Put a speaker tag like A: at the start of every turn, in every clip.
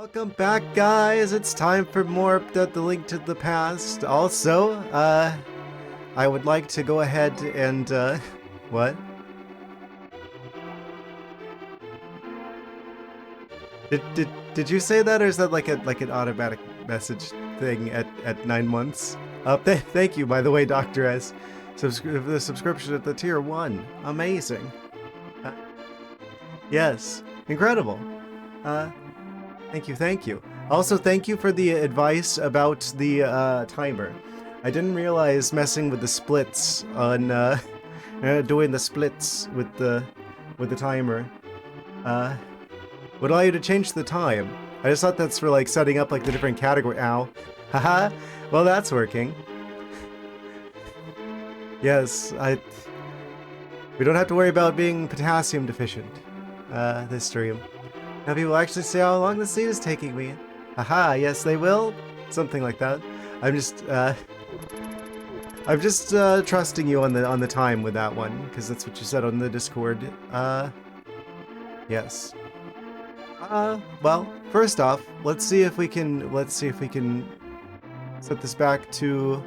A: Welcome back, guys. It's time for more the Link to the Past. Also, I would like to go ahead and, what? Did you say that, or is that like an automatic message thing at 9 months? Thank you, by the way, Dr. S. The subscription at the tier 1. Amazing. Yes, incredible. Thank you. Also, thank you for the advice about the timer. I didn't realize messing with the splits on doing the splits with the timer would allow you to change the time. I just thought that's for like setting up like the different category. Ow, haha. Well, that's working. Yes, we don't have to worry about being potassium deficient this stream. Now people actually see how long the scene is taking me. Haha, yes they will. Something like that. I'm just trusting you on the time with that one, because that's what you said on the Discord. Yes. Well, first off, let's see if we can set this back to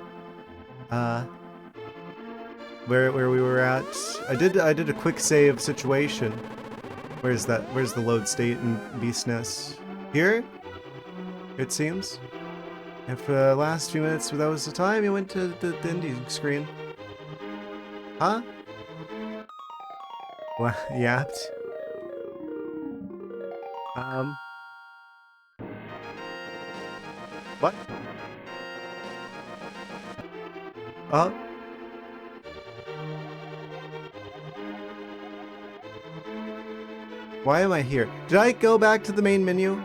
A: where we were at. I did a quick save situation. Where's that? Where's the load state in Beastness? Here? It seems. And for the last few minutes, that was the time you went to the ending screen. Huh? Well, yapped. What? Why am I here? Did I go back to the main menu?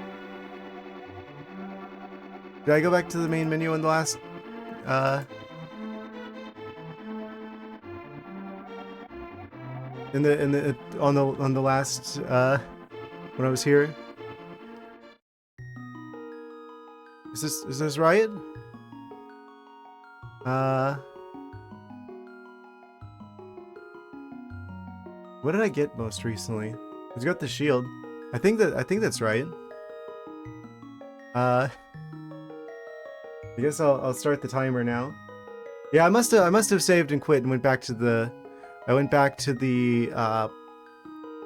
A: Did I go back to the main menu in the last, on the last, when I was here? Is this right? What did I get most recently? He's got the shield. I think that's right. I guess I'll start the timer now. Yeah, I must have saved and quit and went back to the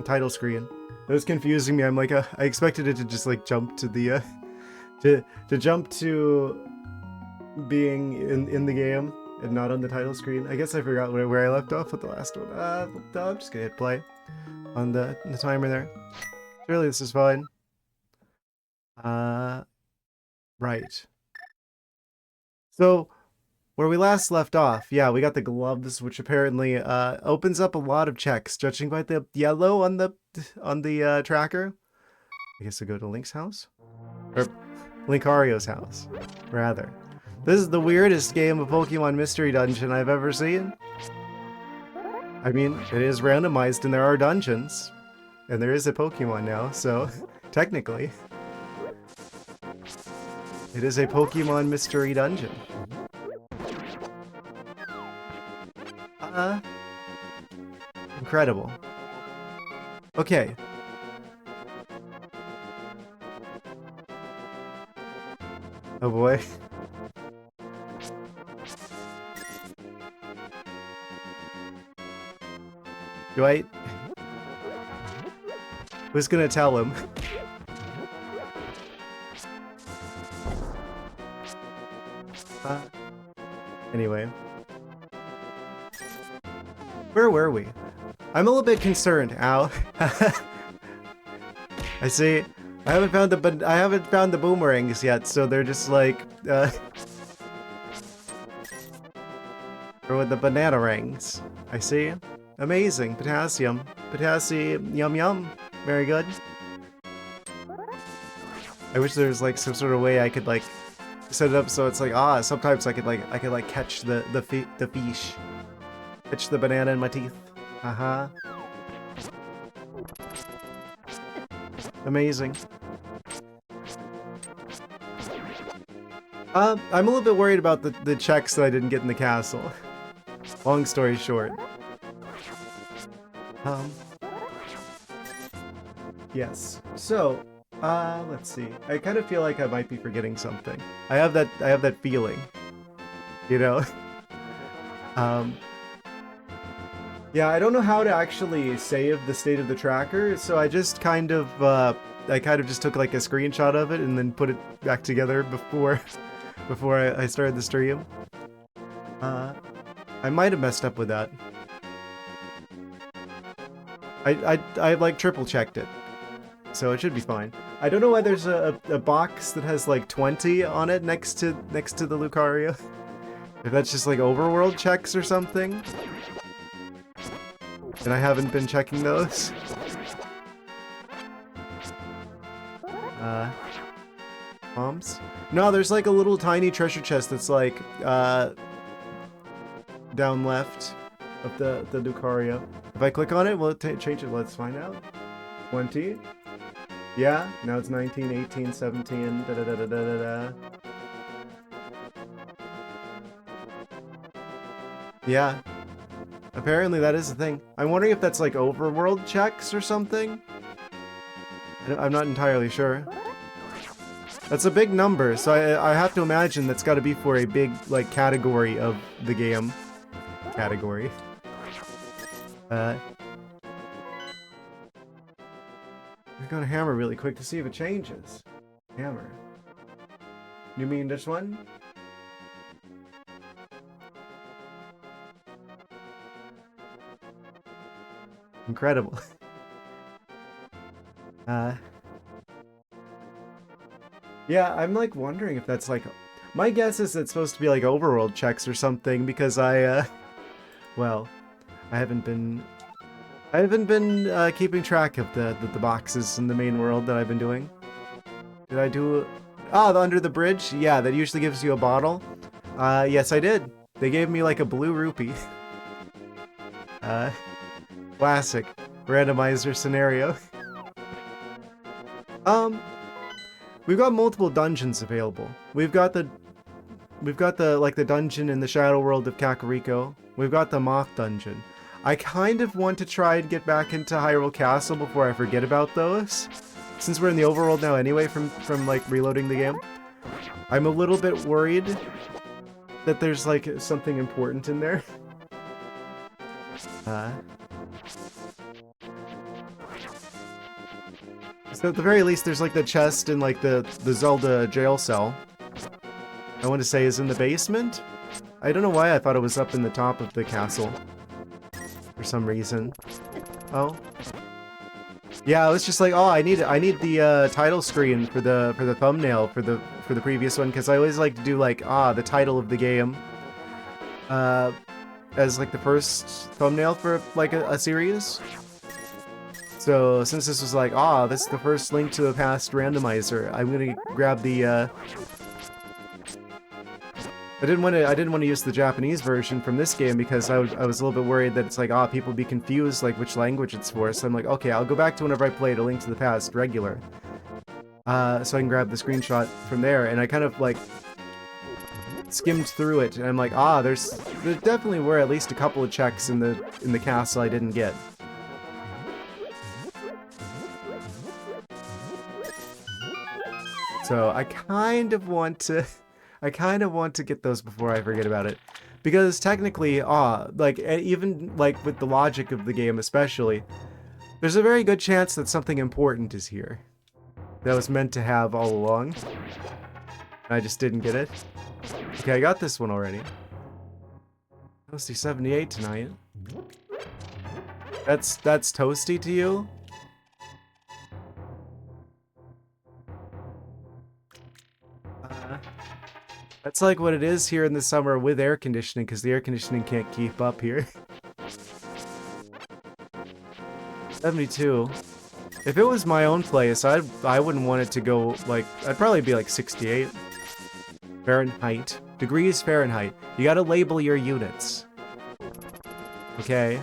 A: title screen. It was confusing me. I'm like, I expected it to just like jump to the to jump to being in the game and not on the title screen. I guess I forgot where I left off with the last one. I'm just gonna hit play on the timer there. Surely this is fine. Right. So, where we last left off, yeah, we got the gloves, which apparently opens up a lot of checks, judging by the yellow on the tracker. I guess I'll go to Link's house? Or Linkario's house, rather. This is the weirdest game of Pokemon Mystery Dungeon I've ever seen. I mean, it is randomized and there are dungeons. And there is a Pokemon now, so technically it is a Pokemon Mystery Dungeon. Incredible. Okay. Oh boy. Do I... Who's gonna tell him? Anyway. Where were we? I'm a little bit concerned. Ow. I see. I haven't found the boomerangs yet, so they're just like or with the banana rings. I see. Amazing. Potassium. Potassium. Yum yum. Very good. I wish there was like some sort of way I could like set it up so it's like sometimes I could like catch the fish. Catch the banana in my teeth. Uh-huh. Amazing. I'm a little bit worried about the checks that I didn't get in the castle. Long story short. Yes. So, Let's see. I kind of feel like I might be forgetting something. I have that feeling. You know? Um, yeah, I don't know how to actually save the state of the tracker, so I just kind of just took like a screenshot of it and then put it back together before I started the stream. I might have messed up with that. I like triple checked it, so it should be fine. I don't know why there's a box that has like 20 on it next to the Lucario. If that's just like overworld checks or something. And I haven't been checking those. Bombs? No, there's like a little tiny treasure chest that's like down left of the Lucario. If I click on it, will it change it? Let's find out. 20. Yeah, now it's 19, 18, 17, da da da da da da. Yeah. Apparently that is a thing. I'm wondering if that's like overworld checks or something. I'm not entirely sure. That's a big number, so I have to imagine that's got to be for a big like category of the game. Category. We're gonna hammer really quick to see if it changes. Hammer. You mean this one? Incredible. Yeah, I'm like wondering if that's like... My guess is it's supposed to be like overworld checks or something because well, I haven't been keeping track of the boxes in the main world that I've been doing. Did I do... the under the bridge? Yeah, that usually gives you a bottle. Yes, I did. They gave me like a blue rupee. Classic randomizer scenario. We've got multiple dungeons available. We've got the like the dungeon in the Shadow World of Kakariko. We've got the Moth dungeon. I kind of want to try and get back into Hyrule Castle before I forget about those. Since we're in the overworld now anyway from like reloading the game. I'm a little bit worried that there's like something important in there. So at the very least, there's like the chest in like the Zelda jail cell. I want to say is in the basement. I don't know why I thought it was up in the top of the castle for some reason. Oh, yeah, I was just like, oh, I need the title screen for the thumbnail for the previous one because I always like to do like the title of the game as like the first thumbnail for like a series. So since this was like, this is the first Link to the Past randomizer, I'm gonna grab the. I didn't want to use the Japanese version from this game because I was a little bit worried that it's like, people would be confused like which language it's for. So I'm like, okay, I'll go back to whenever I played A Link to the Past regular, so I can grab the screenshot from there. And I kind of like skimmed through it, and I'm like, there definitely were at least a couple of checks in the castle I didn't get. So I kind of want to get those before I forget about it. Because technically, like, even, like, with the logic of the game especially, there's a very good chance that something important is here. That was meant to have all along. I just didn't get it. Okay, I got this one already. Toasty 78 tonight. That's toasty to you? That's like what it is here in the summer with air conditioning, because the air conditioning can't keep up here. 72. If it was my own place, I wouldn't want it to go, like, I'd probably be like 68. Fahrenheit. Degrees Fahrenheit. You gotta label your units. Okay?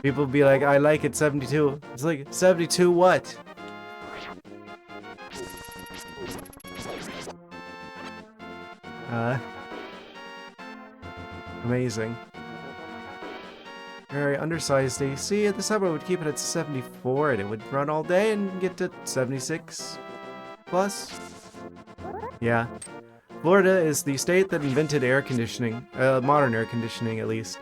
A: People be like, I like it 72. It's like, 72 what? Amazing. Very undersized AC. At the summer, would keep it at 74, and it would run all day and get to 76 plus. Yeah. Florida is the state that invented air conditioning, modern air conditioning at least.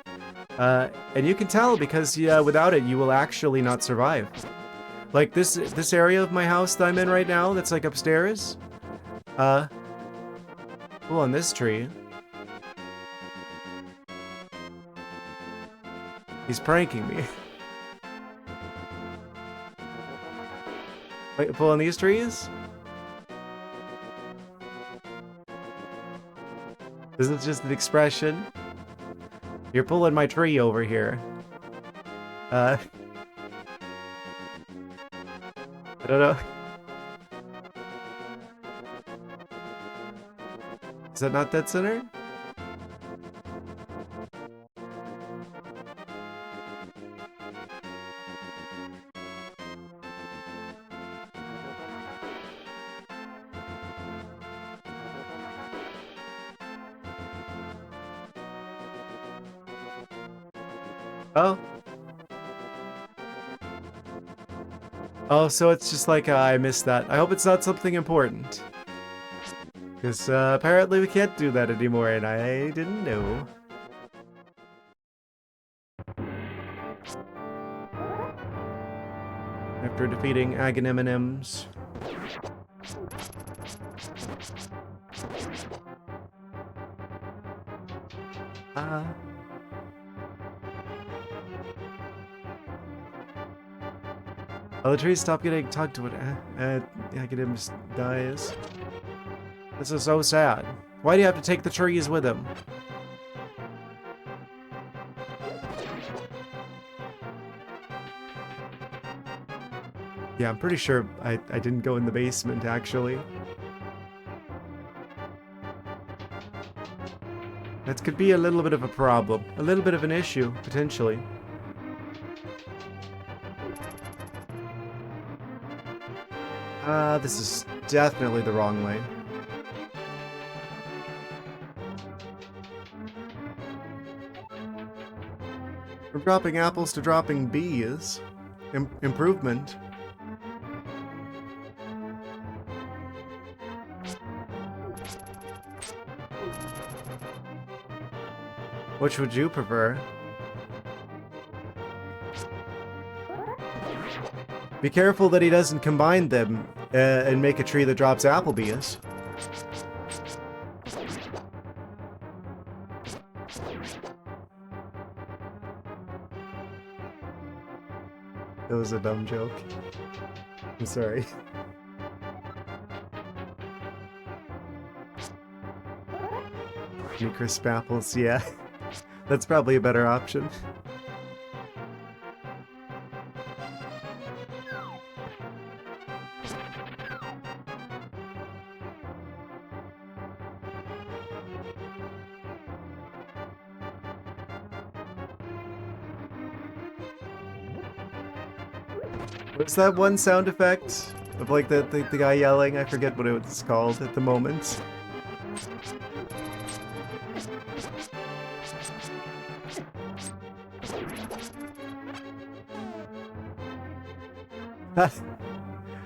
A: And you can tell because without it, you will actually not survive. Like this area of my house that I'm in right now, that's like upstairs. Oh, on this tree. He's pranking me. Wait, pull on these trees? This is just an expression. You're pulling my tree over here. I don't know. Is that not dead center? Oh. Oh, so it's just like I missed that. I hope it's not something important. Because apparently we can't do that anymore, and I didn't know. After defeating Aghanims. Oh, the trees stop getting tugged when Aghanims dies. This is so sad. Why do you have to take the trees with him? Yeah, I'm pretty sure I didn't go in the basement, actually. That could be a little bit of a problem. A little bit of an issue, potentially. This is definitely the wrong way. From dropping apples to dropping bees. Improvement. Which would you prefer? Be careful that he doesn't combine them and make a tree that drops Applebee's. That was a dumb joke. I'm sorry. Any crisp apples, yeah. That's probably a better option. What's that one sound effect of like the guy yelling? I forget what it was called at the moment.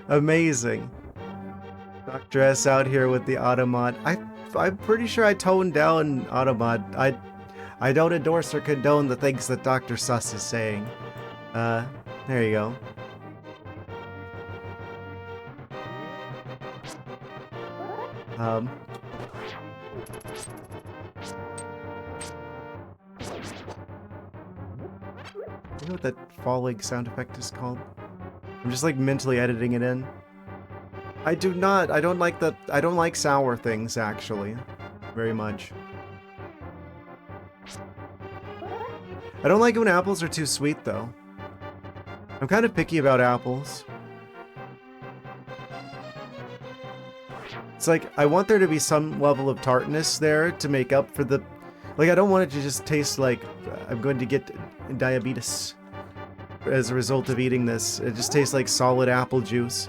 A: Amazing. Dr. S out here with the Automod. I'm pretty sure I toned down Automod. I don't endorse or condone the things that Dr. Sus is saying. There you go. You know what that falling sound effect is called? I'm just like mentally editing it in. I don't like sour things actually. Very much. I don't like it when apples are too sweet though. I'm kind of picky about apples. It's like, I want there to be some level of tartness there to make up for the... Like, I don't want it to just taste like I'm going to get diabetes as a result of eating this. It just tastes like solid apple juice.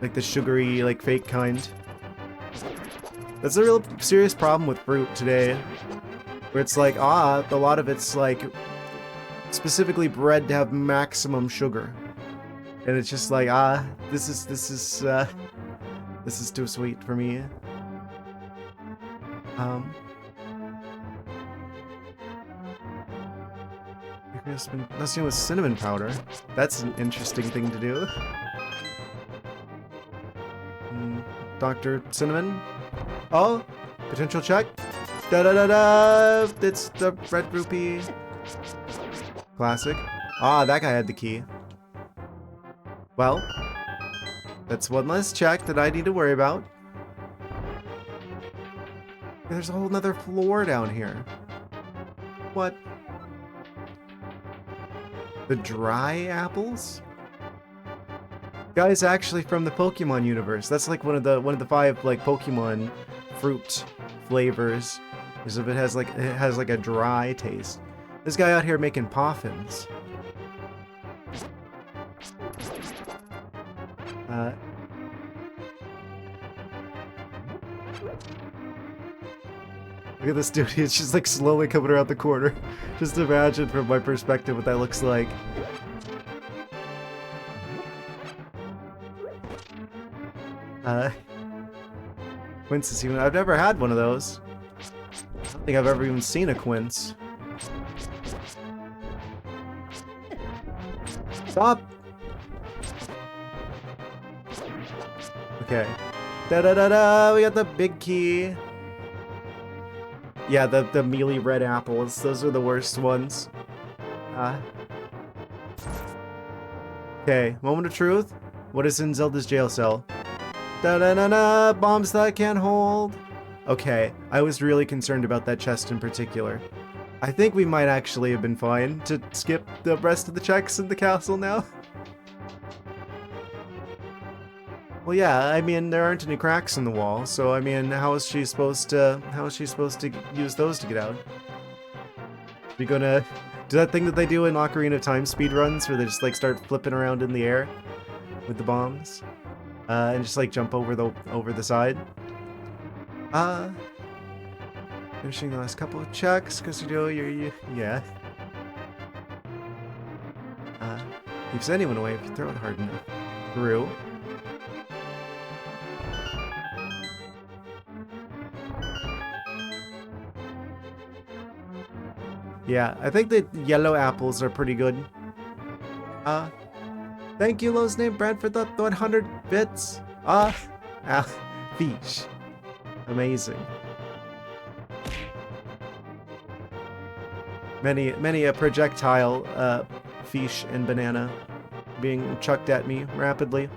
A: Like the sugary, like, fake kind. That's a real serious problem with fruit today. Where it's like, a lot of it's like specifically bred to have maximum sugar. And it's just like, this is too sweet for me. Messing with cinnamon powder. That's an interesting thing to do. Dr. Cinnamon. Oh, potential check. Da-da-da-da! It's the red rupee. Classic. That guy had the key. Well, that's one less check that I need to worry about. There's a whole nother floor down here. What? The dry apples? Guys, actually from the Pokemon universe. That's like one of the 5 like Pokemon fruit flavors. Is if it has like a dry taste. This guy out here making poffins. Look at this dude, he's just like slowly coming around the corner. Just imagine from my perspective what that looks like. Quince is even, I've never had one of those. I don't think I've ever even seen a quince. Stop! Okay. Da-da-da-da! We got the big key. Yeah, the mealy red apples. Those are the worst ones. Okay, moment of truth. What is in Zelda's jail cell? Da-da-da-da! Bombs that I can't hold. Okay, I was really concerned about that chest in particular. I think we might actually have been fine to skip the rest of the checks in the castle now. Well, yeah, I mean, there aren't any cracks in the wall, so I mean, how is she supposed to use those to get out? You gonna do that thing that they do in Ocarina of Time speedruns, where they just like start flipping around in the air with the bombs, and just like jump over the side? Finishing the last couple of checks, because yeah. Keeps anyone away if you throw it hard enough. Through. Yeah, I think the yellow apples are pretty good. Thank you, Lowe's name brand, for the 100 bits. Fish. Amazing. Many a projectile, fish and banana being chucked at me rapidly.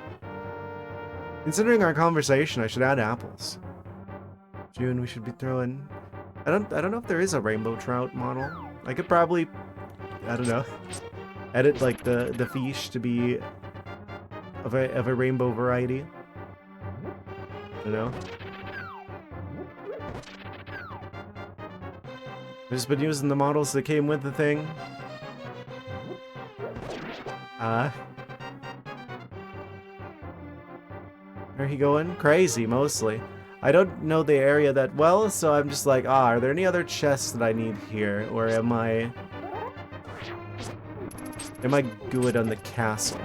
A: Considering our conversation, I should add apples. June, we should be throwing... I don't know if there is a rainbow trout model. I could probably, I don't know, edit like the fish to be of a rainbow variety. I don't know. I've just been using the models that came with the thing. Where are you going? Crazy, mostly. I don't know the area that well, so I'm just like, are there any other chests that I need here? Or am I good on the castle?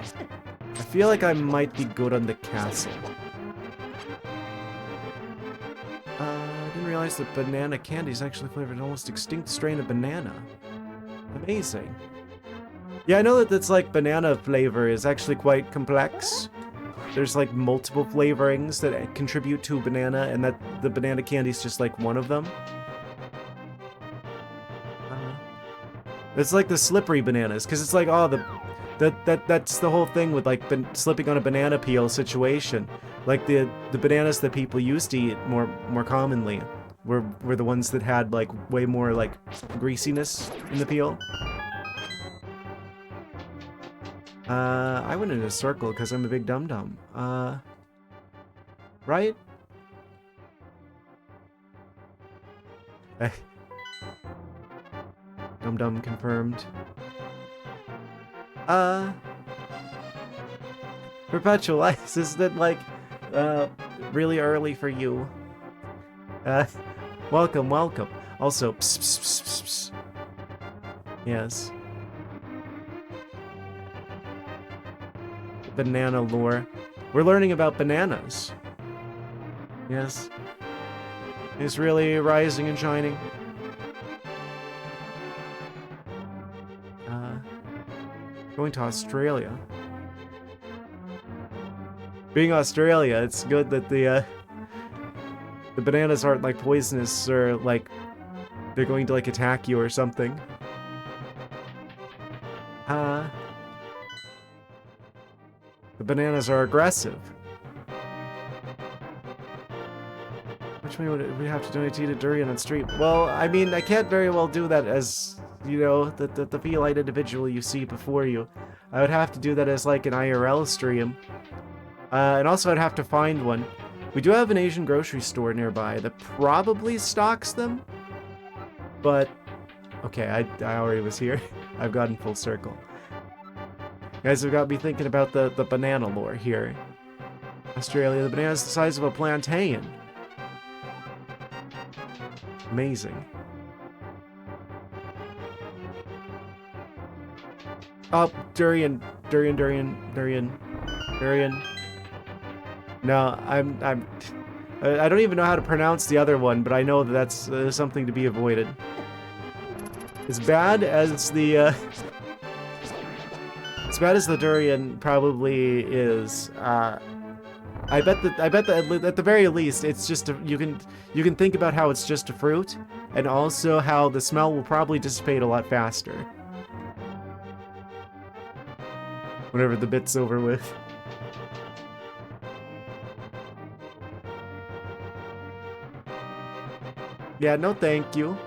A: I feel like I might be good on the castle. I didn't realize that banana candy is actually flavored an almost extinct strain of banana. Amazing. Yeah, I know that it's like banana flavor is actually quite complex. There's like multiple flavorings that contribute to banana, and that the banana candy is just like one of them. It's like the slippery bananas, because it's like, that's the whole thing with like slipping on a banana peel situation. Like the bananas that people used to eat more commonly were the ones that had like way more like greasiness in the peel. I went in a circle because I'm a big dum-dum. Right? Dum-dum confirmed. Perpetual Ice, is that like, really early for you? Welcome. Also, pss, pss, pss, pss, pss. Yes. Banana lore. We're learning about bananas. Yes. It's really rising and shining. Going to Australia. Being Australia, it's good that the bananas aren't like poisonous or like they're going to like attack you or something. The bananas are aggressive. Which way would we have to donate to eat a durian on the street? Well, I mean, I can't very well do that as, you know, the feline individual you see before you. I would have to do that as like an IRL stream. And also I'd have to find one. We do have an Asian grocery store nearby that probably stocks them. But, okay, I already was here. I've gotten full circle. You guys have got me thinking about the banana lore here. Australia, the banana's the size of a plantain. Amazing. Oh, durian. No, I don't even know how to pronounce the other one, but I know that that's something to be avoided. As bad as the durian probably is, I bet that at the very least it's just you can think about how it's just a fruit, and also how the smell will probably dissipate a lot faster whenever the bit's over with. Yeah, no thank you.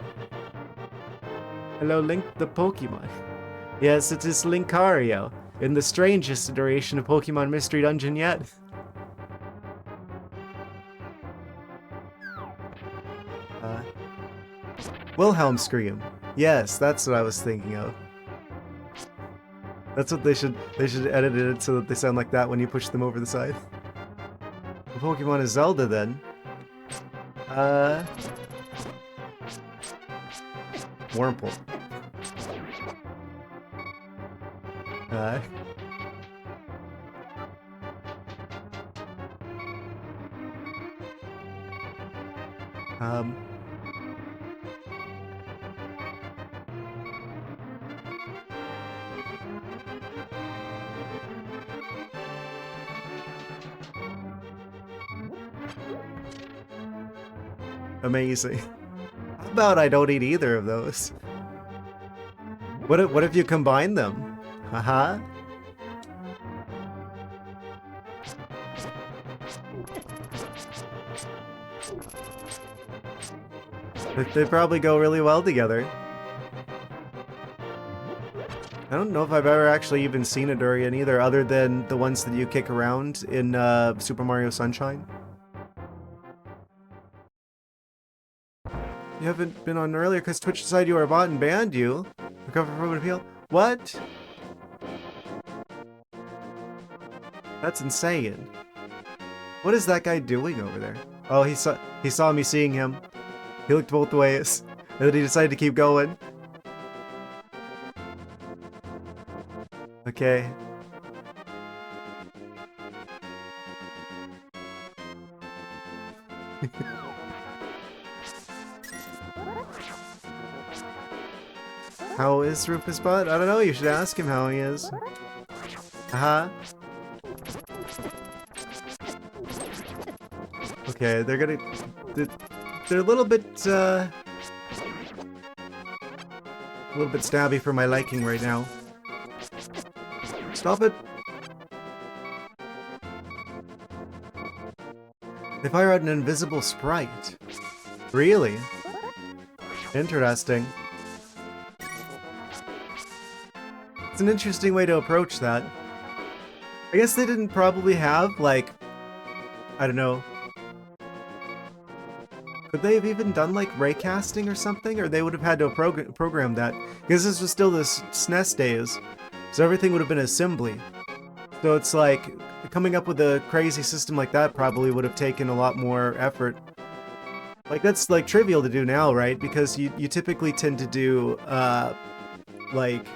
A: Hello, Link the Pokemon. Yes, it is Linkario, in the strangest iteration of Pokemon Mystery Dungeon yet. Wilhelm Scream. Yes, that's what I was thinking of. That's what they should edit it so that they sound like that when you push them over the side. The Pokemon is Zelda then. Wurmple. Amazing. How about I don't eat either of those? What if you combine them? Haha. They probably go really well together. I don't know if I've ever actually even seen a durian either, other than the ones that you kick around in Super Mario Sunshine. You haven't been on earlier because Twitch decided you were a bot and banned you. Recover from an appeal? What? That's insane. What is that guy doing over there? Oh, he saw me seeing him. He looked both ways, and then he decided to keep going. Okay. How is Rufus Bot? I don't know, you should ask him how he is. Okay, they're a little bit stabby for my liking right now. Stop it! They fire out an invisible sprite. Really? Interesting. It's an interesting way to approach that. I guess they didn't probably have, like, I don't know. Could they have even done, like, raycasting or something? Or they would have had to program that. Because this was still the SNES days. So everything would have been assembly. So it's like, coming up with a crazy system like that probably would have taken a lot more effort. like that's like trivial to do now, right? Because you typically tend to do like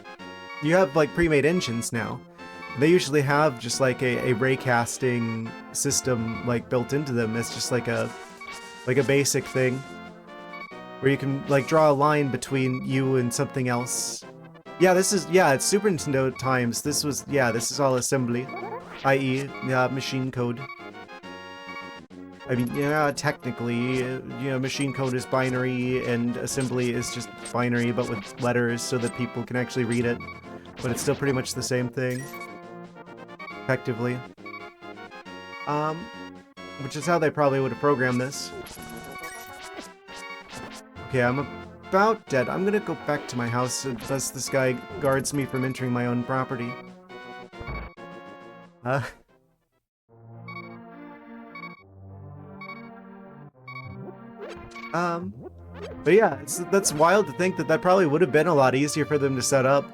A: you have like pre-made engines now. They usually have just like a raycasting system like built into them. It's just like a basic thing where you can like draw a line between you and something else. Yeah, it's Super Nintendo times. This is all assembly, i.e., machine code. I mean, yeah, technically, machine code is binary and assembly is just binary but with letters so that people can actually read it. But it's still pretty much the same thing, effectively. Which is how they probably would have programmed this. Okay, I'm about dead. I'm gonna go back to my house unless this guy guards me from entering my own property. But yeah, that's wild to think that probably would have been a lot easier for them to set up.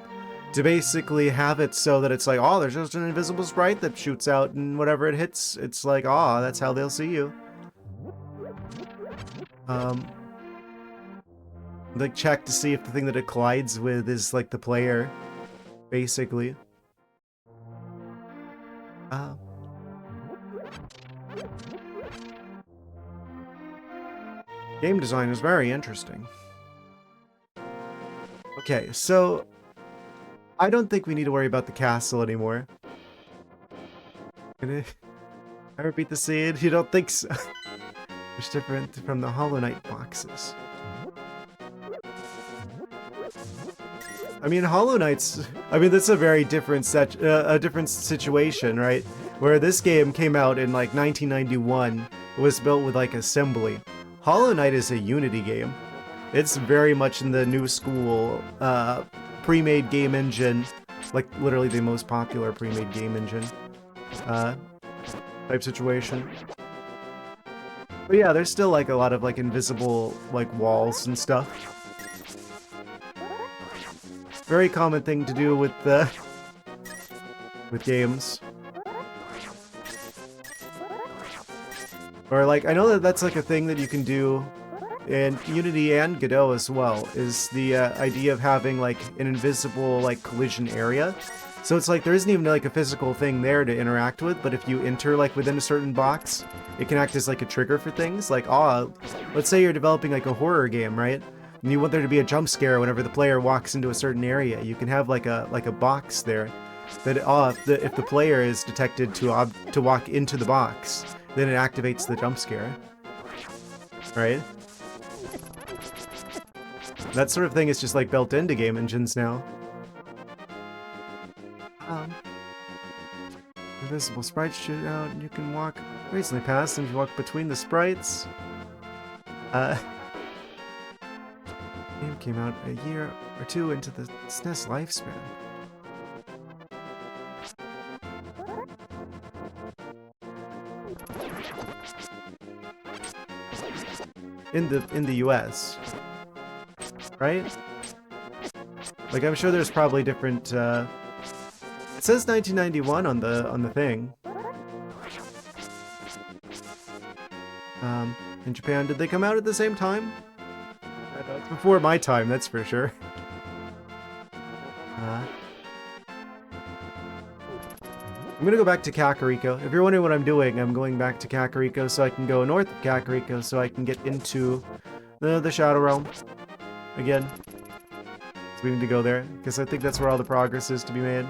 A: To basically have it so that it's like, oh, there's just an invisible sprite that shoots out and whatever it hits, it's like, oh, that's how they'll see you. Like check to see if the thing that it collides with is like the player, basically. Game design is very interesting. Okay, so I don't think we need to worry about the castle anymore. Can I repeat the scene? You don't think so? It's different from the Hollow Knight boxes. I mean, Hollow Knight's... I mean, that's a very different situation, right? Where this game came out in, like, 1991. It was built with, like, assembly. Hollow Knight is a Unity game. It's very much in the new school, pre-made game engine. Like, literally the most popular pre-made game engine. Type situation. But yeah, there's still, like, a lot of, like, invisible, like, walls and stuff. Very common thing to do with games. Or like, I know that that's like a thing that you can do in Unity and Godot as well, is the idea of having like an invisible like collision area. So it's like there isn't even like a physical thing there to interact with, but if you enter like within a certain box, it can act as like a trigger for things. Like, let's say you're developing like a horror game, right? And you want there to be a jump scare whenever the player walks into a certain area. You can have like a box there that if the player is detected to walk into the box, then it activates the jump scare. Right? That sort of thing is just like built into game engines now. Invisible sprites shoot out, and you can walk recently past them. You walk between the sprites. Game came out a year or two into the SNES lifespan. In the US, right? Like I'm sure there's probably different. It says 1991 on the thing. In Japan, did they come out at the same time? I know it's before my time, that's for sure. I'm gonna go back to Kakariko. If you're wondering what I'm doing, I'm going back to Kakariko so I can go north of Kakariko so I can get into the Shadow Realm again. So we need to go there, because I think that's where all the progress is to be made.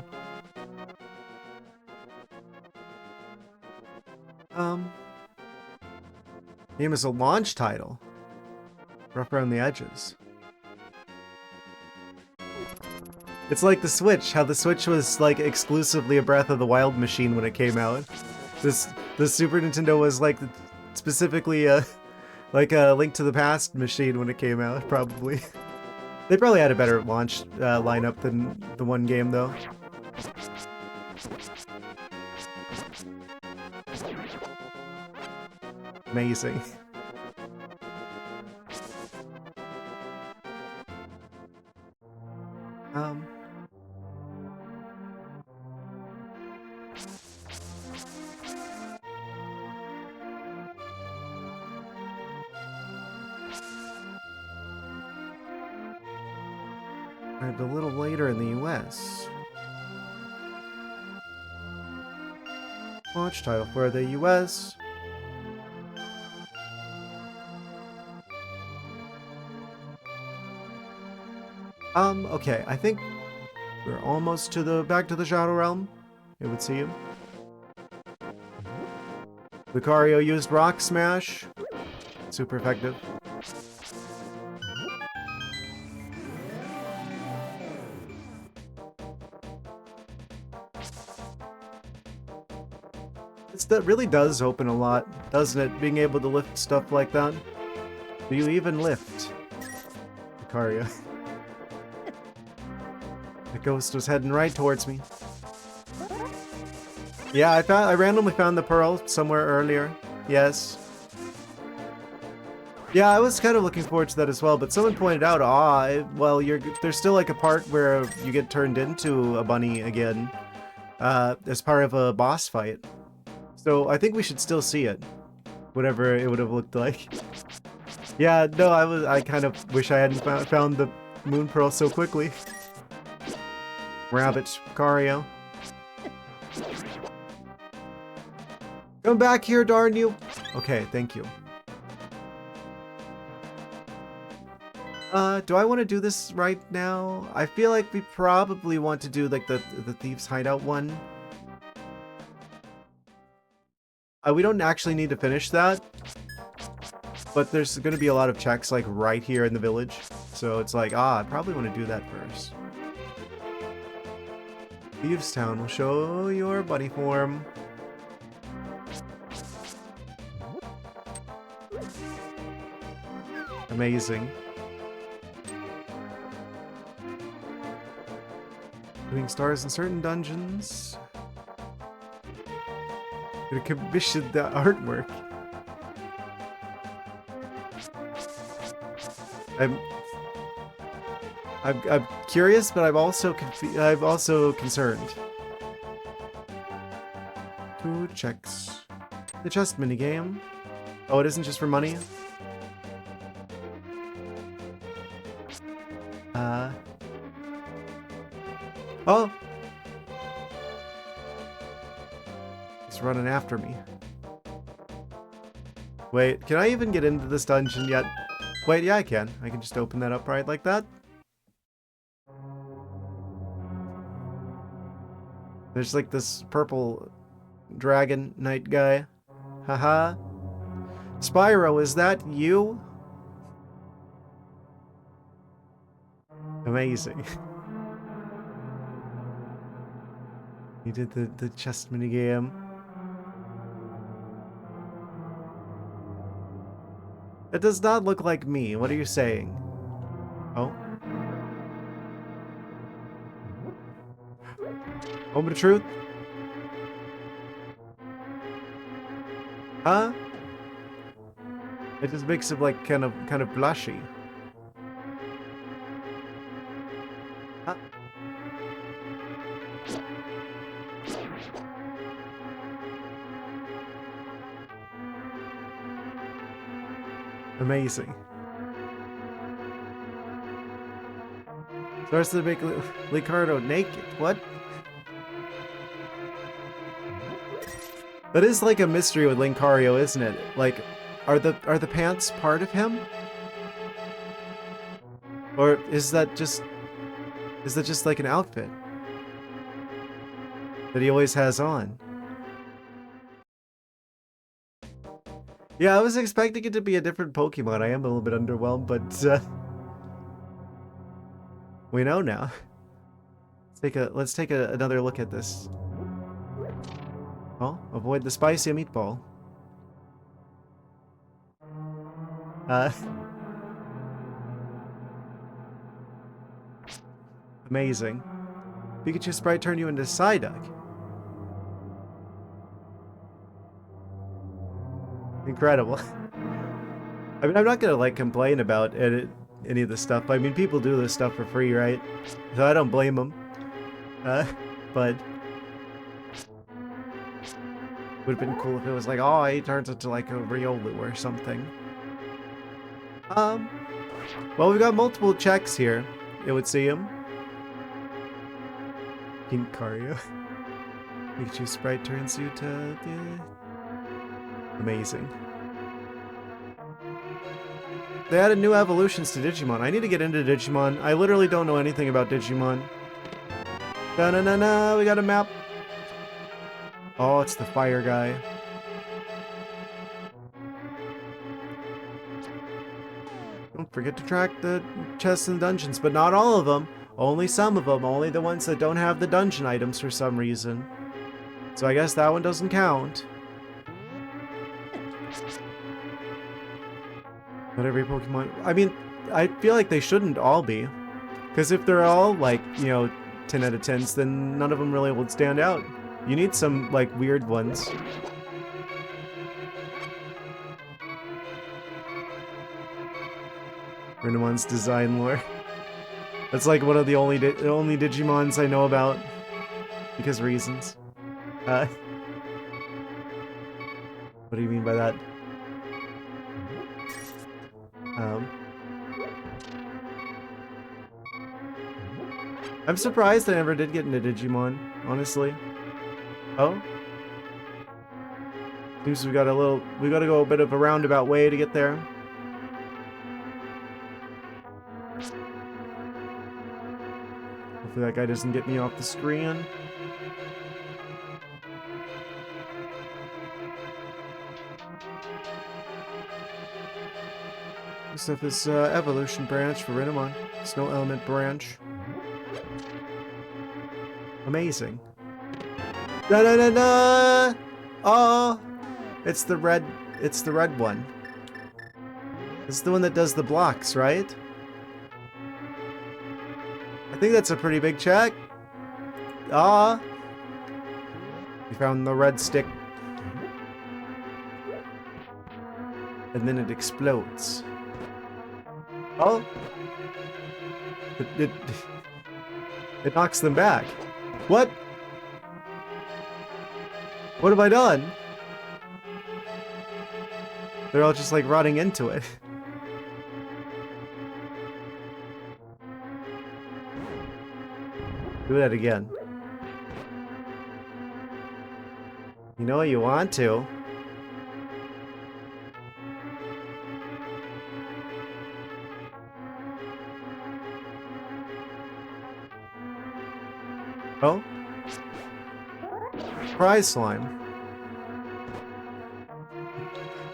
A: Game is a launch title. Rough around the edges. It's like the Switch, how the Switch was like exclusively a Breath of the Wild machine when it came out. The Super Nintendo was like specifically like a Link to the Past machine when it came out, probably. They probably had a better launch lineup than the one game though. Amazing. Arrived a little later in the US. Launch title for the US. Okay, I think we're almost to the back to the Shadow Realm. It would seem. Linkario used Rock Smash. Super effective. That really does open a lot, doesn't it? Being able to lift stuff like that. Do you even lift? Linkario. The ghost was heading right towards me. Yeah, I randomly found the pearl somewhere earlier. Yes. Yeah, I was kind of looking forward to that as well, but someone pointed out, well, there's still like a part where you get turned into a bunny again, as part of a boss fight. So I think we should still see it, whatever it would have looked like. Yeah, no, I kind of wish I hadn't found the moon pearl so quickly. Rabbit, Linkario. Come back here, darn you! Okay, thank you. Do I want to do this right now? I feel like we probably want to do like the Thieves' Hideout one. We don't actually need to finish that, but there's going to be a lot of checks like right here in the village. So it's like, I probably want to do that first. Thieves Town will show your bunny form. Amazing. Doing stars in certain dungeons. Gonna commission the artwork. I'm curious, but I'm also concerned. 2 checks. The chest minigame. Oh, it isn't just for money? Oh! It's running after me. Wait, can I even get into this dungeon yet? Wait, yeah, I can. I can just open that up right like that. There's like this purple dragon knight guy. Haha. Spyro, is that you? Amazing. You did the chest minigame. It does not look like me. What are you saying? Oh. Moment of truth? Huh? It just makes him like kind of blushy. Huh? Amazing. Starts to make Linkario naked. What? That is like a mystery with Linkario, isn't it? Like, are the pants part of him? Or is that just like an outfit that he always has on? Yeah, I was expecting it to be a different Pokemon. I am a little bit underwhelmed, but we know now. Let's take another look at this. Oh, avoid the spicy meatball. Amazing. Pikachu sprite turned you into Psyduck. Incredible. I mean, I'm not gonna like complain about any of this stuff. I mean, people do this stuff for free, right? So I don't blame them. But would have been cool if it was like, oh, he turns into like a Riolu or something. Well, we've got multiple checks here. It would seem. Linkario. Pikachu sprite turns you to... Amazing. They added new evolutions to Digimon. I need to get into Digimon. I literally don't know anything about Digimon. Da-na-na-na, we got a map. Oh, it's the fire guy. Don't forget to track the chests and dungeons, but not all of them. Only some of them. Only the ones that don't have the dungeon items for some reason. So I guess that one doesn't count. Not every Pokemon... I mean, I feel like they shouldn't all be. Because if they're all, like, you know, 10 out of 10s, then none of them really would stand out. You need some, like, weird ones. Randomize's design lore. That's like one of the only Digimons I know about. Because reasons. What do you mean by that? I'm surprised I never did get into Digimon, honestly. Oh? Seems we gotta go a bit of a roundabout way to get there. Hopefully that guy doesn't get me off the screen. This stuff is evolution branch for Renamon. Snow element branch. Amazing. Da da da da! Oh, it's the red one. It's the one that does the blocks, right? I think that's a pretty big check. Ah, we found the red stick, and then it explodes. Oh, it knocks them back. What? What have I done? They're all just like rotting into it. Do that again. You know you want to. Oh? Prize slime.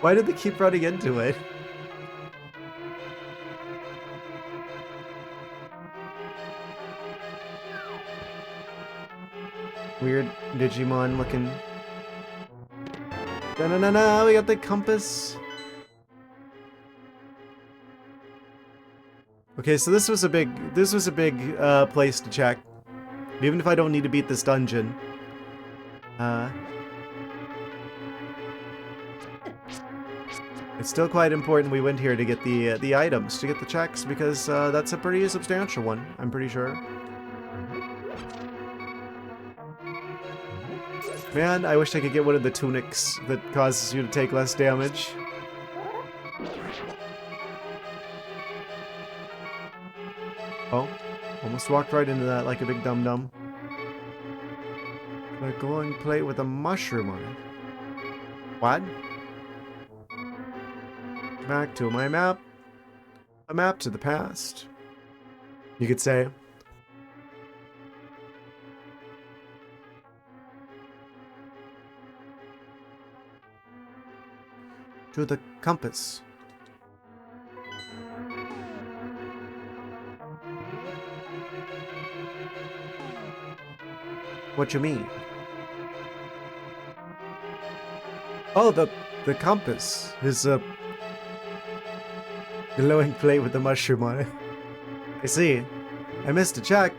A: Why did they keep running into it? Weird Digimon looking. Da-na-na-na, we got the compass. Okay, so this was a big place to check. Even if I don't need to beat this dungeon. It's still quite important we went here to get the items, to get the checks, because that's a pretty substantial one, I'm pretty sure. Man, I wish I could get one of the tunics that causes you to take less damage. Oh, almost walked right into that like a big dum-dum. A glowing plate with a mushroom on it. What? Back to my map. A map to the past. You could say. To the compass. What you mean? Oh, the compass is a glowing plate with the mushroom on it. I see. I missed a check.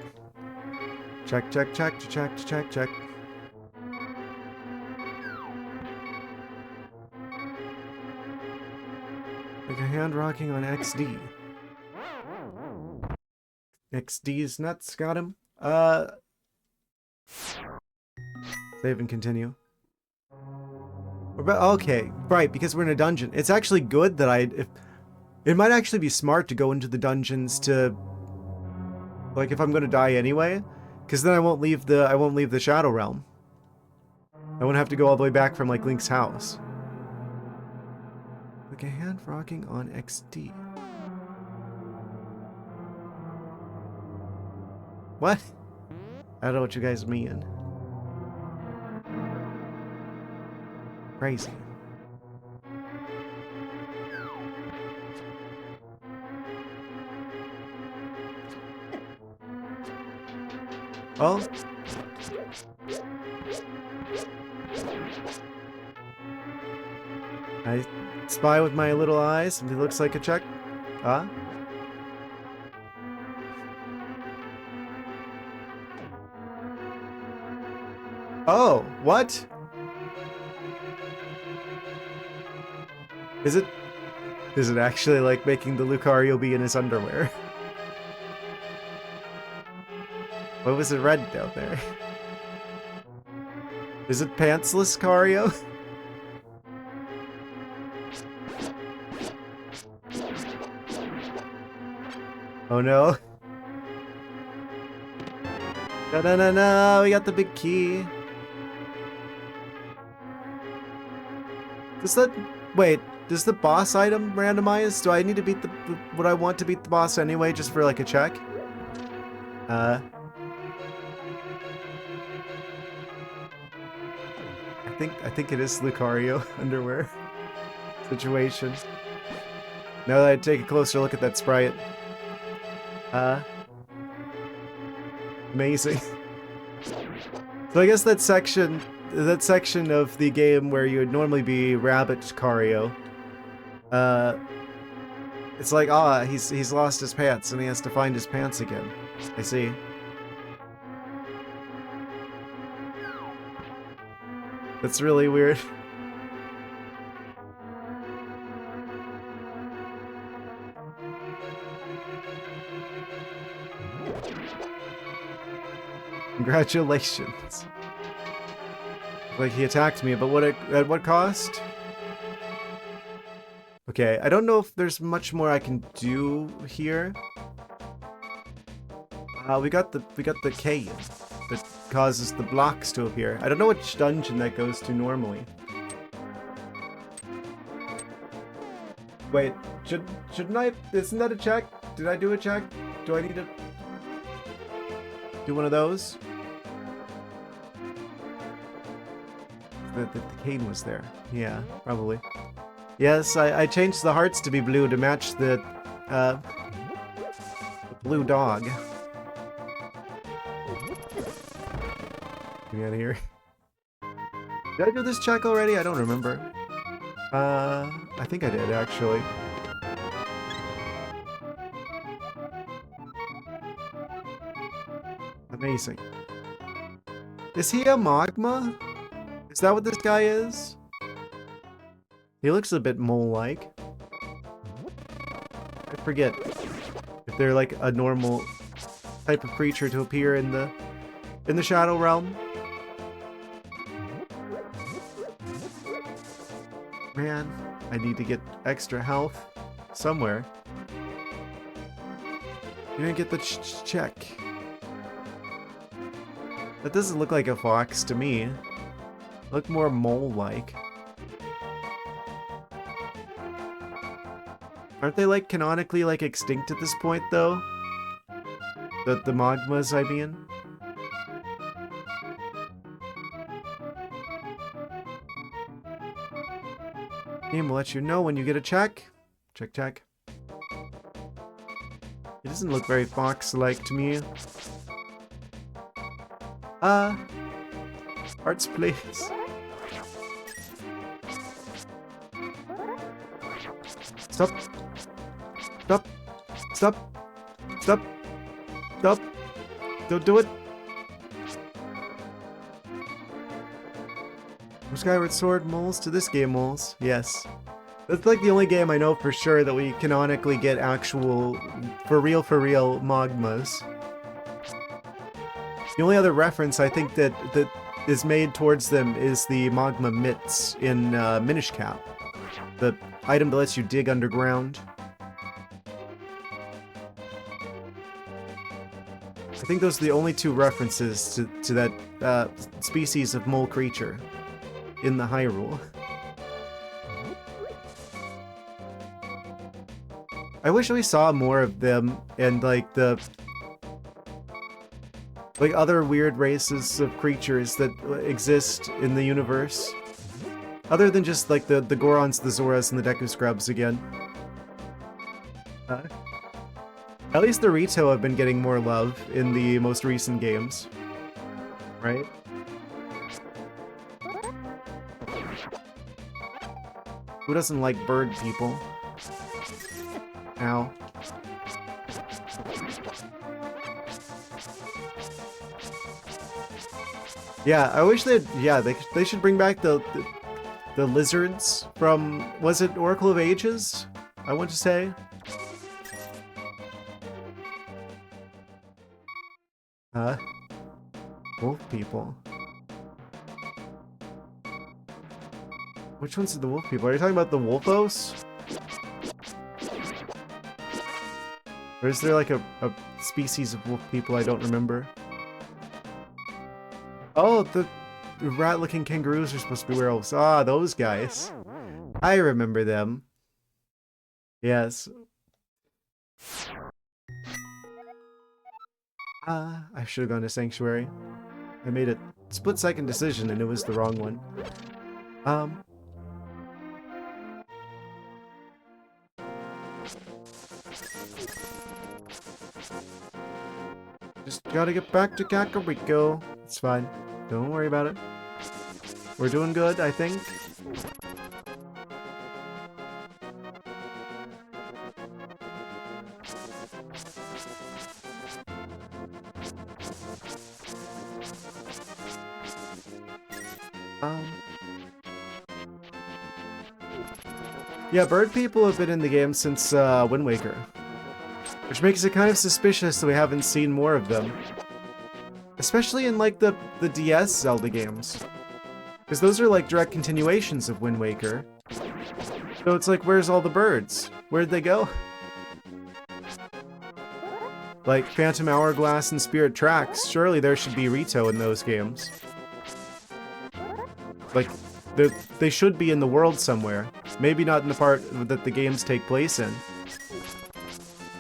A: Check, check, check, check, check, check. Like a hand rocking on XD. XD's nuts got him. Save and continue. Okay, right, because we're in a dungeon. It's actually good that it might actually be smart to go into the dungeons to, like, if I'm gonna die anyway, Because then I won't leave the Shadow Realm. I won't have to go all the way back from like Link's house. Like a hand rocking on XD. What? I don't know what you guys mean. Crazy. Oh. I spy with my little eyes. Something looks like a check. Ah. Oh, what? Is it actually like making the Lucario be in his underwear? What was it red down there? Is it pantsless Cario? Oh no. No, we got the big key. Wait, does the boss item randomize? Do I need to beat would I want to beat the boss anyway, just for like a check? I think it is Lucario underwear situation. Now that I take a closer look at that sprite. Amazing. So I guess that section of the game where you would normally be Rabbit Cario, it's like, he's lost his pants and he has to find his pants again. I see. That's really weird. Congratulations. Like he attacked me, but at what cost? Okay, I don't know if there's much more I can do here. We got the cave that causes the blocks to appear. I don't know which dungeon that goes to normally. Wait, shouldn't I? Isn't that a check? Did I do a check? Do I need to do one of those? The cane was there. Yeah, probably. Yes, I changed the hearts to be blue to match the blue dog. Get me out of here. Did I do this check already? I don't remember. I think I did, actually. Amazing. Is he a magma? Is that what this guy is? He looks a bit mole-like. I forget if they're like a normal type of creature to appear in the Shadow Realm. Man, I need to get extra health somewhere. You didn't get the check. That doesn't look like a fox to me. Look more mole-like. Aren't they like canonically like extinct at this point though? The magmas, I mean. Game will let you know when you get a check. Check. It doesn't look very fox-like to me. Hearts, please. Stop. Don't do it. From Skyward Sword moles to this game moles. Yes. That's like the only game I know for sure that we canonically get actual, for real magmas. The only other reference I think that is made towards them is the magma mitts in Minish Cap. The item that lets you dig underground. think those are the only two references to that species of mole creature in the Hyrule. I wish we saw more of them and like the other weird races of creatures that exist in the universe. Other than just like the Gorons, the Zoras, and the Deku Scrubs again. At least the Rito have been getting more love in the most recent games. Right? Who doesn't like bird people? Ow. Yeah, I wish they'd... Yeah, they should bring back the lizards from... Was it Oracle of Ages? I want to say. Wolf people. Which ones are the wolf people? Are you talking about the Wolfos? Or is there like a species of wolf people I don't remember? Oh, the rat-looking kangaroos are supposed to be werewolves. Ah, those guys. I remember them. Yes. I should have gone to Sanctuary. I made a split-second decision and it was the wrong one. Just gotta get back to Kakariko. It's fine. Don't worry about it. We're doing good, I think. Yeah, bird people have been in the game since Wind Waker. Which makes it kind of suspicious that we haven't seen more of them. Especially in, like, the DS Zelda games. Because those are, like, direct continuations of Wind Waker. So it's like, where's all the birds? Where'd they go? Like, Phantom Hourglass and Spirit Tracks, surely there should be Rito in those games. Like, they should be in the world somewhere. Maybe not in the part that the games take place in.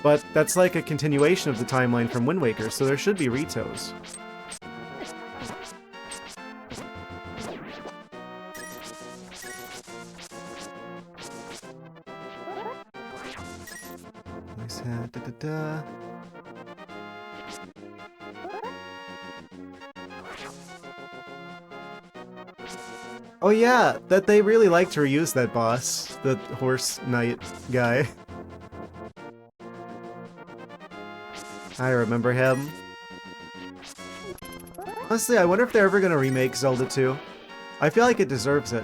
A: But that's like a continuation of the timeline from Wind Waker, so there should be Ritos. Nice hat, da da da. Oh yeah, that they really like to reuse that boss, the horse knight guy. I remember him. Honestly, I wonder if they're ever gonna remake Zelda 2. I feel like it deserves it.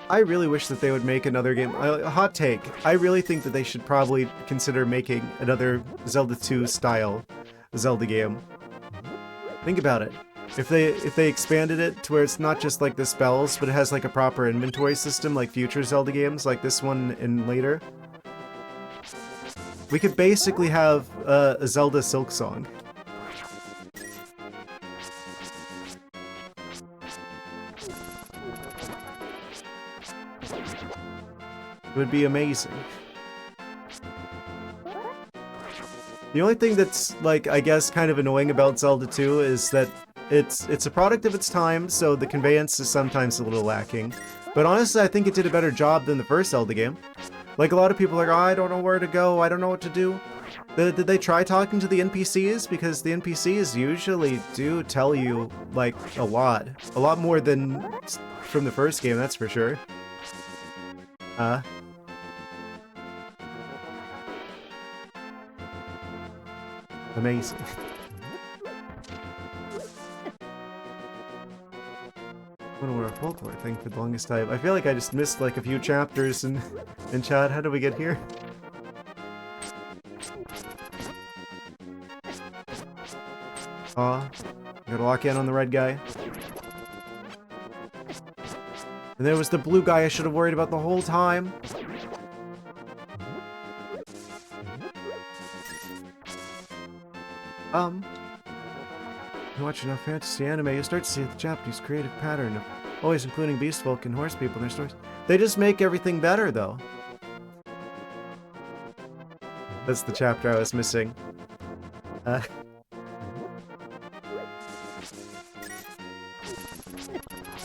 A: I really wish that they would make another game. Hot take. I really think that they should probably consider making another Zelda 2 style Zelda game. Think about it. If they expanded it to where it's not just like the spells, but it has like a proper inventory system like future Zelda games, like this one and later, we could basically have a Zelda Silk Song. It would be amazing. The only thing that's, like, I guess kind of annoying about Zelda 2 is that it's a product of its time, so the conveyance is sometimes a little lacking. But honestly, I think it did a better job than the first Zelda game. Like, a lot of people are like, oh, I don't know where to go, I don't know what to do. Did they try talking to the NPCs? Because the NPCs usually do tell you, like, a lot. A lot more than from the first game, that's for sure. Amazing. I don't know where a folklore thing for the longest time. I feel like I just missed like a few chapters in chat. How did we get here? Aw, gotta lock in on the red guy. And there was the blue guy I should have worried about the whole time. You watch enough fantasy anime, you start to see the Japanese creative pattern of always including beast folk and horse people in their stories. They just make everything better, though. That's the chapter I was missing.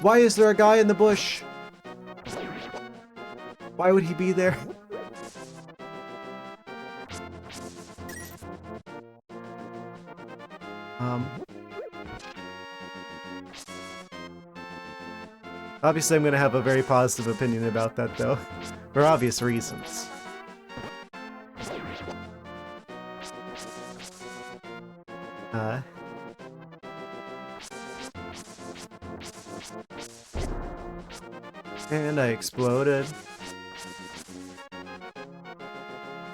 A: Why is there a guy in the bush? Why would he be there? Obviously I'm gonna have a very positive opinion about that, though, for obvious reasons. And I exploded.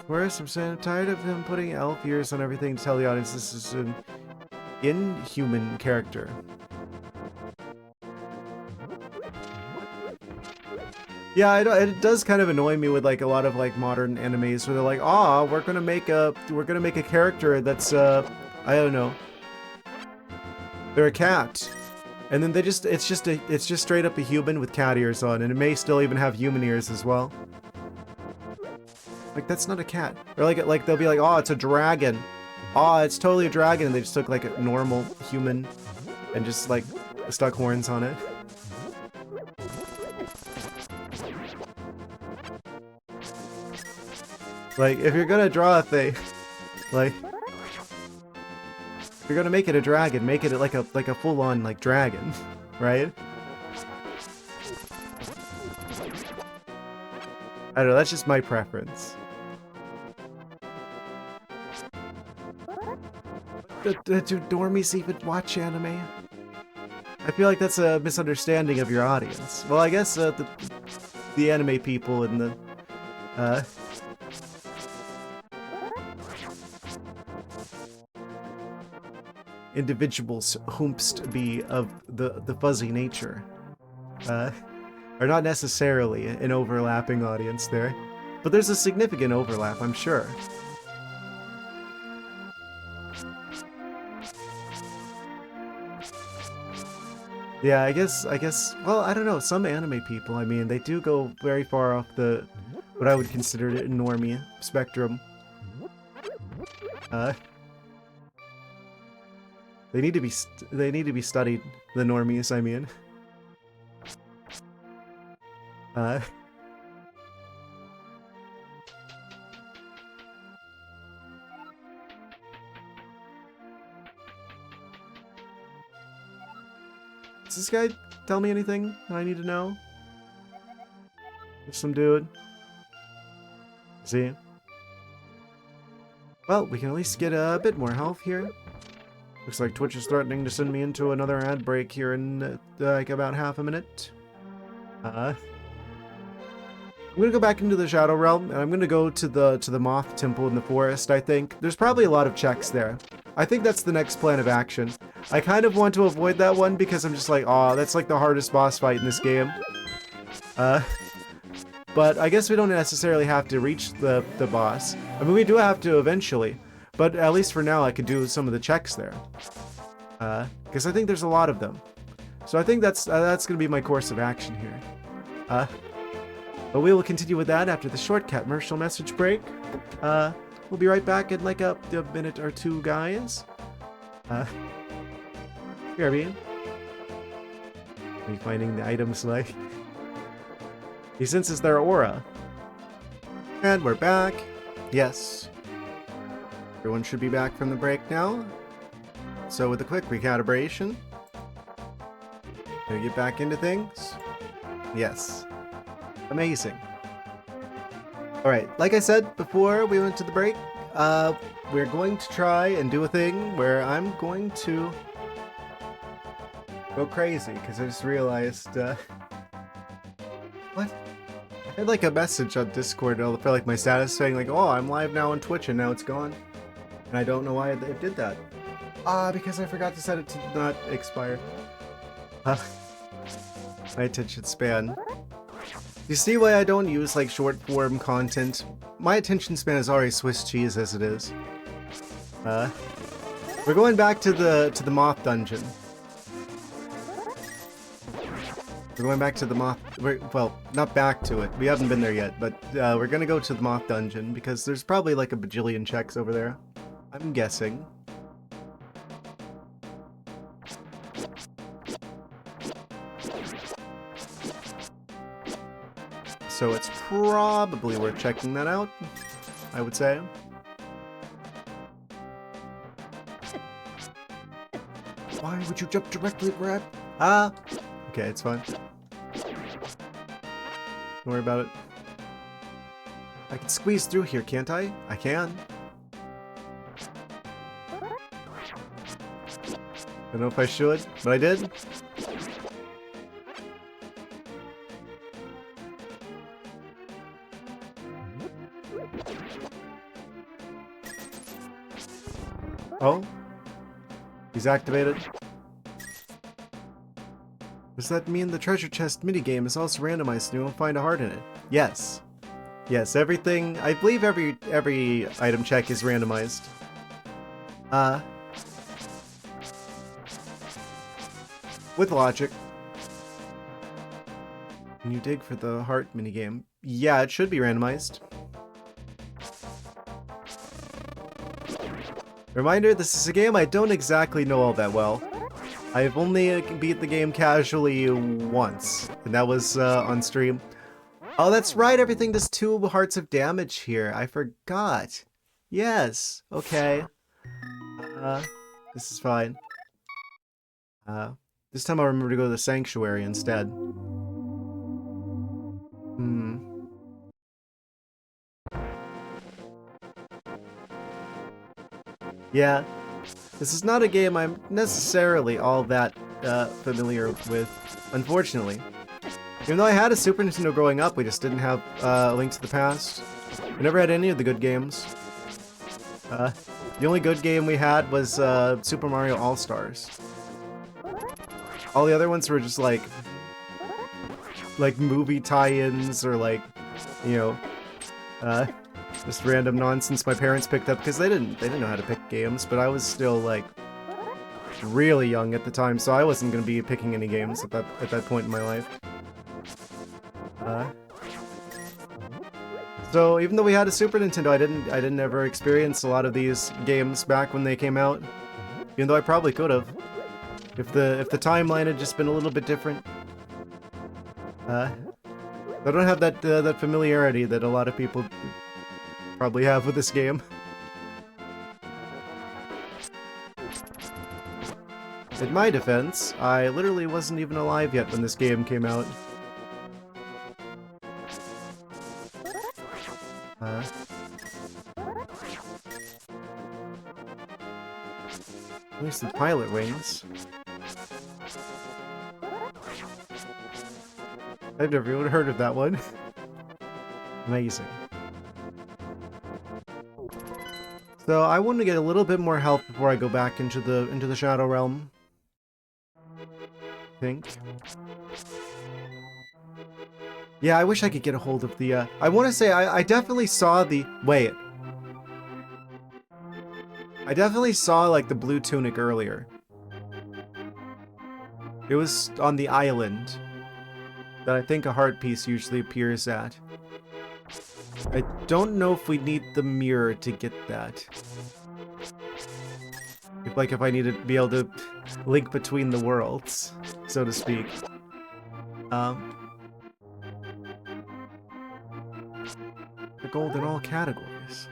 A: Worse, I'm so tired of him putting elf ears on everything to tell the audience this is an inhuman character. Yeah, it does kind of annoy me with like a lot of like modern animes where they're like, "Ah, we're gonna make a character that's I don't know, they're a cat," and then it's just straight up a human with cat ears on, and it may still even have human ears as well. Like, that's not a cat. Or like they'll be like, "Oh, it's a dragon. Oh, it's totally a dragon," and they just took like a normal human and just like stuck horns on it. Like, if you're gonna draw a thing, like, if you're gonna make it a dragon, make it like a full-on like dragon, right? I don't know. That's just my preference. Do normies even watch anime? I feel like that's a misunderstanding of your audience. Well, I guess the anime people and the individuals whomst be of the fuzzy nature are not necessarily an overlapping audience there, but there's a significant overlap, I'm sure. Yeah, I guess, well, I don't know, some anime people, I mean, they do go very far off the, what I would consider the normie spectrum. They need to be studied, the normies, I mean. Does this guy tell me anything that I need to know? There's some dude. Is he? Well, we can at least get a bit more health here. Looks like Twitch is threatening to send me into another ad break here in like about half a minute. I'm gonna go back into the Shadow Realm, and I'm gonna go to the Moth Temple in the forest. I think there's probably a lot of checks there. I think that's the next plan of action. I kind of want to avoid that one because I'm just like, oh, that's like the hardest boss fight in this game. But I guess we don't necessarily have to reach the boss. I mean, we do have to eventually, but at least for now I could do some of the checks there. Because I think there's a lot of them. So I think that's gonna be my course of action here. But we will continue with that after the short commercial message break. We'll be right back in like a minute or two, guys. Here, Bean. Are you finding the items like? He senses their aura. And we're back. Yes. Everyone should be back from the break now. So with a quick recalibration. Can we get back into things? Yes. Amazing. Alright, like I said before we went to the break, we're going to try and do a thing where I'm going to go crazy, because I just realized, what? I had like a message on Discord for like my status saying like, oh, I'm live now on Twitch, and now it's gone. And I don't know why it did that. Because I forgot to set it to not expire. My attention span. You see why I don't use like short form content? My attention span is already Swiss cheese as it is. We're going back to the moth dungeon. We're going back to the moth... well, not back to it. We haven't been there yet, but we're gonna go to the moth dungeon because there's probably like a bajillion checks over there. I'm guessing. So it's probably worth checking that out, I would say. Why would you jump directly where I... Ah! Okay, it's fine. Don't worry about it. I can squeeze through here, can't I? I can. Don't know if I should, but I did. Oh? He's activated. Does that mean the treasure chest minigame is also randomized and you won't find a heart in it? Yes. Yes, everything... I believe every item check is randomized. With logic. Can you dig for the heart minigame? Yeah, it should be randomized. Reminder, this is a game I don't exactly know all that well. I've only beat the game casually once, and that was on stream. Oh, that's right, everything does 2 hearts of damage here. I forgot. Yes, okay. This is fine. This time I'll remember to go to the sanctuary instead. Yeah, this is not a game I'm necessarily all that familiar with, unfortunately. Even though I had a Super Nintendo growing up, we just didn't have A Link to the Past. We never had any of the good games. The only good game we had was Super Mario All-Stars. All the other ones were just like movie tie-ins or like, you know, just random nonsense my parents picked up because they didn't know how to pick games, but I was still like really young at the time, so I wasn't gonna be picking any games at that point in my life. So even though we had a Super Nintendo, I didn't ever experience a lot of these games back when they came out. Even though I probably could have, if the timeline had just been a little bit different. I don't have that familiarity that a lot of people probably have with this game. In my defense, I literally wasn't even alive yet when this game came out. There's some pilot wings. I've never even heard of that one. Amazing. So I want to get a little bit more health before I go back into the Shadow Realm. I think. Yeah, I wish I could get a hold of the, I want to say I definitely saw the... Wait. I definitely saw, like, the blue tunic earlier. It was on the island that I think a heart piece usually appears at. I don't know if we need the mirror to get that. If I need to be able to link between the worlds, so to speak. The gold in all categories.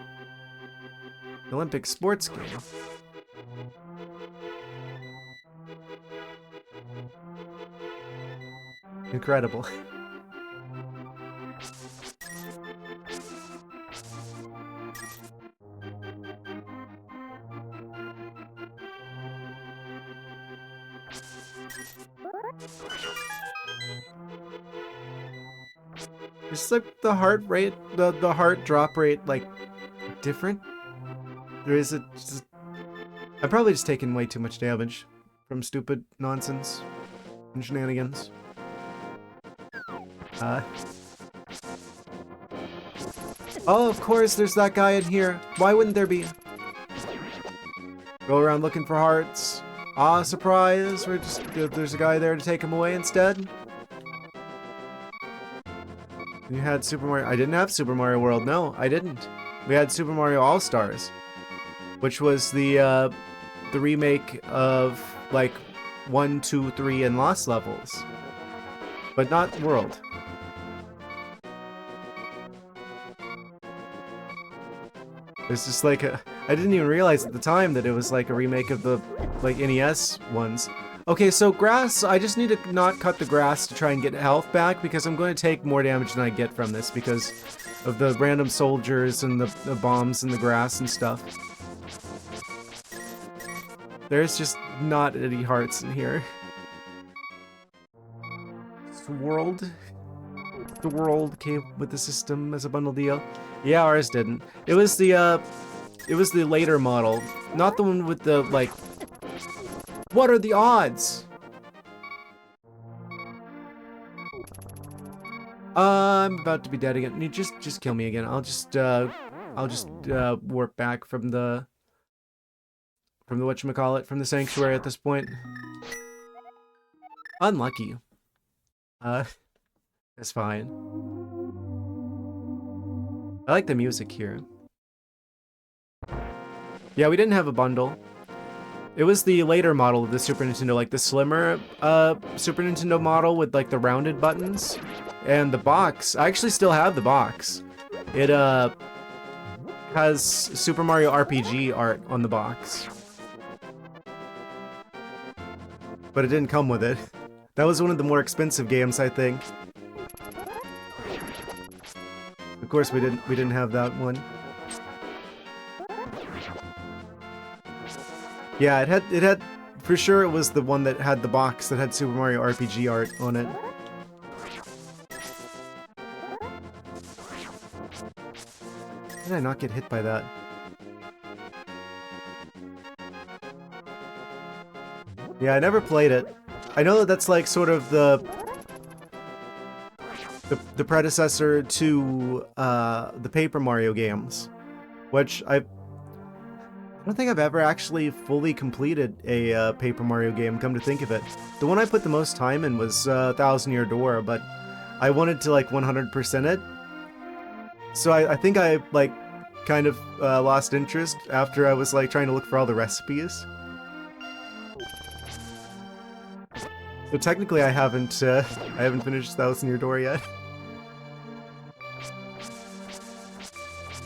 A: Olympic sports game. Incredible. Is like the heart rate, the heart drop rate, like, different? Or is it just... I'm probably just taking way too much damage from stupid nonsense and shenanigans. Oh, of course, there's that guy in here. Why wouldn't there be? Go around looking for hearts. Ah, surprise! There's a guy there to take him away instead. You had Super Mario. I didn't have Super Mario World. No, I didn't. We had Super Mario All Stars, which was the remake of like 1, 2, 3, and Lost levels, but not World. It's just like I didn't even realize at the time that it was like a remake of the like NES ones. Okay, so grass, I just need to not cut the grass to try and get health back because I'm going to take more damage than I get from this because of the random soldiers and the bombs in the grass and stuff. There's just not any hearts in here. World? The world came with the system as a bundle deal. Yeah, ours didn't. It was the later model, not the one with the like. What are the odds? I'm about to be dead again. You just kill me again. I'll just warp back from the whatchamacallit, from the sanctuary at this point. Unlucky. That's fine. I like the music here. Yeah, we didn't have a bundle. It was the later model of the Super Nintendo, like the slimmer Super Nintendo model with like the rounded buttons. And the box, I actually still have the box. It has Super Mario RPG art on the box. But it didn't come with it. That was one of the more expensive games, I think. Of course we didn't have that one. Yeah, it had for sure it was the one that had the box that had Super Mario RPG art on it. How did I not get hit by that? Yeah, I never played it. I know that that's like sort of the predecessor to the Paper Mario games, which I don't think I've ever actually fully completed a Paper Mario game, come to think of it. The one I put the most time in was Thousand Year Door, but I wanted to like 100% it. So I think I like kind of lost interest after I was like trying to look for all the recipes. So technically I haven't finished Thousand Year Door yet.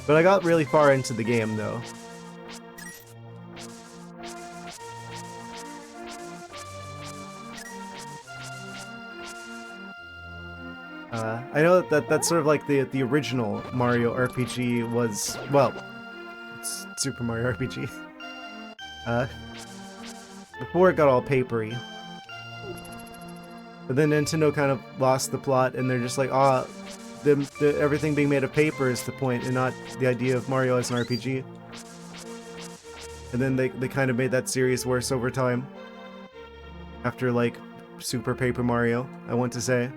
A: But I got really far into the game though. I know that's sort of like the original Mario RPG was, well, it's Super Mario RPG. Before it got all papery. But then Nintendo kind of lost the plot, and they're just like, everything being made of paper is the point, and not the idea of Mario as an RPG. And then they kind of made that series worse over time. After, like, Super Paper Mario, I want to say.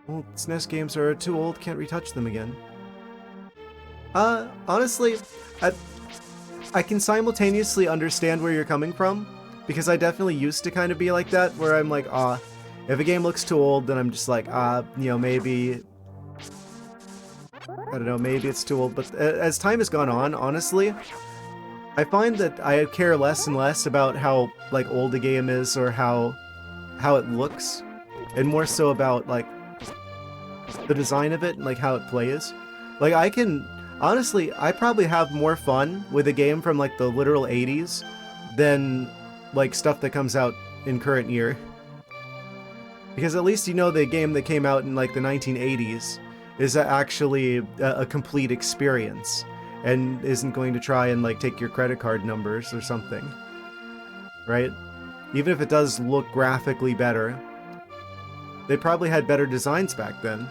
A: Well, SNES games are too old, can't retouch them again. Honestly, I can simultaneously understand where you're coming from, because I definitely used to kind of be like that, where I'm like, if a game looks too old, then I'm just like, you know, maybe... I don't know, maybe it's too old, but as time has gone on, honestly, I find that I care less and less about how, like, old a game is or how it looks, and more so about, like, the design of it and, like, how it plays. Like, I can... Honestly, I probably have more fun with a game from, like, the literal 80s than, like, stuff that comes out in current year. Because at least you know the game that came out in, like, the 1980s is actually a complete experience and isn't going to try and, like, take your credit card numbers or something. Right? Even if it does look graphically better, they probably had better designs back then.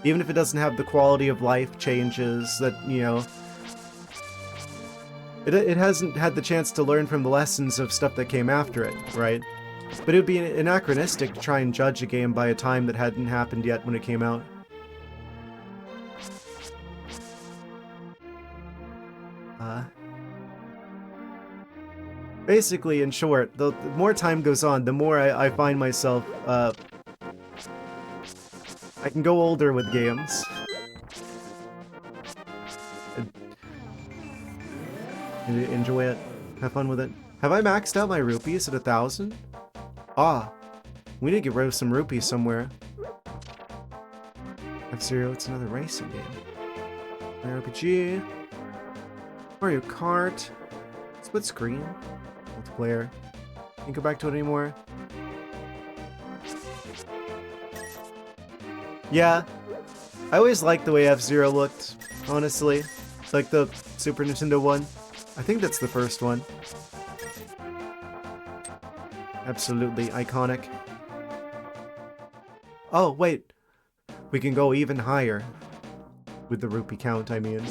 A: Even if it doesn't have the quality of life changes that, you know... It hasn't had the chance to learn from the lessons of stuff that came after it, right? But it would be anachronistic to try and judge a game by a time that hadn't happened yet when it came out. Basically, in short, the more time goes on, the more I find myself, I can go older with games. Enjoy it. Have fun with it. Have I maxed out my rupees at 1,000? Ah, we need to get rid of some rupees somewhere. F-Zero, it's another racing game. Mario RPG. Mario Kart. Split screen. Multiplayer. Can't go back to it anymore. Yeah. I always liked the way F-Zero looked, honestly. Like the Super Nintendo one. I think that's the first one. Absolutely iconic. Oh, wait. We can go even higher. With the rupee count, I mean.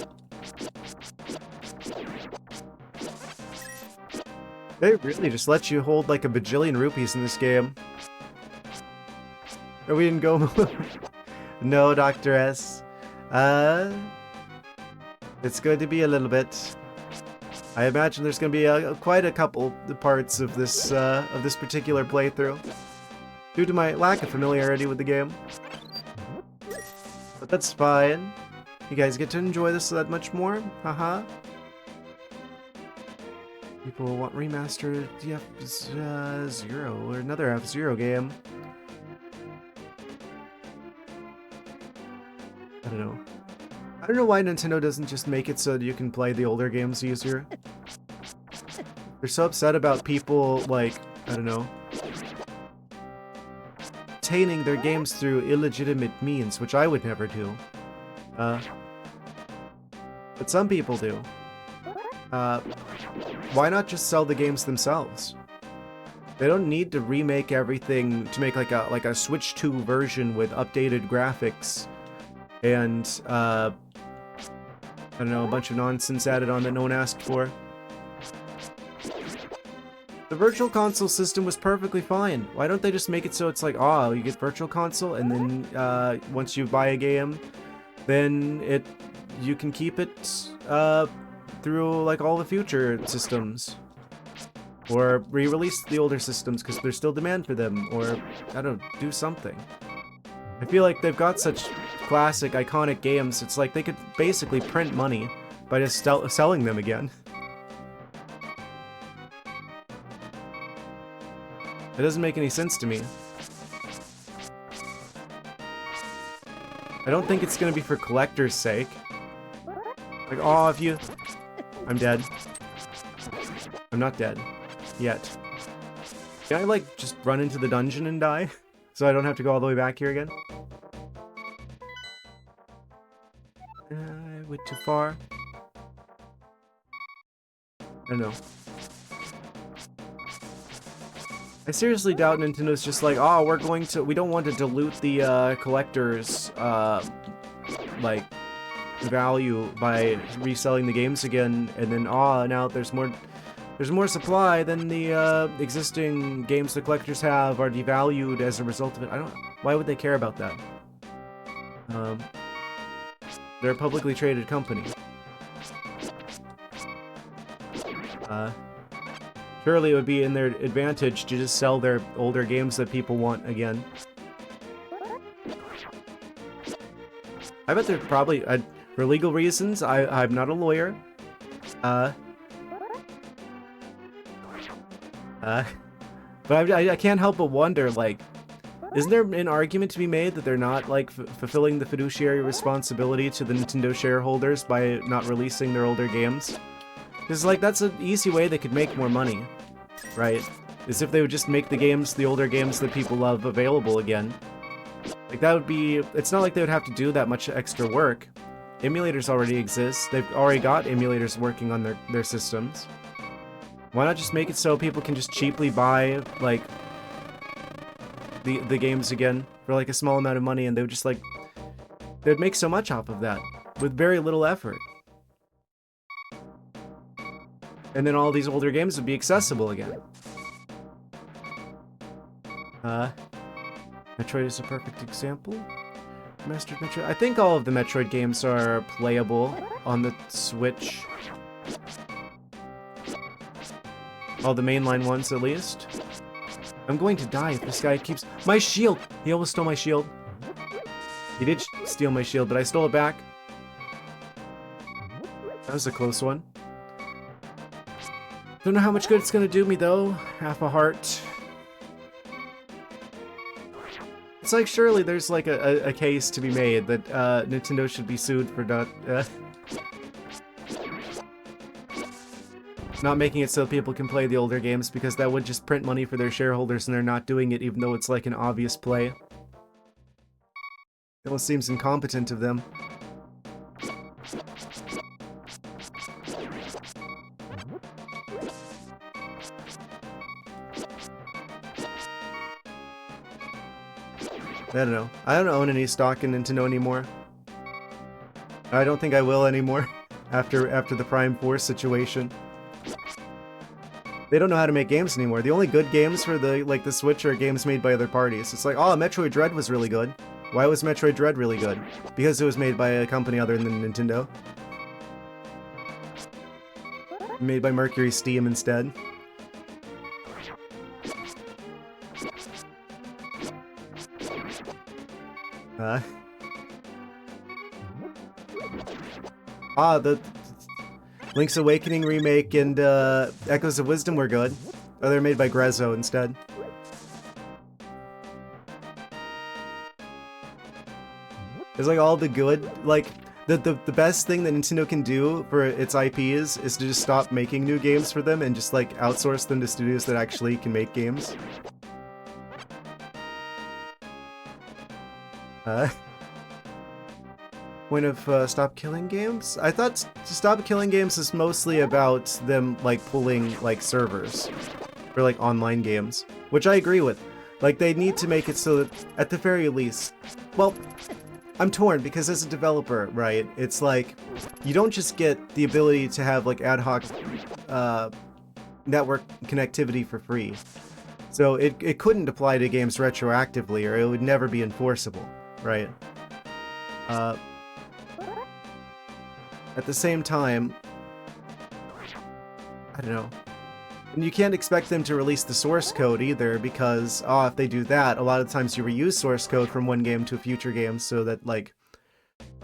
A: They really just let you hold like a bajillion rupees in this game. Or we didn't go... No, Dr. S. It's going to be a little bit... I imagine there's going to be quite a couple parts of this particular playthrough. Due to my lack of familiarity with the game. But that's fine. You guys get to enjoy this that much more? Haha. People want remastered F-Zero or another F-Zero game. I don't know. I don't know why Nintendo doesn't just make it so that you can play the older games easier. They're so upset about people, like, I don't know, obtaining their games through illegitimate means, which I would never do. But some people do. Why not just sell the games themselves? They don't need to remake everything to make like a Switch 2 version with updated graphics and I don't know, a bunch of nonsense added on that no one asked for. The Virtual Console system was perfectly fine. Why don't they just make it so it's like, oh, you get Virtual Console, and then once you buy a game, then you can keep it through like all the future systems, or re-release the older systems because there's still demand for them, or I don't know, do something. I feel like they've got such classic, iconic games. It's like they could basically print money by just selling them again. It doesn't make any sense to me. I don't think it's gonna be for collectors' sake. Like, oh, if you... I'm dead. I'm not dead. Yet. Can I, like, just run into the dungeon and die? So I don't have to go all the way back here again? I went too far. I don't know. I seriously doubt Nintendo's just like, oh, we don't want to dilute the collector's, like, value by reselling the games again, and then, oh, now there's more supply than the existing games the collectors have are devalued as a result of it. Why would they care about that? They're a publicly traded company. Surely it would be in their advantage to just sell their older games that people want again. I bet they're probably, for legal reasons, I'm not a lawyer. But I can't help but wonder, like, isn't there an argument to be made that they're not, like, fulfilling the fiduciary responsibility to the Nintendo shareholders by not releasing their older games? Because, like, that's an easy way they could make more money, right? Is if they would just make the older games that people love available again. Like, that would be... It's not like they would have to do that much extra work. Emulators already exist. They've already got emulators working on their systems. Why not just make it so people can just cheaply buy, like, the games again for, like, a small amount of money, and they would just, like... They'd make so much off of that, with very little effort. And then all these older games would be accessible again. Metroid is a perfect example. Mastered Metroid. I think all of the Metroid games are playable on the Switch. All the mainline ones, at least. I'm going to die if this guy keeps... My shield! He almost stole my shield. He did steal my shield, but I stole it back. That was a close one. Don't know how much good it's gonna do me, though. Half a heart. It's like, surely there's like a case to be made that Nintendo should be sued for not making it so people can play the older games, because that would just print money for their shareholders, and they're not doing it even though it's like an obvious play. It almost seems incompetent of them. I don't know. I don't own any stock in Nintendo anymore. I don't think I will anymore after the Prime 4 situation. They don't know how to make games anymore. The only good games for the Switch are games made by other parties. It's like, oh, Metroid Dread was really good. Why was Metroid Dread really good? Because it was made by a company other than Nintendo. Made by Mercury Steam instead. The Link's Awakening remake and Echoes of Wisdom were good. Oh, they're made by Grezzo instead. It's like all the good, like, the best thing that Nintendo can do for its IPs is to just stop making new games for them and just, like, outsource them to studios that actually can make games. Point of stop killing games? I thought to stop killing games is mostly about them, like, pulling, like, servers for, like, online games, which I agree with. Like, they need to make it so that, at the very least, well, I'm torn, because as a developer, right, it's like, you don't just get the ability to have, like, ad hoc network connectivity for free. So it couldn't apply to games retroactively, or it would never be enforceable, right? At the same time, I don't know. And you can't expect them to release the source code either, because, if they do that, a lot of times you reuse source code from one game to a future game, so that, like,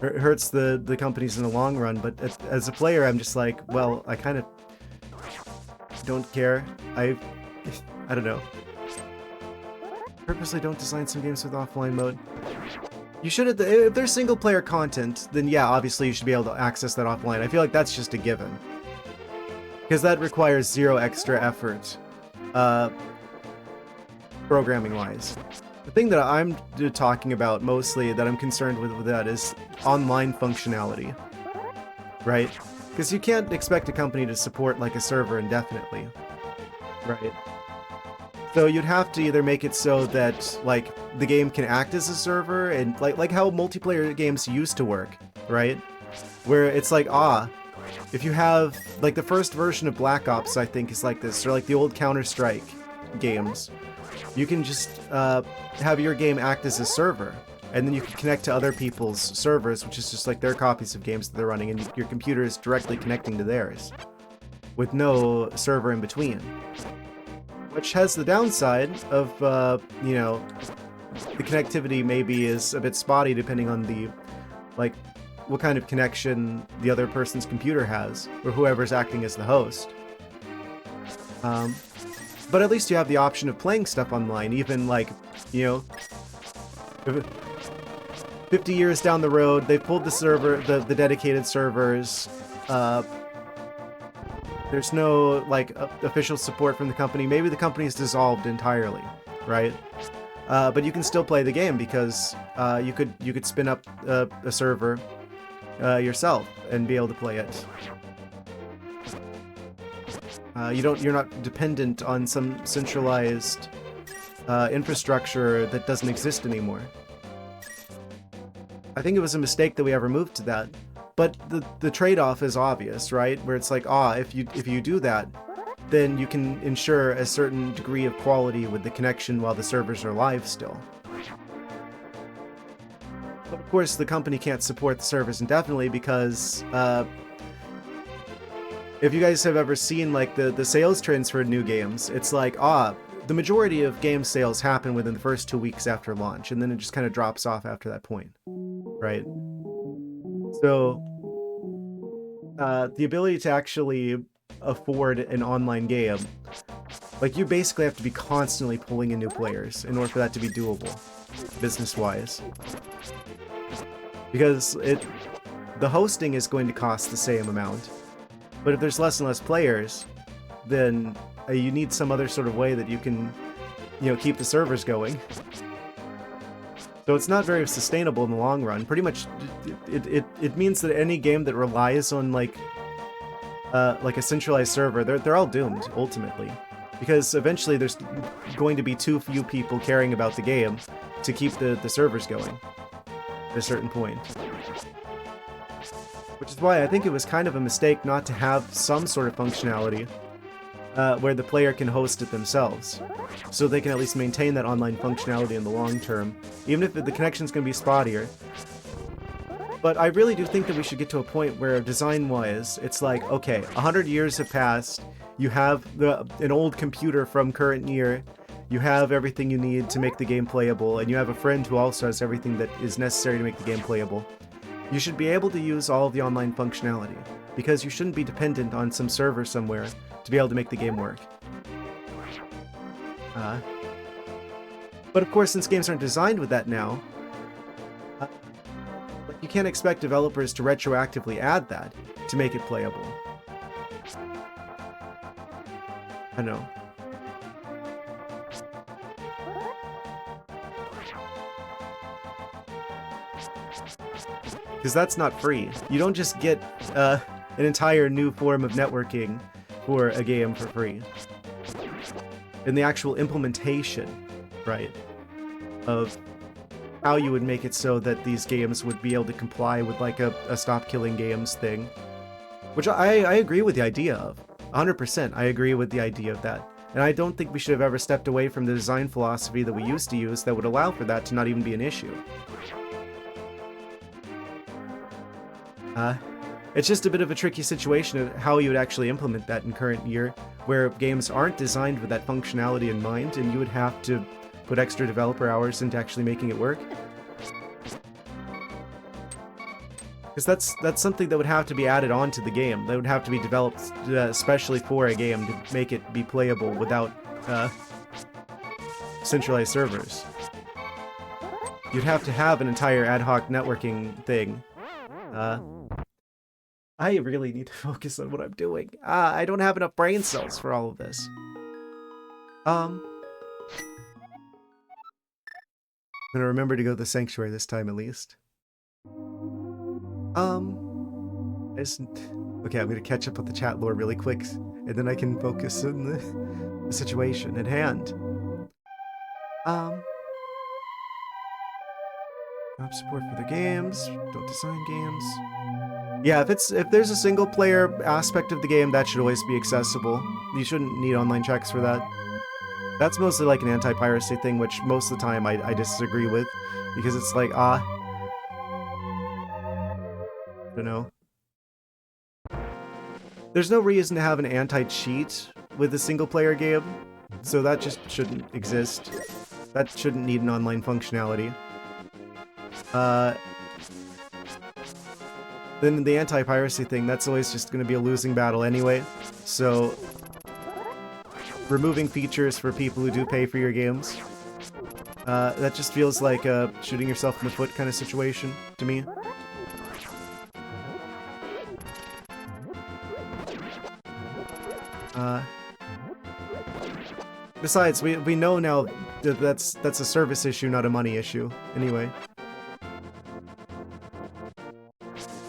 A: hurts the companies in the long run. But as a player, I'm just like, well, I kind of don't care. I don't know. Purposely don't design some games with offline mode. You should, if there's single-player content, then yeah, obviously you should be able to access that offline. I feel like that's just a given. Because that requires zero extra effort, programming-wise. The thing that I'm talking about mostly, that I'm concerned with that, is online functionality. Right? Because you can't expect a company to support, like, a server indefinitely. Right? So you'd have to either make it so that, like, the game can act as a server, and like how multiplayer games used to work, right? Where it's like, if you have, like, the first version of Black Ops, I think, is like this, or like the old Counter-Strike games, you can just have your game act as a server, and then you can connect to other people's servers, which is just like their copies of games that they're running, and your computer is directly connecting to theirs, with no server in between. Which has the downside of, you know, the connectivity maybe is a bit spotty depending on the, like, what kind of connection the other person's computer has, or whoever's acting as the host. But at least you have the option of playing stuff online, even, like, you know, 50 years down the road, they pulled the server, the dedicated servers, there's no, like, official support from the company. Maybe the company's dissolved entirely, right? But you can still play the game, because you could spin up a server yourself and be able to play it. You're not dependent on some centralized infrastructure that doesn't exist anymore. I think it was a mistake that we ever moved to that. But the trade-off is obvious, right? Where it's like, if you do that, then you can ensure a certain degree of quality with the connection while the servers are live still. But of course, the company can't support the servers indefinitely, because if you guys have ever seen like the sales trends for new games, it's like, the majority of game sales happen within the first 2 weeks after launch, and then it just kind of drops off after that point, right? So the ability to actually afford an online game, like, you basically have to be constantly pulling in new players in order for that to be doable, business-wise. Because the hosting is going to cost the same amount, but if there's less and less players, then you need some other sort of way that you can, keep the servers going. So it's not very sustainable in the long run. Pretty much, it means that any game that relies on like a centralized server, they're all doomed ultimately, because eventually there's going to be too few people caring about the game to keep the servers going at a certain point. Which is why I think it was kind of a mistake not to have some sort of functionality where the player can host it themselves, so they can at least maintain that online functionality in the long term, even if the connection's going to be spottier. But I really do think that we should get to a point where, design-wise, it's like, okay, 100 years have passed, you have an old computer from current year, you have everything you need to make the game playable, and you have a friend who also has everything that is necessary to make the game playable. You should be able to use all of the online functionality, because you shouldn't be dependent on some server somewhere to be able to make the game work. But of course, since games aren't designed with that now, you can't expect developers to retroactively add that to make it playable. I know. Because that's not free. You don't just get an entire new form of networking for a game for free. And the actual implementation, right, of how you would make it so that these games would be able to comply with like a stop killing games thing. Which I agree with the idea of. 100% I agree with the idea of that. And I don't think we should have ever stepped away from the design philosophy that we used to use that would allow for that to not even be an issue. It's just a bit of a tricky situation of how you would actually implement that in current year, where games aren't designed with that functionality in mind, and you would have to put extra developer hours into actually making it work. Because that's something that would have to be added onto the game. That would have to be developed especially for a game to make it be playable without centralized servers. You'd have to have an entire ad hoc networking thing. I really need to focus on what I'm doing. I don't have enough brain cells for all of this. I'm gonna remember to go to the sanctuary this time at least. Okay, I'm gonna catch up with the chat lore really quick, and then I can focus on the situation at hand. Drop support for the games. Don't design games. Yeah, if there's a single player aspect of the game, that should always be accessible. You shouldn't need online checks for that. That's mostly like an anti-piracy thing, which most of the time I disagree with, because it's like, I don't know. There's no reason to have an anti-cheat with a single player game, so that just shouldn't exist. That shouldn't need an online functionality. Then the anti-piracy thing, that's always just going to be a losing battle anyway, so removing features for people who do pay for your games, that just feels like a shooting yourself in the foot kind of situation to me. Besides, we know now that that's a service issue, not a money issue, anyway.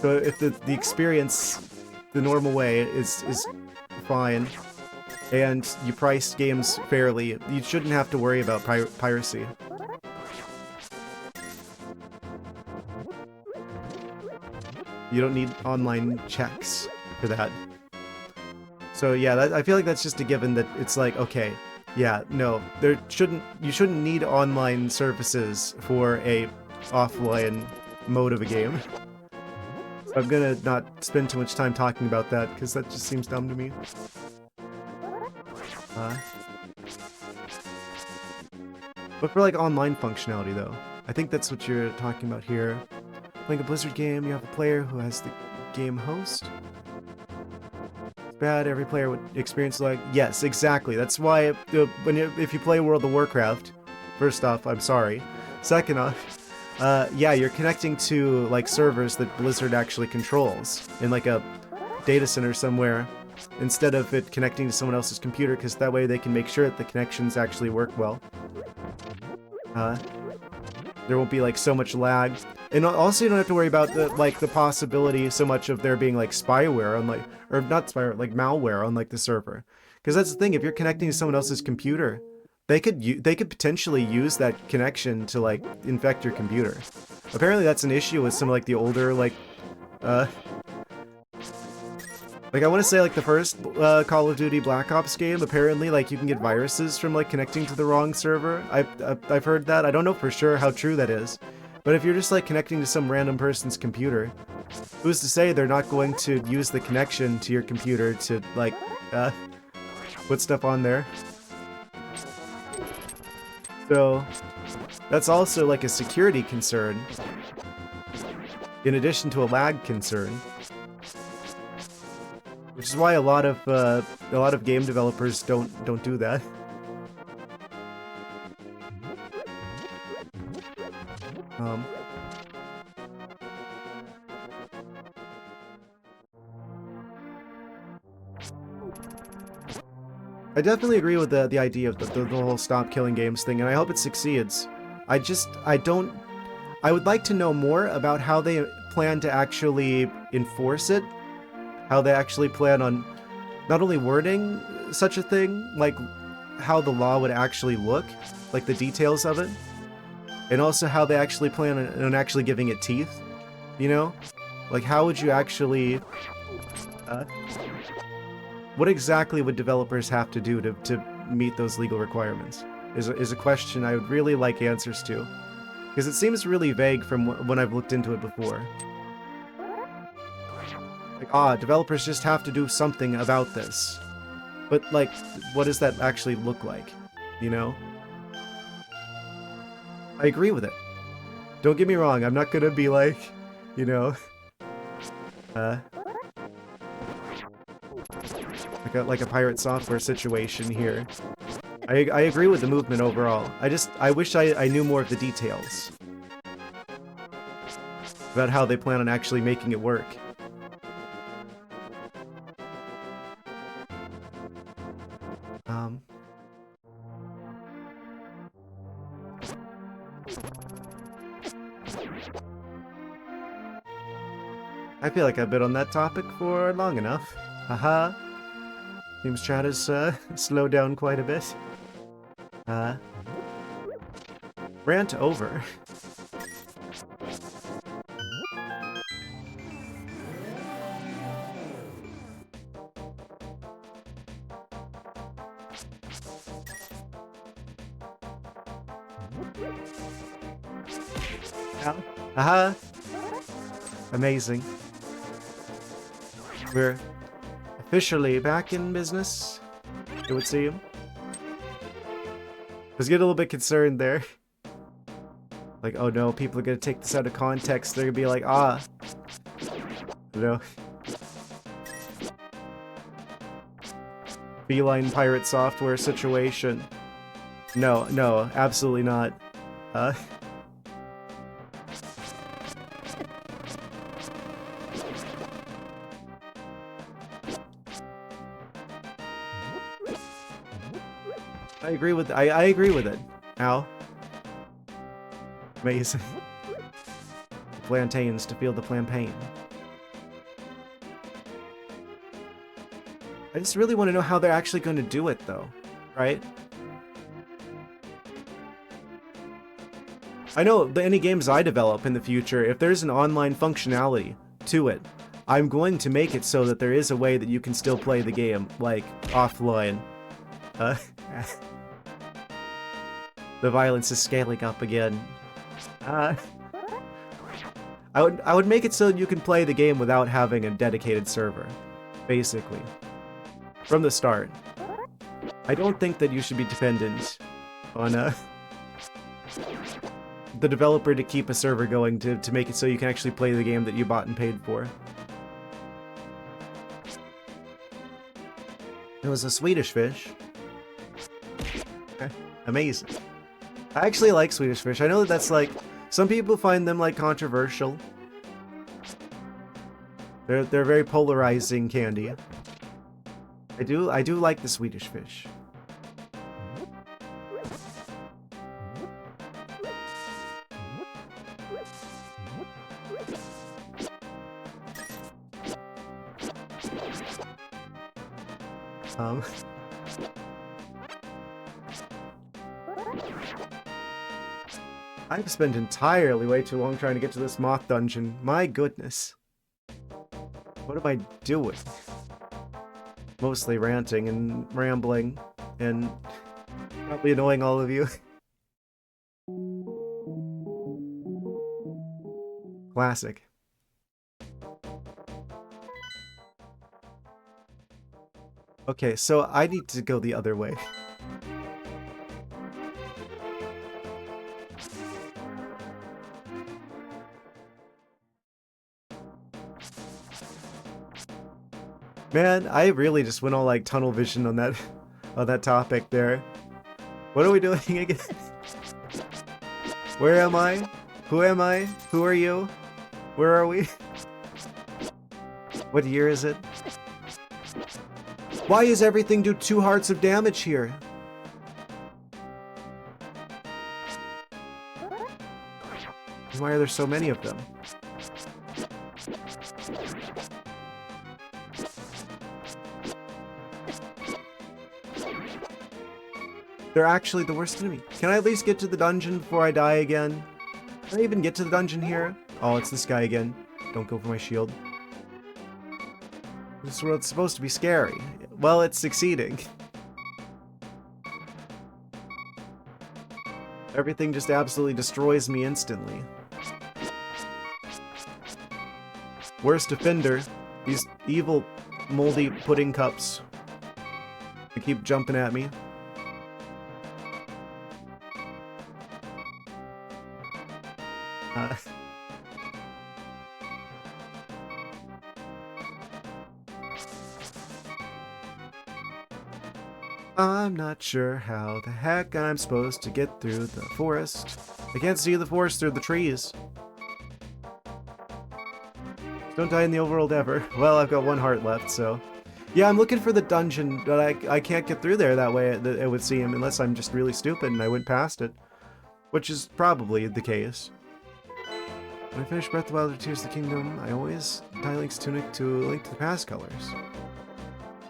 A: So if the experience the normal way is fine, and you price games fairly, you shouldn't have to worry about piracy. You don't need online checks for that. So yeah, I feel like that's just a given that it's like, okay, yeah, no, you shouldn't need online services for a offline mode of a game. I'm gonna not spend too much time talking about that, because that just seems dumb to me. But for, like, online functionality, though, I think that's what you're talking about here. Playing a Blizzard game, you have a player who has the game host. It's bad, every player would experience lag. Yes, exactly. That's why if you play World of Warcraft, first off, I'm sorry. Second off, yeah, you're connecting to, like, servers that Blizzard actually controls in, like, a data center somewhere, instead of it connecting to someone else's computer, because that way they can make sure that the connections actually work well. There won't be, like, so much lag. And also you don't have to worry about the possibility so much of there being, like, spyware on, like, or not spyware, like malware on, like, the server. Because that's the thing, if you're connecting to someone else's computer, they could potentially use that connection to, like, infect your computer. Apparently that's an issue with some, like, the older, like, I want to say, like, the first Call of Duty Black Ops game, apparently, like, you can get viruses from, like, connecting to the wrong server. I've heard that. I don't know for sure how true that is. But if you're just, like, connecting to some random person's computer, who's to say they're not going to use the connection to your computer to, like, put stuff on there? So, that's also, like, a security concern, in addition to a lag concern. Which is why a lot of game developers don't do that. I definitely agree with the idea of the whole stop killing games thing, and I hope it succeeds. I would like to know more about how they plan to actually enforce it. How they actually plan on not only wording such a thing, like how the law would actually look, like the details of it, and also how they actually plan on actually giving it teeth, you know? Like, how would you actually... what exactly would developers have to do to meet those legal requirements? Is a question I would really like answers to. Because it seems really vague from when I've looked into it before. Like, developers just have to do something about this. But, like, what does that actually look like? You know? I agree with it. Don't get me wrong, I'm not gonna be like, you know... like a pirate software situation here. I agree with the movement overall. I wish I knew more of the details. About how they plan on actually making it work. I feel like I've been on that topic for long enough. Haha. Seems chat has slowed down quite a bit. Rant over. Haha. Amazing. We're officially back in business, it would seem. I was getting a little bit concerned there. Like, oh no, people are gonna take this out of context. They're gonna be like, you know. Beeline pirate software situation. No, absolutely not. I agree with it. Ow. Amazing. Plantains to feel the plantain. I just really want to know how they're actually going to do it, though. Right? I know any games I develop in the future, if there's an online functionality to it, I'm going to make it so that there is a way that you can still play the game, like, offline. The violence is scaling up again. I I would make it so you can play the game without having a dedicated server, basically, from the start. I don't think that you should be dependent on the developer to keep a server going to make it so you can actually play the game that you bought and paid for. It was a Swedish fish. Okay. Amazing. I actually like Swedish fish. I know that that's like, some people find them like controversial. They're very polarizing candy. I do like the Swedish fish. I've spent entirely way too long trying to get to this moth dungeon. My goodness. What am I doing? Mostly ranting and rambling and probably annoying all of you. Classic. Okay, so I need to go the other way. Man, I really just went all like tunnel vision on that topic there. What are we doing again? Where am I? Who am I? Who are you? Where are we? What year is it? Why is everything do 2 hearts of damage here? Why are there so many of them? They're actually the worst enemy. Can I at least get to the dungeon before I die again? Can I even get to the dungeon here? Oh, it's this guy again. Don't go for my shield. This world's supposed to be scary. Well, it's succeeding. Everything just absolutely destroys me instantly. Worst offender. These evil, moldy pudding cups. They keep jumping at me. I'm not sure how the heck I'm supposed to get through the forest. I can't see the forest through the trees. Don't die in the overworld ever. Well, I've got 1 heart left, so... Yeah, I'm looking for the dungeon, but I can't get through there that way, it would seem, unless I'm just really stupid and I went past it. Which is probably the case. When I finish Breath of the Wild or Tears of the Kingdom, I always tie Link's tunic to Link to the Past colors.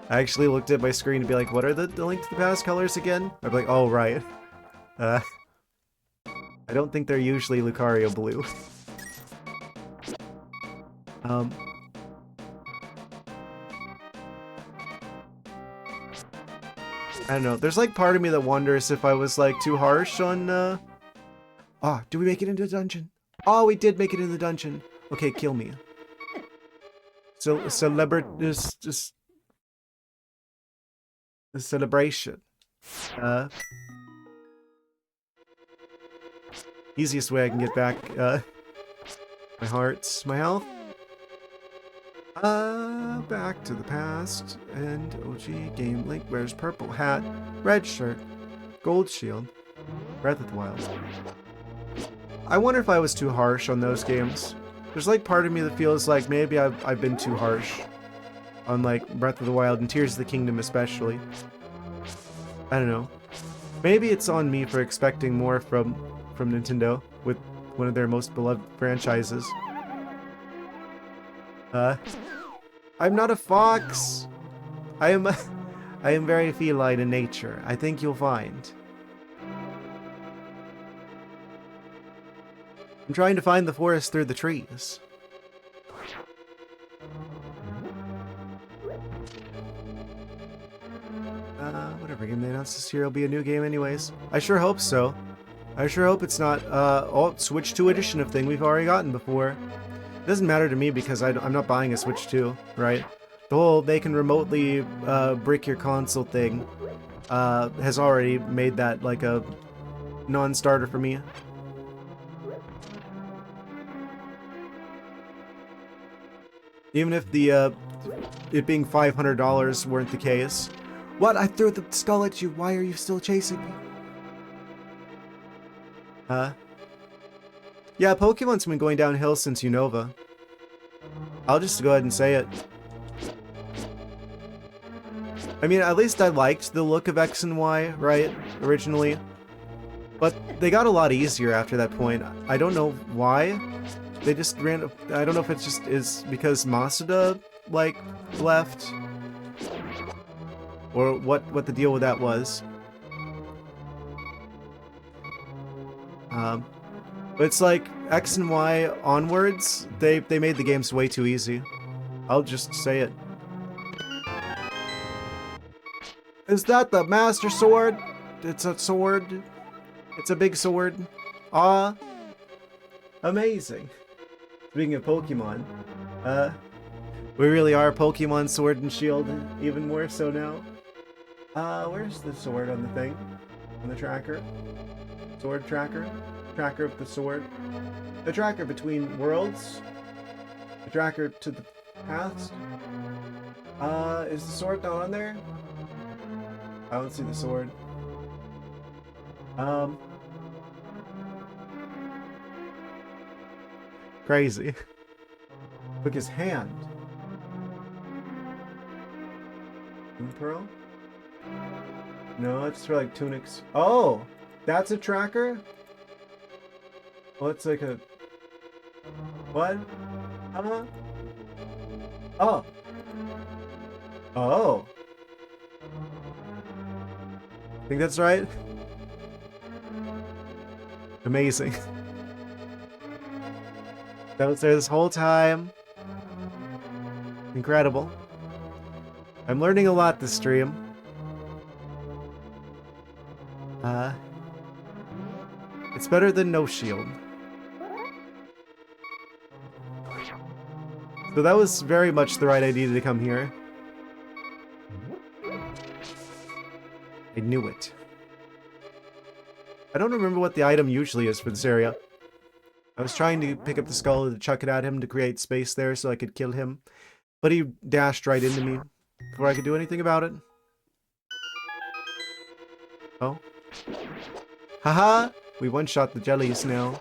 A: I actually looked at my screen to be like, what are the Link to the Past colors again? I'd be like, oh, right. I don't think they're usually Linkario blue. I don't know. There's like part of me that wonders if I was like too harsh on, Oh, do we make it into the dungeon? Oh, we did make it in the dungeon. Okay, kill me. So, the celebration. Easiest way I can get back, my hearts, my health. Back to the past, and OG game. Link wears purple hat, red shirt, gold shield, Breath of the Wild. I wonder if I was too harsh on those games. There's like part of me that feels like maybe I've been too harsh on like Breath of the Wild and Tears of the Kingdom especially. I don't know. Maybe it's on me for expecting more from Nintendo with one of their most beloved franchises. I'm not a fox. I am very feline in nature. I think you'll find. I'm trying to find the forest through the trees. Whatever game they announced this year will be a new game anyways. I sure hope so. I sure hope it's not, Switch 2 edition of thing we've already gotten before. It doesn't matter to me because I'm not buying a Switch 2, right? The whole they can remotely brick your console thing has already made that like a non-starter for me. Even if the it being $500 weren't the case. What? I threw the skull at you. Why are you still chasing me? Yeah, Pokemon's been going downhill since Unova. I'll just go ahead and say it. I mean, at least I liked the look of X and Y, right? Originally. But they got a lot easier after that point. I don't know why. They just ran... I don't know if it just is because Masuda, like, left. Or what the deal with that was. But it's like, X and Y onwards, they made the games way too easy. I'll just say it. Is that the Master Sword? It's a sword. It's a big sword. Ah. Amazing. Speaking of Pokemon, we really are Pokemon Sword and Shield, even more so now. Where's the sword on the thing? On the tracker? Sword tracker? Tracker of the sword. The tracker between worlds. The tracker to the past. Is the sword not on there? I don't see the sword. Crazy. Look, his hand. Moon Pearl? No, it's for like tunics. Oh! That's a tracker? Well, it's like a... What? Huh? Oh! Oh! Think that's right? Amazing. That was there this whole time. Incredible. I'm learning a lot this stream. It's better than no shield. So that was very much the right idea to come here. I knew it. I don't remember what the item usually is for this area. I was trying to pick up the skull to chuck it at him to create space there so I could kill him. But he dashed right into me before I could do anything about it. Oh. Haha! We one-shot the jellies now.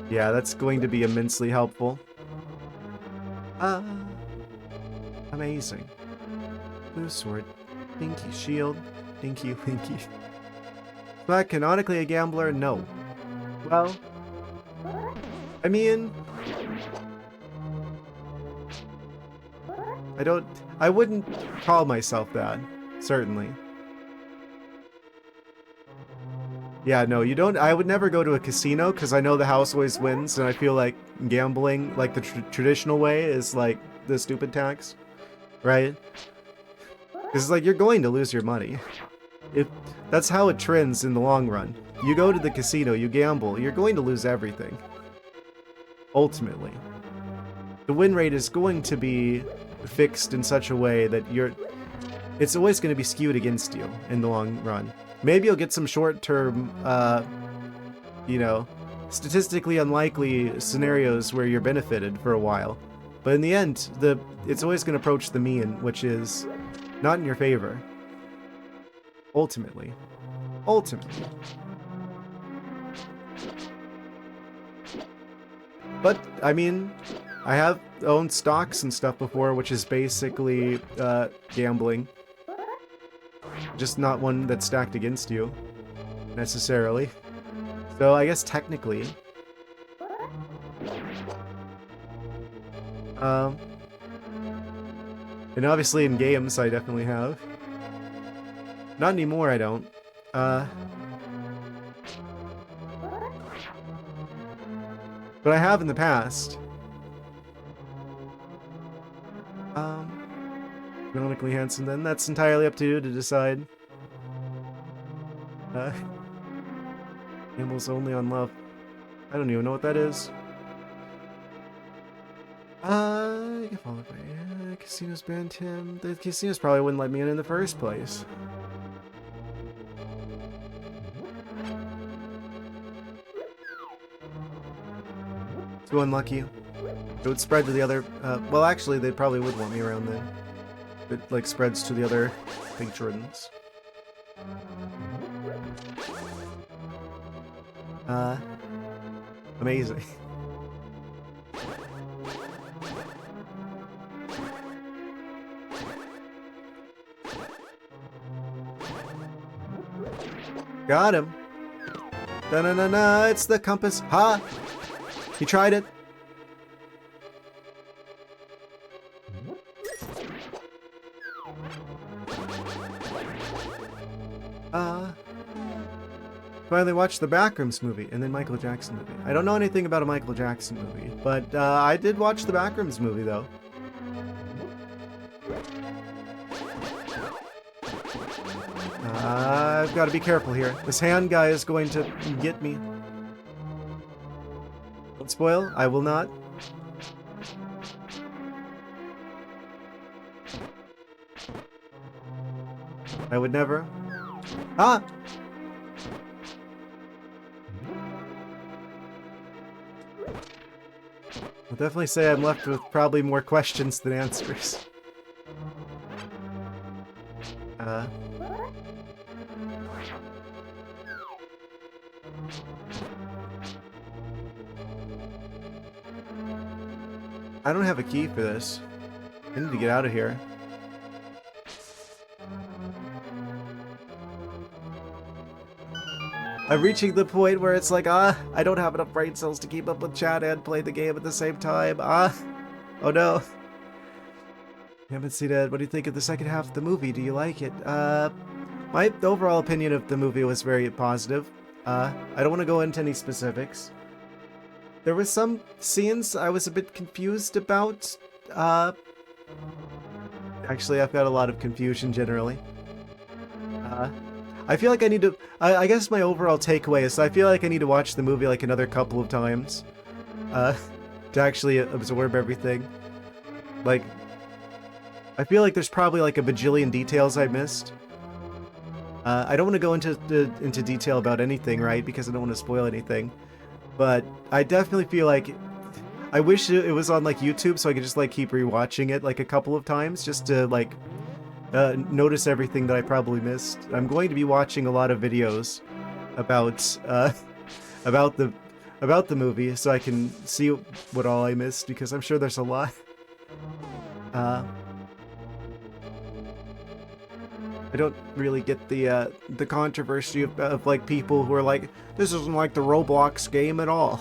A: Yeah, that's going to be immensely helpful. Amazing. Blue sword. Dinky shield. Dinky Winky. But canonically a gambler? No. Well, I mean... I wouldn't call myself that. Certainly. Yeah, no, you don't... I would never go to a casino, because I know the house always wins, and I feel like gambling, like the traditional way, is like the stupid tax. Right? Because it's like, you're going to lose your money. That's how it trends in the long run. You go to the casino, you gamble, you're going to lose everything. Ultimately. The win rate is going to be fixed in such a way that it's always going to be skewed against you in the long run. Maybe you'll get some short-term, you know, statistically unlikely scenarios where you're benefited for a while. But in the end, it's always going to approach the mean, which is not in your favor. Ultimately. Ultimately. But, I mean, I have owned stocks and stuff before, which is basically gambling. Just not one that's stacked against you, necessarily. So I guess technically. And obviously in games I definitely have. Not anymore, I don't. But I have in the past. Canonically handsome then. That's entirely up to you to decide. Animals only on love. I don't even know what that is. Get followed by casinos banned him. The casinos probably wouldn't let me in the first place. Too unlucky. It would spread to the other. Well, actually, they probably would want me around then. It like spreads to the other patrons. Amazing. Got him. Da-na-na-na, it's the compass. Ha! He tried it. Finally watched the Backrooms movie and then Michael Jackson movie. I don't know anything about a Michael Jackson movie, but I did watch the Backrooms movie though. I've got to be careful here. This hand guy is going to get me. Don't spoil. I will not. I would never. Ah! I'll definitely say I'm left with probably more questions than answers. I don't have a key for this. I need to get out of here. I'm reaching the point where it's like, I don't have enough brain cells to keep up with chat and play the game at the same time. Oh no. You haven't seen it. What do you think of the second half of the movie? Do you like it? My overall opinion of the movie was very positive. I don't want to go into any specifics. There were some scenes I was a bit confused about. Actually, I've got a lot of confusion generally. I feel like I need to... I guess my overall takeaway is I feel like I need to watch the movie like another couple of times. To actually absorb everything. Like... I feel like there's probably like a bajillion details I missed. I don't want to go into detail about anything, right? Because I don't want to spoil anything. But I definitely feel like... I wish it was on like YouTube so I could just like keep rewatching it like a couple of times just to like... notice everything that I probably missed. I'm going to be watching a lot of videos about about the movie, so I can see what all I missed because I'm sure there's a lot. I don't really get the controversy of like people who are like, this isn't like the Roblox game at all.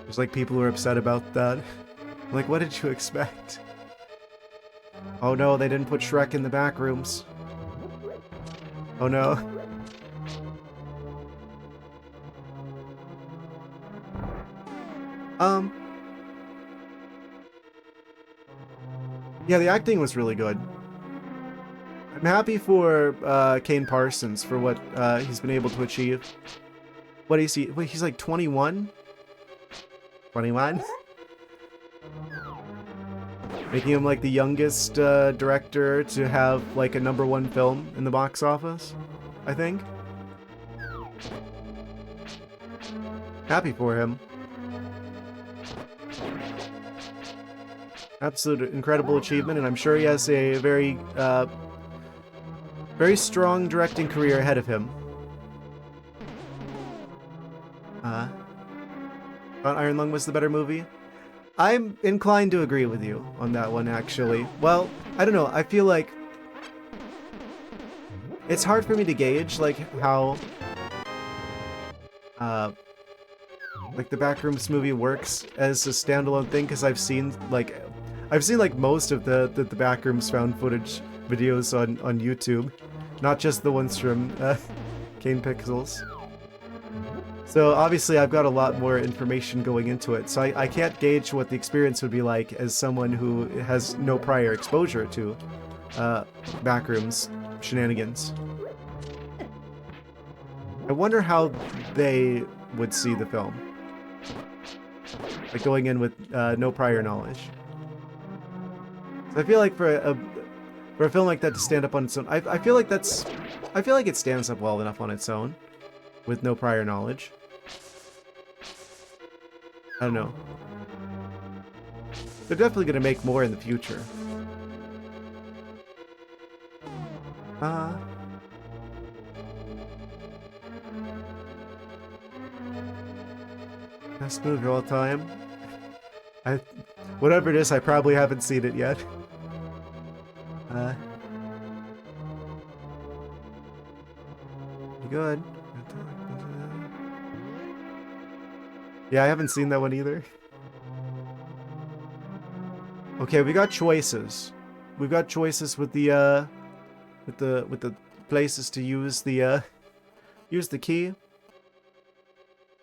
A: There's like people who are upset about that. Like, what did you expect? Oh no, they didn't put Shrek in the back rooms. Oh no. Yeah, the acting was really good. I'm happy for Kane Parsons for what he's been able to achieve. What is he? Wait, he's like 21? 21? Making him like the youngest director to have like a #1 film in the box office, I think. Happy for him. Absolute incredible achievement, and I'm sure he has a very very strong directing career ahead of him. Thought Iron Lung was the better movie? I'm inclined to agree with you on that one, actually. Well, I don't know, I feel like... It's hard for me to gauge, like, how... like, the Backrooms movie works as a standalone thing, because I've seen, like... most of the Backrooms found footage videos on YouTube. Not just the ones from Kane Pixels. So obviously I've got a lot more information going into it, so I can't gauge what the experience would be like as someone who has no prior exposure to Backrooms shenanigans. I wonder how they would see the film. Like going in with no prior knowledge. So I feel like for a film like that to stand up on its own, I feel like it stands up well enough on its own with no prior knowledge. I don't know. They're definitely gonna make more in the future. Best movie of all time. Whatever it is, I probably haven't seen it yet. Good. Yeah, I haven't seen that one either. Okay, we got choices. We've got choices with the places to use the key.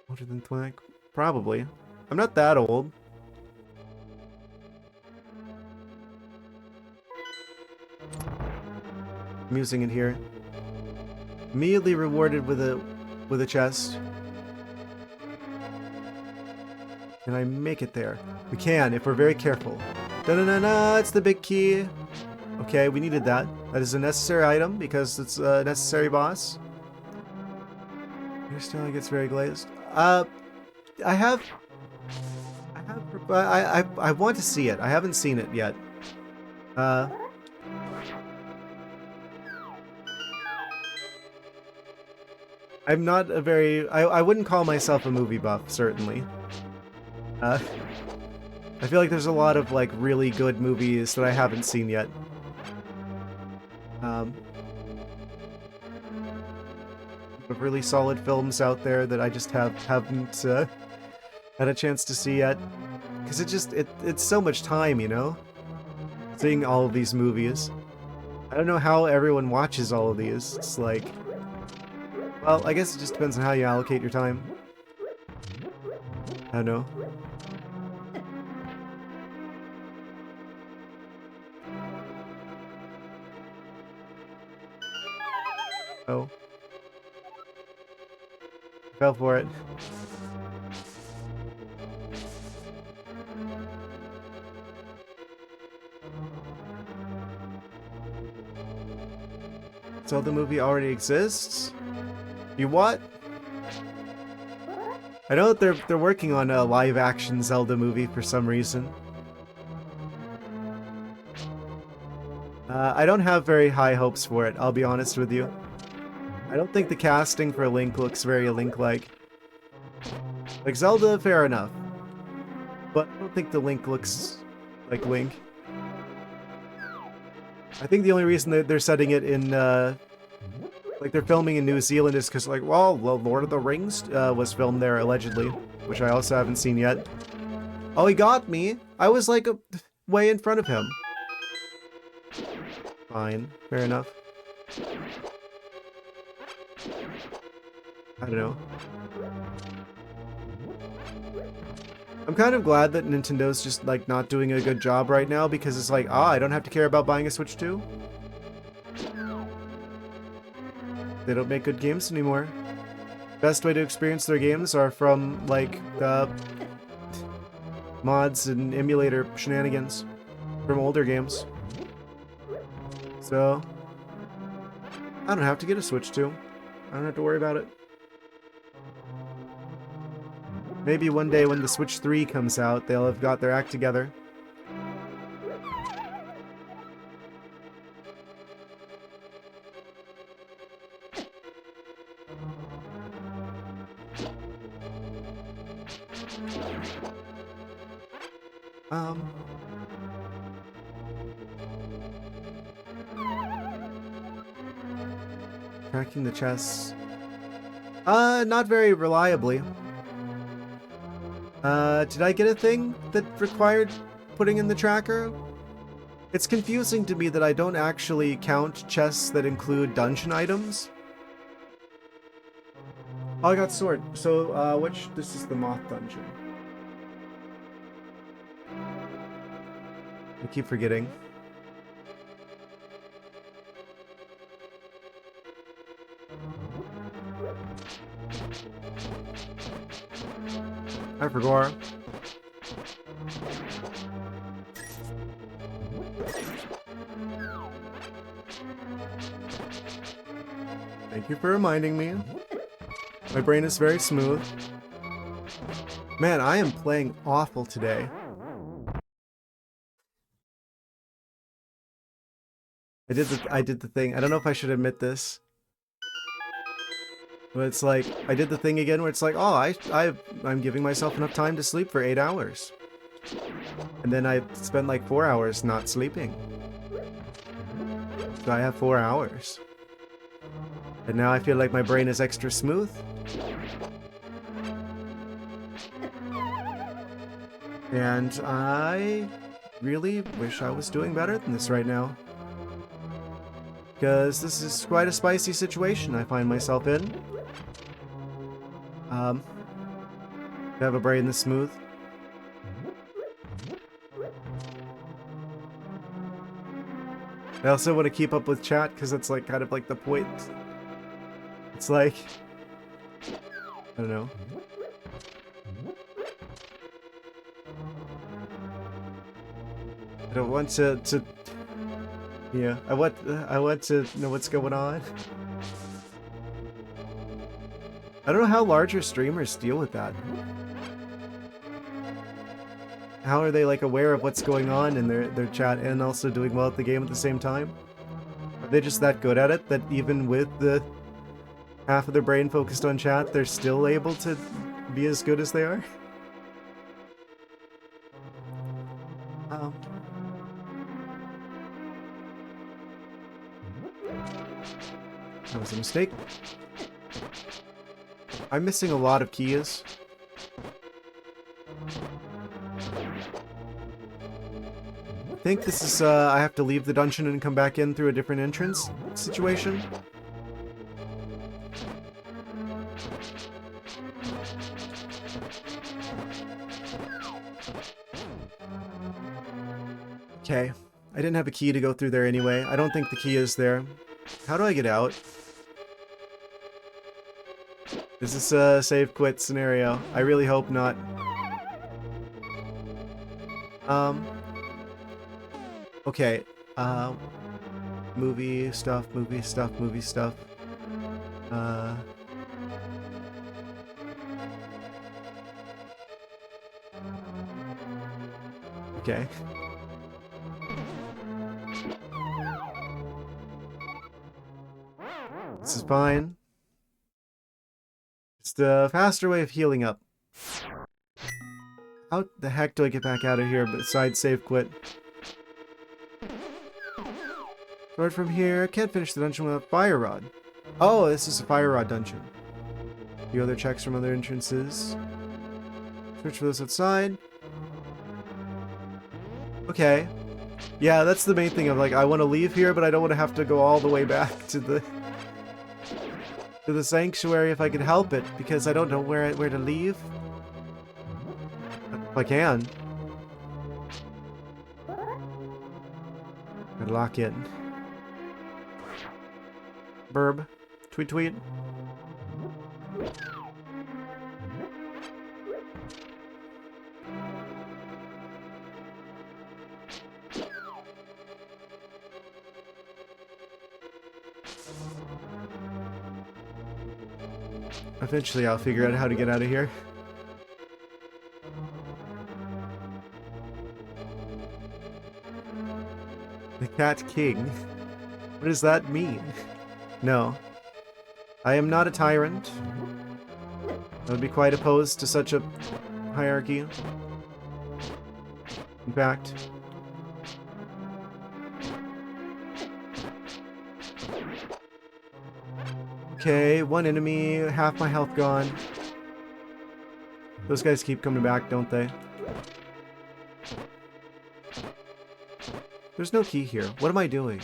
A: Older than Thwack? Probably. I'm not that old. I'm using it here. Immediately rewarded with a chest. Can I make it there? We can if we're very careful. Da-na-na-na, it's the big key. Okay, we needed that. That is a necessary item because it's a necessary boss. Your style gets very glazed. I want to see it. I haven't seen it yet. I'm not a very... I wouldn't call myself a movie buff, certainly. I feel like there's a lot of, like, really good movies that I haven't seen yet. Really solid films out there that I just haven't had a chance to see yet. Because it's so much time, you know? Seeing all of these movies. I don't know how everyone watches all of these. It's like... Well, I guess it just depends on how you allocate your time. I don't know. Oh. Fell for it. So the movie already exists? You what? I know that they're working on a live-action Zelda movie for some reason. I don't have very high hopes for it, I'll be honest with you. I don't think the casting for Link looks very Link-like. Like Zelda, fair enough. But I don't think the Link looks like Link. I think the only reason that they're setting it in, like they're filming in New Zealand is because, like, well, Lord of the Rings was filmed there, allegedly. Which I also haven't seen yet. Oh, he got me! I was, like, way in front of him. Fine. Fair enough. I don't know. I'm kind of glad that Nintendo's just, like, not doing a good job right now, because it's like, I don't have to care about buying a Switch 2. They don't make good games anymore. Best way to experience their games are from, like, mods and emulator shenanigans from older games. So, I don't have to get a Switch 2. I don't have to worry about it. Maybe one day when the Switch 3 comes out, they'll have got their act together. Tracking the chests. Not very reliably. Did I get a thing that required putting in the tracker? It's confusing to me that I don't actually count chests that include dungeon items. Oh, I got sword. So, this is the moth dungeon. I keep forgetting. for gore. Thank you for reminding me. My brain is very smooth. Man, I am playing awful today. I did the thing. I don't know if I should admit this. But it's like, I did the thing again where it's like, oh, I'm giving myself enough time to sleep for 8 hours. And then I spent like 4 hours not sleeping. So I have 4 hours. And now I feel like my brain is extra smooth. And I really wish I was doing better than this right now. Because this is quite a spicy situation I find myself in. To have a brain this smooth. I also want to keep up with chat because it's like kind of like the point. It's like, I don't know. I don't want to yeah, I want to know what's going on. I don't know how larger streamers deal with that. How are they like aware of what's going on in their chat and also doing well at the game at the same time? Are they just that good at it that even with the half of their brain focused on chat, they're still able to be as good as they are? That was a mistake. I'm missing a lot of keys. I think this is, I have to leave the dungeon and come back in through a different entrance situation. Okay. I didn't have a key to go through there anyway. I don't think the key is there. How do I get out? Is this a save quit scenario? I really hope not. Okay. Movie stuff, movie stuff, movie stuff. Okay. This is fine. It's the faster way of healing up. How the heck do I get back out of here besides save quit? Start from here. Can't finish the dungeon without fire rod. Oh, this is a fire rod dungeon. A few other checks from other entrances. Search for those outside. Okay. Yeah, that's the main thing. I'm like, I want to leave here, but I don't want to have to go all the way back to the sanctuary if I can help it, because I don't know where to leave. If I can. Gotta lock in. Burb. Tweet tweet. Eventually I'll figure out how to get out of here. The Cat King? What does that mean? No. I am not a tyrant. I would be quite opposed to such a hierarchy. In fact. Okay, one enemy, half my health gone. Those guys keep coming back, don't they? There's no key here. What am I doing?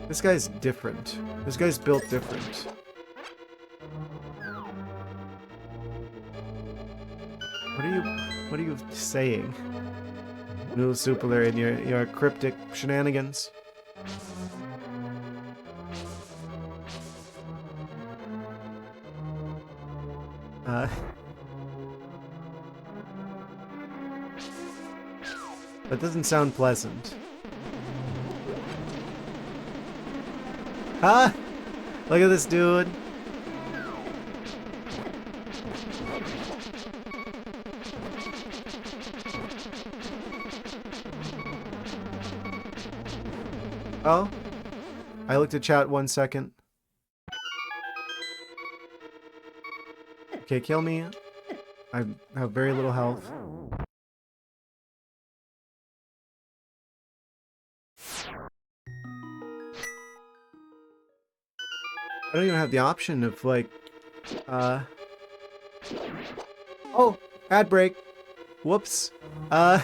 A: This guy's different. This guy's built different. What are you saying? Noodle Super in your cryptic shenanigans. That doesn't sound pleasant. Huh? Look at this dude. Oh? I looked at chat 1 second. Okay, kill me. I have very little health. I don't even have the option of, like, Oh! Ad break! Whoops. I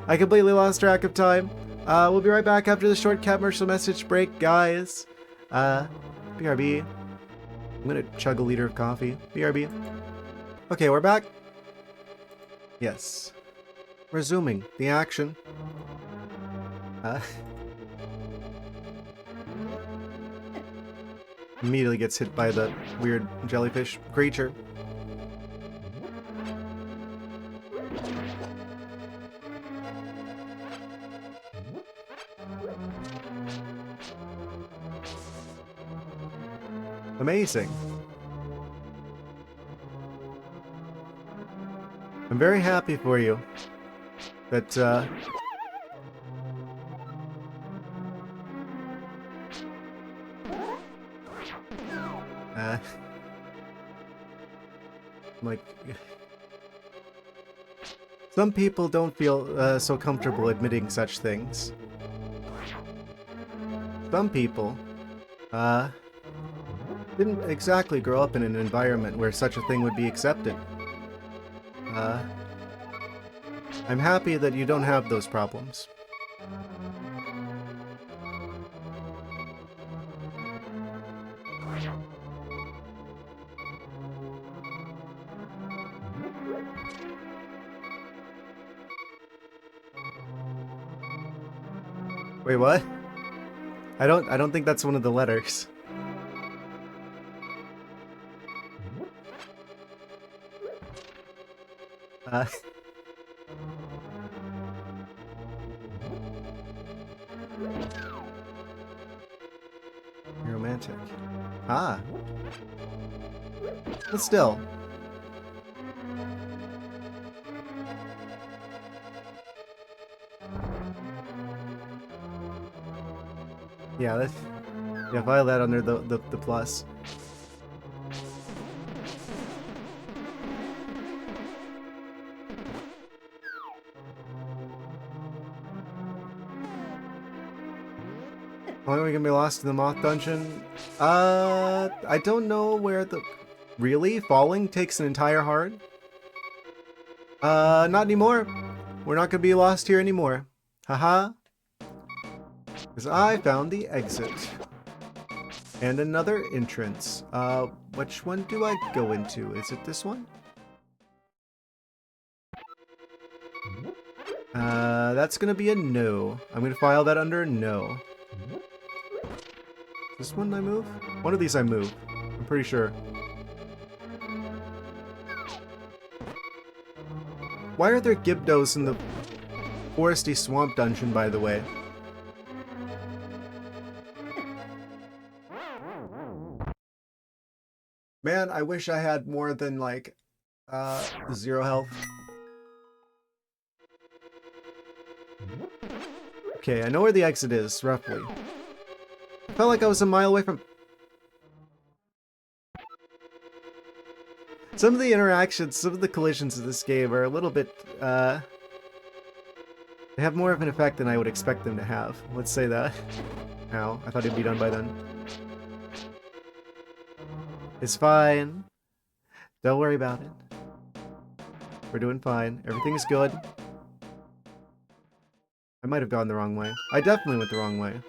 A: completely lost track of time. We'll be right back after the short commercial message break, guys. BRB. I'm gonna chug a liter of coffee. BRB. Okay, we're back. Yes. Resuming the action. Immediately gets hit by the weird jellyfish creature. Amazing. I'm very happy for you that like, some people don't feel so comfortable admitting such things. Some people didn't exactly grow up in an environment where such a thing would be accepted. I'm happy that you don't have those problems. Wait, what? I don't think that's one of the letters. You're romantic. Ah. But still. Yeah, that's... Yeah, file that under the plus. When are we gonna be lost in the moth dungeon? I don't know where the... Really? Falling takes an entire heart? Not anymore. We're not gonna be lost here anymore. Haha. Because I found the exit. And another entrance. Which one do I go into? Is it this one? That's gonna be a no. I'm gonna file that under no. This one I move? One of these I move. I'm pretty sure. Why are there Gibdos in the foresty swamp dungeon, by the way? Man, I wish I had more than, like, 0 health. Okay, I know where the exit is, roughly. I felt like I was a mile away from... Some of the interactions, some of the collisions of this game are a little bit, they have more of an effect than I would expect them to have. Let's say that. Ow, I thought it'd be done by then. It's fine. Don't worry about it. We're doing fine. Everything's good. I might have gone the wrong way. I definitely went the wrong way.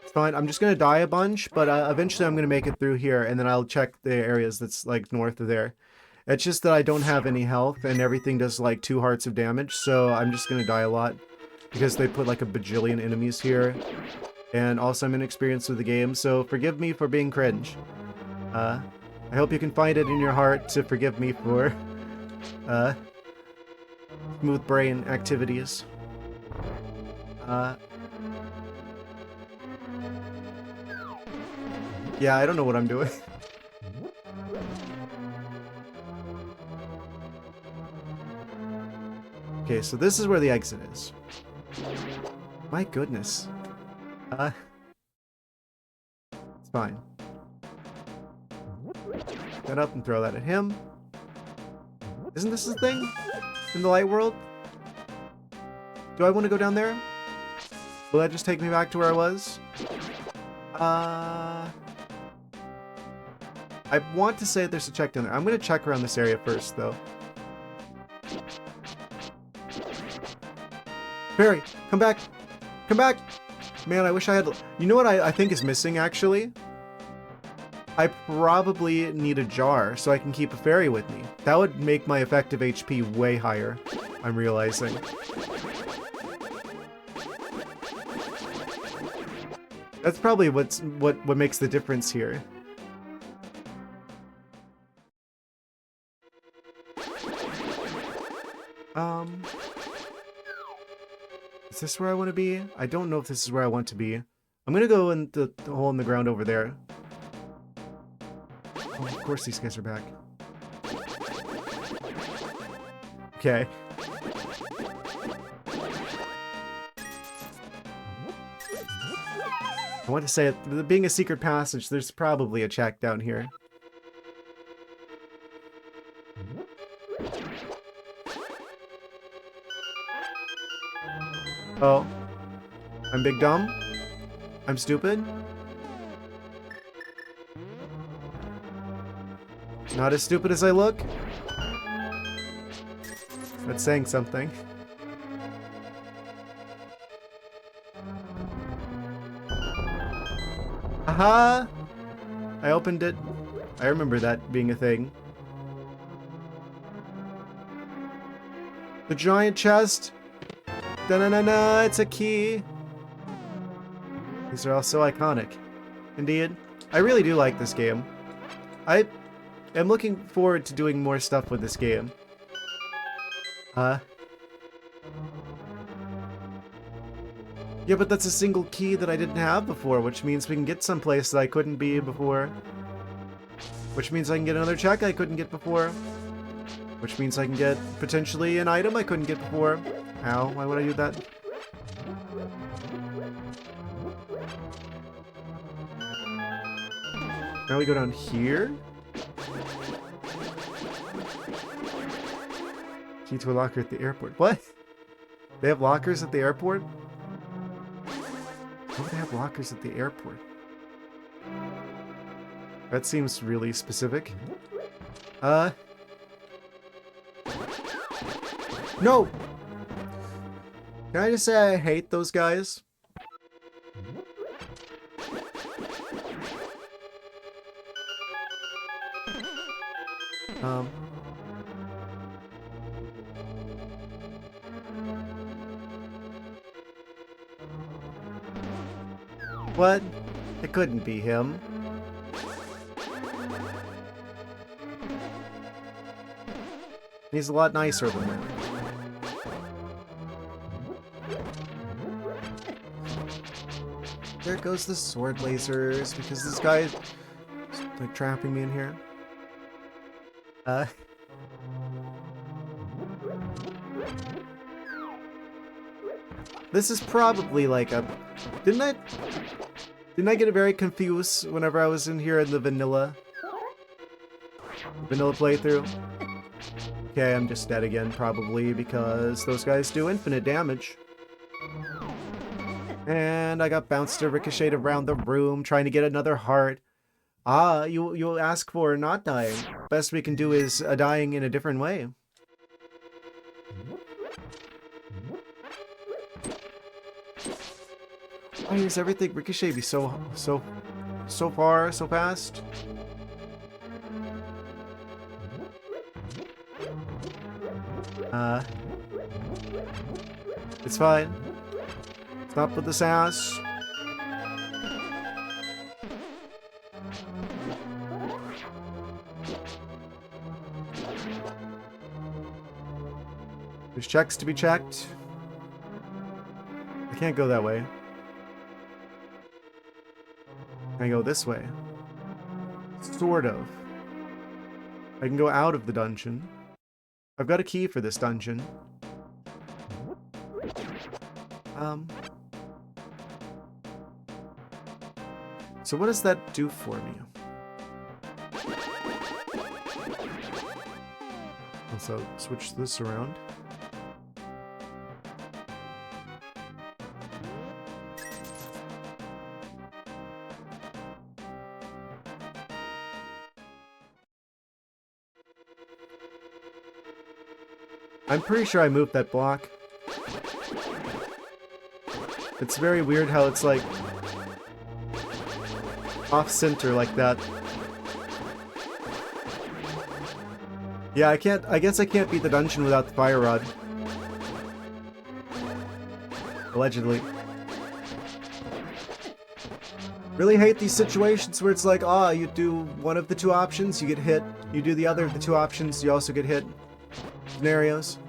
A: It's fine. I'm just gonna die a bunch, but eventually I'm gonna make it through here, and then I'll check the areas that's, like, north of there. It's just that I don't have any health, and everything does, like, 2 hearts of damage, so I'm just gonna die a lot. Because they put, like, a bajillion enemies here. And also I'm inexperienced with the game, so forgive me for being cringe. I hope you can find it in your heart to forgive me for, smooth brain activities. Yeah, I don't know what I'm doing. Okay, so this is where the exit is. My goodness. It's fine. Get up and throw that at him. Isn't this the thing? In the light world? Do I want to go down there? Will that just take me back to where I was? I want to say there's a check down there. I'm going to check around this area first, though. Barry, come back! Come back! Man, I wish I had... You know what I think is missing, actually? I probably need a jar so I can keep a fairy with me. That would make my effective HP way higher, I'm realizing. That's probably what makes the difference here. Is this where I want to be? I don't know if this is where I want to be. I'm gonna go in the hole in the ground over there. Oh, of course these guys are back. Okay. I want to say, being a secret passage, there's probably a check down here. Oh. I'm big dumb? I'm stupid? Not as stupid as I look? That's saying something. Aha! I opened it. I remember that being a thing. The giant chest! Da-na-na-na, it's a key! These are all so iconic. Indeed. I really do like this game. I am looking forward to doing more stuff with this game. Yeah, but that's a single key that I didn't have before, which means we can get someplace that I couldn't be before. Which means I can get another check I couldn't get before. Which means I can get, potentially, an item I couldn't get before. Ow, why would I do that? Now we go down here? Key to a locker at the airport. What? They have lockers at the airport? Why would they have lockers at the airport? That seems really specific. No! Can I just say I hate those guys? What? It couldn't be him. He's a lot nicer than that. There goes the sword lasers, because this guy is like trapping me in here. This is probably like a... Didn't I get very confused whenever I was in here in the vanilla playthrough? Okay, I'm just dead again, probably, because those guys do infinite damage. And I got bounced or ricocheted around the room, trying to get another heart. Ah, you ask for not dying. Best we can do is dying in a different way. Why does everything ricochet be so far, so fast? It's fine. Stop with this ass. There's checks to be checked. I can't go that way. Can I go this way? Sort of. I can go out of the dungeon. I've got a key for this dungeon. So what does that do for me? Also, switch this around. I'm pretty sure I moved that block. It's very weird how it's like off-center like that. Yeah, I guess I can't beat the dungeon without the fire rod. Allegedly. Really hate these situations where it's like, you do one of the two options, you get hit. You do the other of the two options, you also get hit. Scenarios.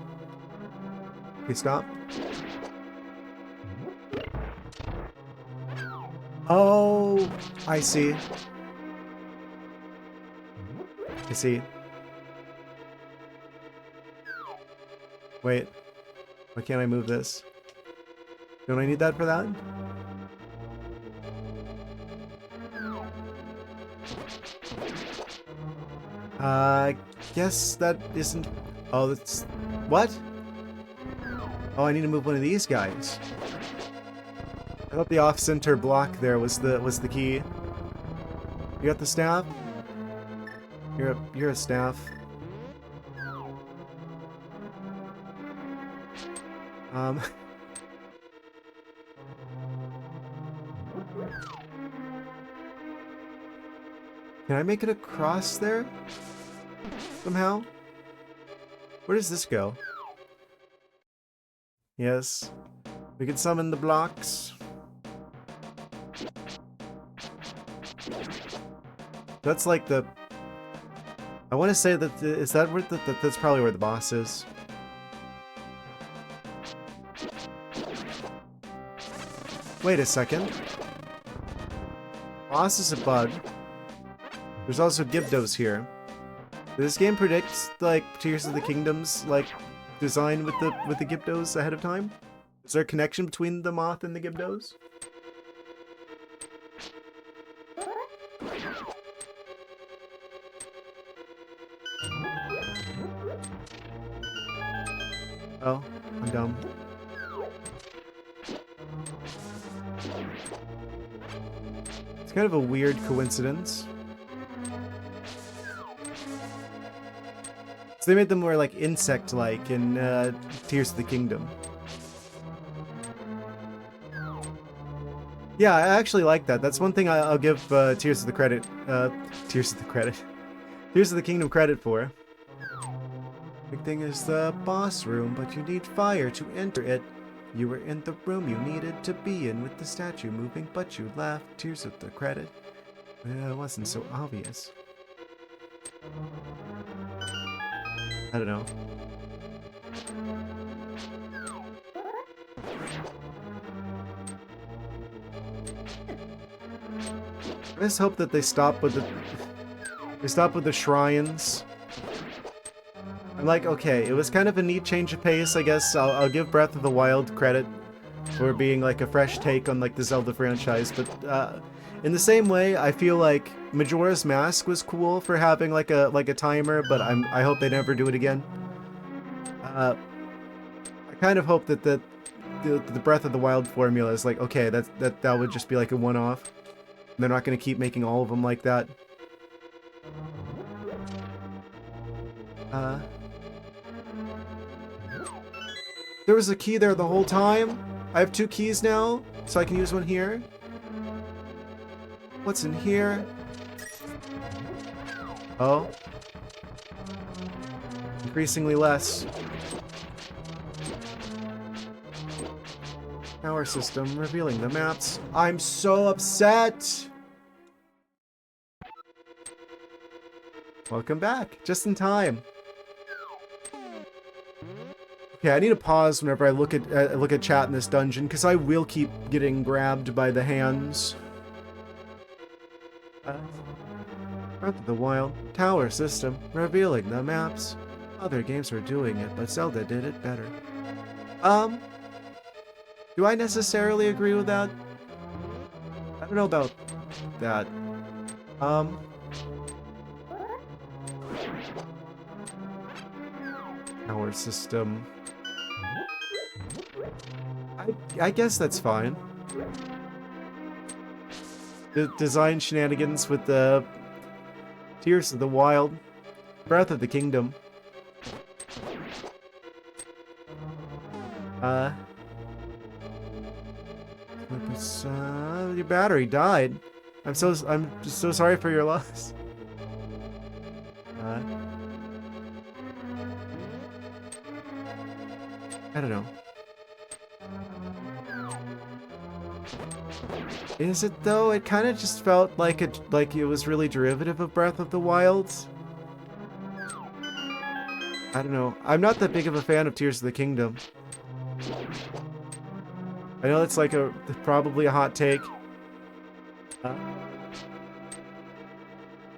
A: Okay, stop. Oh, I see. I see. Wait. Why can't I move this? Don't I need that for that? I guess that isn't... Oh, that's... What? Oh, I need to move one of these guys. I thought the off-center block there was the key. You got the staff? You're a staff. Can I make it across there? Somehow? Where does this go? Yes. We can summon the blocks. That's like the... I want to say that... Is that where that's probably where the boss is. Wait a second. Boss is a bug. There's also Gibdos here. Does this game predict, like, Tears of the Kingdom's, like, design with the Gibdos ahead of time? Is there a connection between the moth and the Gibdos? Oh, I'm dumb. It's kind of a weird coincidence. So they made them more like insect-like in Tears of the Kingdom. Yeah, I actually like that. That's one thing I'll give Tears of the Kingdom credit for. Big thing is the boss room, but you need fire to enter it. You were in the room you needed to be in with the statue moving, but you left. Tears of the credit. Well, it wasn't so obvious. I don't know. I just hope that they stop with the shrines. I'm like, okay, it was kind of a neat change of pace, I guess. I'll give Breath of the Wild credit for being like a fresh take on like the Zelda franchise, but in the same way, I feel like Majora's Mask was cool for having like a timer, but I hope they never do it again. I kind of hope that the Breath of the Wild formula is like, okay, that would just be like a one-off. They're not going to keep making all of them like that. There was a key there the whole time. I have 2 keys now, so I can use one here. What's in here? Oh. Increasingly less. Power system revealing the maps. I'm so upset! Welcome back, just in time. Okay, I need to pause whenever I look at chat in this dungeon, because I will keep getting grabbed by the hands. Breath of the Wild tower system, revealing the maps. Other games were doing it, but Zelda did it better. Do I necessarily agree with that? I don't know about that. Tower system. I guess that's fine. The design shenanigans with the Tears of the Wild, Breath of the Kingdom. Your battery died. I'm just so sorry for your loss. I don't know. Is it though? It kind of just felt like it was really derivative of Breath of the Wild. I don't know. I'm not that big of a fan of Tears of the Kingdom. I know it's like probably a hot take. Breath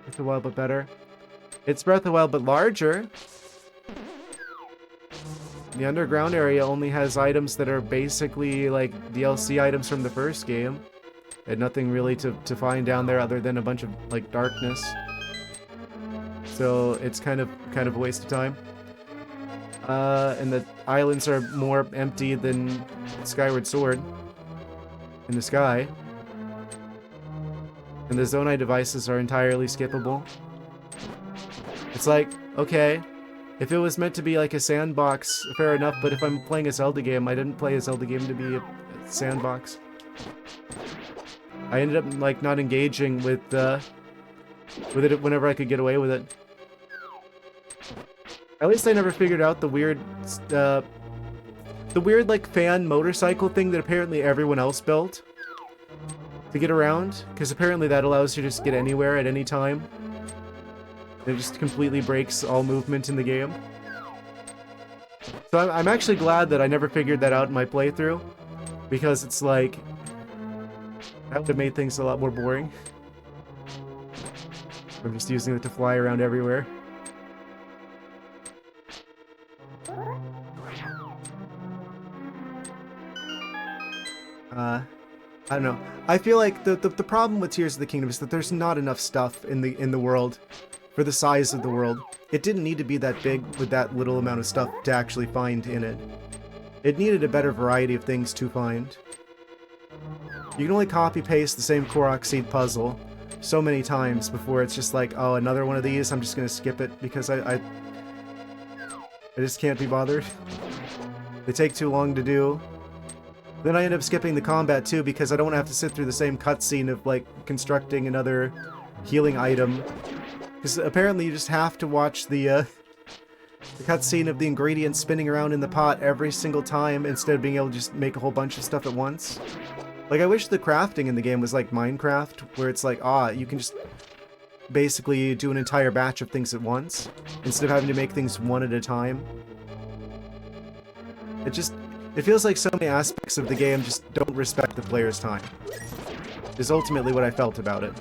A: of the Wild but better. It's Breath of the Wild but larger. The underground area only has items that are basically like DLC items from the first game. And nothing really to find down there other than a bunch of like darkness. So it's kind of a waste of time. And the islands are more empty than Skyward Sword in the sky. And the Zonai devices are entirely skippable. It's like, okay, if it was meant to be like a sandbox, fair enough, but if I'm playing a Zelda game, I didn't play a Zelda game to be a sandbox. I ended up like not engaging with it whenever I could get away with it. At least I never figured out the weird like fan motorcycle thing that apparently everyone else built to get around, because apparently that allows you to just get anywhere at any time. It just completely breaks all movement in the game. So I'm actually glad that I never figured that out in my playthrough, because it's like that would have made things a lot more boring. I'm just using it to fly around everywhere. I don't know. I feel like the problem with Tears of the Kingdom is that there's not enough stuff in the world for the size of the world. It didn't need to be that big with that little amount of stuff to actually find in it. It needed a better variety of things to find. You can only copy-paste the same Korok Seed puzzle so many times before it's just like, oh, another one of these, I'm just gonna skip it because I just can't be bothered. They take too long to do. Then I end up skipping the combat too because I don't want to have to sit through the same cutscene of like constructing another healing item. Because apparently you just have to watch the cutscene of the ingredients spinning around in the pot every single time instead of being able to just make a whole bunch of stuff at once. Like, I wish the crafting in the game was like Minecraft, where it's like, you can just basically do an entire batch of things at once instead of having to make things one at a time. It feels like so many aspects of the game just don't respect the player's time. Is ultimately what I felt about it.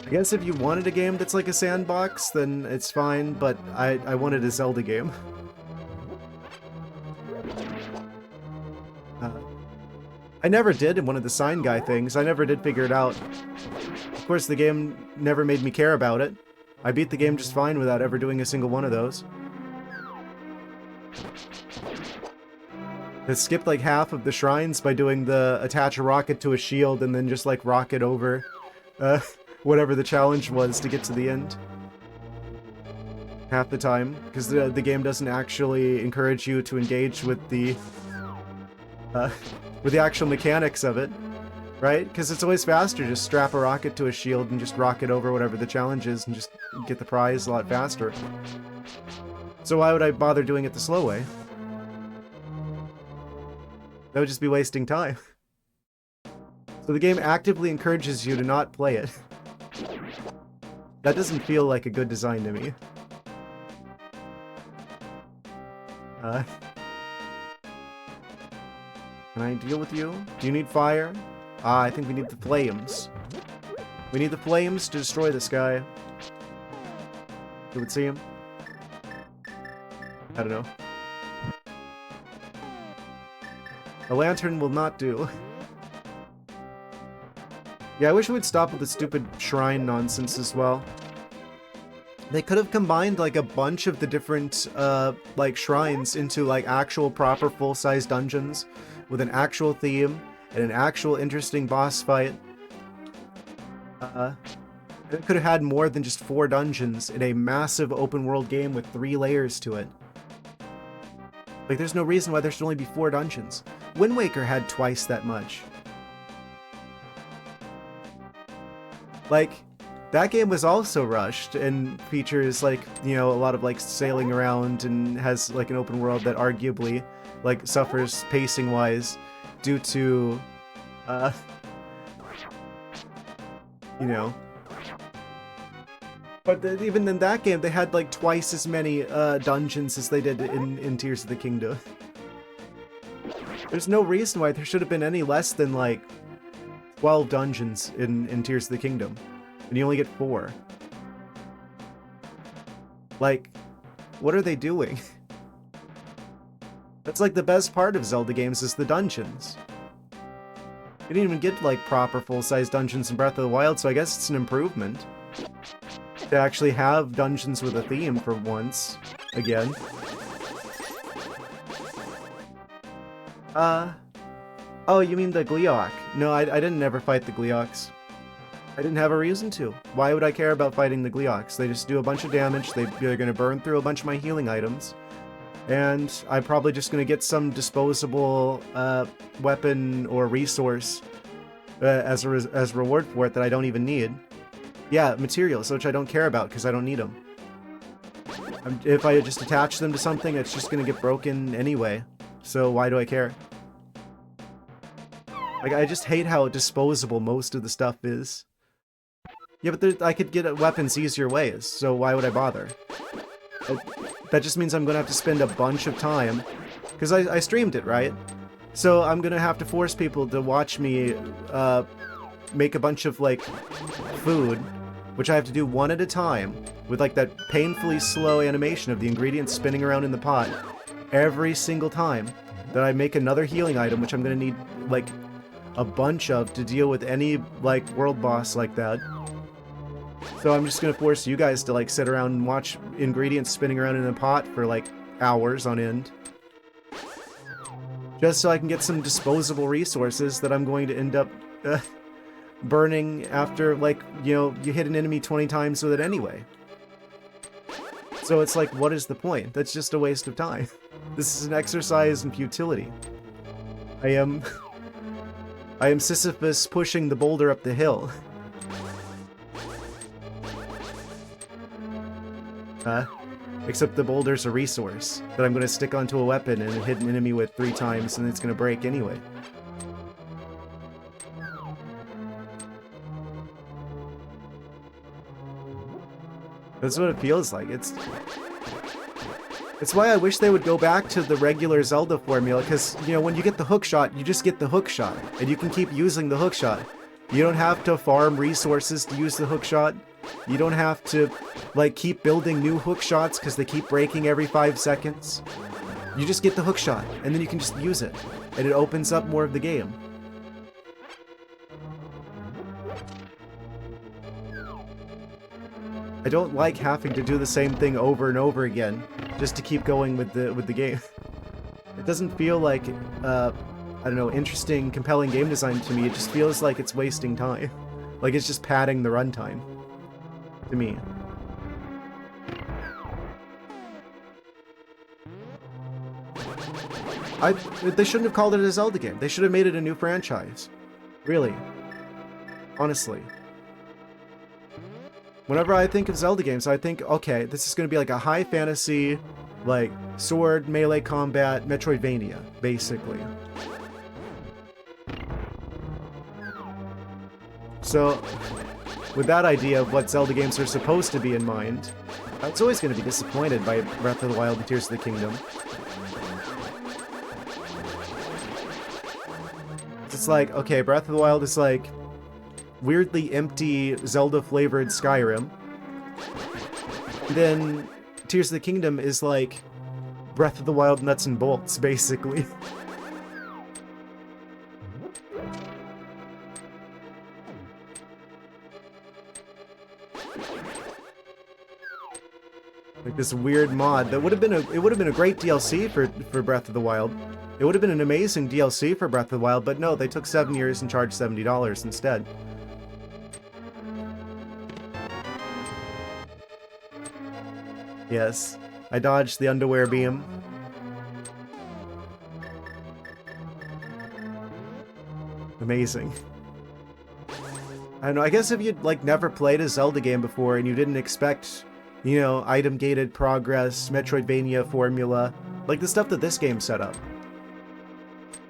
A: I guess if you wanted a game that's like a sandbox, then it's fine, but I wanted a Zelda game. I never did in one of the sign guy things. I never did figure it out. Of course, the game never made me care about it. I beat the game just fine without ever doing a single one of those. I skipped like half of the shrines by doing the attach a rocket to a shield and then just like rocket over whatever the challenge was to get to the end. Half the time, because the game doesn't actually encourage you to engage with the actual mechanics of it, right? Because it's always faster to just strap a rocket to a shield and just rocket over whatever the challenge is and just get the prize a lot faster. So why would I bother doing it the slow way? That would just be wasting time. So the game actively encourages you to not play it. That doesn't feel like a good design to me. Can I deal with you? Do you need fire? I think we need the flames. We need the flames to destroy this guy. You would see him? I don't know. A lantern will not do. Yeah, I wish we would stop with the stupid shrine nonsense as well. They could have combined like a bunch of the different like shrines into like actual proper full-size dungeons with an actual theme and an actual interesting boss fight. It could have had more than just 4 dungeons in a massive open world game with 3 layers to it. Like, there's no reason why there should only be 4 dungeons. Wind Waker had twice that much. Like, that game was also rushed and features, like, you know, a lot of, like, sailing around and has, like, an open world that arguably, like, suffers pacing-wise due to, you know. But even in that game, they had, like, twice as many dungeons as they did in Tears of the Kingdom. There's no reason why there should have been any less than, like, 12 dungeons in Tears of the Kingdom. And you only get 4. Like, what are they doing? That's like the best part of Zelda games is the dungeons. You didn't even get like proper full-size dungeons in Breath of the Wild, so I guess it's an improvement to actually have dungeons with a theme for once again. Oh, you mean the Gleeok? No, I didn't ever fight the Gleeoks. I didn't have a reason to. Why would I care about fighting the Gleeoks? They just do a bunch of damage, they're gonna burn through a bunch of my healing items, and I'm probably just gonna get some disposable weapon or resource as reward for it that I don't even need. Yeah, materials, which I don't care about because I don't need them. If I just attach them to something, it's just gonna get broken anyway, so why do I care? Like, I just hate how disposable most of the stuff is. Yeah, but I could get weapons easier ways, so why would I bother? That just means I'm gonna have to spend a bunch of time, because I streamed it, right? So I'm gonna have to force people to watch me make a bunch of, like, food, which I have to do one at a time, with, like, that painfully slow animation of the ingredients spinning around in the pot, every single time that I make another healing item, which I'm gonna need, like, a bunch of to deal with any, like, world boss like that. So I'm just gonna force you guys to, like, sit around and watch ingredients spinning around in a pot for, like, hours on end. Just so I can get some disposable resources that I'm going to end up burning after, like, you know, you hit an enemy 20 times with it anyway. So it's like, what is the point? That's just a waste of time. This is an exercise in futility. I am Sisyphus pushing the boulder up the hill. Except the boulder's a resource that I'm going to stick onto a weapon and hit an enemy with 3 times and it's going to break anyway. That's what it feels like. It's why I wish they would go back to the regular Zelda formula, because, you know, when you get the hookshot, you just get the hookshot, and you can keep using the hookshot. You don't have to farm resources to use the hookshot. You don't have to, like, keep building new hookshots because they keep breaking every 5 seconds. You just get the hookshot, and then you can just use it, and it opens up more of the game. I don't like having to do the same thing over and over again just to keep going with the game. It doesn't feel like I don't know, interesting, compelling game design to me. It just feels like it's wasting time. Like it's just padding the runtime to me. They shouldn't have called it a Zelda game. They should have made it a new franchise. Really. Honestly. Whenever I think of Zelda games, I think, okay, this is going to be like a high fantasy, like, sword, melee combat, Metroidvania, basically. So, with that idea of what Zelda games are supposed to be in mind, I was always going to be disappointed by Breath of the Wild and Tears of the Kingdom. it's like, okay, Breath of the Wild is like weirdly empty Zelda-flavored Skyrim. Then Tears of the Kingdom is like Breath of the Wild nuts and bolts, basically. Like this weird mod that would have been a great DLC for Breath of the Wild. It would have been an amazing DLC for Breath of the Wild, but no, they took 7 years and charged $70 instead. Yes, I dodged the underwear beam. Amazing. I don't know, I guess if you'd like never played a Zelda game before and you didn't expect, you know, item-gated progress, Metroidvania formula, like the stuff that this game set up.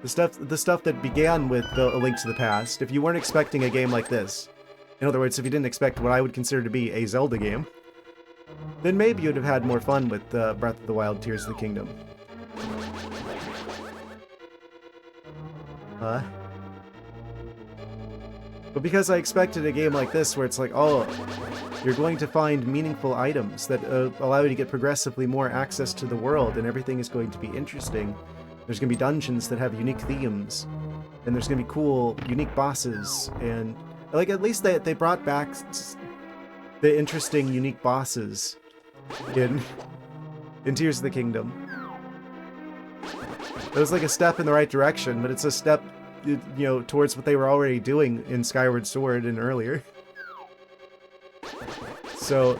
A: The stuff that began with A Link to the Past, if you weren't expecting a game like this, in other words, if you didn't expect what I would consider to be a Zelda game, then maybe you'd have had more fun with Breath of the Wild, Tears of the Kingdom. But because I expected a game like this where it's like, oh, you're going to find meaningful items that allow you to get progressively more access to the world, and everything is going to be interesting. There's going to be dungeons that have unique themes, and there's going to be cool, unique bosses, and like at least they brought back the interesting, unique bosses in Tears of the Kingdom. It was like a step in the right direction, but it's a step, you know, towards what they were already doing in Skyward Sword and earlier. So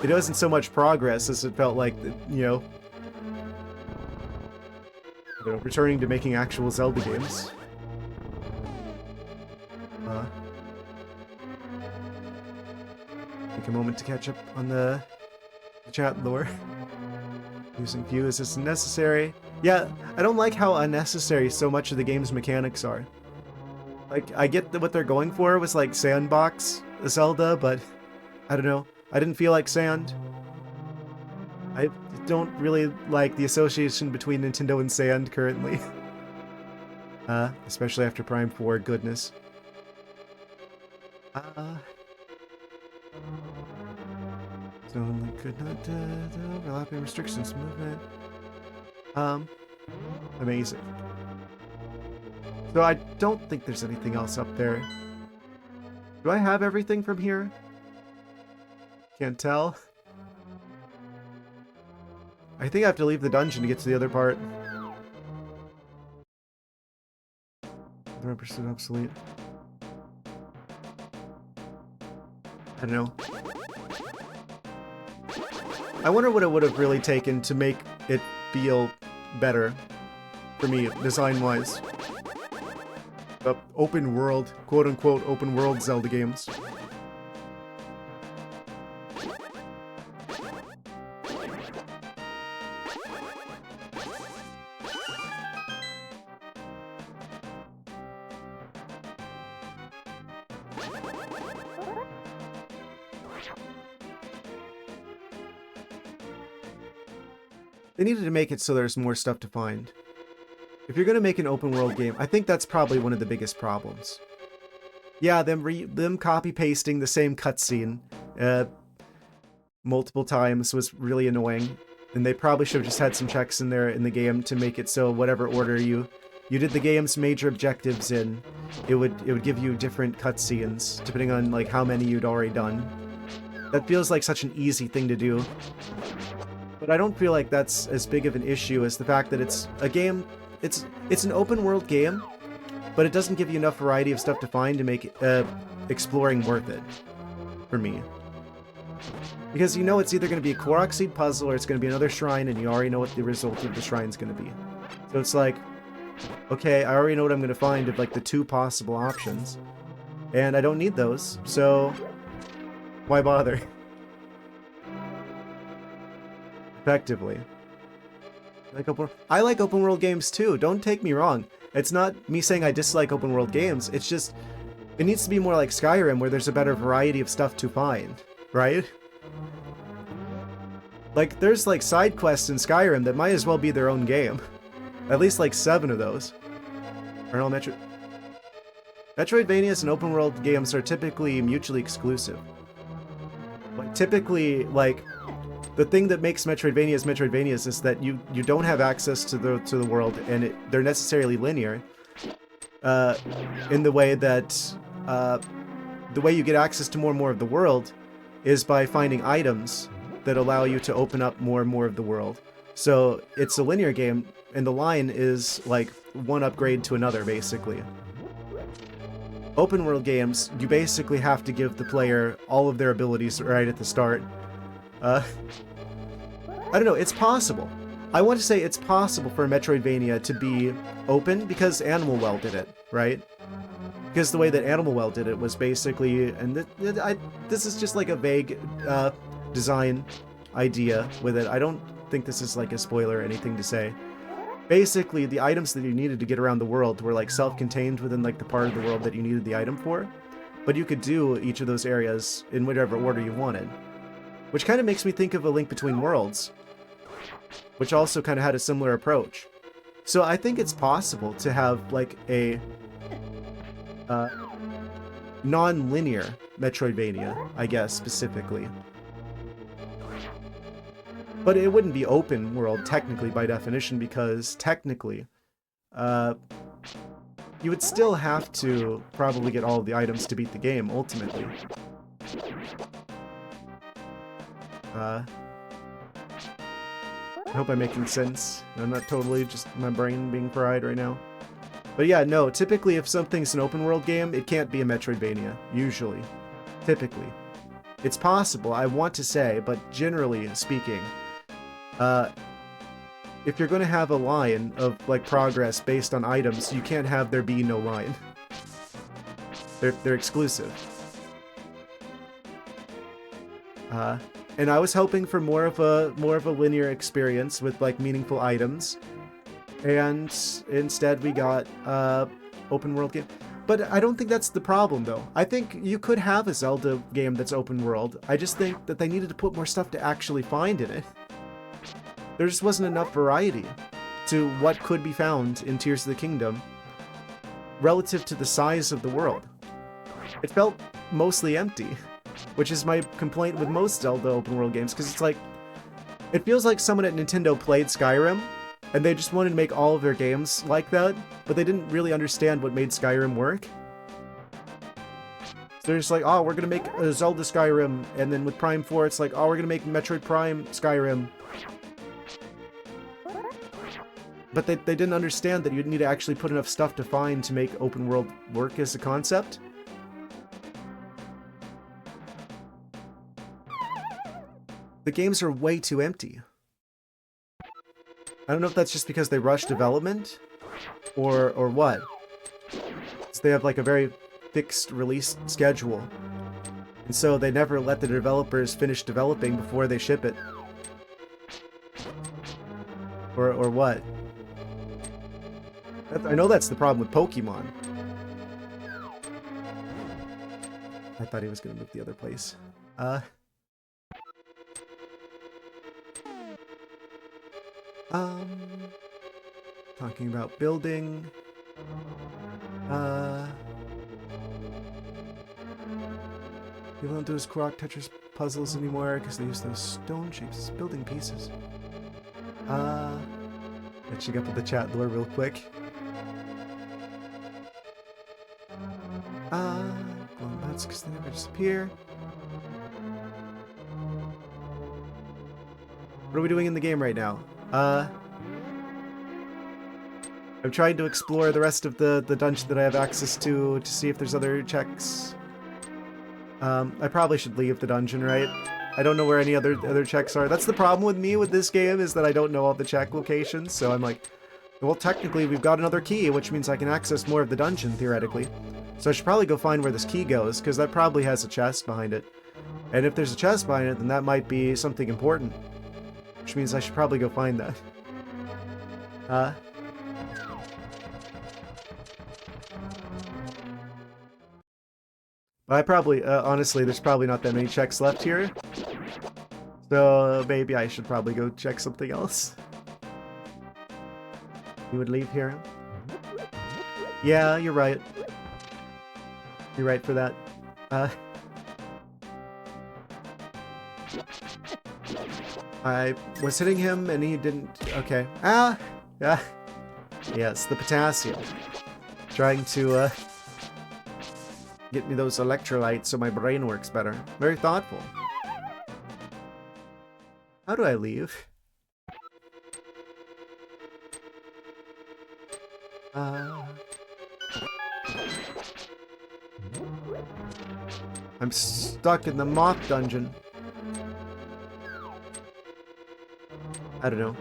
A: it wasn't so much progress as it felt like, you know, I don't know, returning to making actual Zelda games. Take a moment to catch up on the chat lore. Using View is this necessary? Yeah, I don't like how unnecessary so much of the game's mechanics are. Like, I get what they're going for was like sandbox Zelda, but I don't know. I didn't feel like sand. I don't really like the association between Nintendo and sand currently. Especially after Prime 4, goodness. So, could not overlapping restrictions movement. Amazing. So I don't think there's anything else up there. Do I have everything from here? Can't tell. I think I have to leave the dungeon to get to the other part. 100% obsolete. I don't know. I wonder what it would have really taken to make it feel better for me, design-wise. The open world, quote-unquote open world Zelda games. They needed to make it so there's more stuff to find. If you're going to make an open world game, I think that's probably one of the biggest problems. Yeah, them copy-pasting the same cutscene multiple times was really annoying. And they probably should have just had some checks in there in the game to make it so whatever order you did the game's major objectives in, it would give you different cutscenes, depending on like how many you'd already done. That feels like such an easy thing to do. But I don't feel like that's as big of an issue as the fact that it's a game, it's an open world game, but it doesn't give you enough variety of stuff to find to make exploring worth it, for me. Because you know it's either going to be a Korok Seed puzzle or it's going to be another shrine, and you already know what the result of the shrine's going to be. So it's like, okay, I already know what I'm going to find of like the two possible options, and I don't need those, so why bother? Effectively. I like open world games too, don't take me wrong. It's not me saying I dislike open world games, it's just, it needs to be more like Skyrim where there's a better variety of stuff to find, right? Like, there's like side quests in Skyrim that might as well be their own game. At least like 7 of those. Metroidvanias and open world games are typically mutually exclusive. Like, typically, like, the thing that makes Metroidvanias is that you don't have access to the world, and they're necessarily linear. In the way that the way you get access to more and more of the world is by finding items that allow you to open up more and more of the world. So it's a linear game, and the line is like one upgrade to another, basically. Open world games, you basically have to give the player all of their abilities right at the start. I don't know, it's possible. I want to say it's possible for a Metroidvania to be open because Animal Well did it, right? Because the way that Animal Well did it was basically, and this is just like a vague design idea with it. I don't think this is like a spoiler or anything to say. Basically, the items that you needed to get around the world were like self-contained within like the part of the world that you needed the item for, but you could do each of those areas in whatever order you wanted, which kind of makes me think of A Link Between Worlds, which also kind of had a similar approach. So I think it's possible to have like a non-linear Metroidvania, I guess, specifically. But it wouldn't be open world, technically, by definition, because technically, you would still have to probably get all of the items to beat the game, ultimately. I hope I'm making sense. I'm not totally just my brain being fried right now. But yeah, no, typically if something's an open world game, it can't be a Metroidvania, usually. Typically. It's possible, I want to say, but generally speaking, if you're going to have a line of like progress based on items, you can't have there be no line. They're exclusive. And I was hoping for more of a linear experience with like meaningful items, and instead we got open world game. But I don't think that's the problem, though. I think you could have a Zelda game that's open world. I just think that they needed to put more stuff to actually find in it. There just wasn't enough variety to what could be found in Tears of the Kingdom relative to the size of the world. It felt mostly empty, which is my complaint with most Zelda open world games, because it's like, it feels like someone at Nintendo played Skyrim, and they just wanted to make all of their games like that, but they didn't really understand what made Skyrim work. So they're just like, oh, we're gonna make a Zelda Skyrim, and then with Prime 4, it's like, oh, we're gonna make Metroid Prime Skyrim. But they didn't understand that you'd need to actually put enough stuff to find to make open world work as a concept. The games are way too empty. I don't know if that's just because they rushed development, or what. So they have like a very fixed release schedule, and so they never let the developers finish developing before they ship it. Or what? I know that's the problem with Pokemon. I thought he was gonna move the other place. Talking about building. People don't do his Korok Tetris puzzles anymore because they use those stone shapes as building pieces. Catching up with the chat lore real quick. Going nuts because they never disappear. What are we doing in the game right now? I'm trying to explore the rest of the dungeon that I have access to see if there's other checks. I probably should leave the dungeon, right? I don't know where any other checks are. That's the problem with me with this game, is that I don't know all the check locations, so I'm like, well, technically we've got another key, which means I can access more of the dungeon, theoretically. So I should probably go find where this key goes, because that probably has a chest behind it. And if there's a chest behind it, then that might be something important. Which means I should probably go find that. But I probably, honestly, there's probably not that many checks left here. So maybe I should probably go check something else. You would leave here? Yeah, you're right. You're right for that. I was hitting him and he didn't... Okay. Ah! Yeah. Yes, the potassium. Trying to, get me those electrolytes so my brain works better. Very thoughtful. How do I leave? I'm stuck in the moth dungeon. I don't know.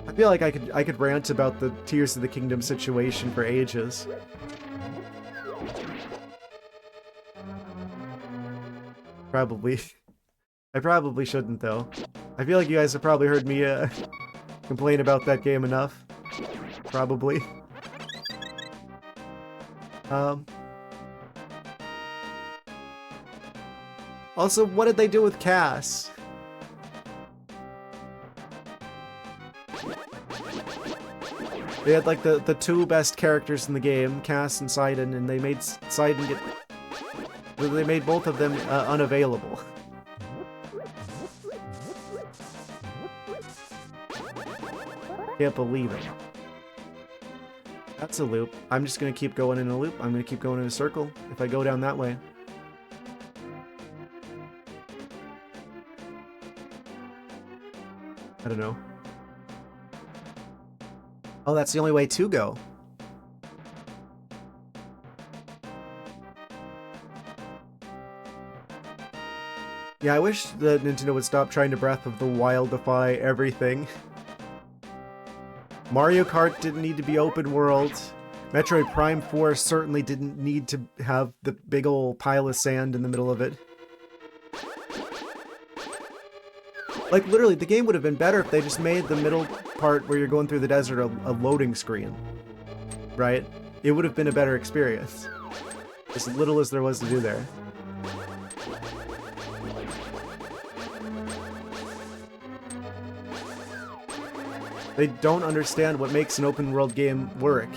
A: I feel like I could rant about the Tears of the Kingdom situation for ages. Probably. I probably shouldn't, though. I feel like you guys have probably heard me complain about that game enough. Probably. Also, what did they do with Cass? They had like the two best characters in the game, Cass and Sidon, and they made Sidon get... They made both of them unavailable. Can't believe it. That's a loop. I'm just gonna keep going in a loop. I'm gonna keep going in a circle if I go down that way. I don't know. Oh, that's the only way to go. Yeah, I wish that Nintendo would stop trying to Breath of the Wild-ify everything. Mario Kart didn't need to be open world. Metroid Prime 4 certainly didn't need to have the big old pile of sand in the middle of it. Like, literally, the game would have been better if they just made the middle part where you're going through the desert a loading screen. Right? It would have been a better experience. As little as there was to do there. They don't understand what makes an open world game work.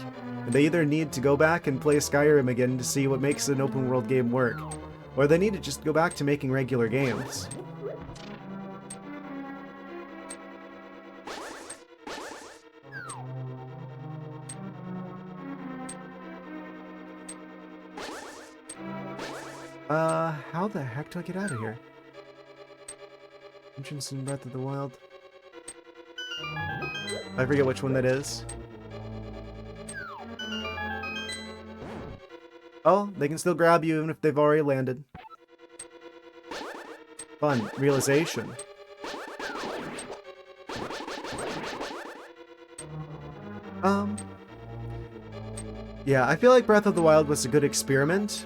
A: They either need to go back and play Skyrim again to see what makes an open world game work, or they need to just go back to making regular games. How the heck do I get out of here? Entrance in Breath of the Wild. I forget which one that is. Oh, they can still grab you even if they've already landed. Fun. Realization. Yeah, I feel like Breath of the Wild was a good experiment.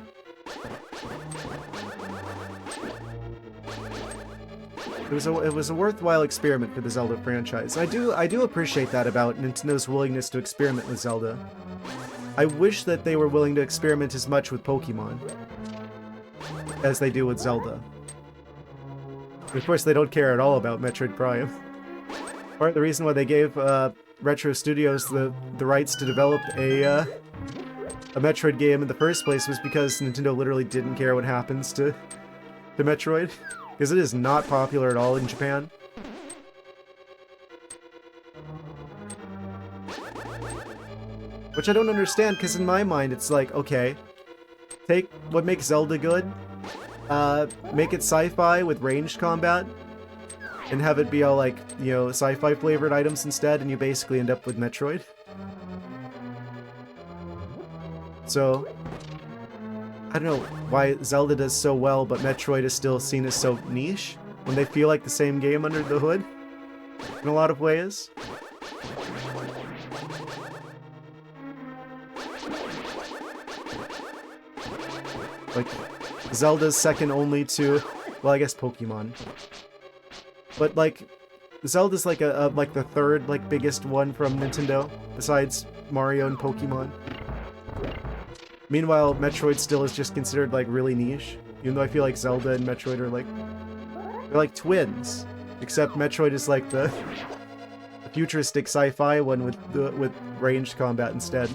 A: It was a worthwhile experiment for the Zelda franchise. I do appreciate that about Nintendo's willingness to experiment with Zelda. I wish that they were willing to experiment as much with Pokemon as they do with Zelda. Of course, they don't care at all about Metroid Prime. Part of the reason why they gave Retro Studios the rights to develop a Metroid game in the first place was because Nintendo literally didn't care what happens to Metroid. Because it is not popular at all in Japan. Which I don't understand, because in my mind it's like, okay, take what makes Zelda good, make it sci-fi with ranged combat, and have it be all like, you know, sci-fi flavored items instead, and you basically end up with Metroid. So, I don't know why Zelda does so well, but Metroid is still seen as so niche, when they feel like the same game under the hood, in a lot of ways. Like, Zelda's second only to, well, I guess Pokemon. But, like, Zelda's like like the third, like, biggest one from Nintendo, besides Mario and Pokemon. Meanwhile, Metroid still is just considered, like, really niche. Even though I feel like Zelda and Metroid are, like... They're like twins. Except Metroid is, like, the futuristic sci-fi one with ranged combat instead.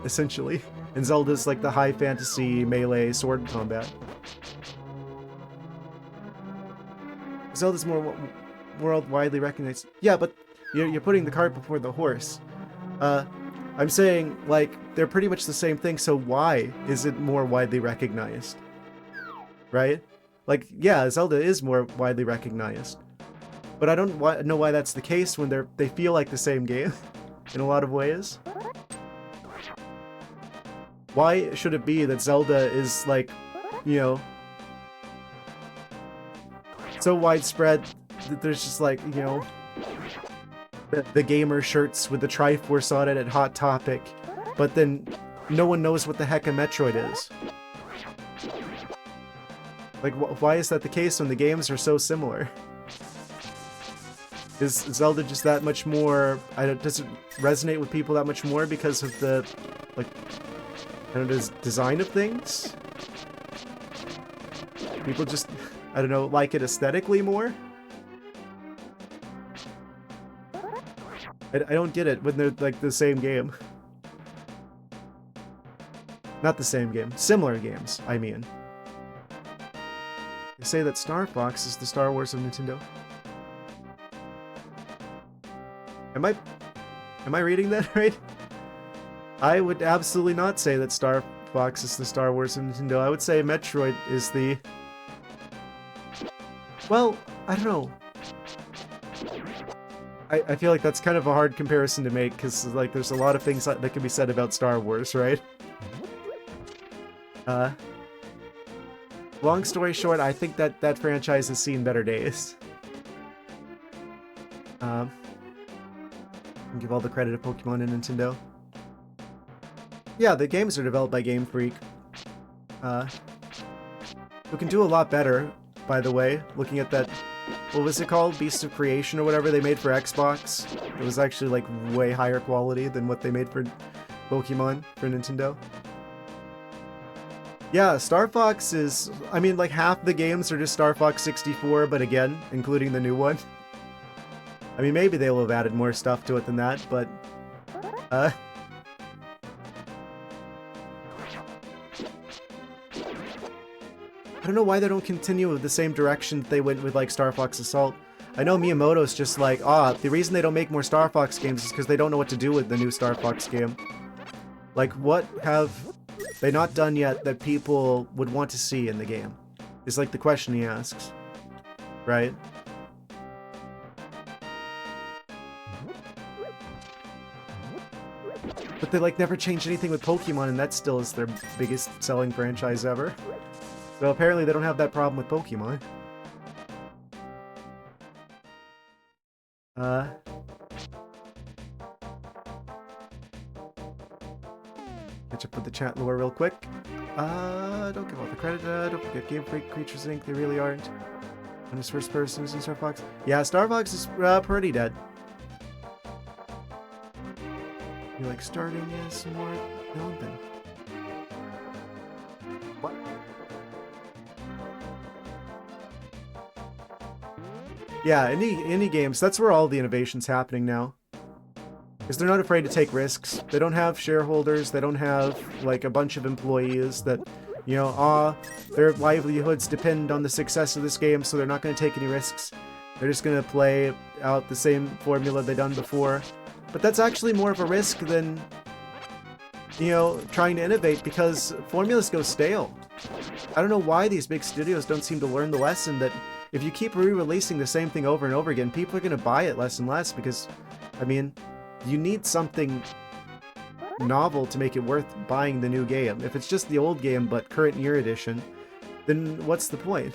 A: Essentially. And Zelda's like the high fantasy melee sword combat. Zelda's more world widely recognized. Yeah, but you're putting the cart before the horse. I'm saying, like, they're pretty much the same thing, so why is it more widely recognized? Right? Like, yeah, Zelda is more widely recognized. But I don't know why that's the case when they feel like the same game in a lot of ways. Why should it be that Zelda is, like, you know, so widespread that there's just, like, you know, the gamer shirts with the Triforce on it at Hot Topic, but then no one knows what the heck a Metroid is. Like, why is that the case when the games are so similar? Is Zelda just that much more... does it resonate with people that much more because of the, like, I don't know, design of things? People just, I don't know, like it aesthetically more? I don't get it when they're, like, the same game. Not the same game. Similar games, I mean. They say that Star Fox is the Star Wars of Nintendo. Am I reading that right? I would absolutely not say that Star Fox is the Star Wars of Nintendo. I would say Metroid is the... Well, I don't know. I feel like that's kind of a hard comparison to make, because, like, there's a lot of things that can be said about Star Wars, right? Long story short, I think that franchise has seen better days. Give all the credit to Pokemon and Nintendo. Yeah, the games are developed by Game Freak. Who can do a lot better, by the way, looking at that... What was it called? Beast of Creation or whatever they made for Xbox? It was actually, like, way higher quality than what they made for Pokemon for Nintendo. Yeah, Star Fox is... I mean, like, half the games are just Star Fox 64, but again, including the new one. I mean, maybe they will have added more stuff to it than that, but... I don't know why they don't continue with the same direction that they went with, like, Star Fox Assault. I know Miyamoto's just like, the reason they don't make more Star Fox games is because they don't know what to do with the new Star Fox game. Like, what have they not done yet that people would want to see in the game? Is, like, the question he asks. Right? But they, like, never changed anything with Pokemon, and that still is their biggest selling franchise ever. So apparently they don't have that problem with Pokemon. Catch up with the chat lore real quick. Don't give all the credit. Don't forget Game Freak, Creatures Inc. They really aren't. And his first person is in Star Fox. Yeah, Star Fox is pretty dead. You're like starting as more known than. What? Yeah, indie games, that's where all the innovation's happening now. Because they're not afraid to take risks. They don't have shareholders, they don't have, like, a bunch of employees that, you know, their livelihoods depend on the success of this game, so they're not going to take any risks. They're just going to play out the same formula they've done before. But that's actually more of a risk than, you know, trying to innovate, because formulas go stale. I don't know why these big studios don't seem to learn the lesson that if you keep re-releasing the same thing over and over again, people are going to buy it less and less, because, I mean, you need something novel to make it worth buying the new game. If it's just the old game but current year edition, then what's the point?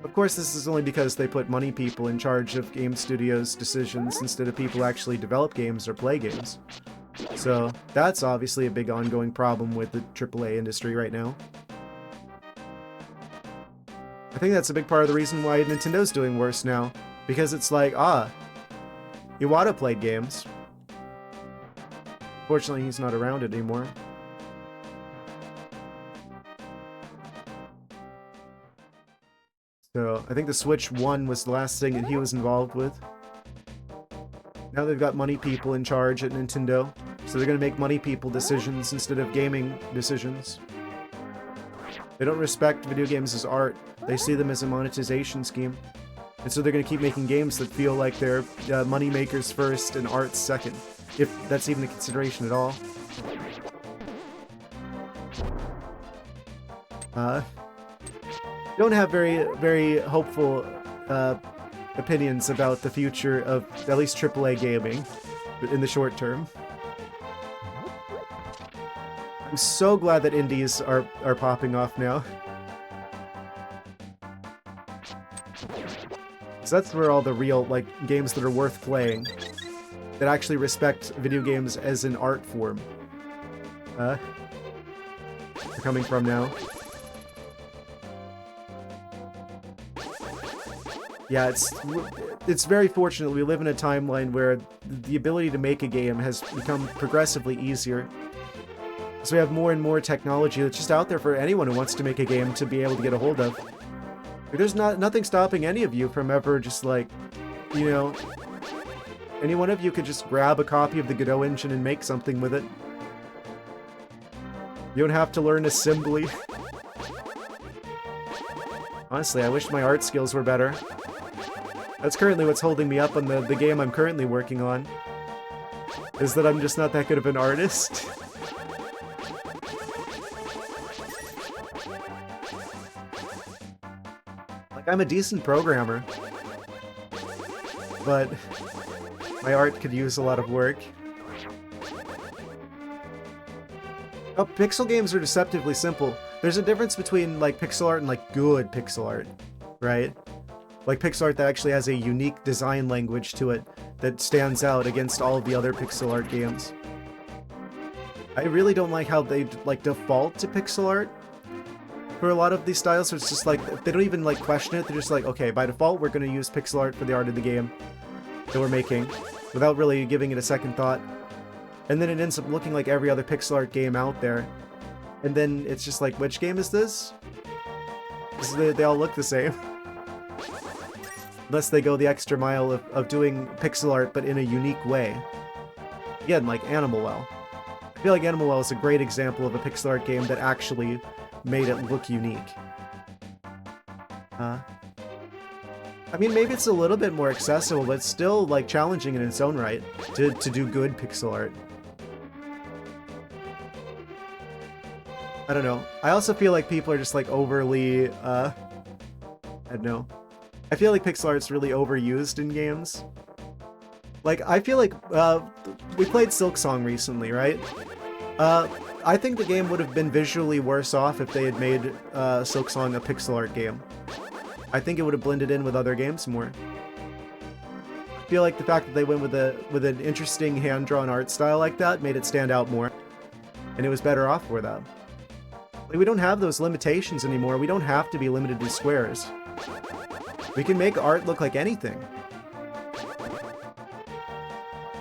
A: Of course, this is only because they put money people in charge of game studios' decisions instead of people who actually develop games or play games. So that's obviously a big ongoing problem with the AAA industry right now. I think that's a big part of the reason why Nintendo's doing worse now. Because it's like, Iwata played games. Fortunately, he's not around anymore. So, I think the Switch 1 was the last thing that he was involved with. Now they've got money people in charge at Nintendo. So they're going to make money people decisions instead of gaming decisions. They don't respect video games as art. They see them as a monetization scheme. And so they're going to keep making games that feel like they're money makers first and art second. If that's even a consideration at all. Don't have very hopeful opinions about the future of at least AAA gaming in the short term. I'm so glad that indies are popping off now. So that's where all the real like games that are worth playing, that actually respect video games as an art form, are coming from now. Yeah, it's very fortunate we live in a timeline where the ability to make a game has become progressively easier. So we have more and more technology that's just out there for anyone who wants to make a game to be able to get a hold of. There's nothing stopping any of you from ever just like, you know, any one of you could just grab a copy of the Godot engine and make something with it. You don't have to learn assembly. Honestly, I wish my art skills were better. That's currently what's holding me up on the game I'm currently working on. Is that I'm just not that good of an artist. Like, I'm a decent programmer. But my art could use a lot of work. Oh, pixel games are deceptively simple. There's a difference between, like, pixel art and, like, good pixel art, right? Like, pixel art that actually has a unique design language to it that stands out against all of the other pixel art games. I really don't like how they, like, default to pixel art for a lot of these styles, so it's just like, they don't even, like, question it. They're just like, okay, by default, we're gonna use pixel art for the art of the game that we're making, without really giving it a second thought. And then it ends up looking like every other pixel art game out there. And then it's just like, which game is this? Because they all look the same. Unless they go the extra mile of doing pixel art, but in a unique way. Again, like Animal Well. I feel like Animal Well is a great example of a pixel art game that actually made it look unique. I mean, maybe it's a little bit more accessible, but it's still, like, challenging in its own right to do good pixel art. I don't know. I also feel like people are just, like, overly, I don't know. I feel like pixel art's really overused in games. Like, I feel like, we played Silksong recently, right? I think the game would have been visually worse off if they had made, Silksong a pixel art game. I think it would have blended in with other games more. I feel like the fact that they went with an interesting hand-drawn art style like that made it stand out more. And it was better off for that. Like, we don't have those limitations anymore. We don't have to be limited to squares. We can make art look like anything.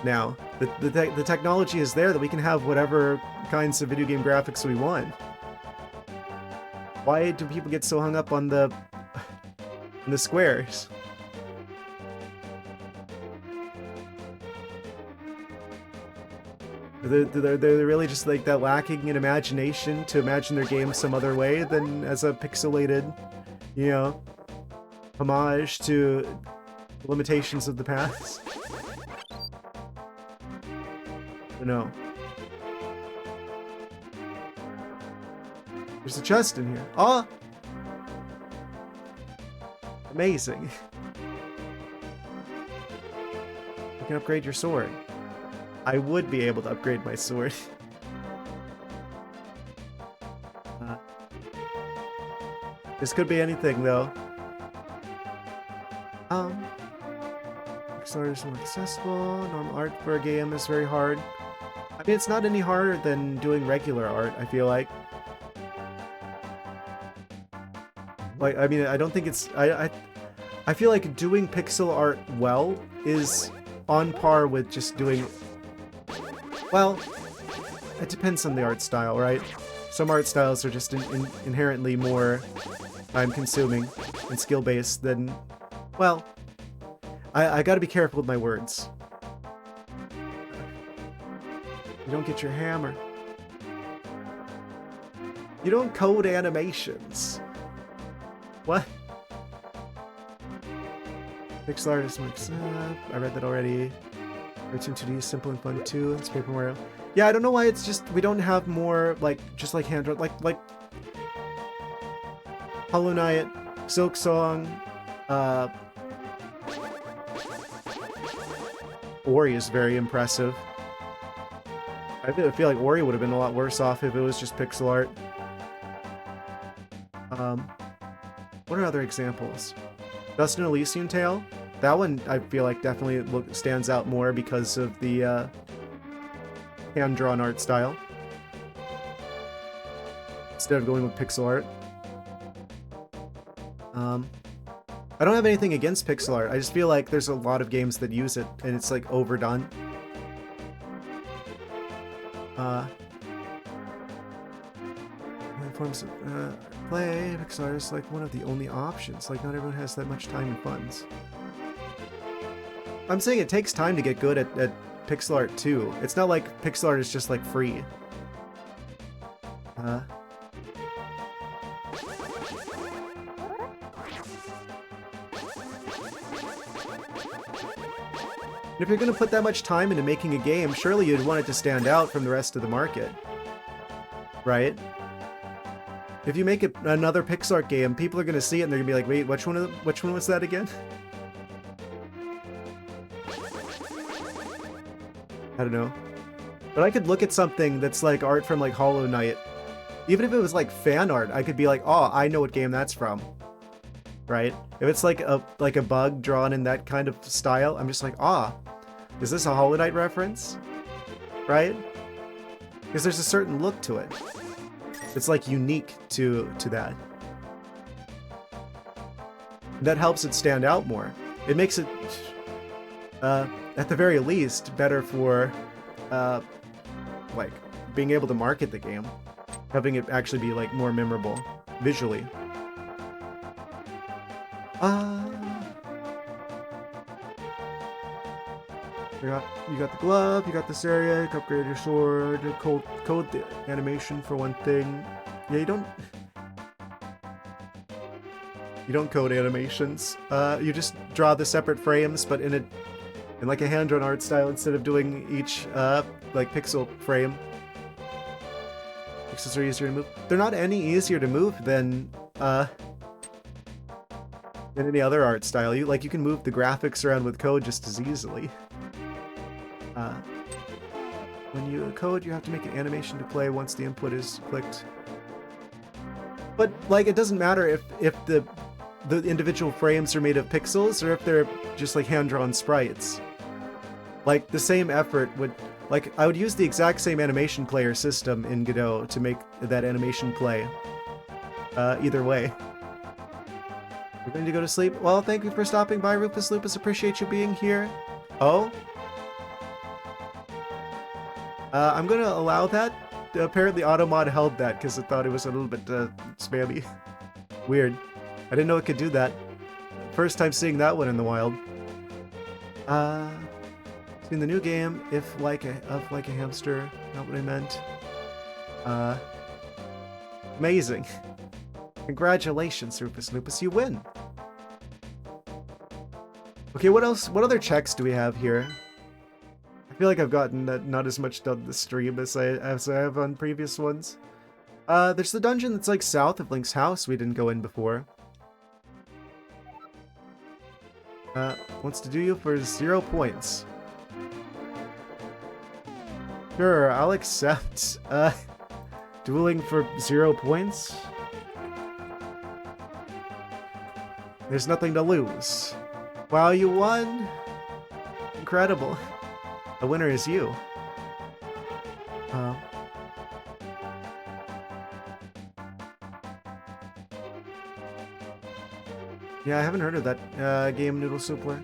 A: Now, the technology is there that we can have whatever kinds of video game graphics we want. Why do people get so hung up on the squares? They're really just like that lacking in imagination to imagine their game some other way than as a pixelated, you know, homage to the limitations of the past. I don't know. There's a chest in here. Oh! Amazing. You can upgrade your sword. I would be able to upgrade my sword. This could be anything, though. Pixel art is more accessible. Normal art for a game is very hard. I mean, it's not any harder than doing regular art, I feel like. Like, I mean, I don't think it's... I feel like doing pixel art well is on par with just doing... Well, it depends on the art style, right? Some art styles are just inherently more time-consuming and skill-based than... Well, I gotta be careful with my words. You don't get your hammer. You don't code animations. What? Pixel art is mixed up. I read that already. Cartoon 2D is simple and fun too. It's Paper Mario. Yeah, I don't know why it's just we don't have more like just like hand drawn like Hollow Knight, Silk Song, Ori is very impressive. I feel like Ori would have been a lot worse off if it was just pixel art. What are other examples? Dust and Elysian Tale. That one I feel like definitely stands out more because of the hand-drawn art style. Instead of going with pixel art. I don't have anything against pixel art. I just feel like there's a lot of games that use it and it's like overdone. Forms of play, pixel art is like one of the only options. Like not everyone has that much time and funds. I'm saying it takes time to get good at pixel art too. It's not like pixel art is just like free. If you're going to put that much time into making a game, surely you'd want it to stand out from the rest of the market. Right? If you make another pixel art game, people are going to see it and they're going to be like, wait, which one was that again? I don't know. But I could look at something that's like art from like Hollow Knight. Even if it was like fan art, I could be like, oh, I know what game that's from. Right? If it's like a bug drawn in that kind of style, I'm just like, ah, is this a Hollow Knight reference? Right? Because there's a certain look to it. It's like unique to that. That helps it stand out more. It makes it, at the very least, better for, like, being able to market the game. Having it actually be, like, more memorable visually. You got the glove, you got this area, you can upgrade your sword, code the animation for one thing. Yeah, you don't code animations. You just draw the separate frames, but in like a hand-drawn art style instead of doing each like pixel frame. Pixels are easier to move. They're not any easier to move than any other art style. You can move the graphics around with code just as easily. When you code, you have to make an animation to play once the input is clicked. But like, it doesn't matter if the individual frames are made of pixels or if they're just like hand-drawn sprites. Like the same effort would, like I would use the exact same animation player system in Godot to make that animation play. Either way. We're going to go to sleep. Well, thank you for stopping by, Rufus Lupus. Appreciate you being here. Oh? I'm going to allow that. Apparently Automod held that because it thought it was a little bit spammy. Weird. I didn't know it could do that. First time seeing that one in the wild. In the new game, if like a hamster, not what I meant. Amazing. Congratulations, Rufus Lupus, you win. Okay, what else? What other checks do we have here? I feel like I've gotten not as much done this stream as I have on previous ones. There's the dungeon that's like south of Link's house we didn't go in before. Wants to do you for 0 points. Sure, I'll accept, dueling for 0 points. There's nothing to lose. Wow, you won! Incredible. The winner is you. Yeah, I haven't heard of that game, Noodle Soupler.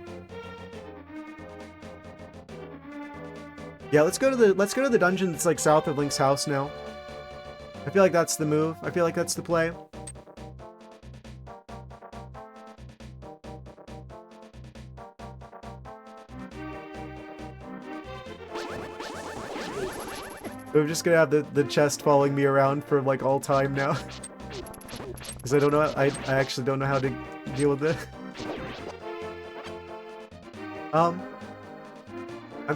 A: Yeah, let's go to the dungeon that's like south of Link's house now. I feel like that's the move. I feel like that's the play. So I'm just gonna have the chest following me around for like all time now. Because I don't know, I actually don't know how to deal with it. I'm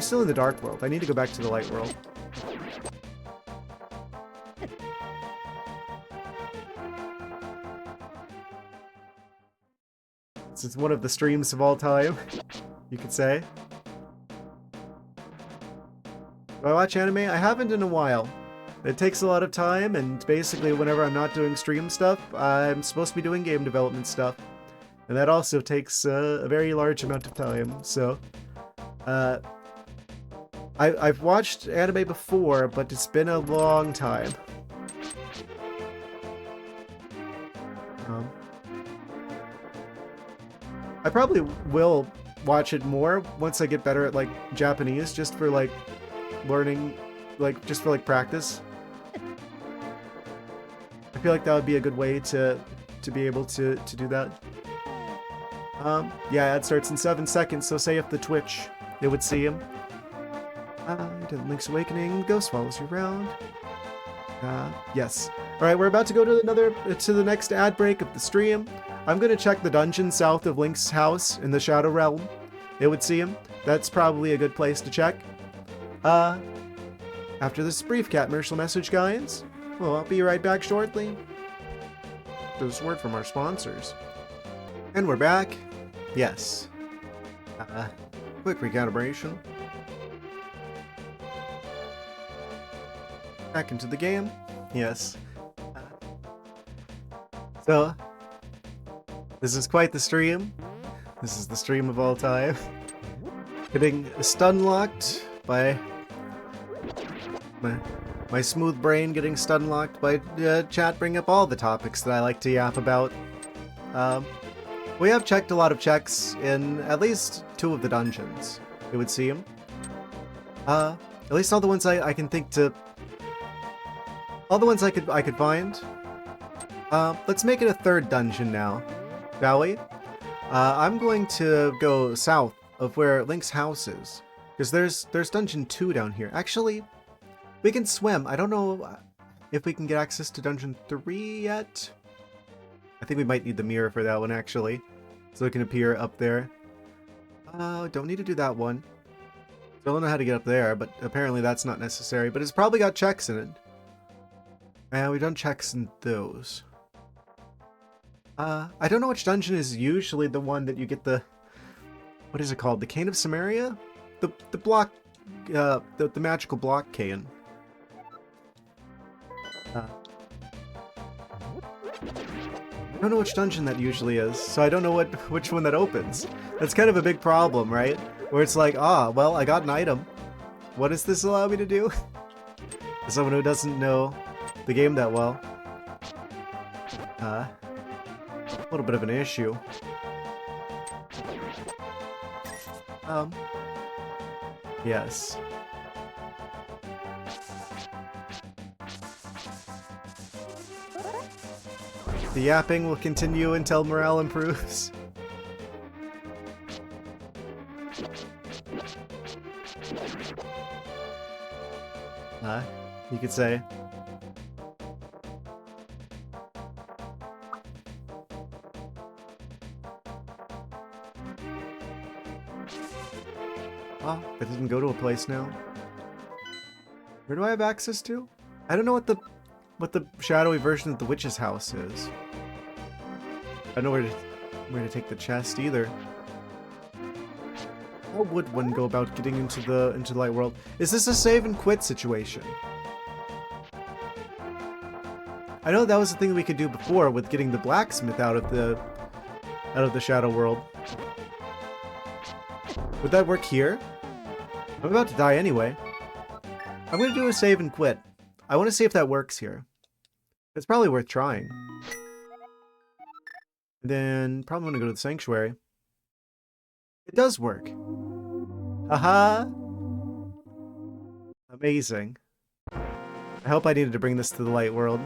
A: still in the dark world. I need to go back to the light world. This is one of the streams of all time, you could say. Do I watch anime? I haven't in a while. It takes a lot of time, and basically whenever I'm not doing stream stuff, I'm supposed to be doing game development stuff. And that also takes a very large amount of time, so... I've watched anime before, but it's been a long time. I probably will watch it more once I get better at, like, Japanese, just for, like, learning, like, just for, like, practice. I feel like that would be a good way to be able to do that. Yeah, ad starts in 7 seconds, so say if the Twitch, it would see him. Link's Awakening, Ghost follows you around. Yes. Alright, we're about to go to the next ad break of the stream. I'm gonna check the dungeon south of Link's house in the Shadow Realm. It would see him. That's probably a good place to check. After this brief cat commercial message, guys, well, I'll be right back shortly. This word from our sponsors. And we're back. Yes. Quick recalibration. Back into the game. Yes. So, this is quite the stream. This is the stream of all time. Getting stun locked by my smooth brain getting stun locked by chat bringing up all the topics that I like to yap about. We have checked a lot of checks in at least 2 of the dungeons. It would seem. At least all the ones I can think to. All the ones I could find. Let's make it a 3rd dungeon now, shall we? I'm going to go south of where Link's house is, because there's dungeon 2 down here. Actually, we can swim. I don't know if we can get access to dungeon 3 yet. I think we might need the mirror for that one, actually, so it can appear up there. Don't need to do that one. Don't know how to get up there, but apparently that's not necessary. But it's probably got checks in it. And we've done checks in those. I don't know which dungeon is usually the one that you get the... What is it called? The Cane of Samaria? The block... the magical block cane. I don't know which dungeon that usually is, so I don't know which one that opens. That's kind of a big problem, right? Where it's like, well, I got an item. What does this allow me to do? As someone who doesn't know the game that well. A little bit of an issue. Yes. The yapping will continue until morale improves. You could say. Oh, that didn't go to a place now. Where do I have access to? I don't know what the shadowy version of the witch's house is. I don't know where to take the chest either. How would one go about getting into the light world? Is this a save and quit situation? I know that was the thing we could do before with getting the blacksmith out of the shadow world. Would that work here? I'm about to die anyway. I'm gonna do a save and quit. I want to see if that works here. It's probably worth trying. And then probably want to go to the sanctuary. It does work. Haha! Amazing. I hope I needed to bring this to the light world.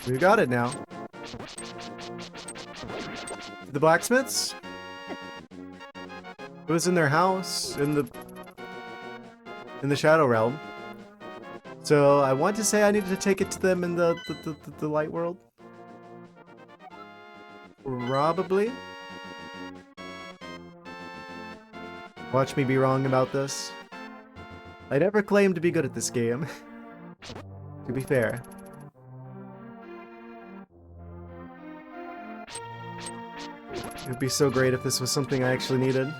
A: We got it now. The blacksmiths? It was in their house, in the in the Shadow Realm. So I want to say I needed to take it to them in the light world. Probably. Watch me be wrong about this. I never claimed to be good at this game. To be fair. It would be so great if this was something I actually needed.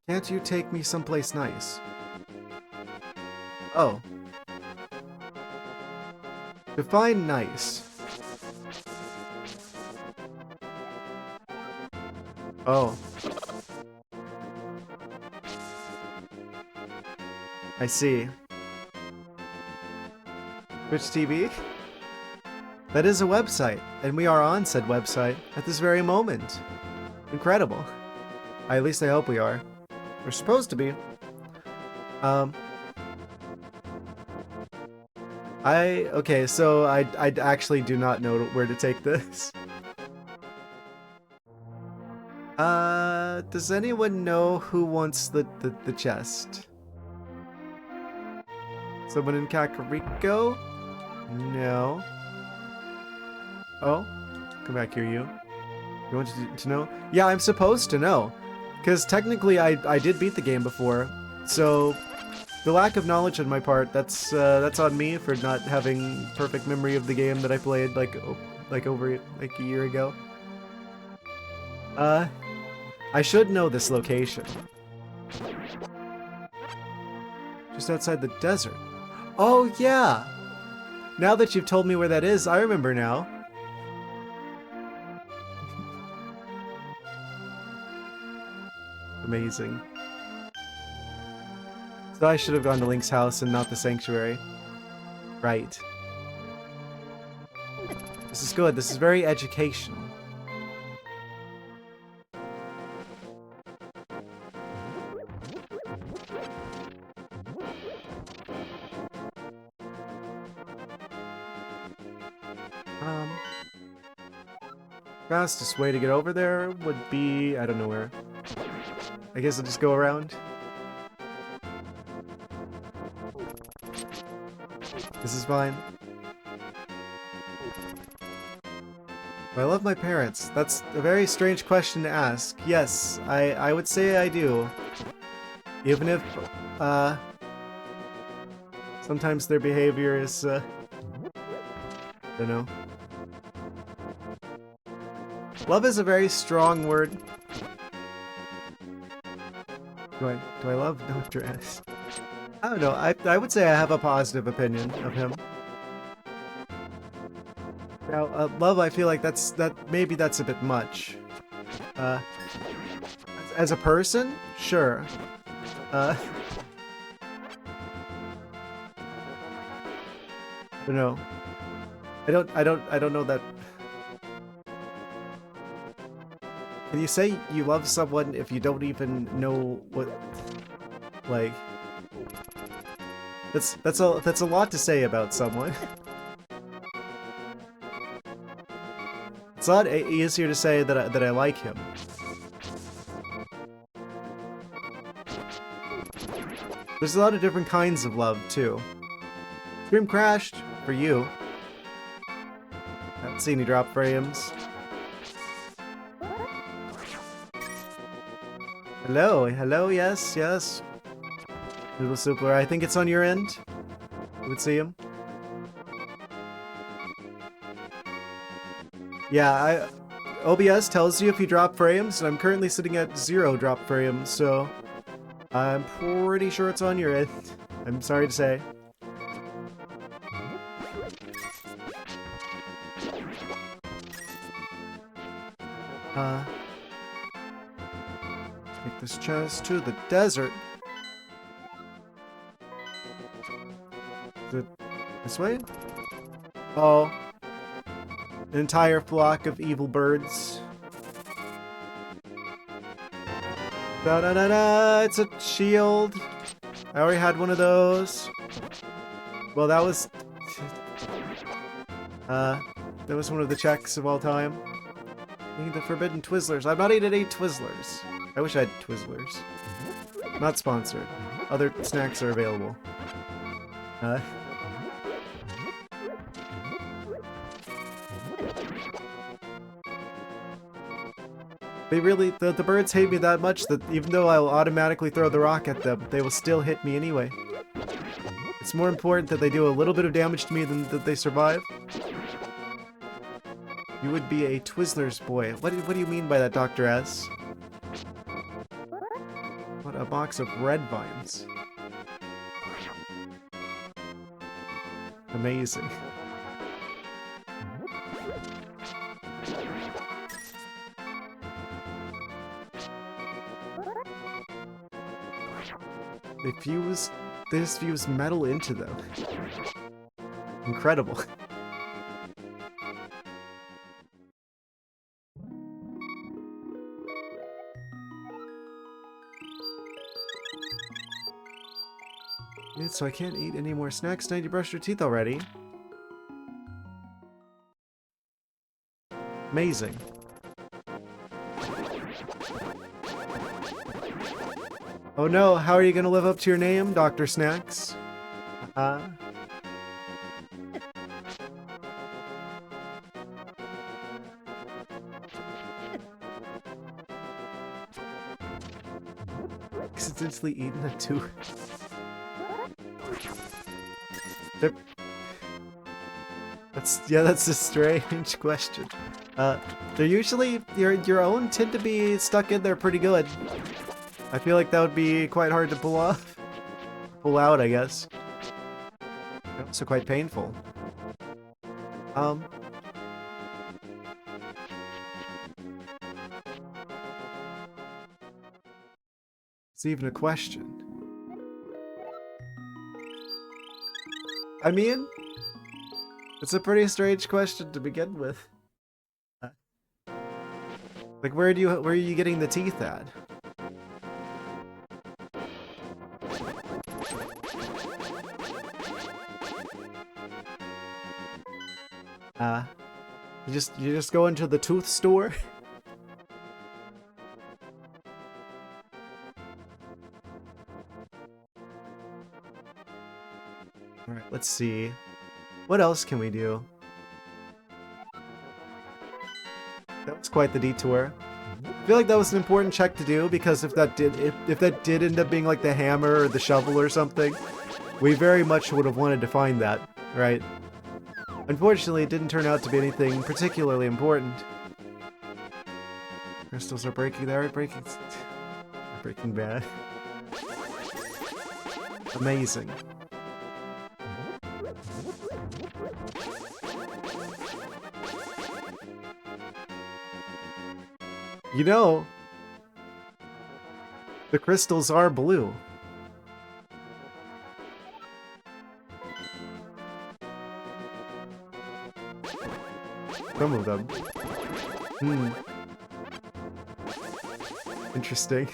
A: Can't you take me someplace nice? Oh. Define nice. Oh. I see. Twitch TV? That is a website, and we are on said website at this very moment. Incredible. At least I hope we are. We're supposed to be. Okay, so I actually do not know where to take this. Does anyone know who wants the chest? Someone in Kakariko? No. Oh? Come back here, you. You want to know? Yeah, I'm supposed to know. Because technically I did beat the game before. So the lack of knowledge on my part, that's on me for not having perfect memory of the game that I played like over a year ago. I should know this location. Just outside the desert. Oh yeah! Now that you've told me where that is, I remember now. Amazing. So I should have gone to Link's house and not the sanctuary. Right. This is good. This is very educational. Fastest way to get over there would be... I don't know where. I guess I'll just go around. This is fine. Do I love my parents? That's a very strange question to ask. Yes, I would say I do. Even if, sometimes their behavior is, I don't know. Love is a very strong word. Do I love Dr. S? I don't know. I would say I have a positive opinion of him. Now, love, I feel like maybe that's a bit much. As a person, sure. I don't know. I don't know that. Can you say you love someone if you don't even know what, like, that's a lot to say about someone. It's a lot easier to say that I like him. There's a lot of different kinds of love too. Stream crashed for you. Haven't seen any drop frames. Hello, yes. Little Supler, I think it's on your end. You would see him. Yeah, OBS tells you if you drop frames, and I'm currently sitting at 0 drop frames, so I'm pretty sure it's on your end. I'm sorry to say. Take this chest to the desert. Is it this way? Oh. An entire flock of evil birds. Da-da-da-da! It's a shield! I already had one of those. Well, that was... That was one of the checks of all time. Eating the forbidden Twizzlers. I've not eaten any Twizzlers. I wish I had Twizzlers. Not sponsored. Other snacks are available. They really, the birds hate me that much that even though I'll automatically throw the rock at them, they will still hit me anyway. It's more important that they do a little bit of damage to me than that they survive. You would be a Twizzlers boy. What do you mean by that, Dr. S? What, a box of red vines. Amazing. They just fuse metal into them. Incredible. Yeah, so I can't eat any more snacks now you brushed your teeth already. Amazing. Oh no, how are you gonna live up to your name, Dr. Snacks? Accidentally eaten a tooth. That's a strange question. They're usually your own tend to be stuck in there pretty good. I feel like that would be quite hard to pull off. Pull out, I guess. Also quite painful. It's even a question. I mean, it's a pretty strange question to begin with. Like, where are you getting the teeth at? You just go into the tooth store? Alright, let's see. What else can we do? That was quite the detour. I feel like that was an important check to do because if that did end up being like the hammer or the shovel or something, we very much would have wanted to find that, right? Unfortunately, it didn't turn out to be anything particularly important. Crystals are breaking. They are breaking. Breaking bad. Amazing. You know, the crystals are blue. Some of them. Interesting.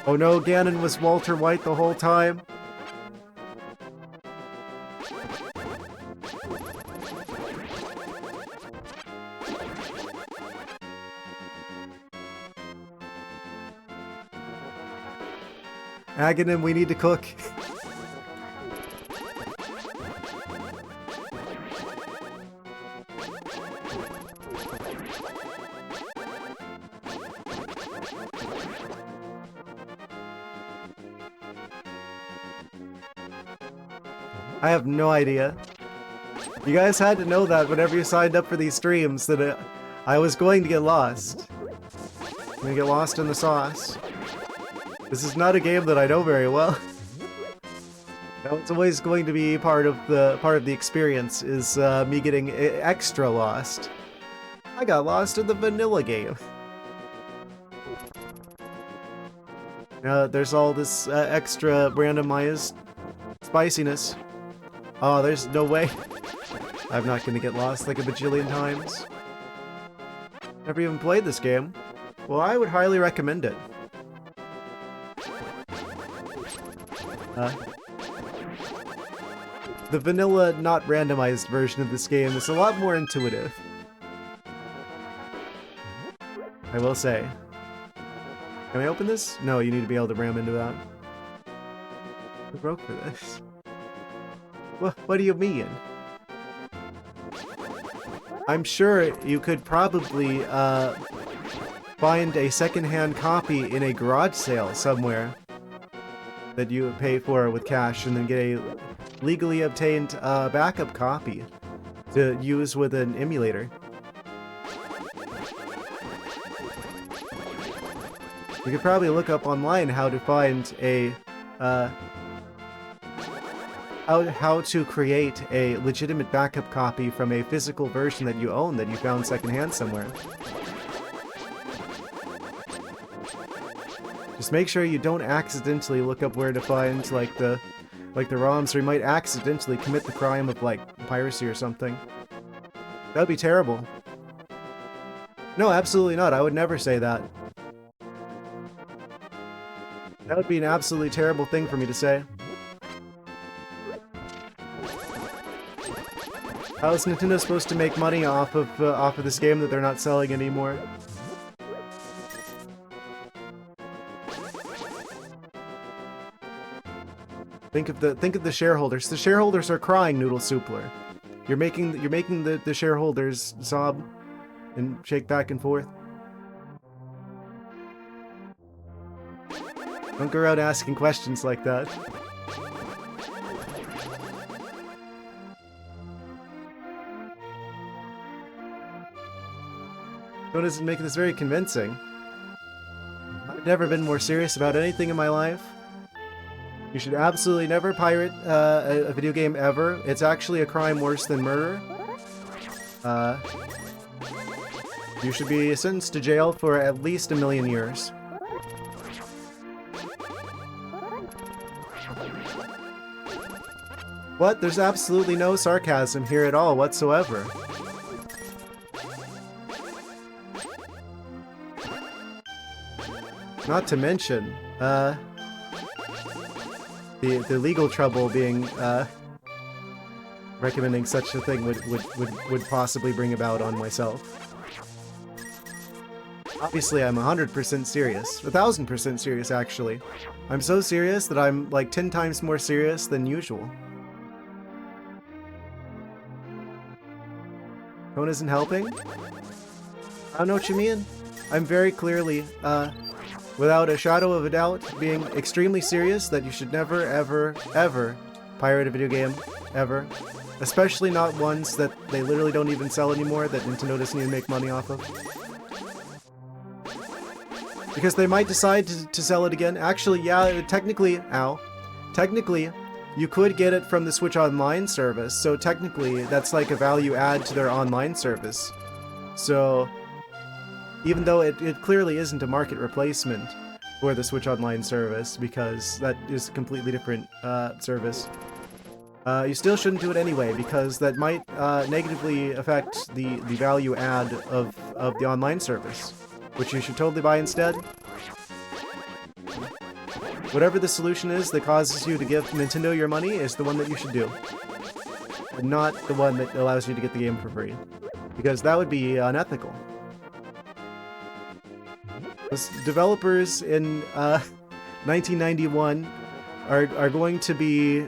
A: Oh no, Ganon was Walter White the whole time. Aghanim, we need to cook. I have no idea. You guys had to know that whenever you signed up for these streams that I was going to get lost. I'm gonna get lost in the sauce. This is not a game that I know very well. Now it's always going to be part of the experience is me getting extra lost. I got lost in the vanilla game. There's all this extra randomized spiciness. Oh, there's no way. I'm not gonna get lost like a bajillion times. Never even played this game. Well, I would highly recommend it. the vanilla, not randomized version of this game is a lot more intuitive. I will say. Can I open this? No, you need to be able to ram into that. Who broke for this? What do you mean? I'm sure you could probably find a secondhand copy in a garage sale somewhere that you pay for with cash and then get a legally obtained backup copy to use with an emulator. You could probably look up online how to find a how to create a legitimate backup copy from a physical version that you own that you found secondhand somewhere. Just make sure you don't accidentally look up where to find like the ROMs, or you might accidentally commit the crime of like piracy or something. That'd be terrible. No, absolutely not. I would never say that. That would be an absolutely terrible thing for me to say. How is Nintendo supposed to make money off of this game that they're not selling anymore? Think of the shareholders. The shareholders are crying, Noodle Soupler. You're making the shareholders sob and shake back and forth. Don't go around asking questions like that. Don't isn't making this very convincing. I've never been more serious about anything in my life. You should absolutely never pirate a video game ever. It's actually a crime worse than murder. You should be sentenced to jail for at least 1,000,000 years. What? There's absolutely no sarcasm here at all whatsoever. Not to mention, the legal trouble being, recommending such a thing would possibly bring about on myself. Obviously, I'm 100% serious. 1,000% serious, actually. I'm so serious that I'm, like, 10 times more serious than usual. Tone isn't helping? I don't know what you mean. I'm very clearly, without a shadow of a doubt, being extremely serious that you should never, ever, ever pirate a video game. Ever. Especially not ones that they literally don't even sell anymore, that Nintendo doesn't even make money off of. Because they might decide to sell it again. Actually, yeah, technically, technically, you could get it from the Switch Online service, so technically, that's like a value add to their online service. So, even though it clearly isn't a market replacement for the Switch Online service, because that is a completely different service, you still shouldn't do it anyway, because that might negatively affect the value add of the online service, which you should totally buy instead. Whatever the solution is that causes you to give Nintendo your money is the one that you should do, and not the one that allows you to get the game for free, because that would be unethical. Developers in 1991 are going to be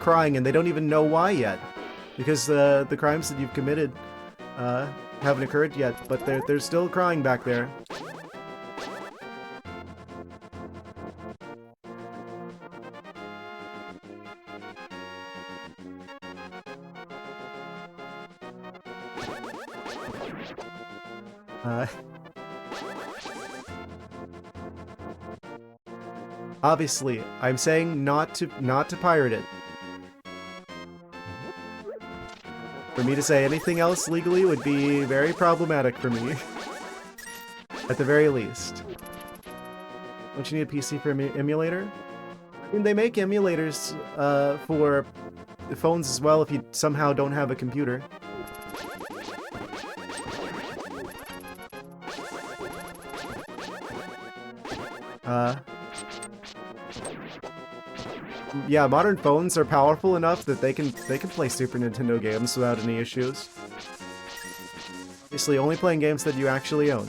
A: crying, and they don't even know why yet, because the crimes that you've committed haven't occurred yet, but they're still crying back there. Obviously, I'm saying not to pirate it. For me to say anything else legally would be very problematic for me. At the very least. Don't you need a PC for emulator? I mean, they make emulators for phones as well if you somehow don't have a computer. yeah, modern phones are powerful enough that they can play Super Nintendo games without any issues. Obviously, only playing games that you actually own.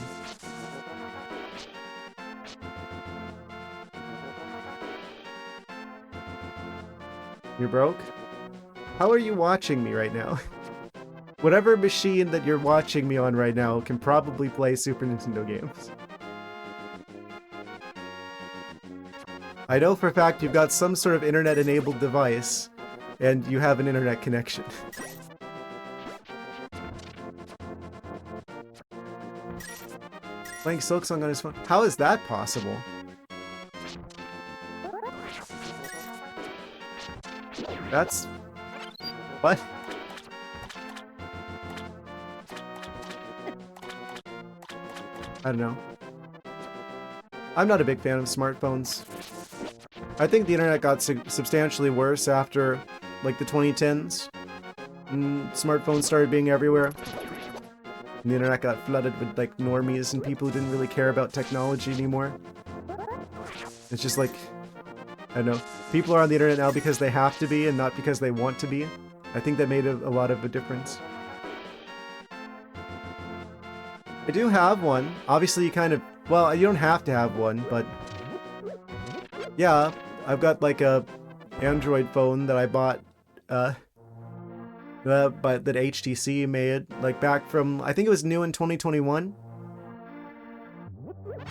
A: You're broke? How are you watching me right now? Whatever machine that you're watching me on right now can probably play Super Nintendo games. I know for a fact you've got some sort of internet-enabled device, and you have an internet connection. Playing Silksong on his phone. How is that possible? That's... what? I don't know. I'm not a big fan of smartphones. I think the internet got substantially worse after, like, the 2010s. Smartphones started being everywhere. And the internet got flooded with, like, normies and people who didn't really care about technology anymore. It's just like, I don't know. People are on the internet now because they have to be and not because they want to be. I think that made a lot of a difference. I do have one. Obviously, you kind of... well, you don't have to have one, but... yeah, I've got, like, a Android phone that I bought, but that HTC made, like, back from... I think it was new in 2021.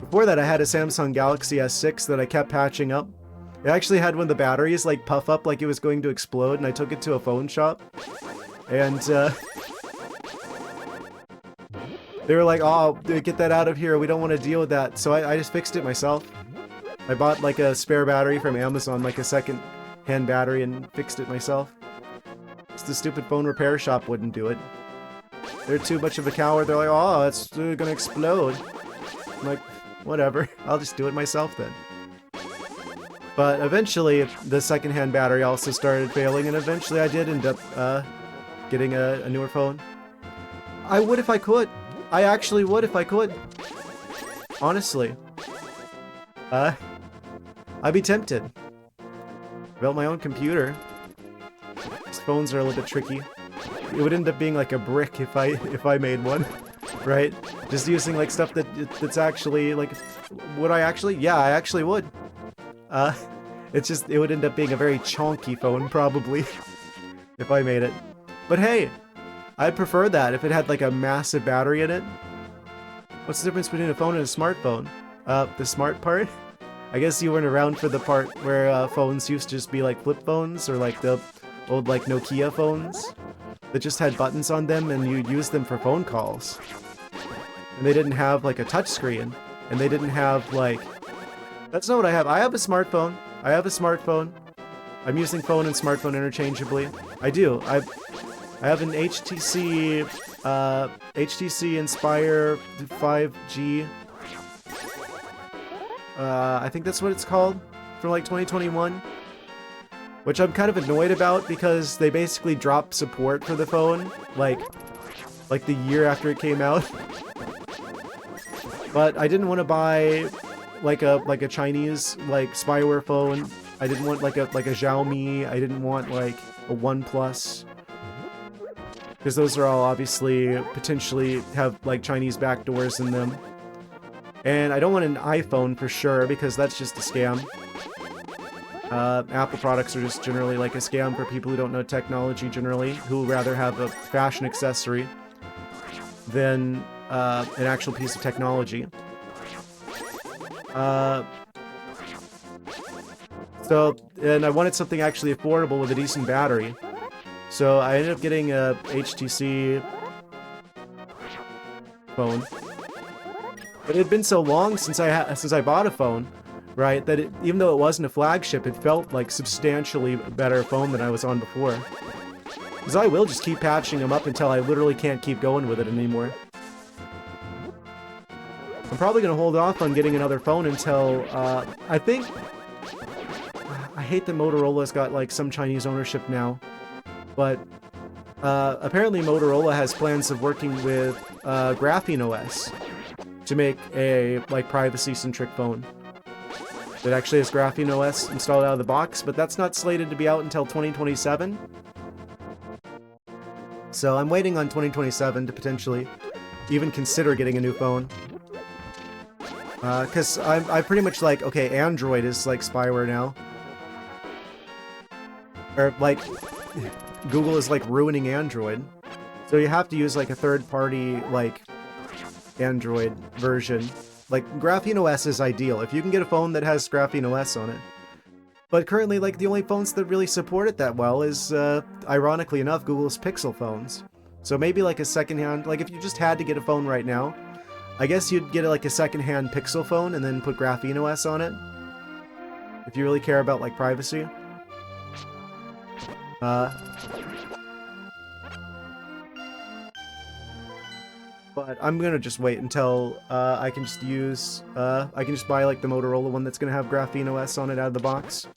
A: Before that, I had a Samsung Galaxy S6 that I kept patching up. It actually had one of the batteries, like, puff up like it was going to explode, and I took it to a phone shop. And, they were like, oh, get that out of here, we don't want to deal with that. So I just fixed it myself. I bought like a spare battery from Amazon, like a second-hand battery, and fixed it myself. Just the stupid phone repair shop wouldn't do it. They're too much of a coward. They're like, oh, it's gonna explode. I'm like, whatever, I'll just do it myself then. But eventually, the second-hand battery also started failing, and eventually I did end up getting a newer phone. I would if I could. I actually would if I could. Honestly. I'd be tempted. Built my own computer. These phones are a little bit tricky. It would end up being like a brick if I made one, right? Just using like stuff that's actually like, would I actually? Yeah, I actually would. It's just it would end up being a very chonky phone probably if I made it. But hey, I'd prefer that if it had like a massive battery in it. What's the difference between a phone and a smartphone? The smart part? I guess you weren't around for the part where phones used to just be like flip phones or like the old like Nokia phones that just had buttons on them and you used them for phone calls. And they didn't have like a touch screen and they didn't have like... That's not what I have. I have a smartphone. I have a smartphone. I'm using phone and smartphone interchangeably. I do. I have an HTC Inspire 5G. I think that's what it's called, from like 2021. Which I'm kind of annoyed about because they basically dropped support for the phone, like the year after it came out. But I didn't want to buy like a Chinese like spyware phone. I didn't want like a Xiaomi. I didn't want like a OnePlus. Because those are all obviously potentially have like Chinese backdoors in them. And I don't want an iPhone for sure because that's just a scam. Apple products are just generally like a scam for people who don't know technology generally, who would rather have a fashion accessory than an actual piece of technology. And I wanted something actually affordable with a decent battery. So I ended up getting a HTC phone. But it had been so long since I bought a phone, right, that even though it wasn't a flagship, it felt like substantially better phone than I was on before. Because I will just keep patching them up until I literally can't keep going with it anymore. I'm probably going to hold off on getting another phone until, I think... I hate that Motorola's got, like, some Chinese ownership now. But, apparently Motorola has plans of working with, Graphene OS to make a, like, privacy-centric phone. It actually has Graphene OS installed out of the box, but that's not slated to be out until 2027. So I'm waiting on 2027 to potentially even consider getting a new phone. Because I pretty much like, okay, Android is like spyware now. Or like, Google is like ruining Android. So you have to use like a third-party like Android version. Like Graphene OS is ideal if you can get a phone that has Graphene OS on it. But currently, like the only phones that really support it that well is, ironically enough, Google's Pixel phones. So maybe like a secondhand, like if you just had to get a phone right now, I guess you'd get like a secondhand Pixel phone and then put Graphene OS on it. If you really care about like privacy. But I'm gonna just wait until I can just use, I can just buy like the Motorola one that's gonna have Graphene OS on it out of the box.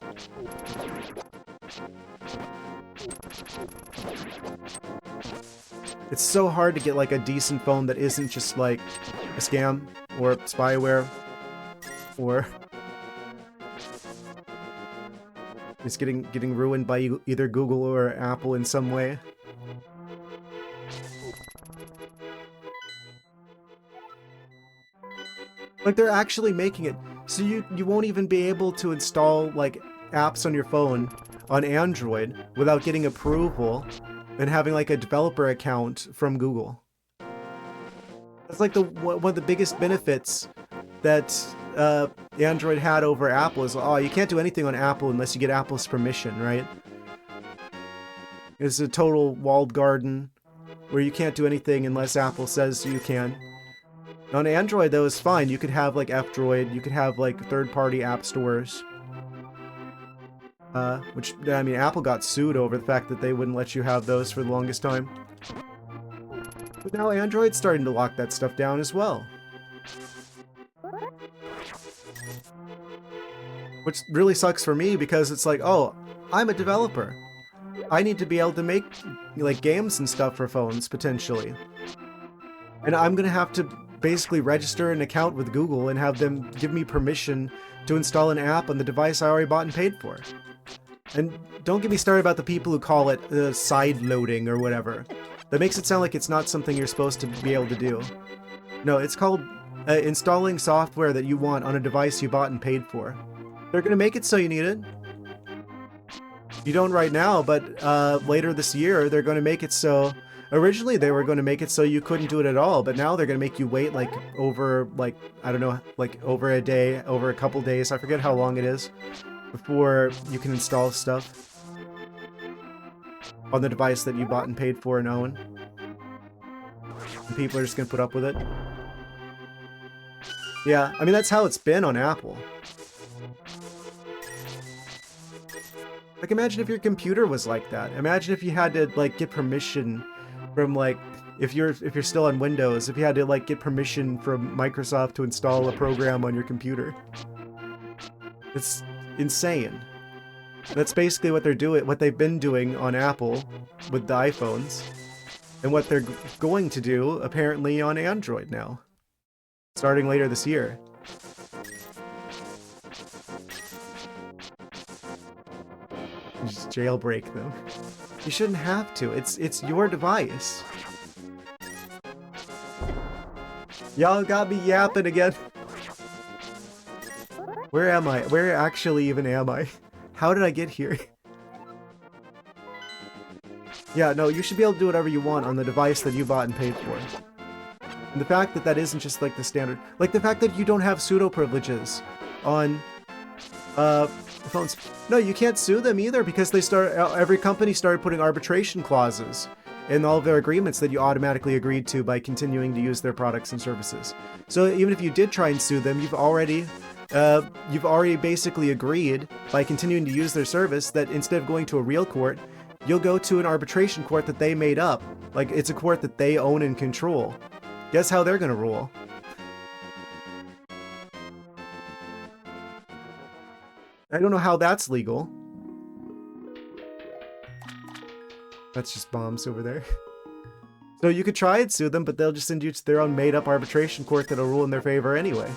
A: It's so hard to get like a decent phone that isn't just like a scam or spyware or it's getting ruined by either Google or Apple in some way. Like they're actually making it so you won't even be able to install like apps on your phone on Android without getting approval and having like a developer account from Google. That's like one of the biggest benefits that Android had over Apple is, oh, you can't do anything on Apple unless you get Apple's permission, right? It's a total walled garden where you can't do anything unless Apple says you can. On Android, though, it's fine. You could have, like, F-Droid. You could have, like, third-party app stores. Which, I mean, Apple got sued over the fact that they wouldn't let you have those for the longest time. But now Android's starting to lock that stuff down as well. Which really sucks for me because it's like, oh, I'm a developer. I need to be able to make, like, games and stuff for phones, potentially. And I'm gonna have to basically register an account with Google and have them give me permission to install an app on the device I already bought and paid for. And don't get me started about the people who call it side loading or whatever. That makes it sound like it's not something you're supposed to be able to do. No, it's called installing software that you want on a device you bought and paid for. They're gonna make it so you need it. You don't right now, but later this year they're gonna make it so. Originally, they were going to make it so you couldn't do it at all, but now they're going to make you wait, like, over, like, I don't know, like, over a day, over a couple days, I forget how long it is, before you can install stuff on the device that you bought and paid for and own. And people are just going to put up with it. Yeah, I mean, that's how it's been on Apple. Like, imagine if your computer was like that. Imagine if you had to, like, get permission from, like, if you're still on Windows, if you had to like get permission from Microsoft to install a program on your computer. It's insane. That's basically what they're doing, what they've been doing on Apple with the iPhones, and what they're going to do apparently on Android now, starting later this year. Just jailbreak them. You shouldn't have to. It's your device. Y'all got me yapping again. Where am I? Where actually even am I? How did I get here? Yeah, no, you should be able to do whatever you want on the device that you bought and paid for. And the fact that that isn't just like the standard, like the fact that you don't have pseudo privileges on phones. No, you can't sue them either because they every company started putting arbitration clauses in all of their agreements that you automatically agreed to by continuing to use their products and services. So even if you did try and sue them, you've already basically agreed by continuing to use their service that instead of going to a real court, you'll go to an arbitration court that they made up. Like, it's a court that they own and control. Guess how they're gonna rule? I don't know how that's legal. That's just bombs over there. So you could try and sue them, but they'll just send you to their own made-up arbitration court that'll rule in their favor anyway.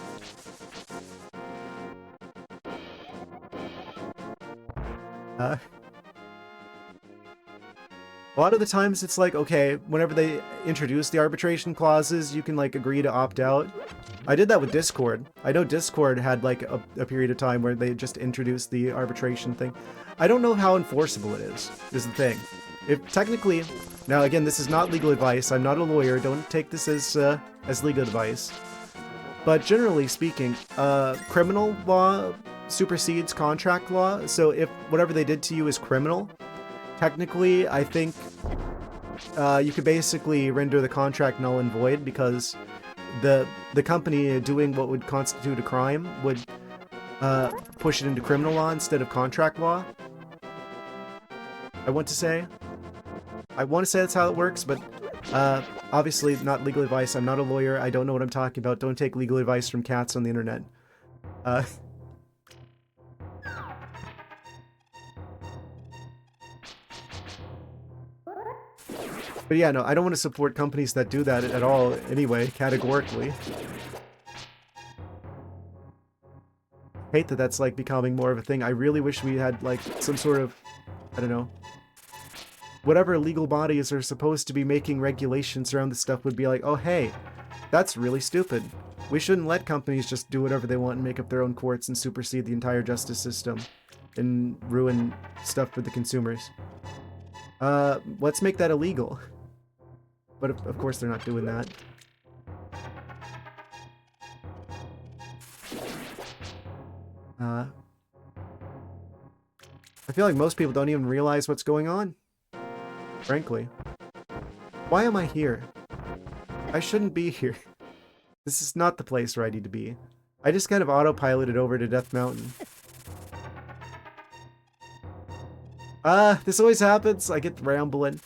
A: A lot of the times it's like, okay, whenever they introduce the arbitration clauses, you can like agree to opt out. I did that with Discord. I know Discord had like a period of time where they just introduced the arbitration thing. I don't know how enforceable it is the thing. If technically, now again, this is not legal advice. I'm not a lawyer. Don't take this as legal advice. But generally speaking, criminal law supersedes contract law. So if whatever they did to you is criminal, technically, I think you could basically render the contract null and void because the company doing what would constitute a crime would push it into criminal law instead of contract law. I want to say that's how it works, but obviously not legal advice. I'm not a lawyer. I don't know what I'm talking about. Don't take legal advice from cats on the internet. But yeah, no, I don't want to support companies that do that at all anyway, categorically. I hate that that's like becoming more of a thing. I really wish we had like some sort of, I don't know, whatever legal bodies are supposed to be making regulations around this stuff would be like, oh hey, that's really stupid. We shouldn't let companies just do whatever they want and make up their own courts and supersede the entire justice system and ruin stuff for the consumers. Let's make that illegal. But of course they're not doing that. I feel like most people don't even realize what's going on. Frankly. Why am I here? I shouldn't be here. This is not the place where I need to be. I just kind of autopiloted over to Death Mountain. This always happens. I get rambling.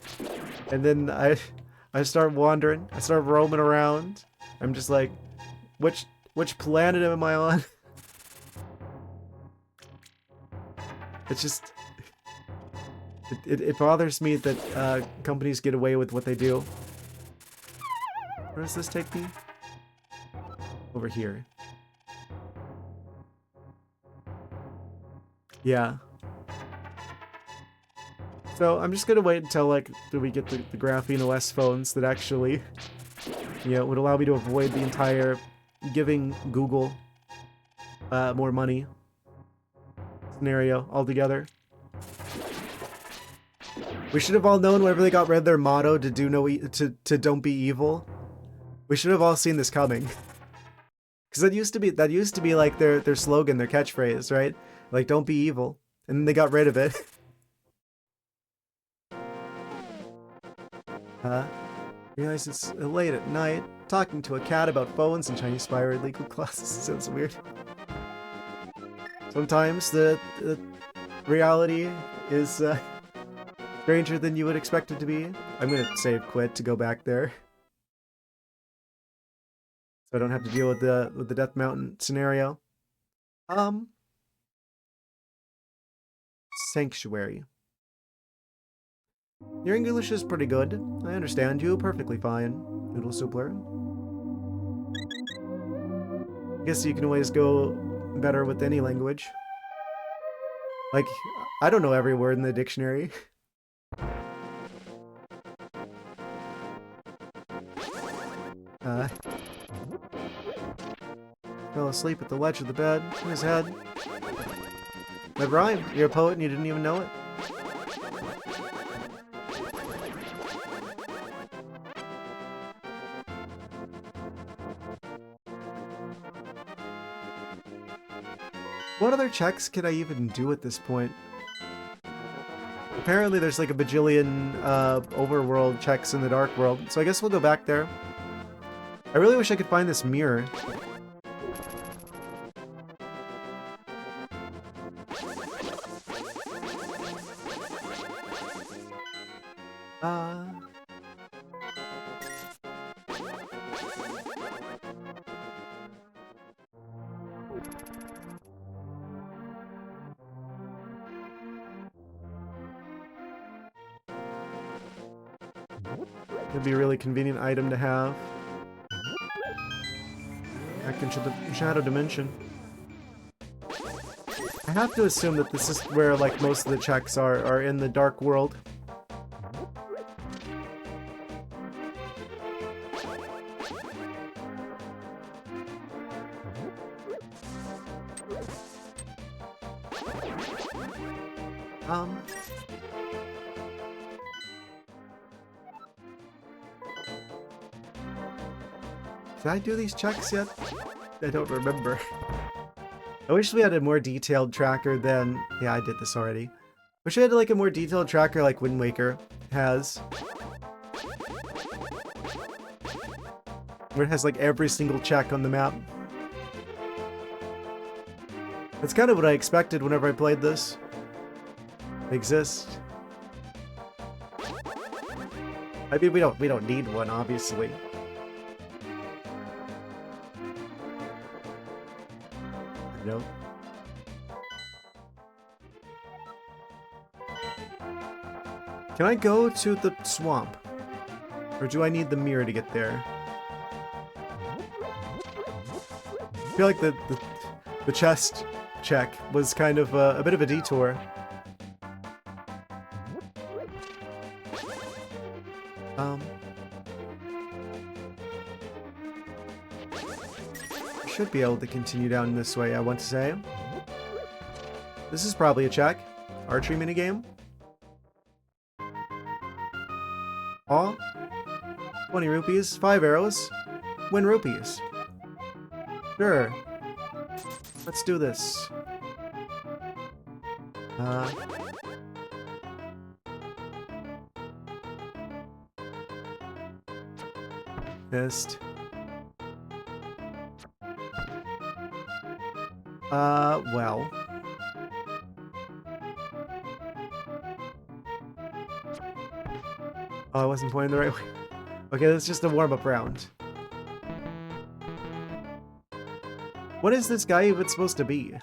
A: And then I start wandering. I start roaming around. I'm just like, which planet am I on? It's just... It bothers me that companies get away with what they do. Where does this take me? Over here. Yeah. So I'm just gonna wait until like we get the Graphene OS phones that actually, you know, would allow me to avoid the entire giving Google more money scenario altogether. We should have all known whenever they got rid of their motto to do no to don't be evil. We should have all seen this coming. Because that used to be like their slogan, their catchphrase, right? Like don't be evil, and then they got rid of it. Realize it's late at night. Talking to a cat about phones and Chinese spy legal classes sounds weird. Sometimes the reality is stranger than you would expect it to be. I'm gonna save quit to go back there, so I don't have to deal with the Death Mountain scenario. Sanctuary. Your English is pretty good. I understand you perfectly fine, Noodle Soupler. I guess you can always go better with any language. Like, I don't know every word in the dictionary. Fell asleep at the ledge of the bed in his head. That rhymed. You're a poet and you didn't even know it. What other checks can I even do at this point? Apparently there's like a bajillion overworld checks in the Dark World, so I guess we'll go back there. I really wish I could find this mirror. It'd be a really convenient item to have. Back into the Shadow Dimension. I have to assume that this is where, like, most of the checks are in the dark world. Did I do these checks yet? I don't remember. I wish we had a more detailed tracker than... Yeah, I did this already. Wish we had like a more detailed tracker like Wind Waker has. Where it has like every single check on the map. That's kind of what I expected whenever I played this. They exist. I mean, we don't need one, obviously. No. Can I go to the swamp? Or do I need the mirror to get there? I feel like the chest check was kind of a bit of a detour. Should be able to continue down this way, I want to say. This is probably a check. Archery minigame. Aw. 20 rupees, 5 arrows, win rupees. Sure. Let's do this. Missed. Well. Oh, I wasn't pointing the right way. Okay, that's just a warm-up round. What is this guy even supposed to be?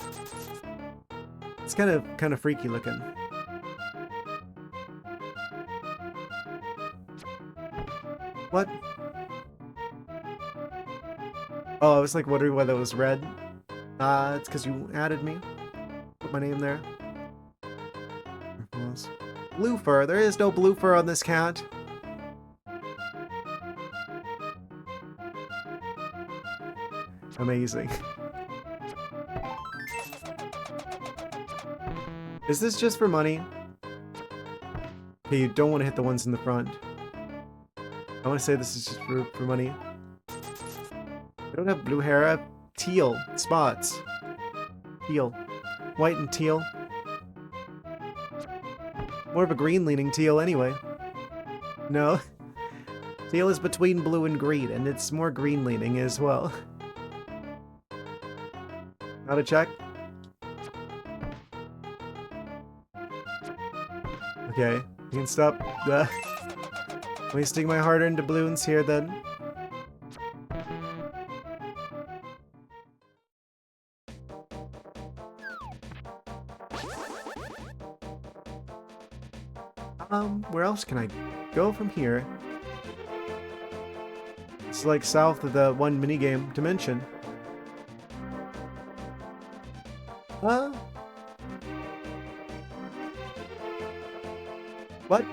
A: It's kind of freaky looking. What? Oh, I was like wondering why that was red. It's because you added me. Put my name there. Blue fur. There is no blue fur on this cat. Amazing. Is this just for money? Okay, you don't want to hit the ones in the front. I want to say this is just for money. I don't have blue hair. I have teal spots. Teal. White and teal. More of a green-leaning teal anyway. No. Teal is between blue and green, and it's more green-leaning as well. Not a check? Okay, you can stop wasting my hard-earned doubloons here then. Where else can I go from here? It's like south of the one minigame dimension. What?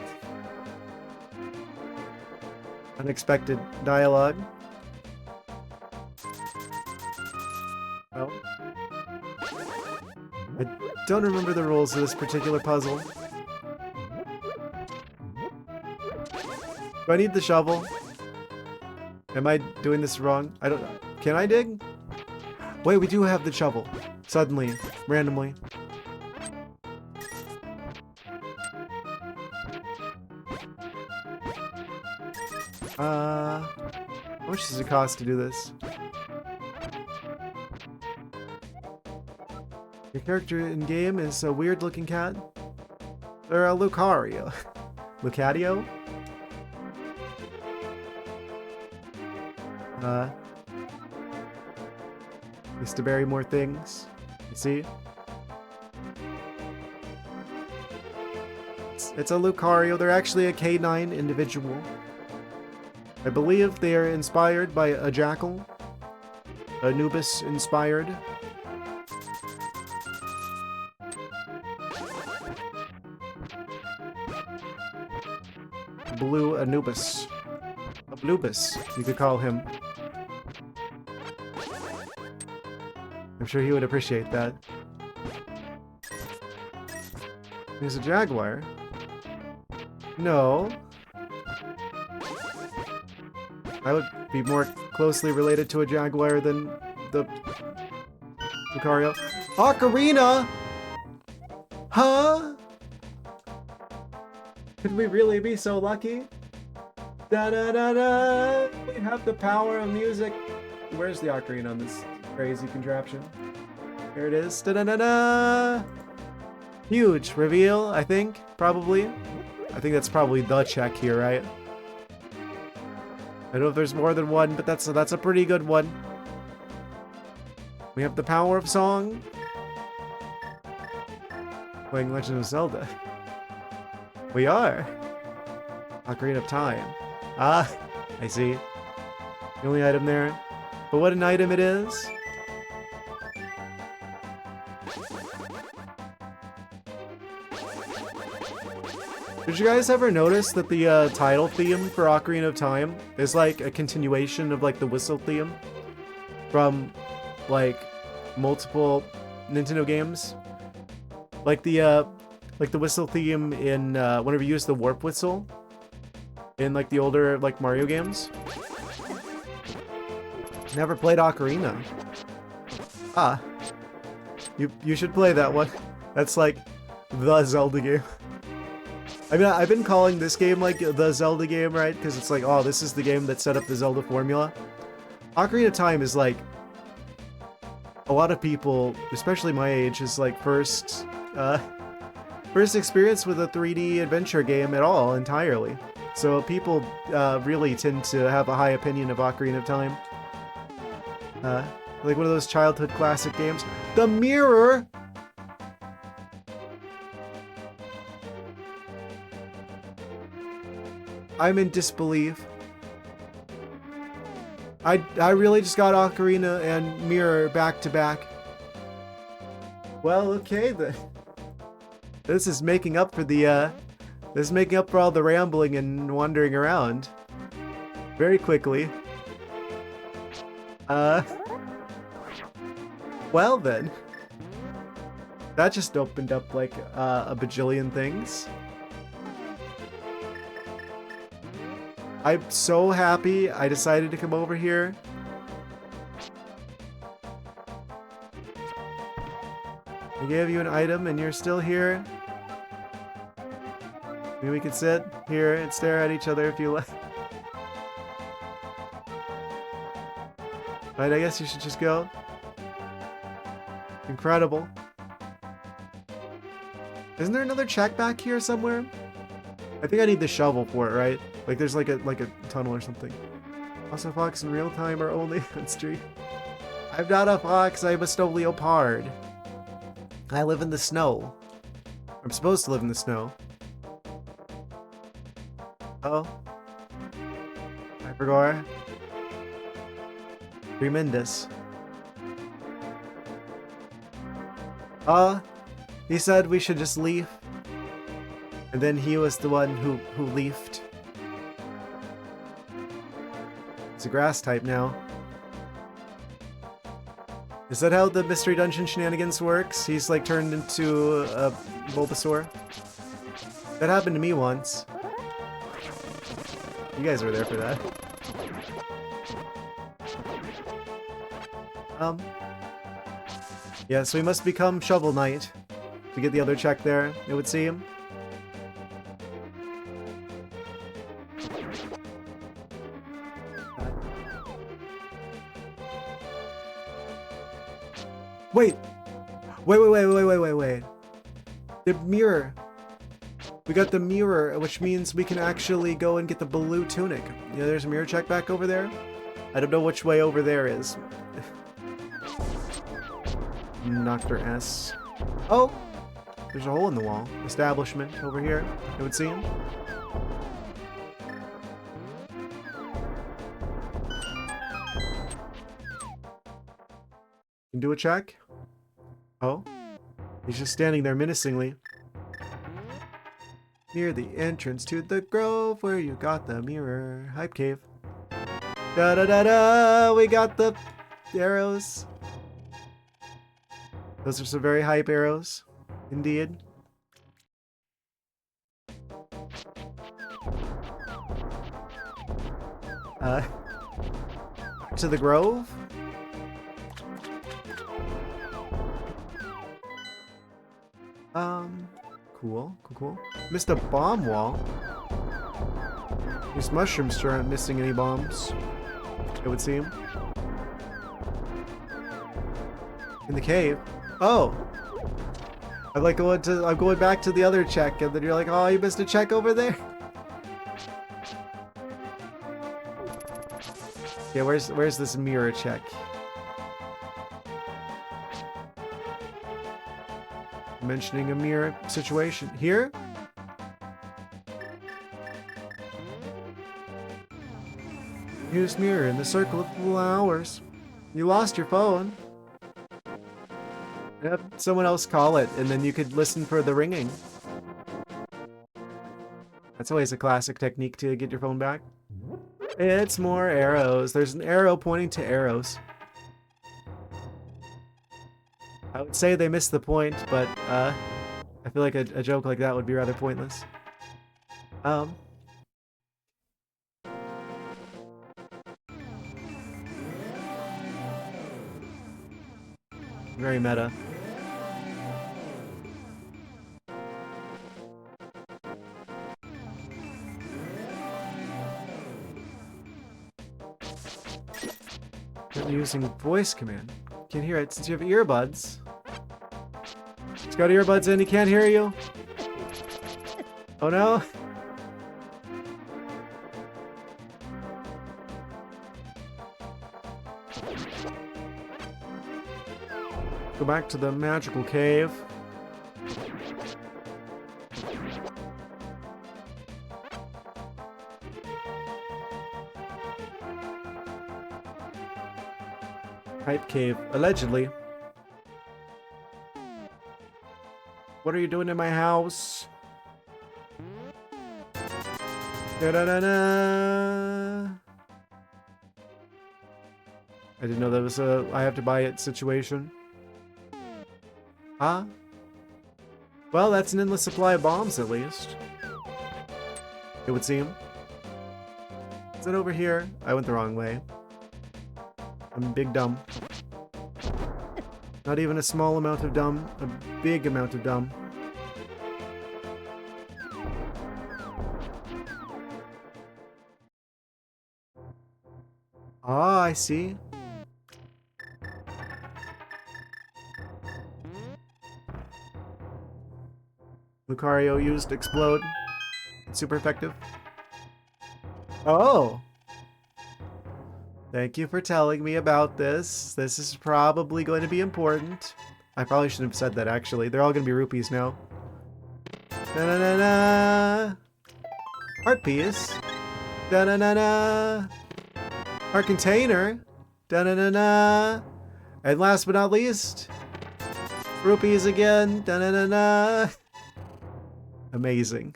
A: Unexpected dialogue. Oh. I don't remember the rules of this particular puzzle. Do I need the shovel? Am I doing this wrong? I don't... Can I dig? Wait, we do have the shovel. Suddenly. Randomly. How much does it cost to do this? Your character in game is a weird looking cat? Or a Lucario. Lucario? Used to bury more things. You see? It's a Lucario. They're actually a K9 individual. I believe they are inspired by a jackal. Anubis inspired. blue Anubis. A Bluebus, you could call him. I'm sure he would appreciate that. He's a jaguar. No. I would be more closely related to a jaguar than the Linkario. Ocarina! Huh? Could we really be so lucky? Da da da da! We have the power of music. Where's the ocarina on this crazy contraption? Here it is. Da da da da! Huge reveal, I think, probably. I think that's probably the check here, right? I don't know if there's more than one, but that's a pretty good one. We have the power of song. Playing Legend of Zelda. We are. Ocarina of Time. Ah, I see. The only item there. But what an item it is. Did you guys ever notice that the title theme for Ocarina of Time is like a continuation of like the whistle theme from like multiple Nintendo games? Like the whistle theme in whenever you use the warp whistle in like the older like Mario games. Never played Ocarina. Ah, you should play that one. That's like the Zelda game. I mean, I've been calling this game like the Zelda game, right? Because it's like, oh, this is the game that set up the Zelda formula. Ocarina of Time is like a lot of people, especially my age, is like first experience with a 3D adventure game at all entirely. So people really tend to have a high opinion of Ocarina of Time. Like one of those childhood classic games. The Mirror! I'm in disbelief. I really just got Ocarina and Mirror back to back. Well, okay then. This is making up for the this is making up for all the rambling and wandering around. Very quickly. Well then. That just opened up like a bajillion things. I'm so happy I decided to come over here. I gave you an item and you're still here. Maybe we can sit here and stare at each other if you like. But I guess you should just go. Incredible. Isn't there another check back here somewhere? I think I need the shovel for it, right? Like there's like a tunnel or something. Also, fox in real time are only on stream. I'm not a fox, I'm a snow leopard. I live in the snow. I'm supposed to live in the snow. Oh. Hypergore. Tremendous. He said we should just leave. And then he was the one who leafed. It's a grass type now. Is that how the Mystery Dungeon shenanigans works? He's like turned into a Bulbasaur? That happened to me once. You guys were there for that. Yeah, so we must become Shovel Knight to get the other check there, it would seem. Wait! Wait. The mirror. We got the mirror, which means we can actually go and get the blue tunic. Yeah, there's a mirror check back over there. I don't know which way over there is. Dr. S. Oh! There's a hole in the wall. Establishment over here, it would seem. Can do a check. Oh. He's just standing there menacingly. Near the entrance to the grove where you got the mirror. Hype cave. Da da da da! We got the arrows. Those are some very hype arrows. Indeed. To the grove? Cool. Missed a bomb wall. These mushrooms sure aren't missing any bombs, it would seem. In the cave. Oh! I'm going back to the other check, and then you're like, oh, you missed a check over there? Yeah, where's this mirror check? Mentioning a mirror situation. Here? Use mirror in the circle of flowers. You lost your phone. Have someone else call it, and then you could listen for the ringing. That's always a classic technique to get your phone back. It's more arrows. There's an arrow pointing to arrows. I would say they missed the point, but I feel like a joke like that would be rather pointless. Very meta. I'm using voice command. Can't hear it since you have earbuds. He's got earbuds in, he can't hear you. Oh no? Go back to the magical cave. Hype cave, allegedly. What are you doing in my house? Da-da-da-da. I didn't know that was a I have to buy it situation. Huh? Well, that's an endless supply of bombs, at least. It would seem. Is it over here? I went the wrong way. I'm big dumb. Not even a small amount of dumb, a big amount of dumb. Ah, I see. Linkario used explode. It's super effective. Oh! Thank you for telling me about this. This is probably going to be important. I probably shouldn't have said that, actually. They're all going to be rupees now. Da-na-na-na! Art piece. Da-na-na-na! Art container. Da-na-na-na! And last but not least, rupees again. Da-na-na-na! Amazing.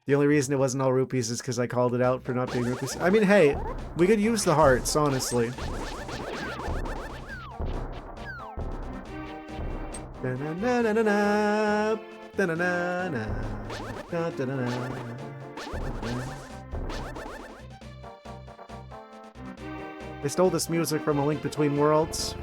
A: The only reason it wasn't all rupees is because I called it out for not being rupees. I mean, hey, we could use the hearts, honestly. Da-na-na-na-na-na, da-na-na-na, da-da-na-na. They stole this music from A Link Between Worlds.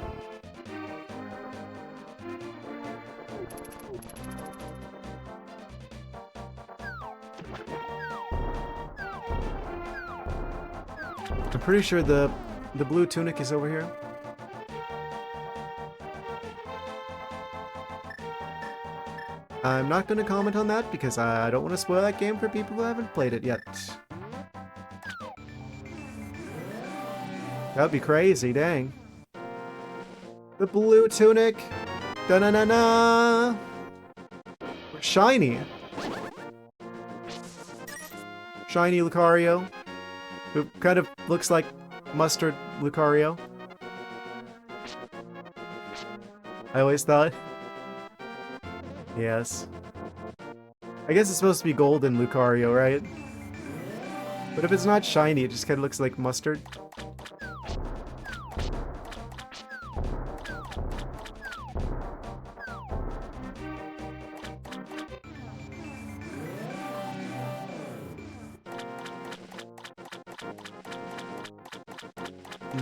A: I'm pretty sure the blue tunic is over here. I'm not going to comment on that because I don't want to spoil that game for people who haven't played it yet. That'd be crazy, dang. The blue tunic. Da-na-na-na. Shiny. Shiny Lucario. Who kind of looks like mustard Lucario. I always thought. Yes. I guess it's supposed to be golden Lucario, right? But if it's not shiny, it just kind of looks like mustard.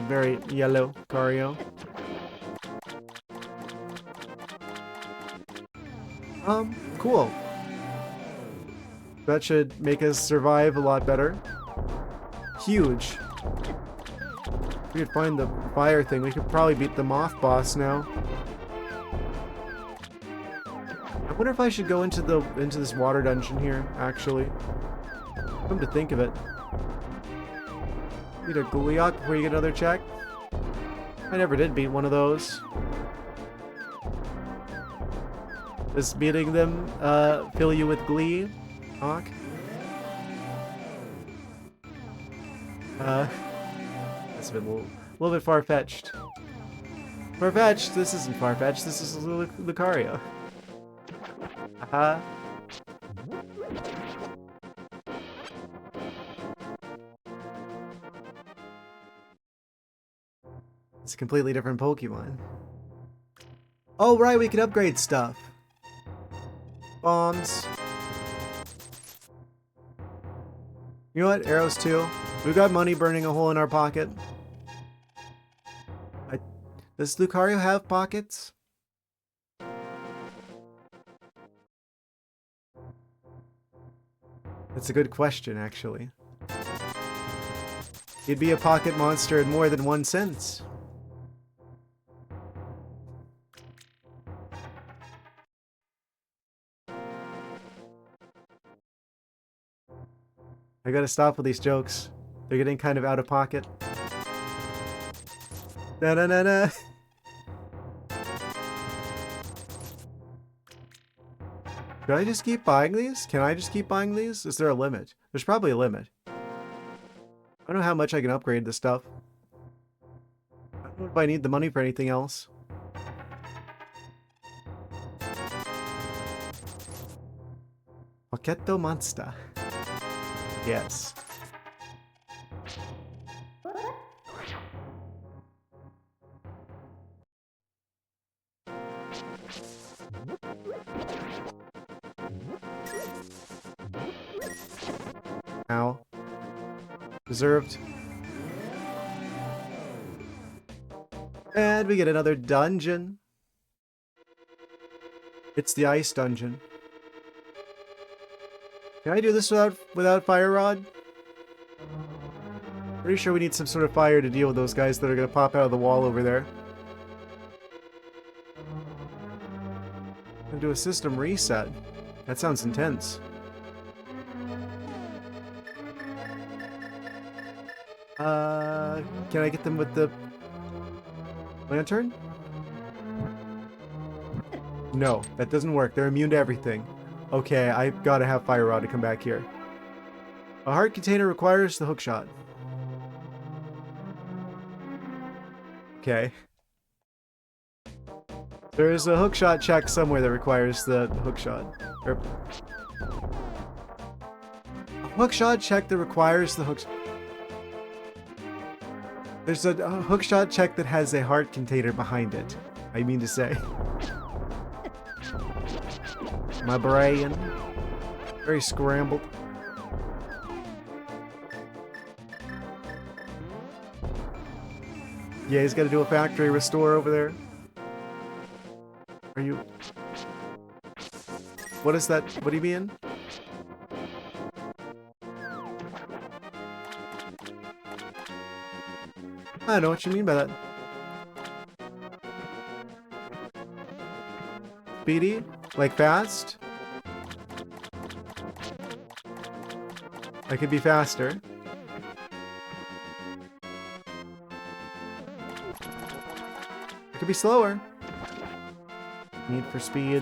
A: Very yellow Lucario. Cool. That should make us survive a lot better. Huge. If we could find the fire thing, we could probably beat the moth boss now. I wonder if I should go into this water dungeon here, actually. Come to think of it. Beat a Goliath before you get another check. I never did beat one of those. Does beating them fill you with glee, Hawk? That's a little bit far-fetched. Far-fetched? This isn't far-fetched. This is Lucario. Haha. It's a completely different Pokemon. Oh, right, we can upgrade stuff. Bombs. You know what? Arrows too. We've got money burning a hole in our pocket. Does Lucario have pockets? That's a good question, actually. He'd be a pocket monster in more than one sense. I gotta stop with these jokes. They're getting kind of out of pocket. Da-da-da-da! Should I just keep buying these? Can I just keep buying these? Is there a limit? There's probably a limit. I don't know how much I can upgrade this stuff. I don't know if I need the money for anything else. Pocketto Monster. Yes. Ow. Deserved. And we get another dungeon. It's the ice dungeon. Can I do this without fire rod? Pretty sure we need some sort of fire to deal with those guys that are gonna pop out of the wall over there. And do a system reset. That sounds intense. Can I get them with the lantern? No, that doesn't work. They're immune to everything. Okay, I've got to have Fire Rod to come back here. A heart container requires the hookshot. Okay. There is a hookshot check somewhere that requires the hookshot. Or a hookshot check that requires the hookshot. There's a hookshot check that has a heart container behind it. I mean to say. My brain. Very scrambled. Yeah, he's got to do a factory restore over there. Are you... What is that? What do you mean? I don't know what you mean by that. Speedy? Like fast? I could be faster. I could be slower. Need for speed.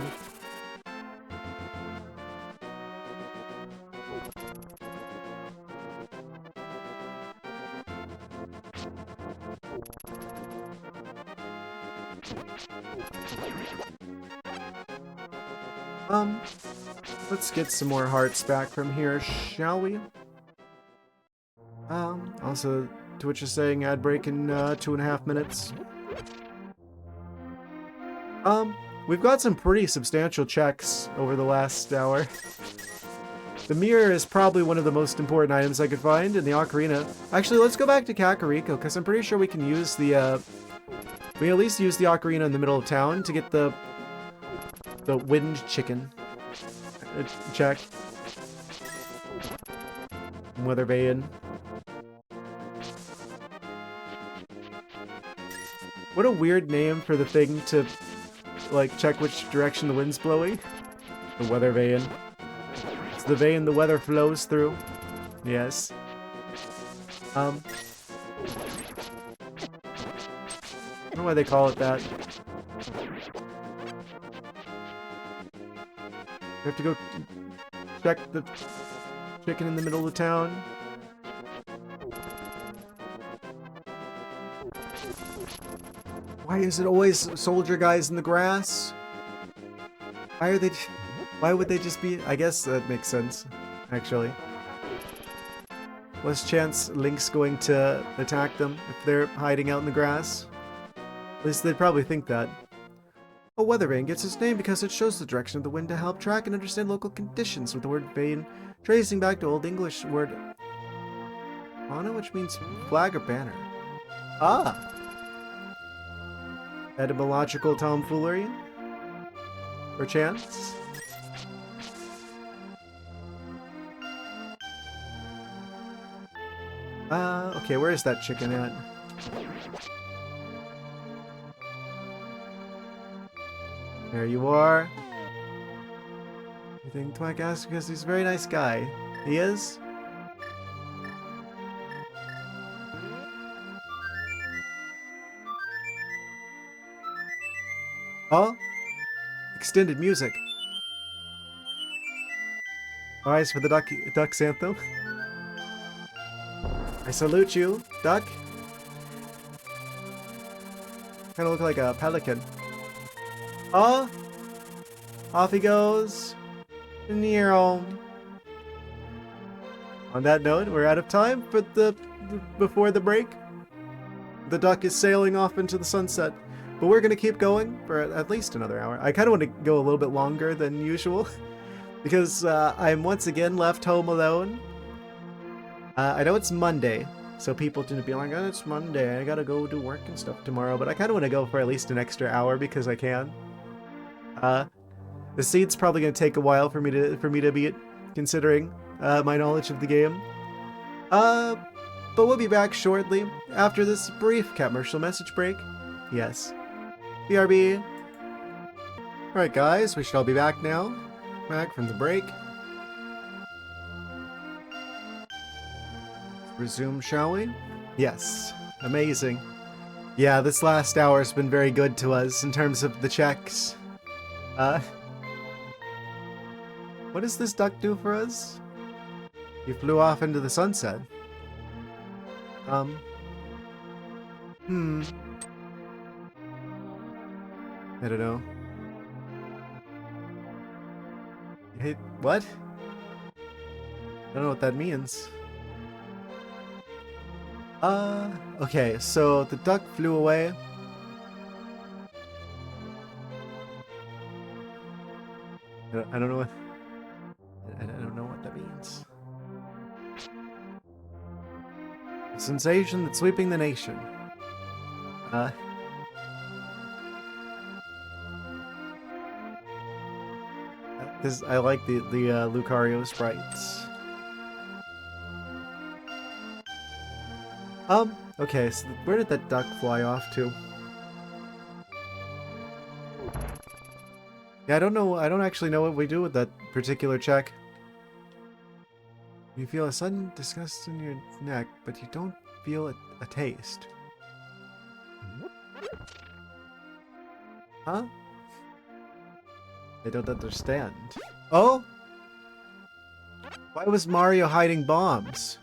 A: Um, let's get some more hearts back from here, shall we? Also, Twitch is saying ad break in 2.5 minutes. We've got some pretty substantial checks over the last hour. The mirror is probably one of the most important items I could find in the ocarina. Actually, let's go back to Kakariko, because I'm pretty sure we can use the, we can at least use the ocarina in the middle of town to get the wind chicken check. Weather vane. What a weird name for the thing to, like, check which direction the wind's blowing. The weather vane. It's the vein the weather flows through. Yes. I don't know why they call it that. We have to go check the chicken in the middle of town. Why is it always soldier guys in the grass? Why are they... Why would they just be... I guess that makes sense, actually. Less chance Link's going to attack them if they're hiding out in the grass. At least they'd probably think that. A weather vane gets its name because it shows the direction of the wind to help track and understand local conditions, with the word vane tracing back to Old English word "ana," which means flag or banner. Ah! Etymological tomfoolery? Perchance? Okay, where is that chicken at? There you are. You think Thwack asked because he's a very nice guy. He is? Oh? Extended music. Eyes for the duck's anthem. I salute you, duck. Kinda look like a pelican. Oh! Off he goes. Nero. On that note, we're out of time for before the break. The duck is sailing off into the sunset. But we're going to keep going for at least another hour. I kind of want to go a little bit longer than usual. Because I'm once again left home alone. I know it's Monday. So people tend to be like, oh, it's Monday. I gotta go do work and stuff tomorrow. But I kind of want to go for at least an extra hour because I can. The seed's probably going to take a while for me to beat, considering my knowledge of the game. But we'll be back shortly after this brief commercial message break. Yes. BRB. Alright guys, we should all be back now. Back from the break. Resume, shall we? Yes. Amazing. Yeah, this last hour has been very good to us in terms of the checks. What does this duck do for us? He flew off into the sunset. I don't know. Hey, what? I don't know what that means. Okay, so the duck flew away. I don't know what... I don't know what that means. A sensation that's sweeping the nation. I like the Linkario sprites. Okay, so where did that duck fly off to? Yeah, I don't know. I don't actually know what we do with that particular check. You feel a sudden disgust in your neck, but you don't feel a taste. Huh? I don't understand. Oh? Why was Mario hiding bombs?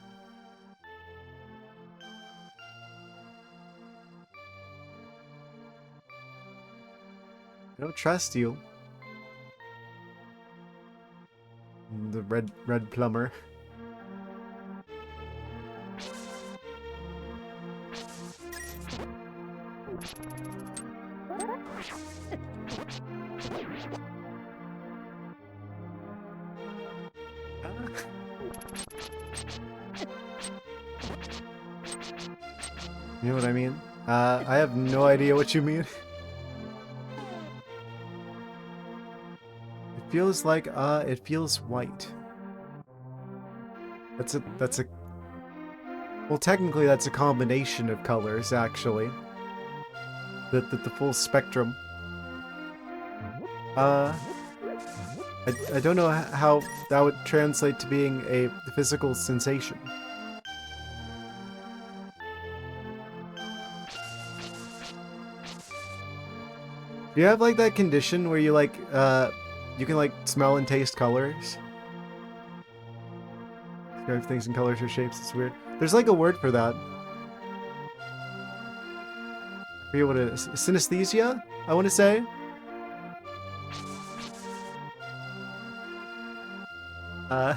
A: I don't trust you. red plumber. You know what I mean? I have no idea what you mean. It feels like, it feels white. That's a... Well, technically that's a combination of colors, actually. The full spectrum. I don't know how that would translate to being a physical sensation. Do you have like that condition where you like, you can like smell and taste colors? Describe things in colors or shapes, it's weird. There's like a word for that. I forget what it is. Synesthesia, I want to say? I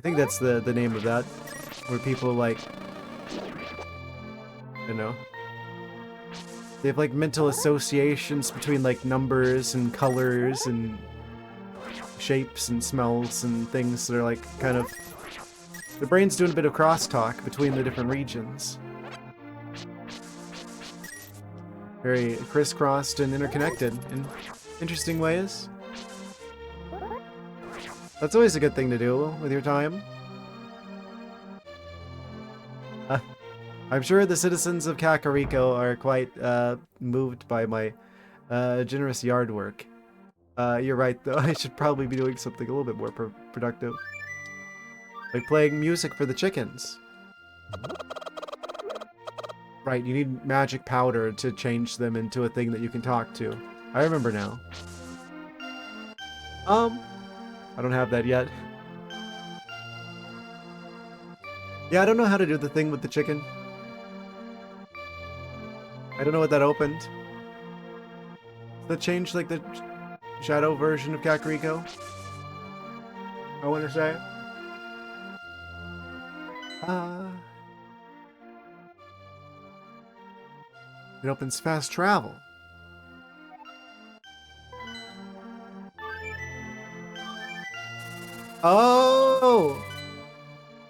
A: think that's the name of that. Where people like... I don't know. They have like mental associations between like numbers and colors and shapes and smells and things that are like kind of... The brain's doing a bit of crosstalk between the different regions. Very crisscrossed and interconnected in interesting ways. That's always a good thing to do with your time. I'm sure the citizens of Kakariko are quite moved by my generous yard work. You're right, though. I should probably be doing something a little bit more productive. Like playing music for the chickens. Right, you need magic powder to change them into a thing that you can talk to. I remember now. I don't have that yet. Yeah, I don't know how to do the thing with the chicken. I don't know what that opened. Does that change like the shadow version of Kakariko? I want to say. It opens fast travel. Oh!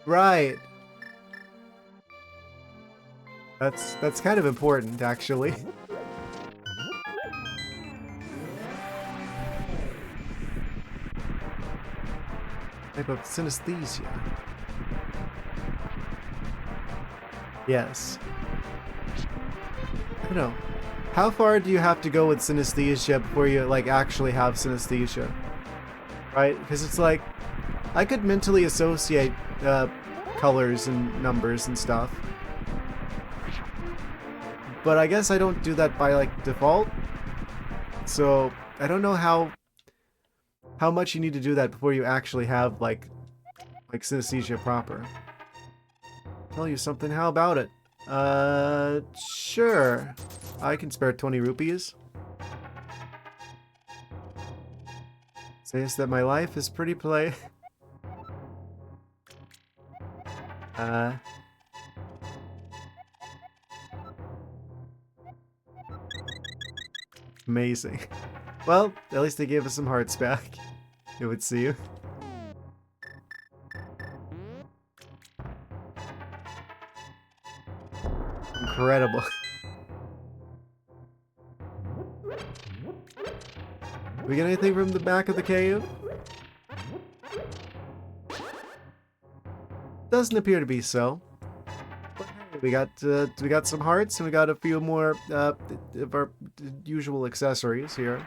A: Right. That's kind of important, actually. Type of synesthesia. Yes. I don't know. How far do you have to go with synesthesia before you like actually have synesthesia? Right? Because it's like I could mentally associate colors and numbers and stuff. But I guess I don't do that by like default. So I don't know how much you need to do that before you actually have like synesthesia proper. Tell you something, how about it? Sure. I can spare 20 rupees. Says that my life is pretty play. Amazing. Well, at least they gave us some hearts back. It would seem. Incredible. We get anything from the back of the cave? Doesn't appear to be so. But hey, we got some hearts and we got a few more of our usual accessories here.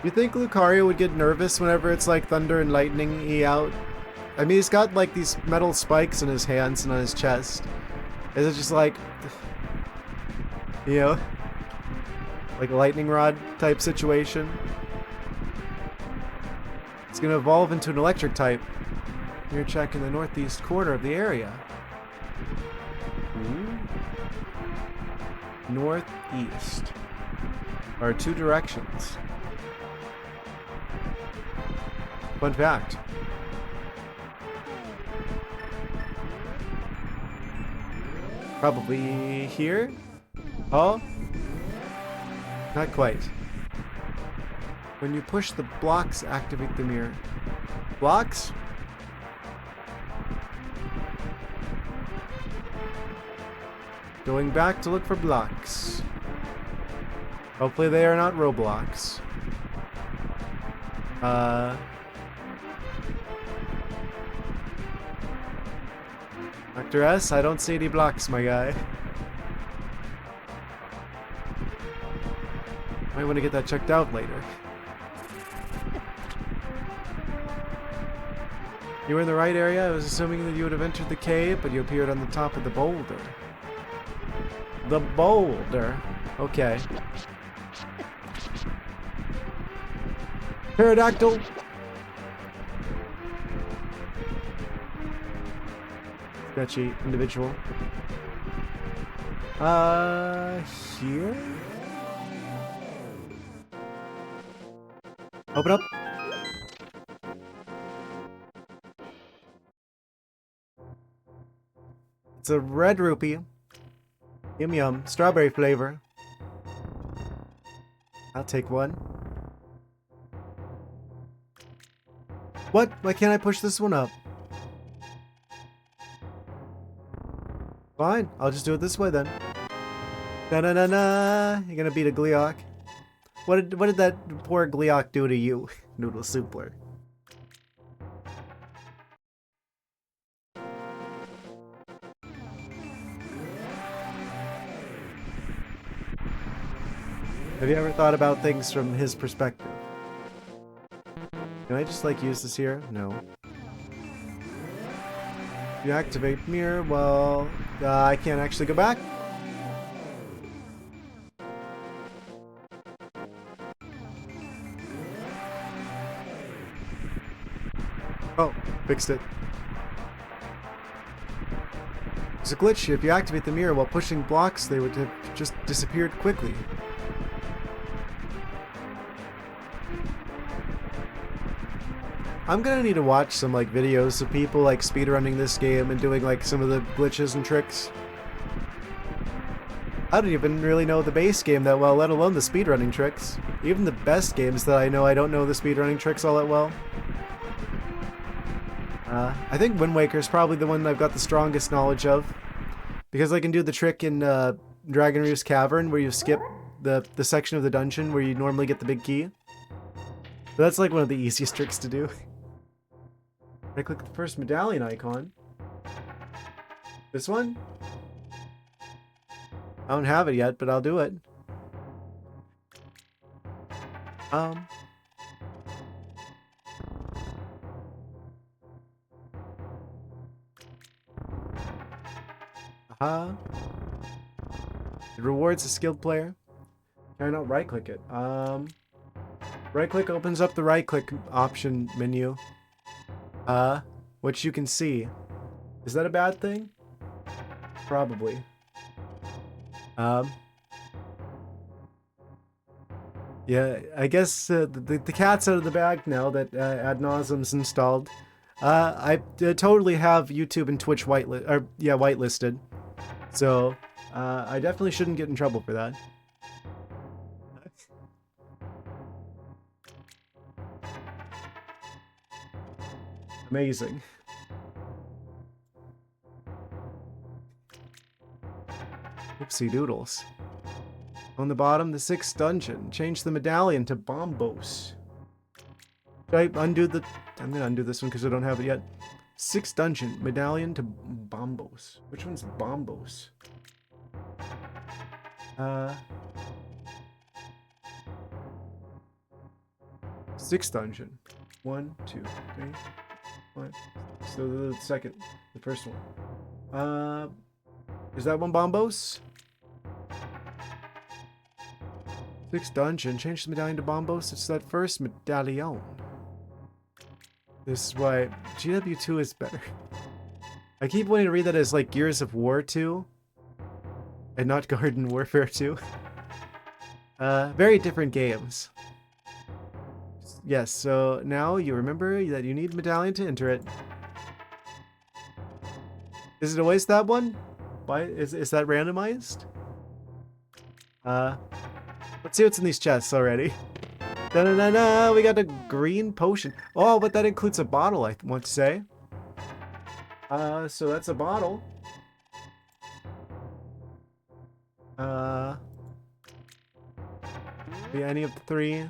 A: You think Linkario would get nervous whenever it's like thunder and lightning-y out? I mean, he's got like these metal spikes in his hands and on his chest. Is it just like, you know, like a lightning rod type situation? It's gonna evolve into an electric type. Near check in the northeast corner of the area. northeast are 2 directions. Fun fact. Probably here? Oh? Not quite. When you push the blocks, activate the mirror. Blocks? Going back to look for blocks. Hopefully they are not Roblox. Dr. S, I don't see any blocks, my guy. Might want to get that checked out later. You were in the right area. I was assuming that you would have entered the cave, but you appeared on the top of the boulder. The boulder. Okay. Pterodactyl. Sketchy individual. Here? Open up. It's a red rupee. Yum yum. Strawberry flavor. I'll take one. What? Why can't I push this one up? Fine. I'll just do it this way then. Na-na-na-na. You're gonna beat a Gleeok. What did that poor Gleeok do to you, Noodle Soupler? Have you ever thought about things from his perspective? Can I just like use this here? No. You activate mirror, well, I can't actually go back. Oh, fixed it. There's a glitch. If you activate the mirror while pushing blocks, they would have just disappeared quickly. I'm gonna need to watch some like videos of people like speedrunning this game and doing like some of the glitches and tricks. I don't even really know the base game that well, let alone the speedrunning tricks. Even the best games that I don't know the speedrunning tricks all that well. I think Wind Waker is probably the one I've got the strongest knowledge of. Because I can do the trick in Dragon Reef's Cavern where you skip the section of the dungeon where you normally get the big key. But that's like one of the easiest tricks to do. I click the first medallion icon. This one? I don't have it yet, but I'll do it. It rewards a skilled player. Can I not right click it? Right click opens up the right click option menu. Which you can see. Is that a bad thing? Probably. Yeah, I guess the cat's out of the bag now that Ad Nauseam's installed. I totally have YouTube and Twitch whitelisted. So, I definitely shouldn't get in trouble for that. Amazing. Oopsie doodles. On the bottom, the 6th dungeon. Change the medallion to Bombos. Should I undo the... I'm gonna undo this one because I don't have it yet. 6th dungeon. Medallion to Bombos. Which one's Bombos? 6th dungeon. 1, 2, 3, 5. So the second. The first one. Is that one Bombos? 6th dungeon. Change the medallion to Bombos. It's that first medallion. This is why GW2 is better. I keep wanting to read that as like Gears of War 2. and not Garden Warfare 2. Very different games. Yes, so now you remember that you need medallion to enter it. Is it always that one? Why is that randomized? Let's see what's in these chests already. Da-da-da-da, we got a green potion. Oh, but that includes a bottle, I want to say. So that's a bottle. Yeah, any of the three.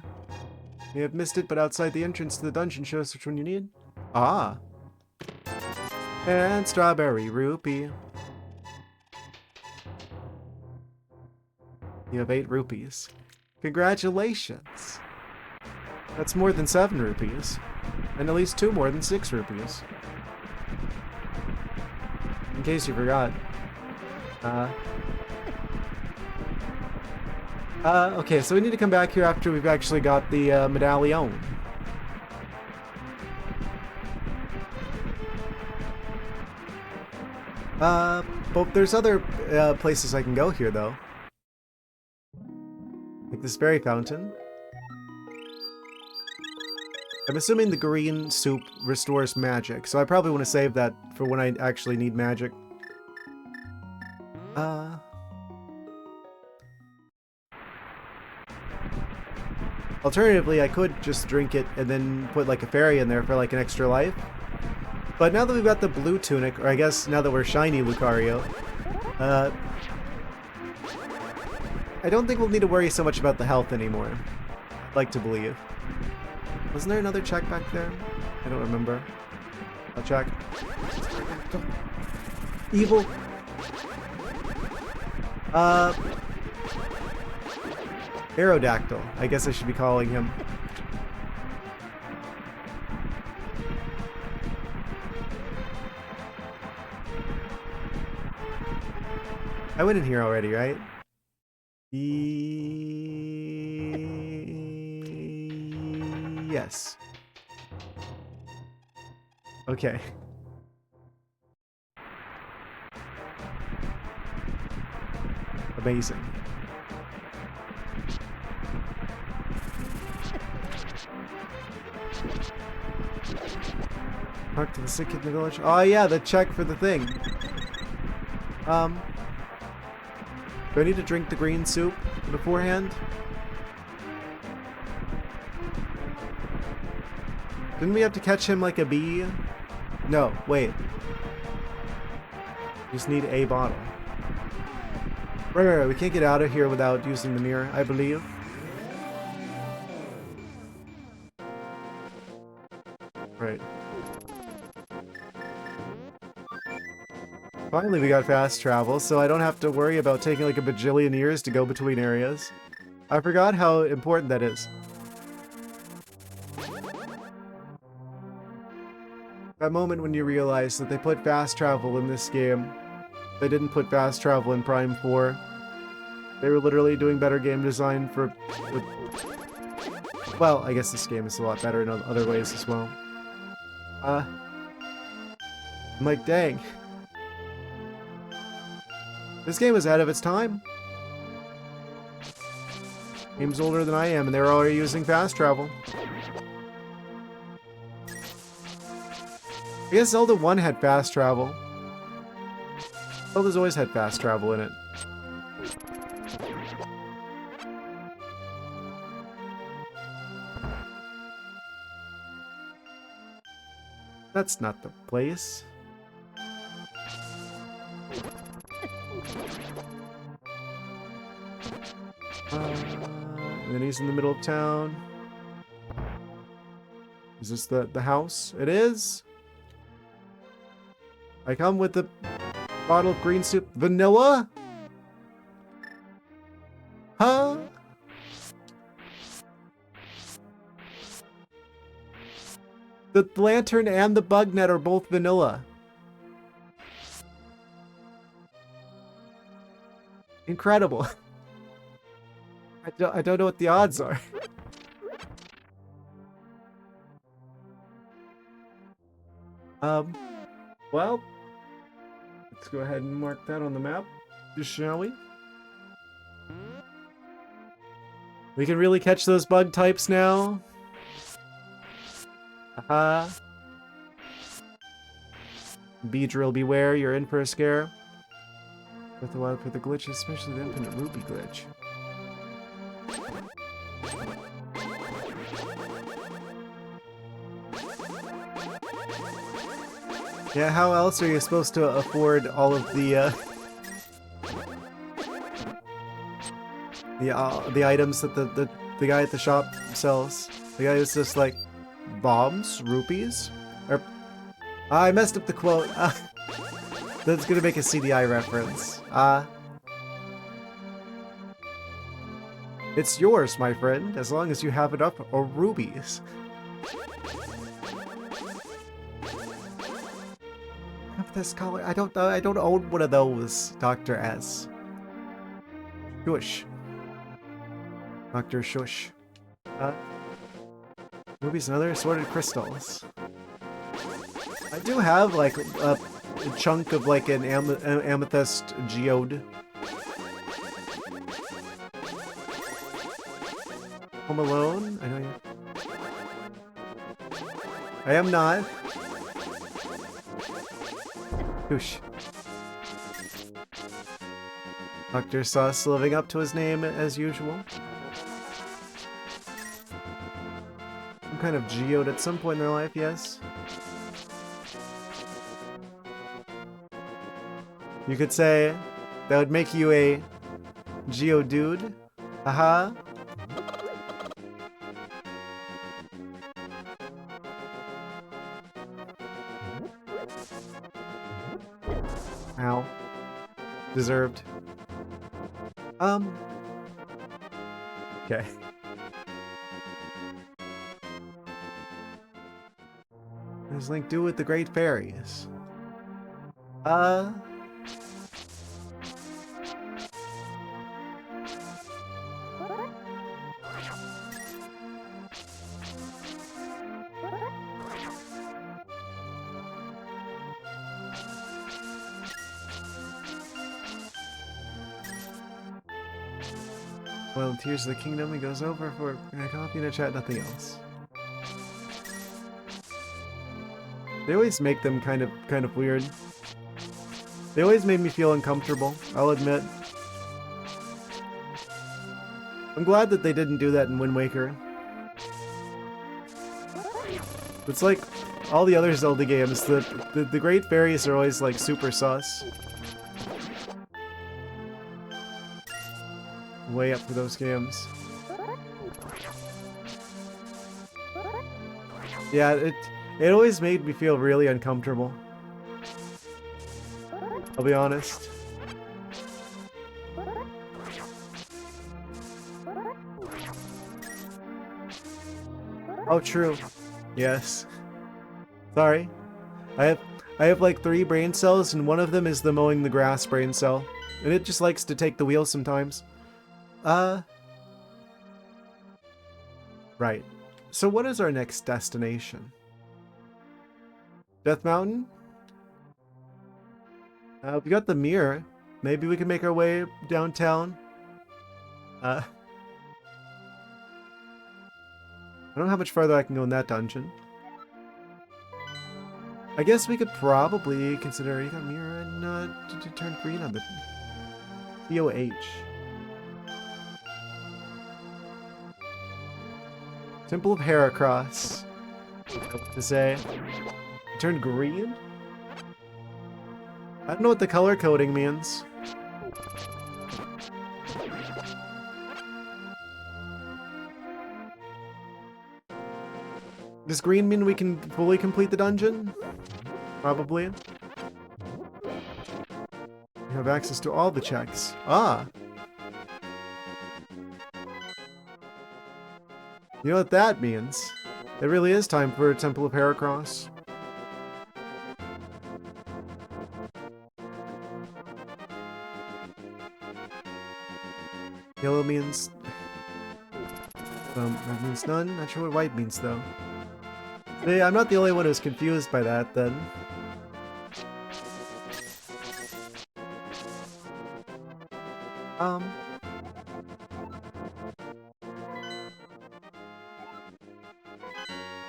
A: You have missed it, but outside the entrance to the dungeon shows which one you need. Ah. And strawberry rupee. You have 8 rupees. Congratulations. That's more than 7 rupees. And at least 2 more than 6 rupees. In case you forgot. Okay, so we need to come back here after we've actually got the medallion. But there's other places I can go here, though. Like this berry fountain. I'm assuming the green soup restores magic, so I probably want to save that for when I actually need magic. Alternatively, I could just drink it and then put like a fairy in there for like an extra life. But now that we've got the blue tunic, or I guess now that we're shiny Lucario, I don't think we'll need to worry so much about the health anymore. I'd like to believe. Wasn't there another check back there? I don't remember. I'll check. Evil. Aerodactyl. I guess I should be calling him. I went in here already, right? Yes. Okay. Amazing. Talk to the sick kid in the village. Oh yeah, the check for the thing. Do I need to drink the green soup beforehand? Didn't we have to catch him like a bee? No, wait. Just need a bottle. Right. We can't get out of here without using the mirror, I believe. Right. Finally, we got fast travel, so I don't have to worry about taking like a bajillion years to go between areas. I forgot how important that is. That moment when you realize that they put fast travel in this game. They didn't put fast travel in Prime 4. They were literally doing better game design for... Well, I guess this game is a lot better in other ways as well. I'm like, dang. This game is ahead of its time. Game's older than I am, and they were already using fast travel. I guess Zelda 1 had fast travel. Zelda's always had fast travel in it. That's not the place. And then he's in the middle of town. Is this the house? It is. I come with the bottle of green soup. Vanilla? Huh? The lantern and the bug net are both vanilla. Incredible. I don't know what the odds are. Well, let's go ahead and mark that on the map, shall we? We can really catch those bug types now. Haha. Beedrill, beware, you're in for a scare. Breath of the Wild for the glitch, especially the infinite rupee glitch. Yeah, how else are you supposed to afford all of the items that the guy at the shop sells? The guy who's just like, bombs? Rupees? Or, I messed up the quote. That's gonna make a CDI reference. It's yours, my friend, as long as you have enough rubies. Have this color? I don't know. I don't own one of those, Dr. S. Shush. Dr. Shush. Rubies and other assorted crystals. I do have like a chunk of like an amethyst geode. Home Alone? I know you. I am not. Whoosh. Dr. Sus living up to his name as usual. Some kind of geode at some point in their life, yes. You could say that would make you a geodude. Haha. Ow. Deserved. Okay. There's Link do with the Great Fairies. Well, Tears of the Kingdom, he goes over for a coffee and a chat, nothing else. They always make them kind of weird. They always made me feel uncomfortable, I'll admit. I'm glad that they didn't do that in Wind Waker. It's like all the other Zelda games, the Great Fairies are always like super sus. Way up for those games. Yeah, it always made me feel really uncomfortable. I'll be honest. Oh, true. Yes. Sorry. I have like 3 brain cells, and one of them is the mowing the grass brain cell. And it just likes to take the wheel sometimes. Right. So what is our next destination? Death Mountain? We got the mirror. Maybe we can make our way downtown. I don't know how much farther I can go in that dungeon. I guess we could probably consider you got mirror and to turn green on the TOH. Temple of Heracross. What to say? Turn green? I don't know what the color coding means. Does green mean we can fully complete the dungeon? Probably. You have access to all the checks. Ah! You know what that means? It really is time for a Temple of Heracross. Yellow means... red means none. Not sure what white means, though. Hey, I'm not the only one who's confused by that, then.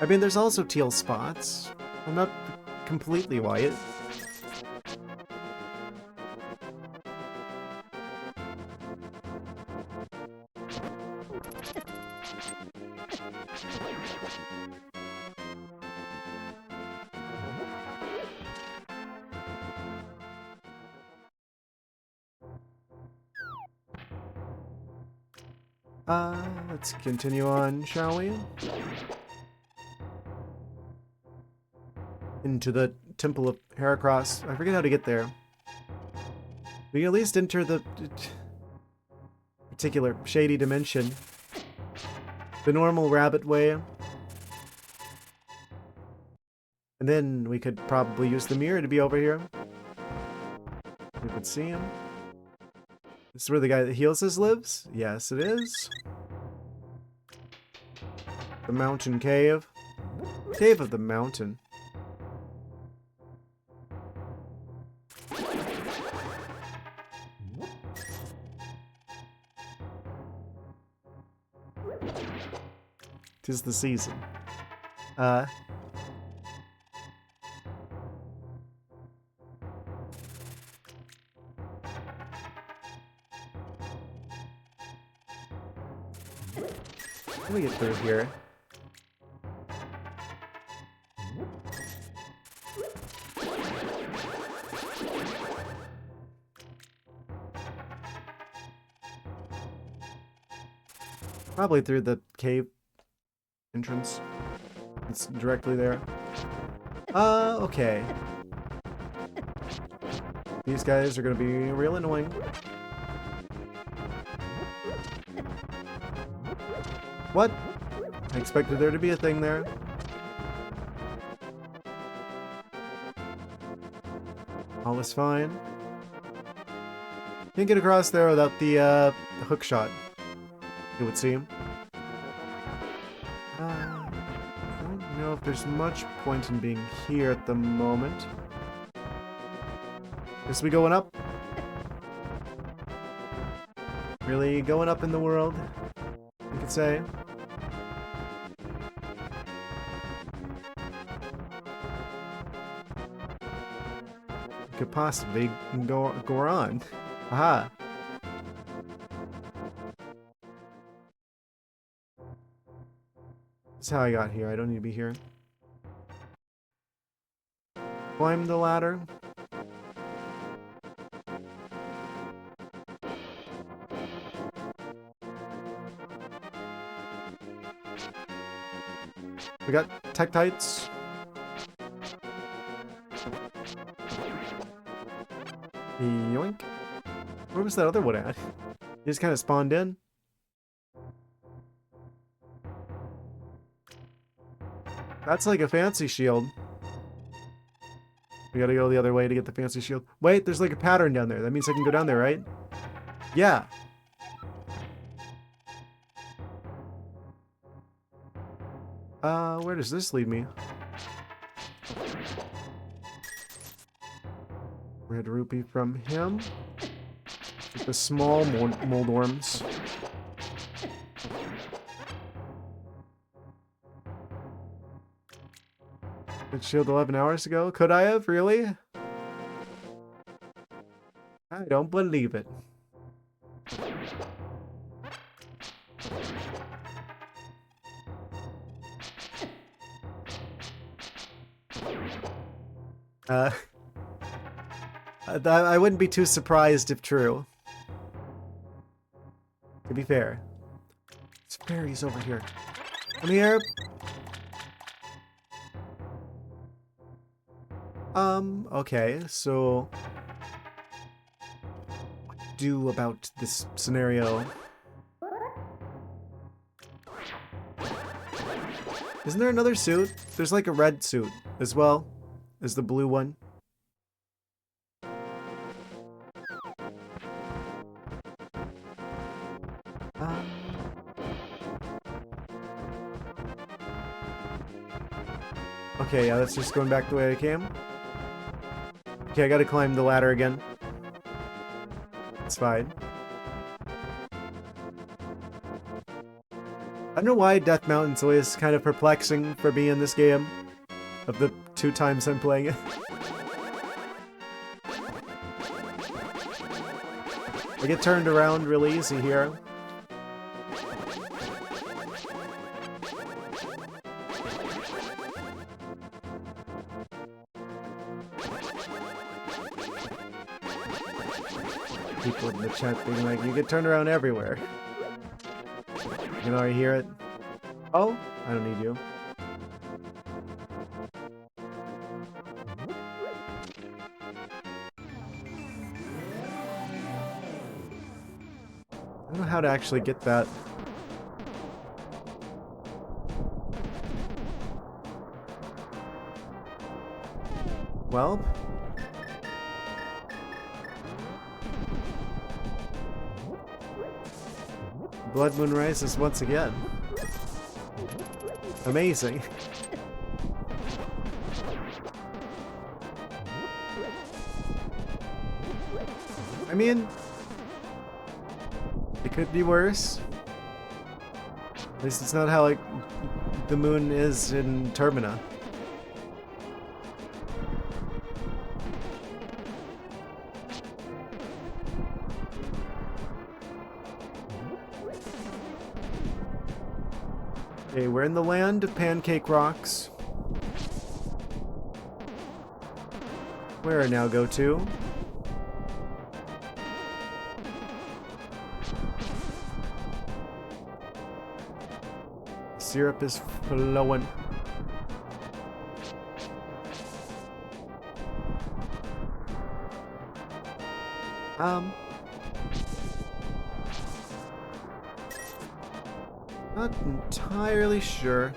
A: I mean, there's also teal spots. I'm not completely white. Let's continue on, shall we? Into the Temple of Heracross. I forget how to get there. We can at least enter the particular shady dimension. The normal rabbit way. And then we could probably use the mirror to be over here. We could see him. This is where the guy that heals us lives? Yes, it is. The mountain cave. Cave of the mountain. Tis the season. Let me get through here. Probably through the cave entrance. It's directly there. Okay. These guys are gonna be real annoying. What? I expected there to be a thing there. All is fine. Can't get across there without the hook shot, it would seem. I don't know if there's much point in being here at the moment. Guess we going up? Really going up in the world, you could say. Could possibly go on. Aha. That's how I got here. I don't need to be here. Climb the ladder. We got Tektites. Yoink. Where was that other one at? He just kind of spawned in. That's like a fancy shield. We gotta go the other way to get the fancy shield. Wait, there's like a pattern down there. That means I can go down there, right? Yeah. Where does this lead me? Red rupee from him. Get the small mold worms. Good shield 11 hours ago? Could I have? Really? I don't believe it. I wouldn't be too surprised if true. To be fair. There's fairies over here. Come here. Okay, so what to do about this scenario? Isn't there another suit? There's like a red suit as well as the blue one. Okay, yeah, that's just going back the way I came. Okay, I gotta climb the ladder again. It's fine. don't know why Death Mountain's always kind of perplexing for me in this game. Of the 2 times I'm playing it. I get turned around really easy here. People in the chat being like, you get turned around everywhere. You can already hear it. Oh, I don't need you. I don't know how to actually get that. Well. Blood Moon rises once again. Amazing. I mean, it could be worse. At least it's not how, like, the moon is in Termina. Okay, we're in the land of pancake rocks. Where I now go to? Syrup is flowing. Not entirely sure.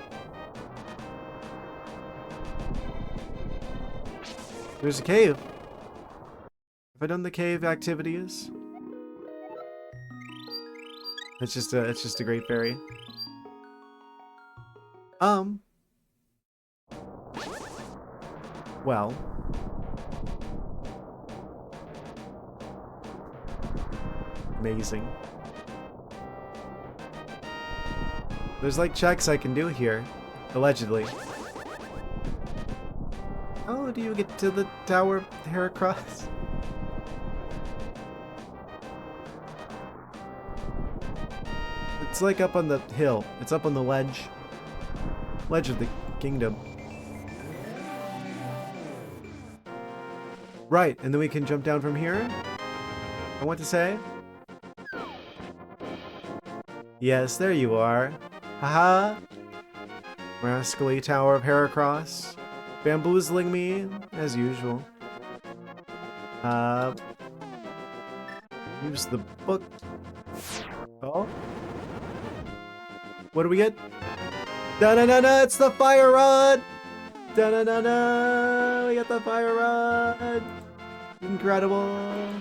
A: There's a cave. Have I done the cave activities? It's just a great fairy. Well. Amazing. There's like checks I can do here, allegedly. How do you get to the Tower of Heracross? It's like up on the hill. It's up on the ledge. Ledge of the kingdom. Right, and then we can jump down from here? I want to say? Yes, there you are. Haha! Rascally Tower of Heracross. Bamboozling me, as usual. Use the book. Oh? What do we get? Da-na-na-na! It's the fire rod! Da-na-na-na! We got the fire rod! Incredible!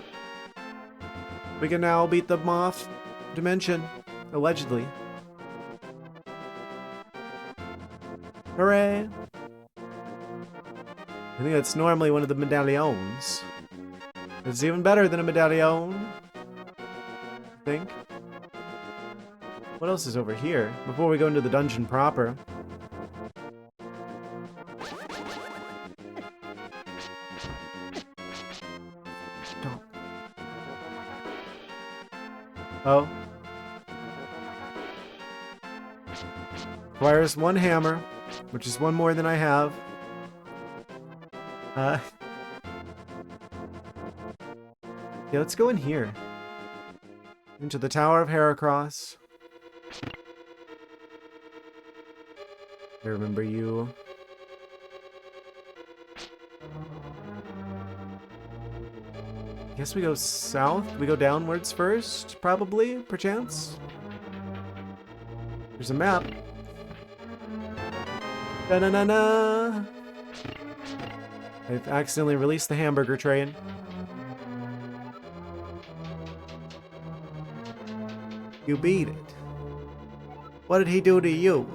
A: We can now beat the moth dimension. Allegedly. Hooray! I think that's normally one of the medallions. It's even better than a medallion. I think. What else is over here? Before we go into the dungeon proper. Stop. Oh. Requires 1 hammer, which is 1 more than I have. Yeah, let's go in here. Into the Tower of Heracross. I remember you. Guess we go south? We go downwards first, probably, perchance? There's a map. Da-na-na-na! I've accidentally released the hamburger train. You beat it. What did he do to you?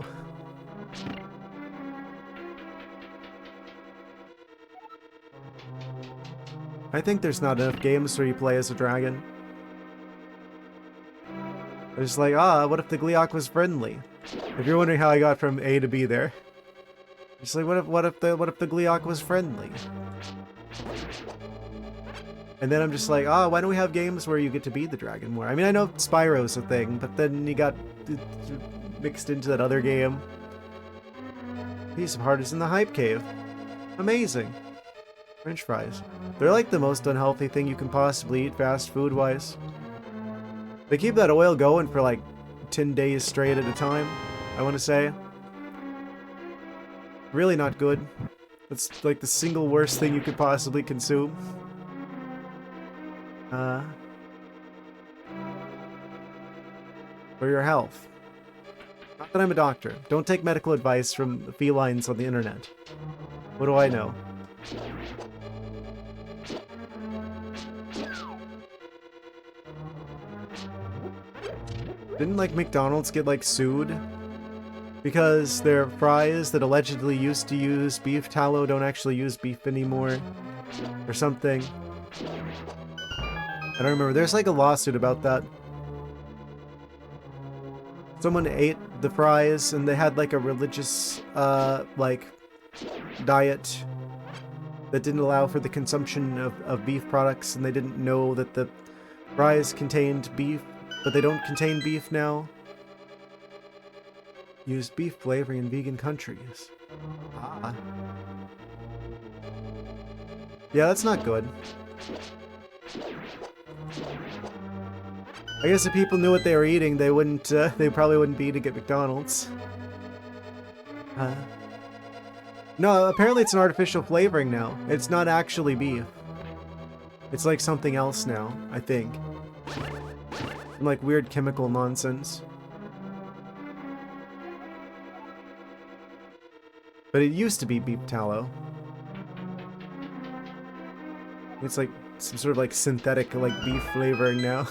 A: I think there's not enough games where you play as a dragon. It's like, what if the Gleeok was friendly? If you're wondering how I got from A to B there. Just like, what if the Gleeok was friendly? And then I'm just like, oh, why don't we have games where you get to be the dragon more? I mean, I know Spyro's a thing, but then you got mixed into that other game. Piece of heart is in the hype cave. Amazing. French fries. They're like the most unhealthy thing you can possibly eat fast food-wise. They keep that oil going for like 10 days straight at a time, I want to say. Really not good. It's like the single worst thing you could possibly consume. For your health. Not that I'm a doctor. Don't take medical advice from felines on the internet. What do I know? Didn't like McDonald's get like sued? Because their fries that allegedly used to use beef tallow don't actually use beef anymore? Or something. I don't remember. There's like a lawsuit about that. Someone ate the fries and they had like a religious, like, diet that didn't allow for the consumption of beef products, and they didn't know that the fries contained beef, but they don't contain beef now. Use beef flavoring in vegan countries. Ah. Yeah, that's not good. I guess if people knew what they were eating, they wouldn't, they probably wouldn't be eating at McDonald's. No, apparently it's an artificial flavoring now. It's not actually beef. It's like something else now, I think. Some, like, weird chemical nonsense. But it used to be beef tallow. It's like some sort of like synthetic like beef flavoring now.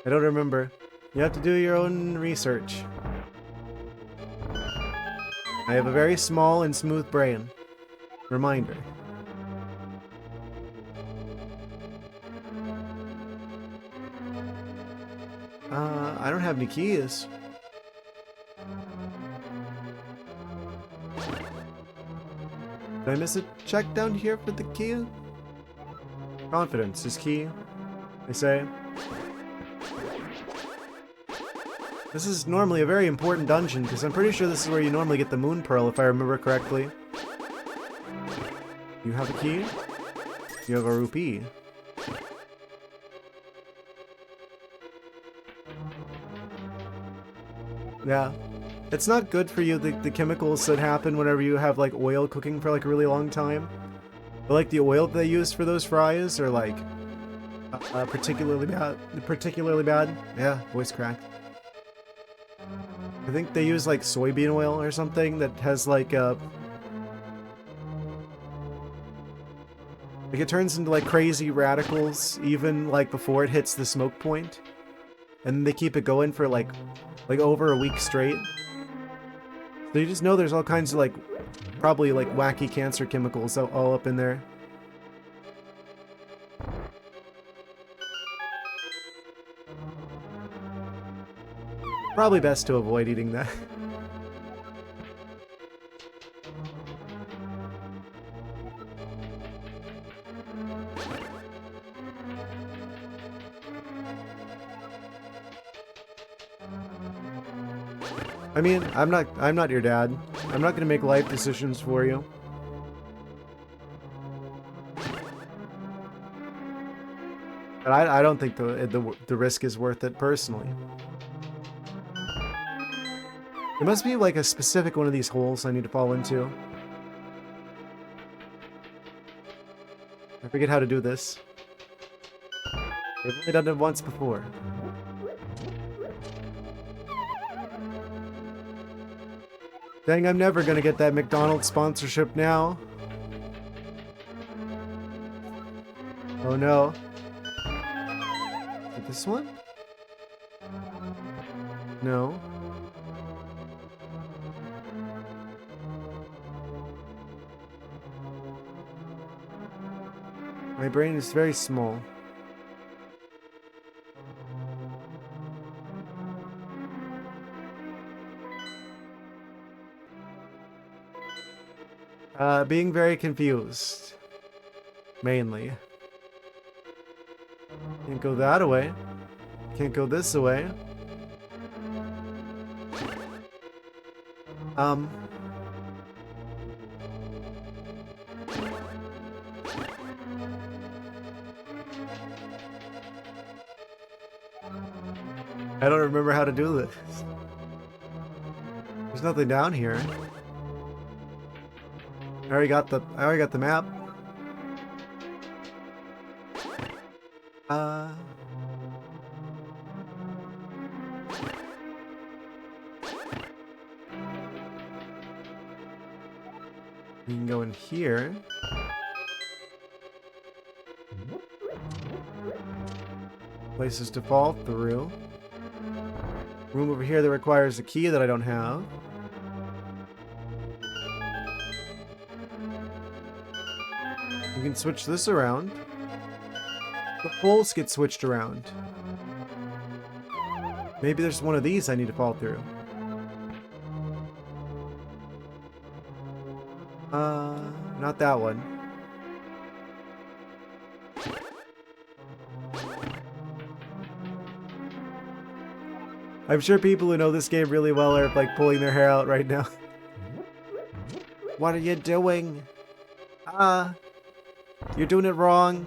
A: I don't remember. You have to do your own research. I have a very small and smooth brain. Reminder. I don't have any keys. Did I miss a check down here for the key? Confidence is key, they say. This is normally a very important dungeon, because I'm pretty sure this is where you normally get the moon pearl, if I remember correctly. You have a key? You have a rupee. Yeah. It's not good for you, the chemicals that happen whenever you have, like, oil cooking for, like, a really long time. But, like, the oil that they use for those fries are, like, particularly bad. Particularly bad. Yeah, voice cracked. I think they use, like, soybean oil or something that has, like, like, it turns into, like, crazy radicals even, like, before it hits the smoke point. And they keep it going for, like over a week straight. So you just know there's all kinds of, like, probably, like, wacky cancer chemicals all up in there. Probably best to avoid eating that. I mean, I'm not your dad. I'm not gonna make life decisions for you. But I don't think the risk is worth it personally. There must be like a specific one of these holes I need to fall into. I forget how to do this. I've only done it once before. Dang, I'm never gonna get that McDonald's sponsorship now. Oh no. Is it this one? No. My brain is very small. Being very confused. Mainly. Can't go that way. Can't go this way. I don't remember how to do this. There's nothing down here. I already got the map. We can go in here. Places to fall through. Room over here that requires a key that I don't have. You can switch this around. The poles get switched around. Maybe there's one of these I need to fall through. Not that one. I'm sure people who know this game really well are like pulling their hair out right now. What are you doing? You're doing it wrong.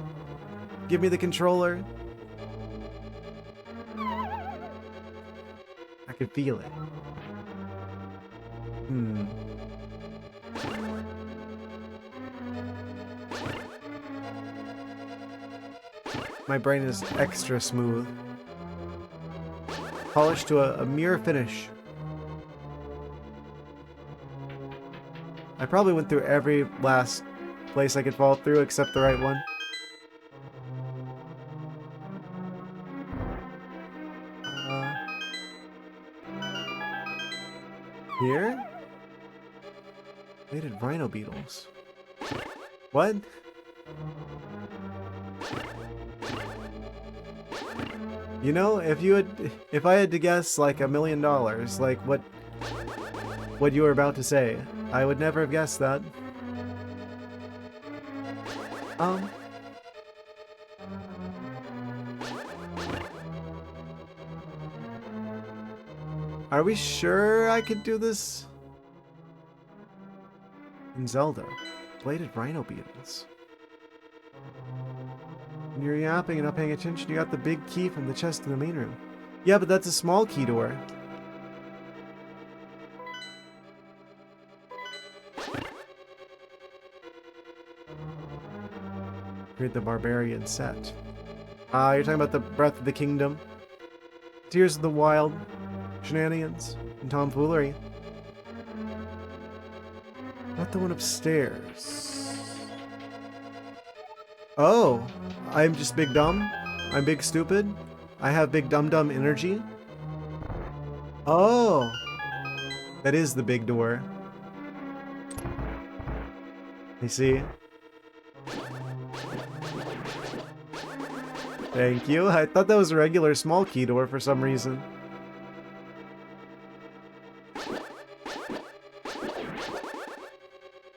A: Give me the controller. I can feel it. My brain is extra smooth. Polished to a mere finish. I probably went through every last place I could fall through except the right one. Here? Bladed rhino beetles. What? You know, if I had to guess like $1 million, like what you were about to say, I would never have guessed that. Are we sure I could do this? In Zelda, bladed rhino beetles. When you're yapping and not paying attention, you got the big key from the chest in the main room. Yeah, but that's a small key door. Create the barbarian set. You're talking about the Breath of the Kingdom. Tears of the Wild. Shenanigans. And tomfoolery. Not the one upstairs. Oh, I'm just big dumb? I'm big stupid? I have big dumb energy? Oh! That is the big door. I see. Thank you. I thought that was a regular small key door for some reason.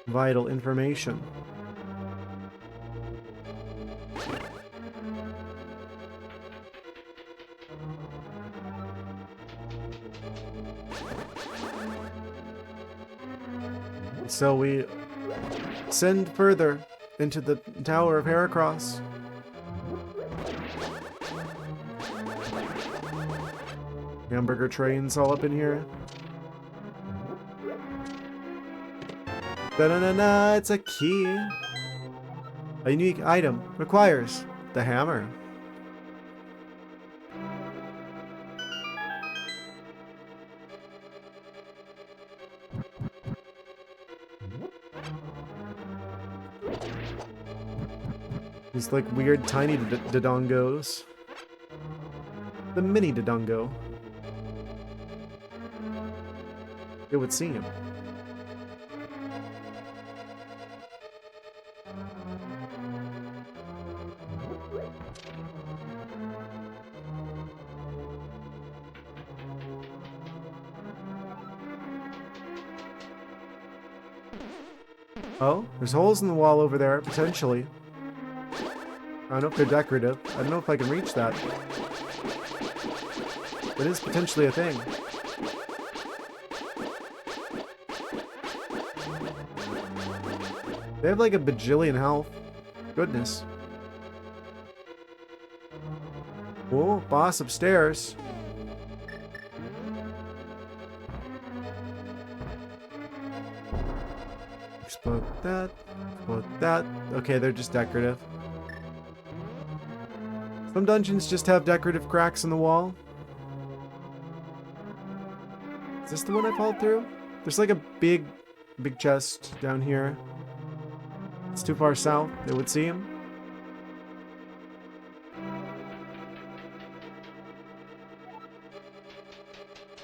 A: Vital information. So we send further into the Tower of Heracross. Hamburger trains all up in here. Da-na-na-na, it's a key. A unique item requires the hammer. These like weird tiny dodongos. The mini dodongo. It would seem. Oh, there's holes in the wall over there, potentially. I don't know if they're decorative. I don't know if I can reach that. It is potentially a thing. They have like a bajillion health. Goodness. Oh, boss upstairs. Explode that. Explode that. Okay, they're just decorative. Some dungeons just have decorative cracks in the wall. Is this the one I followed through? There's like a big chest down here. It's too far south, it would seem.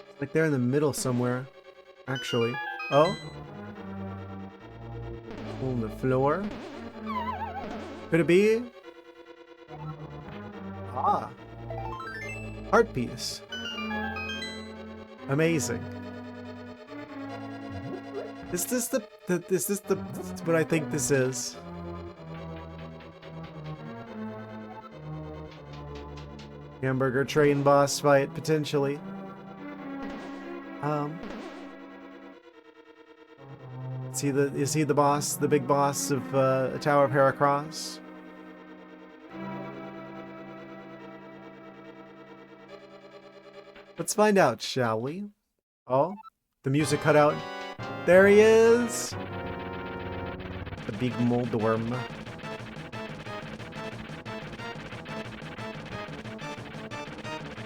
A: It's like they're in the middle somewhere, actually. Oh? On the floor. Could it be? Ah. Art piece. Amazing. Is this what I think this is? Hamburger train boss fight, potentially. Is he the boss, the big boss of a Tower of Heracross? Let's find out, shall we? Oh, the music cut out. There he is! The big moldworm.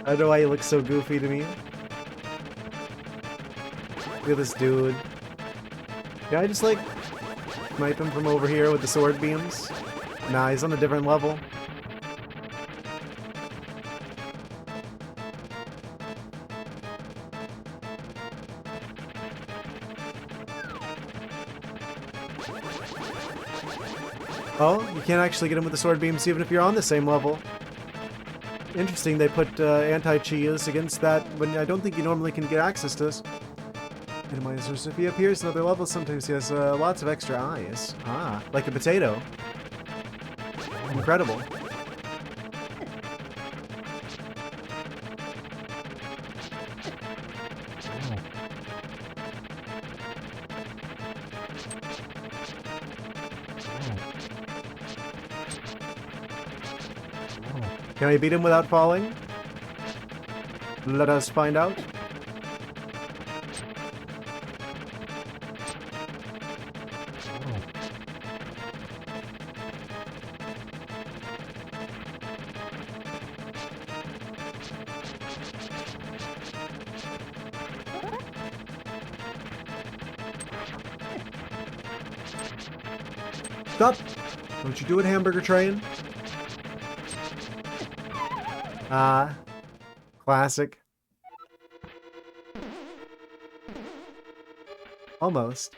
A: I don't know why he looks so goofy to me. Look at this dude. Can I just like snipe him from over here with the sword beams? Nah, he's on a different level. Oh, you can't actually get him with the sword beams even if you're on the same level. Interesting, they put anti-cheese against that when I don't think you normally can get access to this. Randomizers. If he appears in other levels, sometimes he has lots of extra eyes. Ah, like a potato. Incredible. Can I beat him without falling? Let us find out. Stop! Don't you do it, hamburger train. Classic. Almost.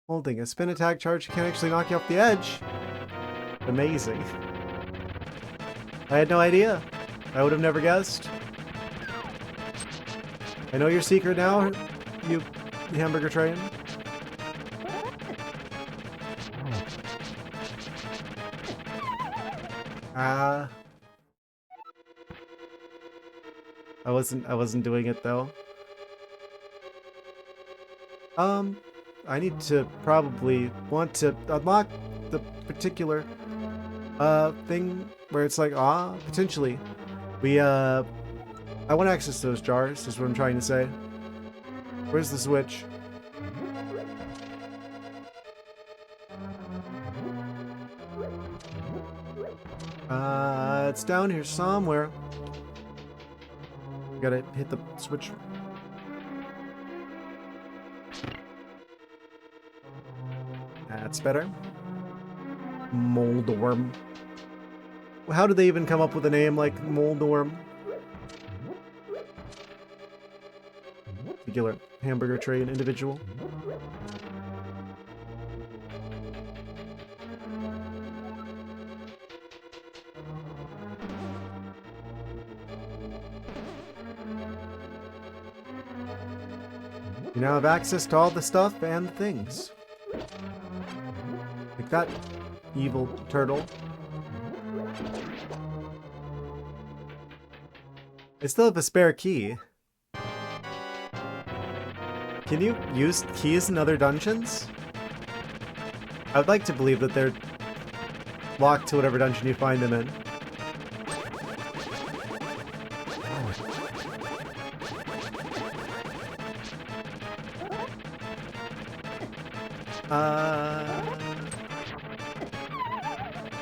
A: Holding a spin attack charge can actually knock you off the edge. Amazing. I had no idea. I would have never guessed. I know your secret now, you hamburger train. I wasn't doing it though. I need to probably want to unlock the particular thing where it's like, potentially. I want to access those jars, is what I'm trying to say. Where's the switch? It's down here somewhere. Gotta hit the switch. That's better. Moldworm. How did they even come up with a name like Moldworm? Particular hamburger train individual. You now have access to all the stuff and things. Take that, evil turtle. I still have a spare key. Can you use keys in other dungeons? I would like to believe that they're locked to whatever dungeon you find them in.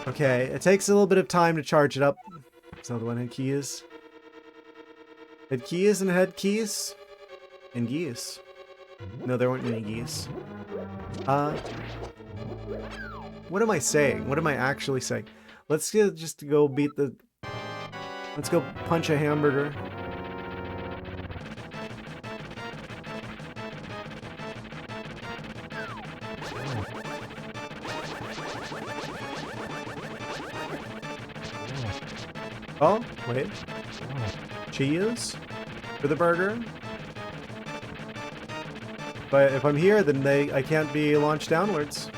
A: Okay, it takes a little bit of time to charge it up. So the one had keys. Had keys and had keys. And geese. No, there weren't any geese. What am I saying? What am I actually saying? Let's just go beat the... Let's go punch a hamburger. Oh, wait. Cheese for the burger. But if I'm here, then I can't be launched downwards.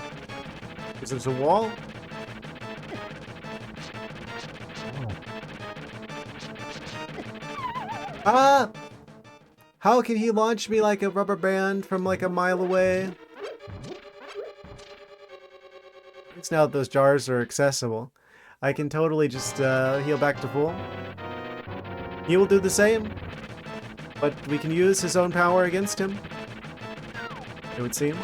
A: Because there's a wall. Ah! How can he launch me like a rubber band from like a mile away? It's now that those jars are accessible. I can totally just heal back to full. He will do the same. But we can use his own power against him. It would seem.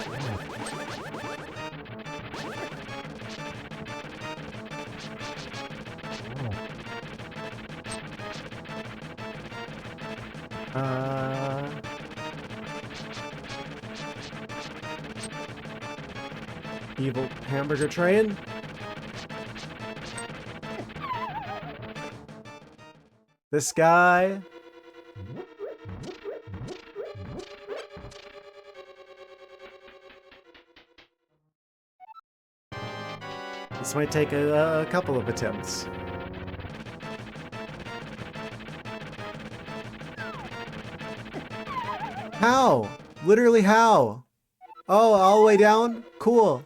A: Evil hamburger train. This guy. This might take a couple of attempts. How? Literally how? Oh, all the way down? Cool.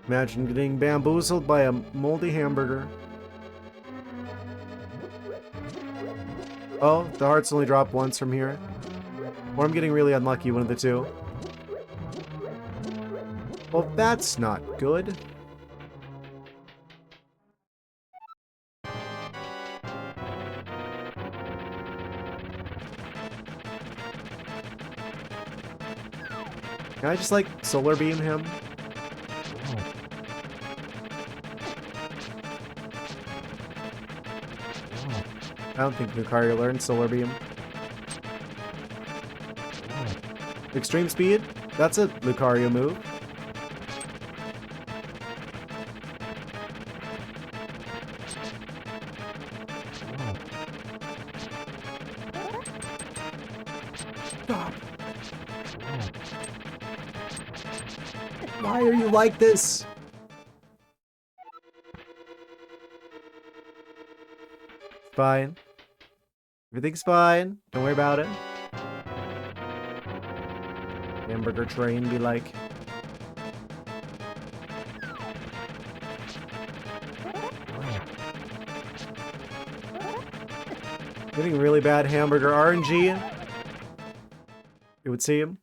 A: Imagine getting bamboozled by a moldy hamburger. Oh, the hearts only drop once from here. Or I'm getting really unlucky, one of the two. Well, that's not good. Can I just, like, solar beam him? I don't think Linkario learned solar beam. Extreme speed? That's a Linkario move. Stop. Why are you like this? Fine. Everything's fine. Don't worry about it. Hamburger train be like. Getting really bad hamburger RNG. It would seem.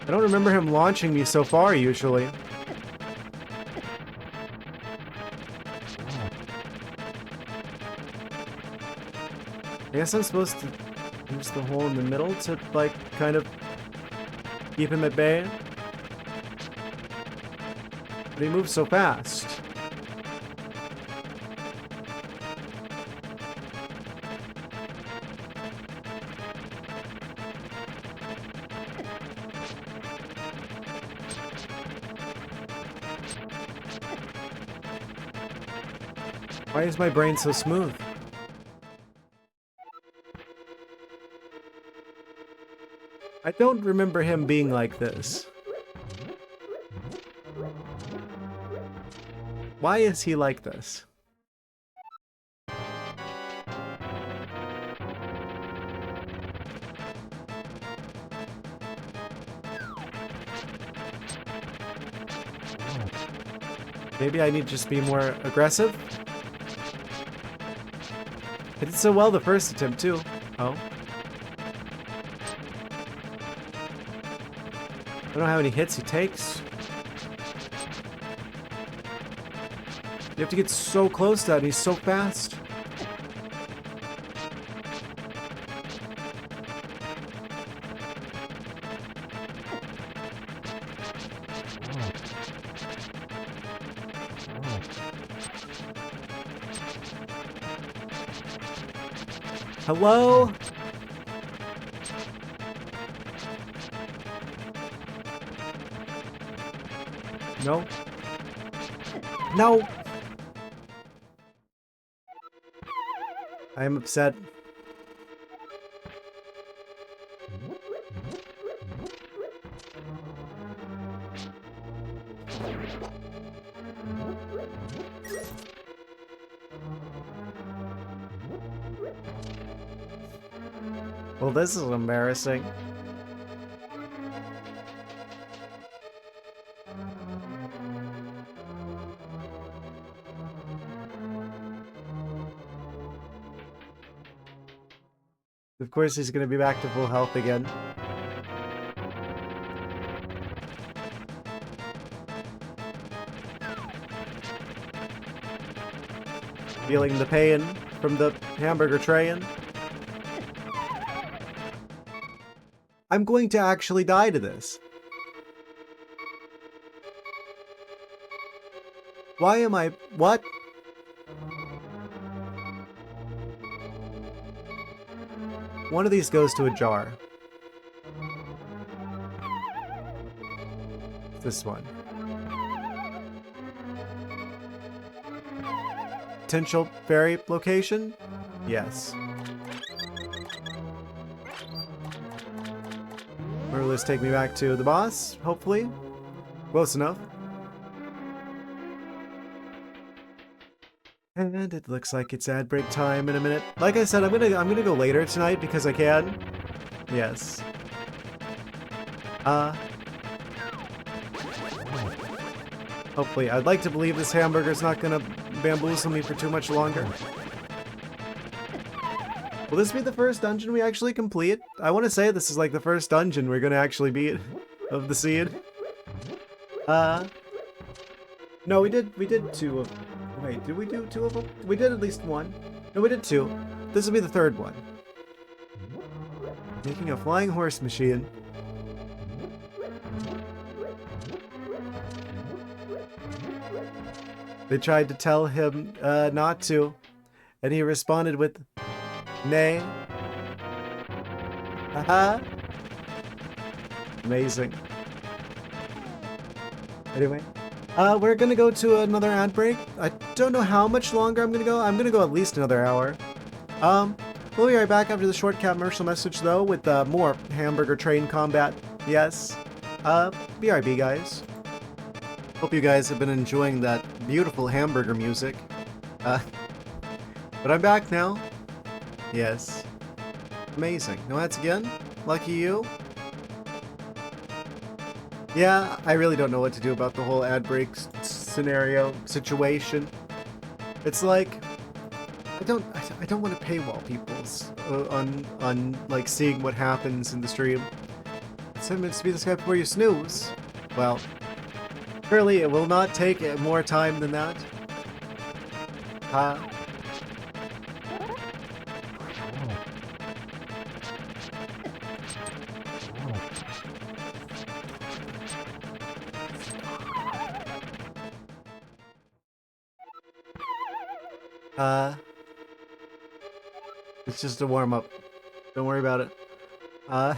A: I don't remember him launching me so far, usually. I guess I'm supposed to use the hole in the middle to, like, kind of keep him at bay. But he moves so fast. Why is my brain so smooth? I don't remember him being like this. Why is he like this? Maybe I need to just be more aggressive? I did so well the first attempt, too. Oh. I don't know how many hits he takes. You have to get so close to that, and he's so fast. Hello? No. No! I am upset. Well, this is embarrassing. Of course, he's gonna be back to full health again. Feeling the pain from the hamburger train. I'm going to actually die to this. Why am I... What? One of these goes to a jar. This one. Potential fairy location? Yes. Or will this take me back to the boss, hopefully? Close enough. And it looks like it's ad break time in a minute. Like I said, I'm gonna go later tonight because I can. Yes. Hopefully, I'd like to believe this hamburger's not gonna bamboozle me for too much longer. Will this be the first dungeon we actually complete? I want to say this is like the first dungeon we're gonna actually beat of the seed. No, we did two of... Wait, did we do two of them? We did at least one. No, we did two. This will be the third one. Making a flying horse machine. They tried to tell him not to, and he responded with, nay. Haha. Amazing. Anyway. We're gonna go to another ad break. I don't know how much longer I'm gonna go. I'm gonna go at least another hour. We'll be right back after the short commercial message, though, with more hamburger train combat. Yes. BRB, guys. Hope you guys have been enjoying that beautiful hamburger music. But I'm back now. Yes. Amazing. No ads again? Lucky you. Yeah, I really don't know what to do about the whole ad break scenario situation. It's like I don't want to paywall people's on like seeing what happens in the stream. It's 7 minutes to be the Skype before you snooze. Well, surely it will not take more time than that. It's just a warm-up. Don't worry about it. Why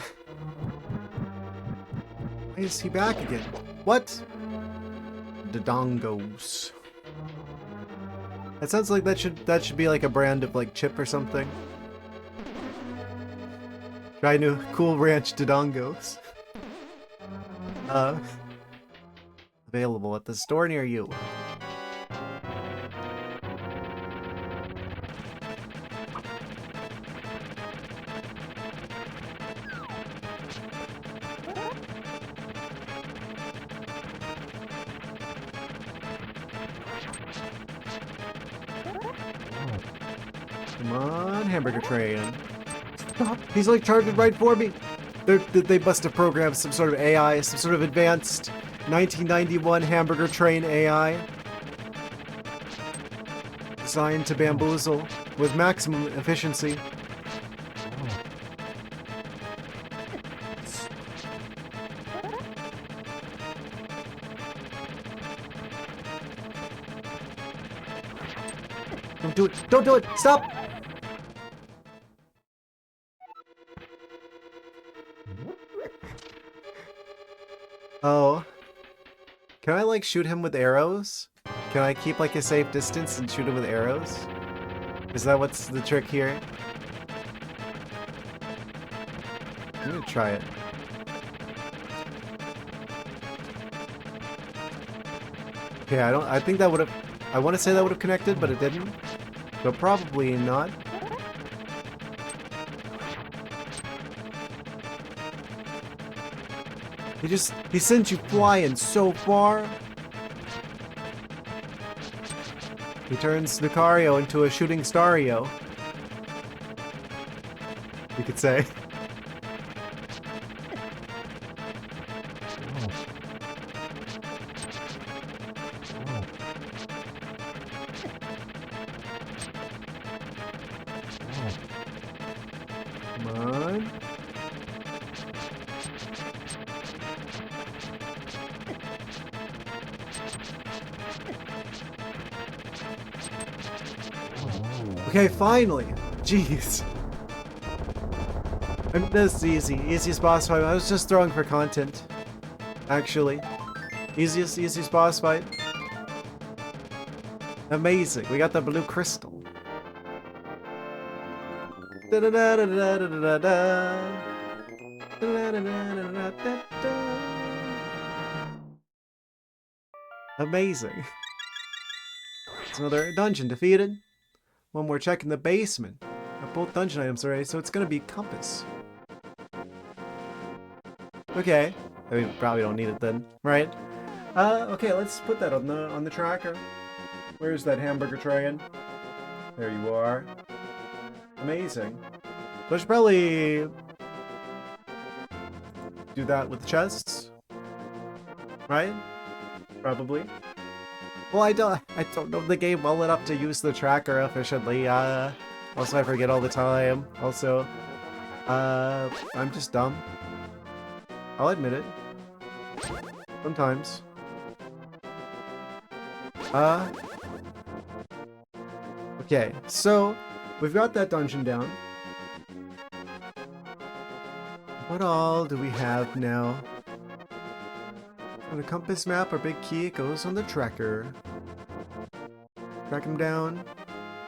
A: is he back again? What? The dongos. That sounds like that should be like a brand of like chip or something. Try new Cool Ranch Dodongos. Available at the store near you. Come on, hamburger train. Stop! He's like charging right for me! They must have programmed some sort of AI, some sort of advanced 1991 hamburger train AI. Designed to bamboozle with maximum efficiency. Don't do it! Don't do it! Stop! Oh. Can I like shoot him with arrows? Can I keep like a safe distance and shoot him with arrows? Is that what's the trick here? I'm gonna try it. Okay, I think that would have, I want to say that would have connected, but it didn't. So probably not. He sent you flying so far. He turns Linkario into a shooting stario. You could say. Come on. Okay, finally! Jeez. And this is easy. Easiest boss fight. I was just throwing for content. Actually. Easiest boss fight. Amazing. We got the blue crystal. Amazing. It's another dungeon defeated. One more check in the basement. Got both dungeon items already, so it's gonna be compass. Okay. I mean, probably don't need it then, right? Okay, let's put that on the tracker. Where's that hamburger train? There you are. Amazing. So I should probably do that with the chests, right? Probably. Well, I don't know the game well enough to use the tracker efficiently. Also I forget all the time. Also, I'm just dumb. I'll admit it. Sometimes. Okay, so we've got that dungeon down. What all do we have now? On the compass map, our big key goes on the tracker. Track him down.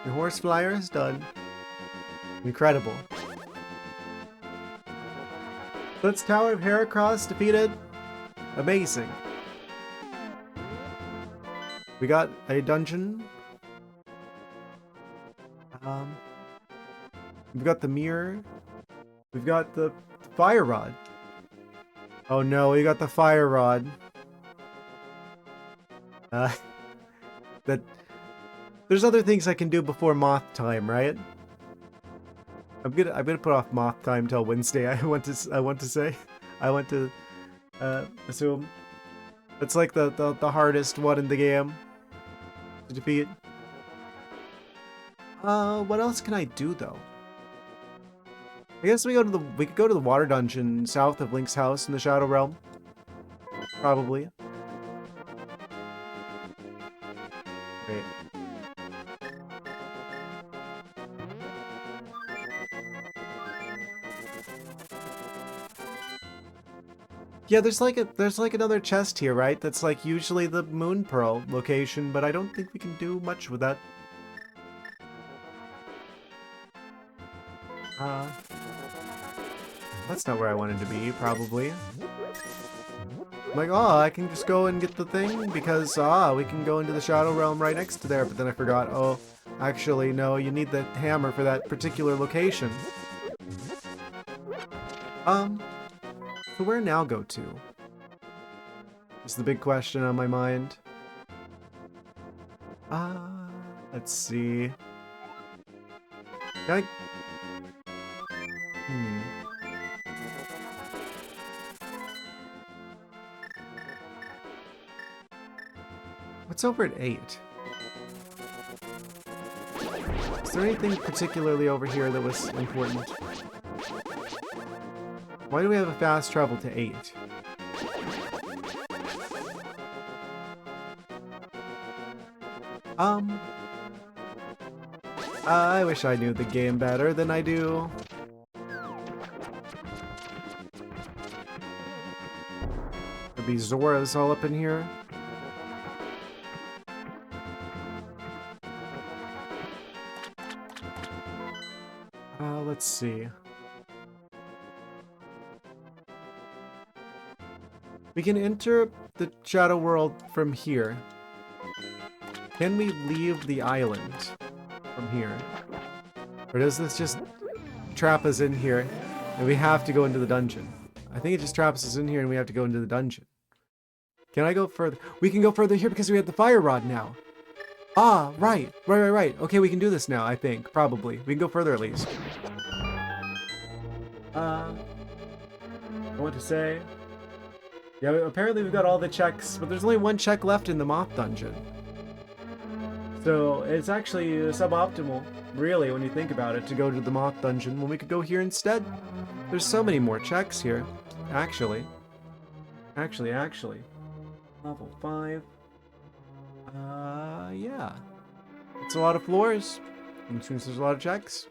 A: The horse flyer is done. Incredible. That's Tower of Heracross defeated. Amazing. We got a dungeon. We've got the mirror. We've got the fire rod. Oh no, we got the fire rod. That there's other things I can do before moth time, right? I'm gonna put off moth time till Wednesday. I want to assume it's like the hardest one in the game to defeat. What else can I do though? I guess we could go to the water dungeon south of Link's house in the Shadow Realm. Probably. Wait. Yeah, there's like another chest here, right? That's like usually the Moon Pearl location, but I don't think we can do much with that. That's not where I wanted to be, probably. Like, oh, I can just go and get the thing because, we can go into the Shadow Realm right next to there. But then I forgot, oh, actually, no, you need the hammer for that particular location. So where now go to? Is the big question on my mind. Let's see. Can I... What's over at 8? Is there anything particularly over here that was important? Why do we have a fast travel to 8? I wish I knew the game better than I do. There'd be Zoras all up in here. Let's see. We can enter the Shadow World from here. Can we leave the island from here? Or does this just trap us in here and we have to go into the dungeon? I think it just traps us in here and we have to go into the dungeon. Can I go further? We can go further here because we have the fire rod now. Ah, right. Okay, we can do this now, I think. Probably. We can go further at least. I want to say... Yeah, apparently we've got all the checks, but there's only one check left in the moth dungeon. So it's actually suboptimal, really, when you think about it, to go to the moth dungeon when we could go here instead. There's so many more checks here. Actually. Level 5. Yeah. It's a lot of floors. Which means there's a lot of checks.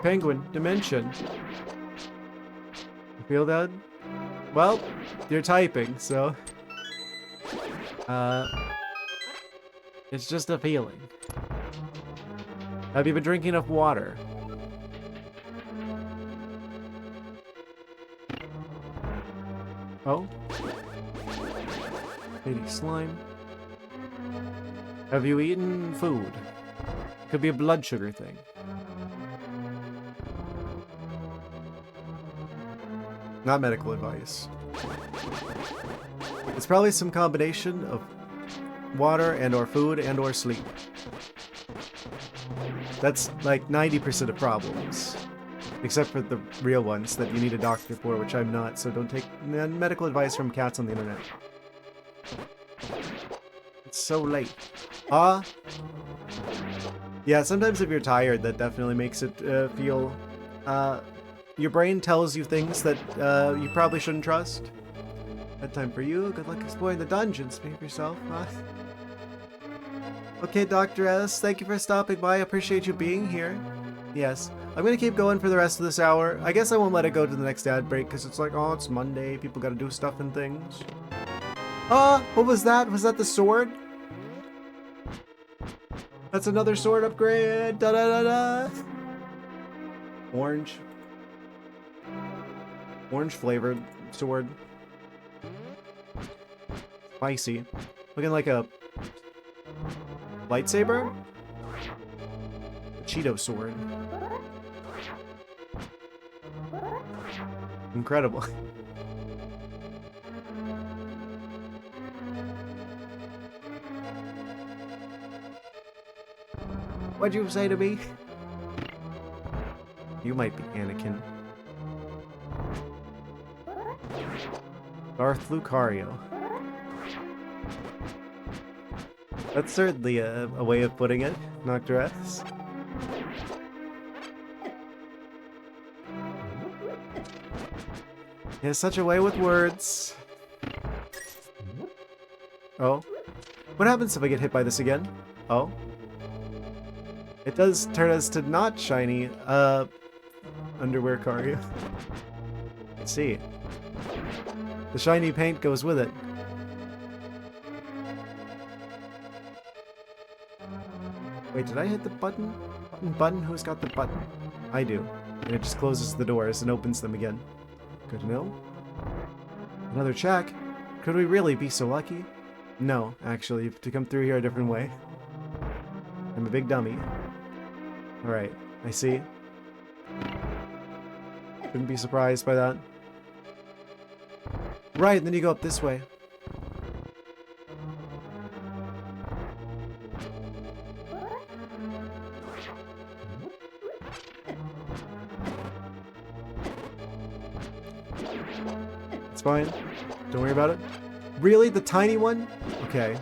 A: Penguin, dimension. You feel that? Well, you're typing, so... It's just a feeling. Have you been drinking enough water? Oh? Lady slime. Have you eaten food? Could be a blood sugar thing. Not medical advice. It's probably some combination of water and or food and or sleep. That's like 90% of problems. Except for the real ones that you need a doctor for, which I'm not, so don't take medical advice from cats on the internet. It's so late. Yeah, sometimes if you're tired, that definitely makes it feel... your brain tells you things that you probably shouldn't trust. Bedtime for you. Good luck exploring the dungeons. Behave yourself. Okay, Dr. S, thank you for stopping by. I appreciate you being here. Yes. I'm gonna keep going for the rest of this hour. I guess I won't let it go to the next ad break, because it's like, oh, it's Monday. People gotta do stuff and things. What was that? Was that the sword? That's another sword upgrade. Da-da-da-da. Orange. Orange flavored sword. Spicy. Looking like a lightsaber? A Cheeto sword. Incredible. What'd you say to me? You might be Anakin. Darth Lucario. That's certainly a way of putting it, Dr. S. He has such a way with words. Oh. What happens if I get hit by this again? Oh. It does turn us to not shiny, underwear Cario. I see. The shiny paint goes with it. Wait, did I hit the button? Button? Who's got the button? I do. And it just closes the doors and opens them again. Good to know. Another check? Could we really be so lucky? No, actually, you have to come through here a different way. I'm a big dummy. Alright, I see. Shouldn't be surprised by that. Right, and then you go up this way. It's fine. Don't worry about it. Really? The tiny one? Okay.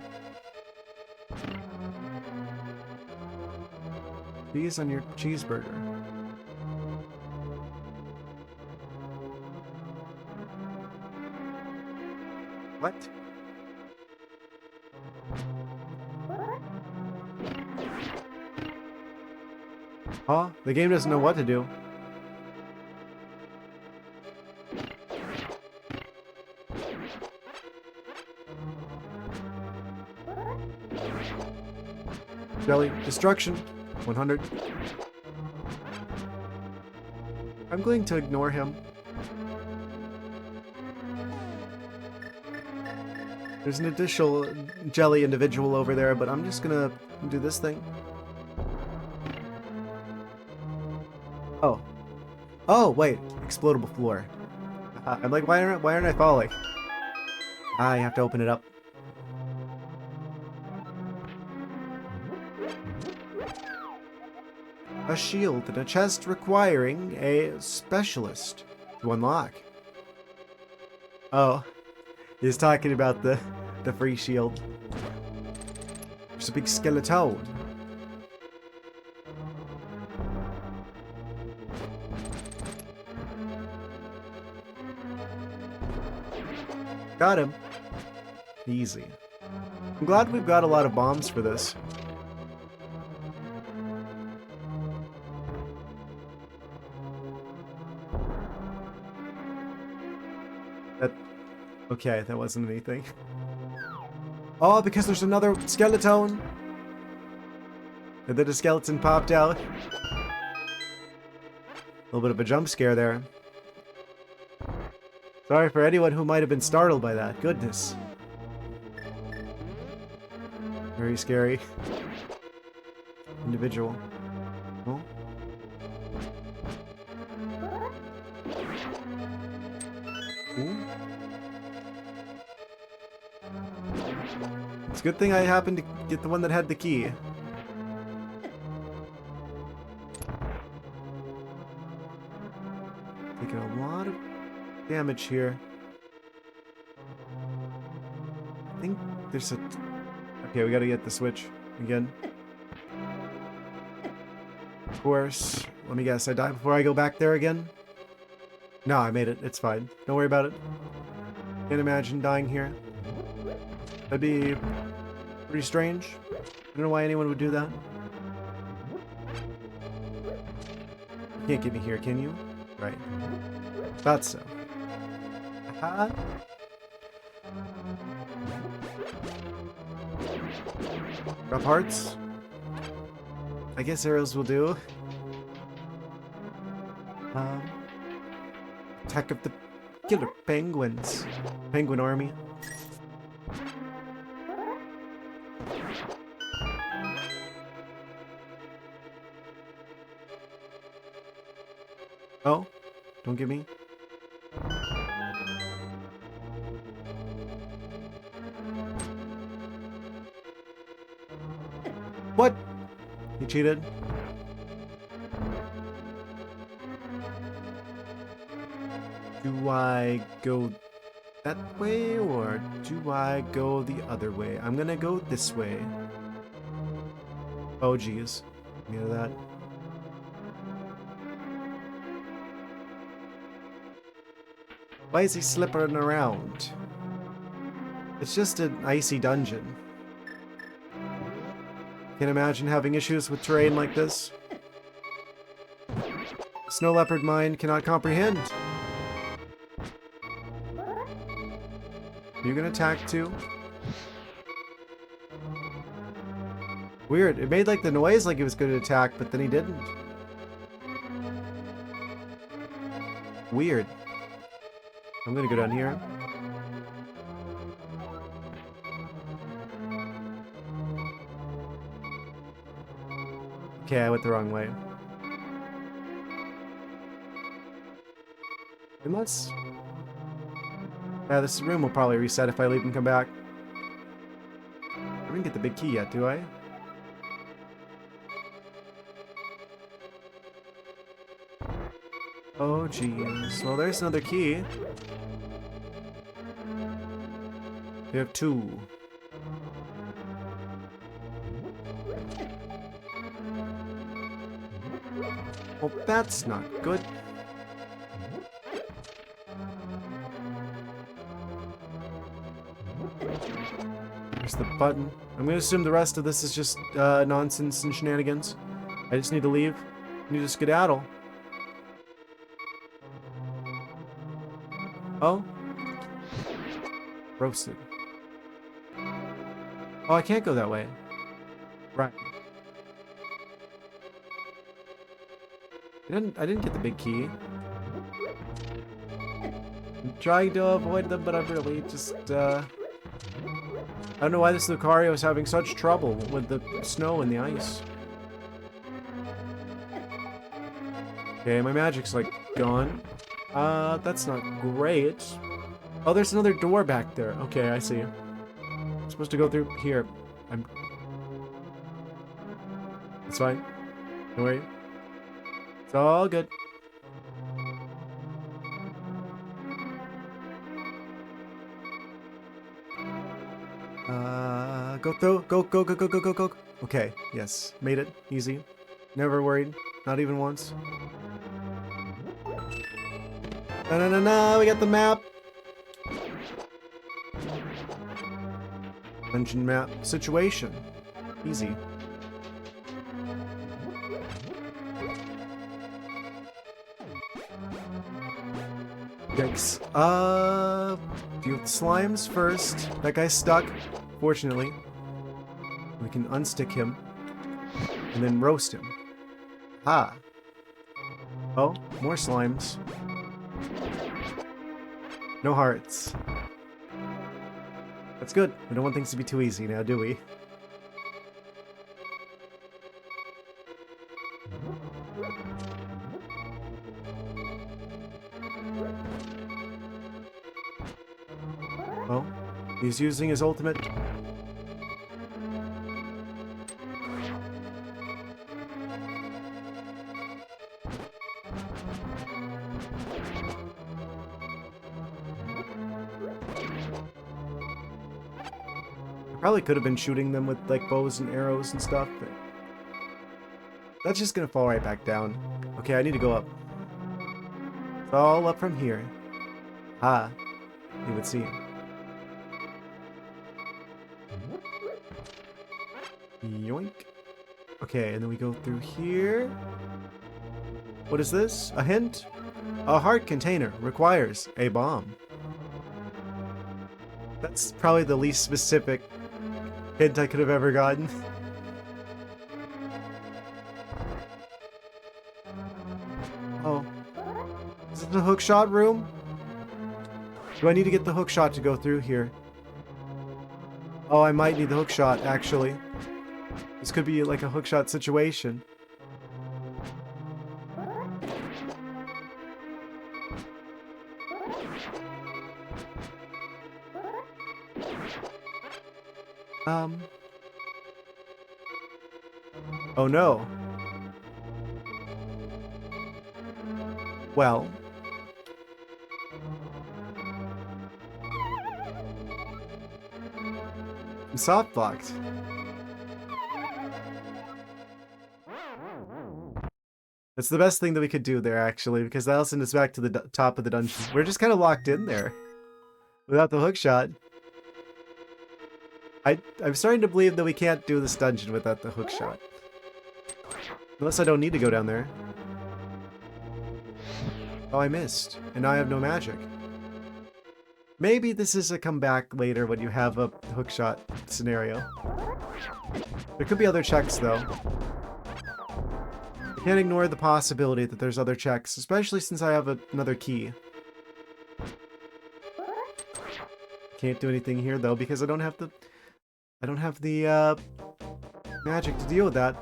A: Cheese on your cheeseburger. What? Huh? The game doesn't know what to do. Jelly, destruction. 100. I'm going to ignore him. There's an additional jelly individual over there, but I'm just gonna do this thing. Oh. Oh, wait. Explodable floor. I'm like, why aren't I falling? I have to open it up. A shield and a chest requiring a specialist to unlock. Oh, he's talking about the free shield. There's a big skeleton. Got him. Easy. I'm glad we've got a lot of bombs for this. Okay, that wasn't anything. Oh, because there's another skeleton! And then a skeleton popped out. A little bit of a jump scare there. Sorry for anyone who might have been startled by that. Goodness. Very scary. Individual. Oh. Ooh. It's a good thing I happened to get the one that had the key. Taking a lot of damage here. I think there's a... Okay, we gotta get the switch again. Of course. Let me guess, I die before I go back there again? No, I made it. It's fine. Don't worry about it. Can't imagine dying here. That'd be pretty strange. I don't know why anyone would do that. You can't get me here, can you? Right. Thought so. Aha. Drop hearts. I guess arrows will do. Attack of the killer penguins. Penguin army. Oh, don't get me. What? He cheated. Do I go that way or do I go the other way? I'm gonna go this way. Oh geez. You know that? Why is he slipping around? It's just an icy dungeon. Can't imagine having issues with terrain like this. Snow leopard mind cannot comprehend. Are you gonna attack too? Weird. It made like the noise like he was going to attack, but then he didn't. Weird. I'm gonna go down here. Okay, I went the wrong way. Unless... Yeah, this room will probably reset if I leave and come back. I didn't get the big key yet, do I? Oh, jeez. Well, there's another key. We have 2. Well, that's not good. There's the button. I'm gonna assume the rest of this is just nonsense and shenanigans. I just need to leave. I need to skedaddle. Oh. Roasted. Oh, I can't go that way. Right. I didn't get the big key. I'm trying to avoid them, but I'm really just, I don't know why this Linkario is having such trouble with the snow and the ice. Okay, my magic's, like, gone. That's not great. Oh, there's another door back there. Okay, I see. I'm supposed to go through here. It's fine. Don't worry. It's all good. Go through. Go. Okay, yes. Made it. Easy. Never worried. Not even once. No, we got the map. Dungeon map situation. Easy. Yikes. Deal with the slimes first. That guy's stuck. Fortunately. We can unstick him. And then roast him. Ah. Oh, more slimes. No hearts. That's good. We don't want things to be too easy now, do we? Oh, he's using his ultimate. Probably could have been shooting them with like bows and arrows and stuff, but that's just gonna fall right back down. Okay, I need to go up. It's all up from here. Ah, you would see. Yoink. Okay, and then we go through here. What is this? A hint? A heart container requires a bomb. That's probably the least specific hint I could have ever gotten. Oh. Is it the hookshot room? Do I need to get the hookshot to go through here? Oh, I might need the hookshot, actually. This could be like a hookshot situation. Oh no. Well. I'm soft blocked. That's the best thing that we could do there, actually, because that'll send us back to the top of the dungeon. We're just kind of locked in there without the hookshot. I'm starting to believe that we can't do this dungeon without the hookshot. Unless I don't need to go down there. Oh, I missed. And now I have no magic. Maybe this is a comeback later when you have a hookshot scenario. There could be other checks, though. I can't ignore the possibility that there's other checks, especially since I have another key. Can't do anything here, though, because I don't have the magic to deal with that.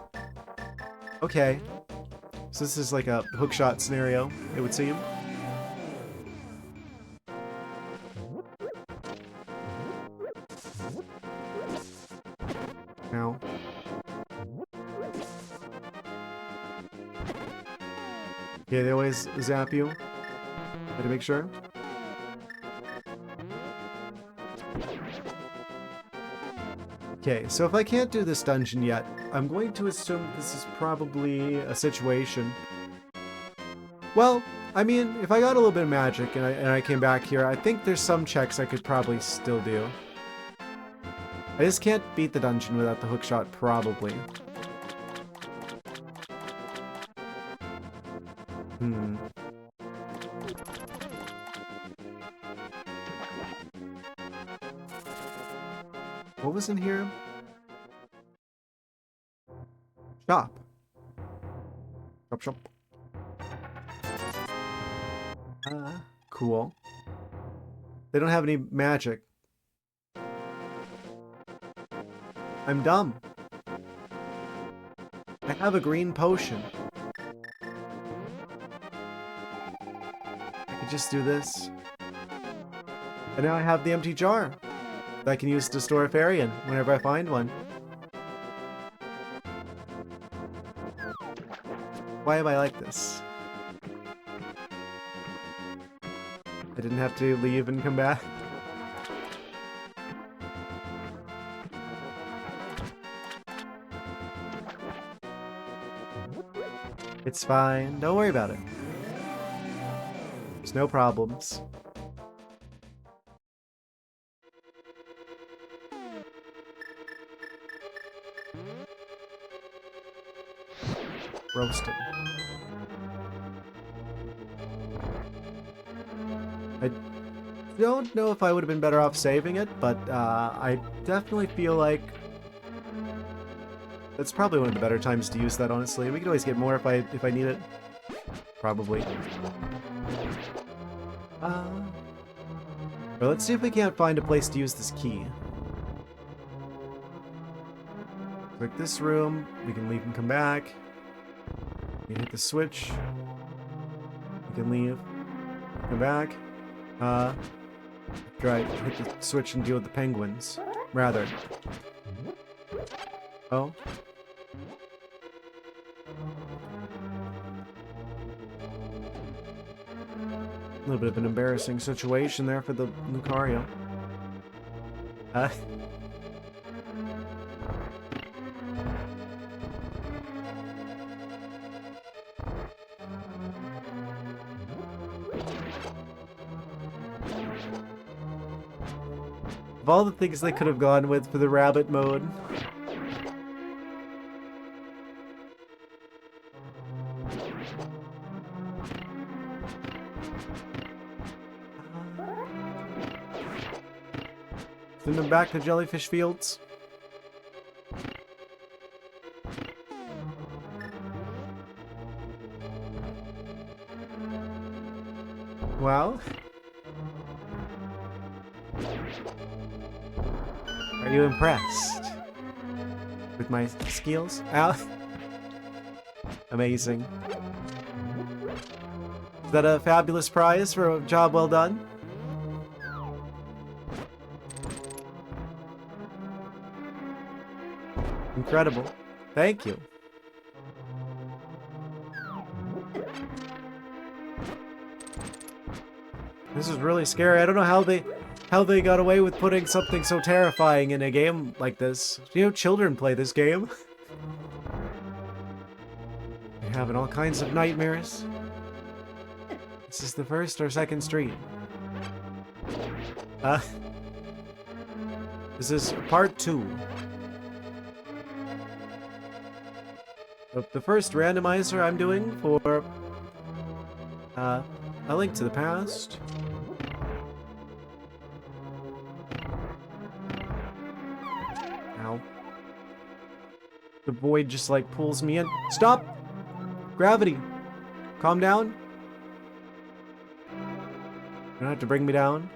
A: Okay. So this is like a hookshot scenario, it would seem. Now. Okay, they always zap you. Gotta make sure. Okay, so if I can't do this dungeon yet, I'm going to assume this is probably a situation. Well, I mean, if I got a little bit of magic and I came back here, I think there's some checks I could probably still do. I just can't beat the dungeon without the hookshot, probably. What was in here? Shop. Shop, shop. Cool. They don't have any magic. I'm dumb. I have a green potion. I could just do this. And now I have the empty jar that I can use to store a Fairy whenever I find one. Why am I like this? I didn't have to leave and come back. It's fine. Don't worry about it. There's no problems. Roasted. I don't know if I would have been better off saving it, but I definitely feel like that's probably one of the better times to use that, honestly. We can always get more if I need it. Probably. Well, let's see if we can't find a place to use this key. Click this room. We can leave and come back. We can hit the switch. We can leave. Come back. Try hit the switch and deal with the penguins. Rather. Oh. A little bit of an embarrassing situation there for the Linkario. Of all the things they could have gone with for the rabbit mode. Send them back to Jellyfish Fields. Well. Are you impressed with my skills? Ow. Amazing. Is that a fabulous prize for a job well done? Incredible. Thank you. This is really scary. I don't know how they got away with putting something so terrifying in a game like this. You know, children play this game. They're having all kinds of nightmares. This is the first or second street. This is part 2. Of the first randomizer I'm doing for A Link to the Past. The void just like pulls me in. Stop! Gravity! Calm down. You don't have to bring me down.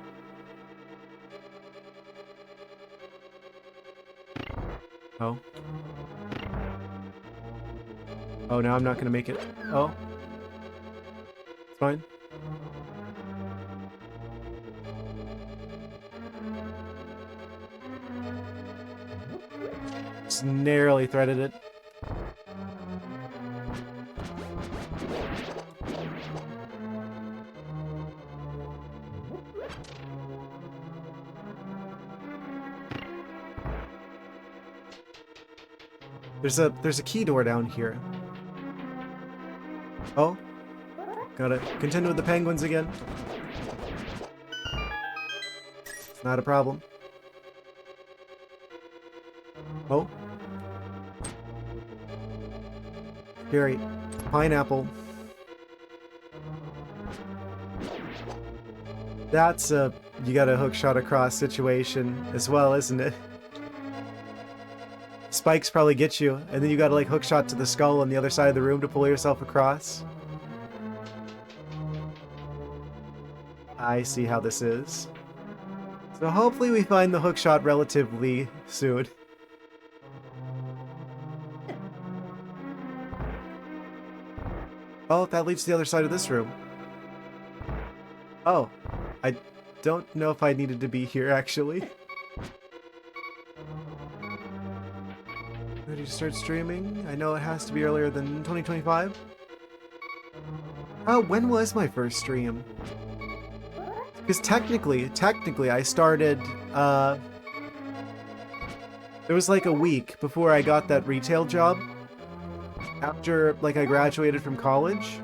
A: Oh. Oh, now I'm not gonna make it. Oh. It's fine. Just narrowly threaded it. There's a key door down here. Oh. Gotta contend with the penguins again. It's not a problem. Oh. Scary. Pineapple. That's a you got a hook shot across situation as well, isn't it? Spikes probably get you, and then you gotta like hook shot to the skull on the other side of the room to pull yourself across. I see how this is. So hopefully we find the hook shot relatively soon. Oh, that leads to the other side of this room. Oh, I don't know if I needed to be here actually. Ready to start streaming? I know it has to be earlier than 2025. Oh, when was my first stream? Because technically I started, it was like a week before I got that retail job. After, like, I graduated from college.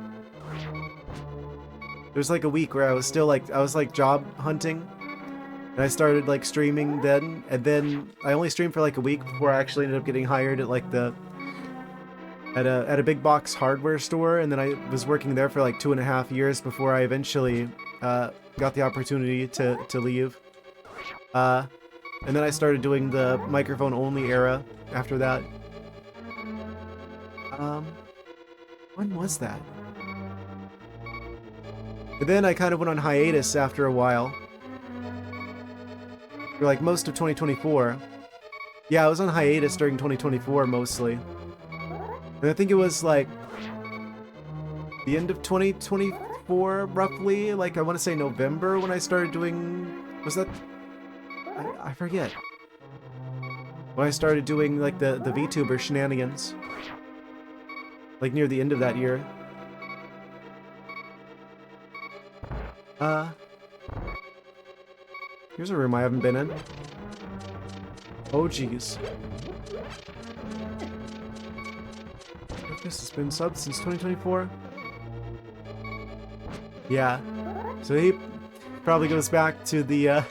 A: There was like a week where I was still, like, I was, like, job hunting. And I started, like, streaming then. And then I only streamed for, like, a week before I actually ended up getting hired at, like, at a big box hardware store. And then I was working there for, like, 2.5 years before I eventually, got the opportunity to leave. And then I started doing the microphone-only era after that. When was that? But then I kind of went on hiatus after a while. For like most of 2024. Yeah, I was on hiatus during 2024 mostly. And I think it was like the end of 2024 roughly, like I want to say November when I started doing, was that, I forget. When I started doing like the VTuber shenanigans. Like near the end of that year. Here's a room I haven't been in. Oh jeez. This has been subbed since 2024. Yeah. So he probably goes back to the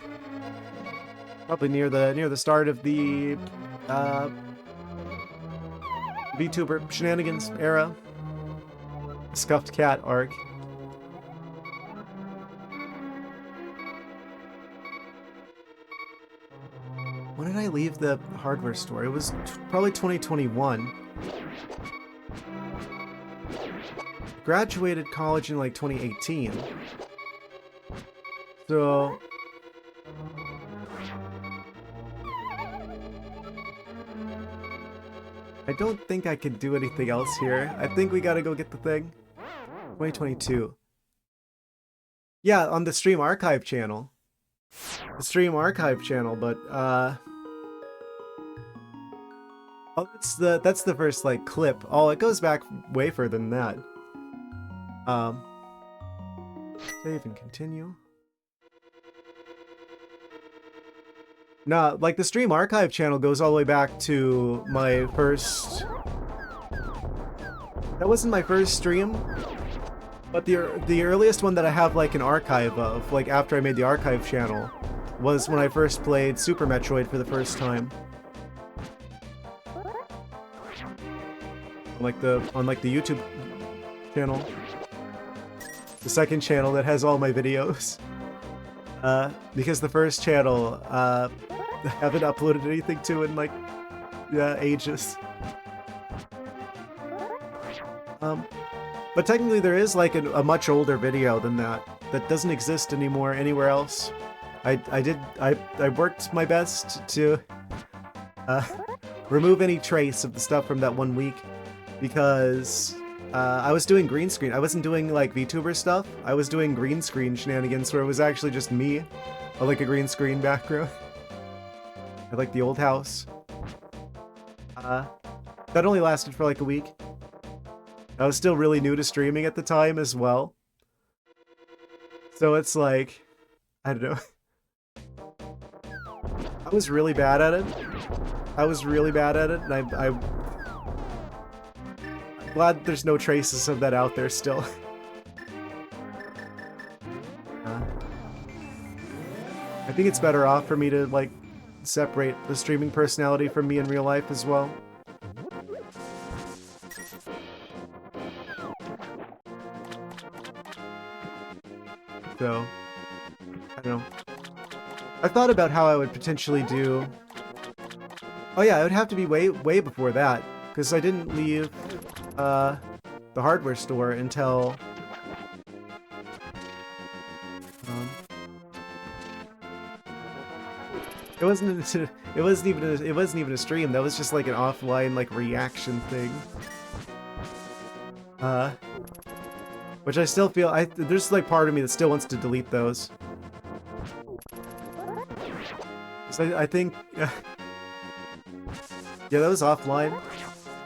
A: probably near the start of the VTuber shenanigans era. Scuffed cat arc. When did I leave the hardware store? It was probably 2021. Graduated college in like 2018. So I don't think I can do anything else here. I think we gotta go get the thing. 2022. Yeah, on the Stream Archive channel. The Stream Archive channel, but oh, that's the first like clip. Oh, it goes back way further than that. Save and continue. Nah, like the Stream Archive channel goes all the way back to my first... That wasn't my first stream, but the earliest one that I have like an archive of, like after I made the archive channel, was when I first played Super Metroid for the first time. On like the YouTube channel. The second channel that has all my videos. Because the first channel, I haven't uploaded anything to in like, ages. But technically there is like a much older video than that doesn't exist anymore anywhere else. I worked my best to remove any trace of the stuff from that 1 week because I was doing green screen. I wasn't doing like VTuber stuff. I was doing green screen shenanigans where it was actually just me, like a green screen background. I like the old house. That only lasted for like a week. I was still really new to streaming at the time as well. So it's like, I don't know. I was really bad at it. And I'm glad there's no traces of that out there still. I think it's better off for me to, like, separate the streaming personality from me in real life as well. So, I don't know. I thought about how I would potentially do... Oh yeah, it would have to be way before that, because I didn't leave the hardware store until... It wasn't even a stream. That was just like an offline like reaction thing. Which I still feel there's like part of me that still wants to delete those. So I think yeah, that was offline.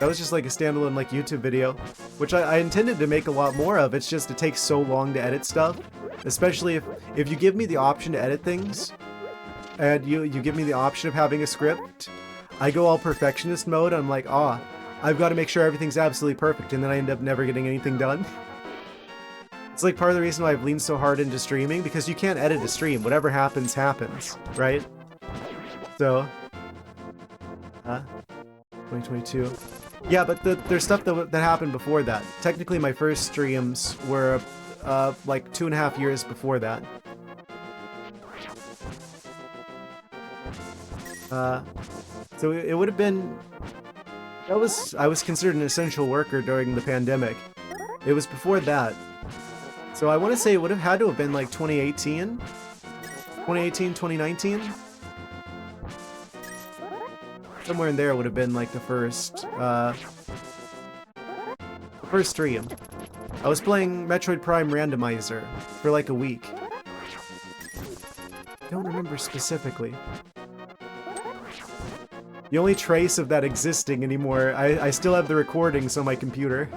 A: That was just like a standalone like YouTube video, which I intended to make a lot more of. It's just it takes so long to edit stuff, especially if you give me the option to edit things. And you give me the option of having a script, I go all perfectionist mode. I'm like, I've got to make sure everything's absolutely perfect, and then I end up never getting anything done. It's like part of the reason why I've leaned so hard into streaming, because you can't edit a stream. Whatever happens, happens, right? So, 2022. Yeah, but there's stuff that happened before that. Technically, my first streams were like 2.5 years before that. So it would have been... I was considered an essential worker during the pandemic. It was before that. So I want to say it would have had to have been like 2018? 2018, 2019? Somewhere in there would have been like the first stream. I was playing Metroid Prime Randomizer for like a week. I don't remember specifically. The only trace of that existing anymore, I still have the recordings on my computer.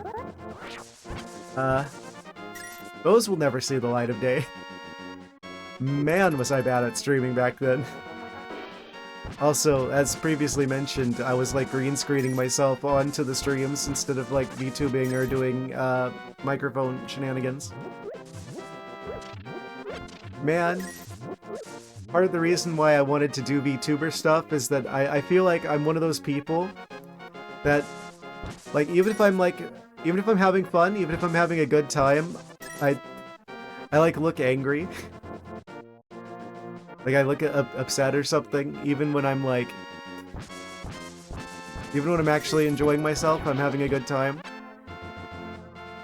A: Those will never see the light of day. Man, was I bad at streaming back then. Also, as previously mentioned, I was like green screening myself onto the streams instead of like VTubing or doing microphone shenanigans. Man. Part of the reason why I wanted to do VTuber stuff is that I feel like I'm one of those people that, like, even if I'm having fun, even if I'm having a good time, I like look angry. Like I look upset or something, even when I'm like, even when I'm actually enjoying myself, I'm having a good time.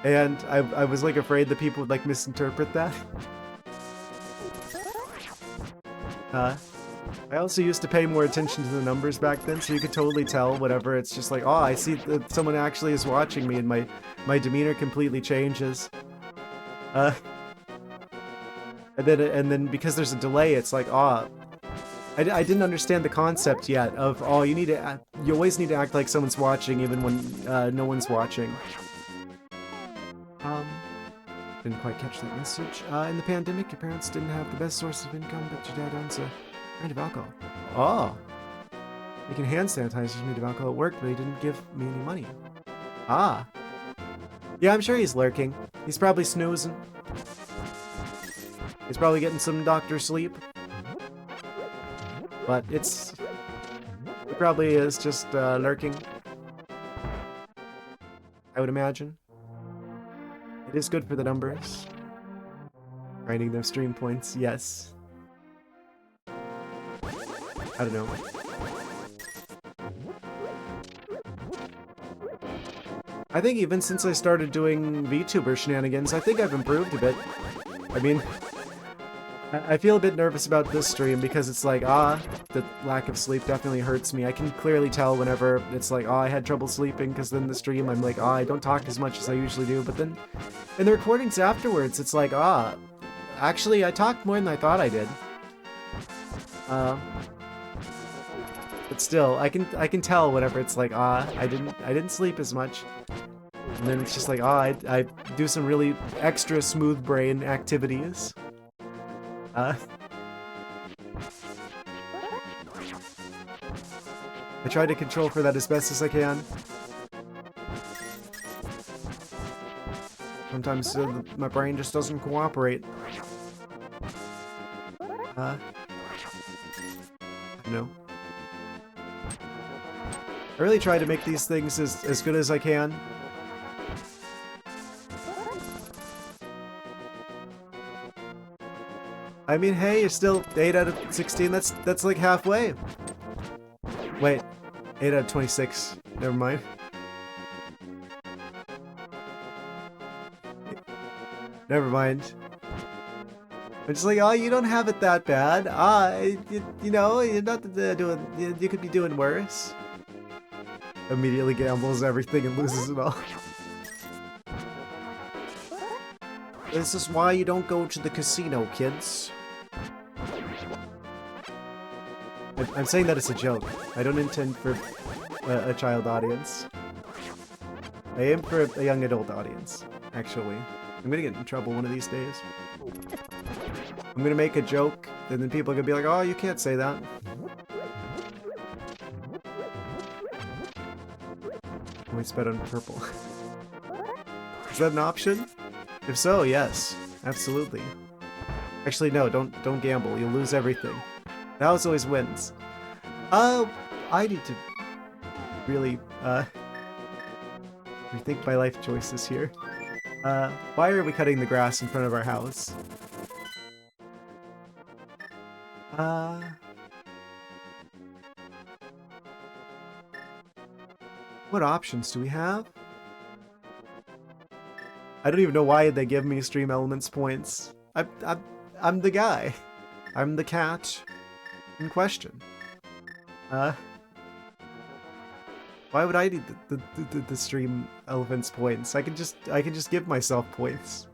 A: And I was like afraid that people would like misinterpret that. I also used to pay more attention to the numbers back then, so you could totally tell whenever it's just like, I see that someone actually is watching me, and my demeanor completely changes. And then because there's a delay, it's like, I didn't understand the concept yet of, you always need to act like someone's watching even when no one's watching. Didn't quite catch that message. In the pandemic, your parents didn't have the best source of income, but your dad owns a brand of alcohol. Oh! Making hand sanitizers made of alcohol at work, but he didn't give me any money. Ah! Yeah, I'm sure he's lurking. He's probably snoozing. He's probably getting some doctor sleep. But he probably is just lurking. I would imagine. It is good for the numbers. Grinding their stream points, yes. I don't know. I think even since I started doing VTuber shenanigans, I think I've improved a bit. I mean, I feel a bit nervous about this stream because it's like, the lack of sleep definitely hurts me. I can clearly tell whenever it's like, I had trouble sleeping, because then the stream I'm like, I don't talk as much as I usually do. But then in the recordings afterwards, it's like, actually I talked more than I thought I did. But still, I can tell whenever it's like, I didn't sleep as much. And then it's just like, I do some really extra smooth brain activities. I try to control for that as best as I can. Sometimes my brain just doesn't cooperate. I don't know. I really try to make these things as good as I can. I mean, hey, you're still 8 out of 16. That's like halfway. Wait, 8 out of 26. Never mind. Never mind. I'm just like, you don't have it that bad. You know, you're not doing. You could be doing worse. Immediately gambles everything and loses it all. This is why you don't go to the casino, kids. I'm saying that as a joke. I don't intend for a child audience. I aim for a young adult audience, actually. I'm gonna get in trouble one of these days. I'm gonna make a joke, and then people are gonna be like, oh, you can't say that. We sped on purple. Is that an option? If so, yes. Absolutely. Actually, no, don't gamble. You'll lose everything. The house always wins. I need to really, rethink my life choices here. Why are we cutting the grass in front of our house? What options do we have? I don't even know why they give me Stream Elements points. I'm the guy. I'm the cat in question. Why would I need the Stream Elements points? I can just give myself points.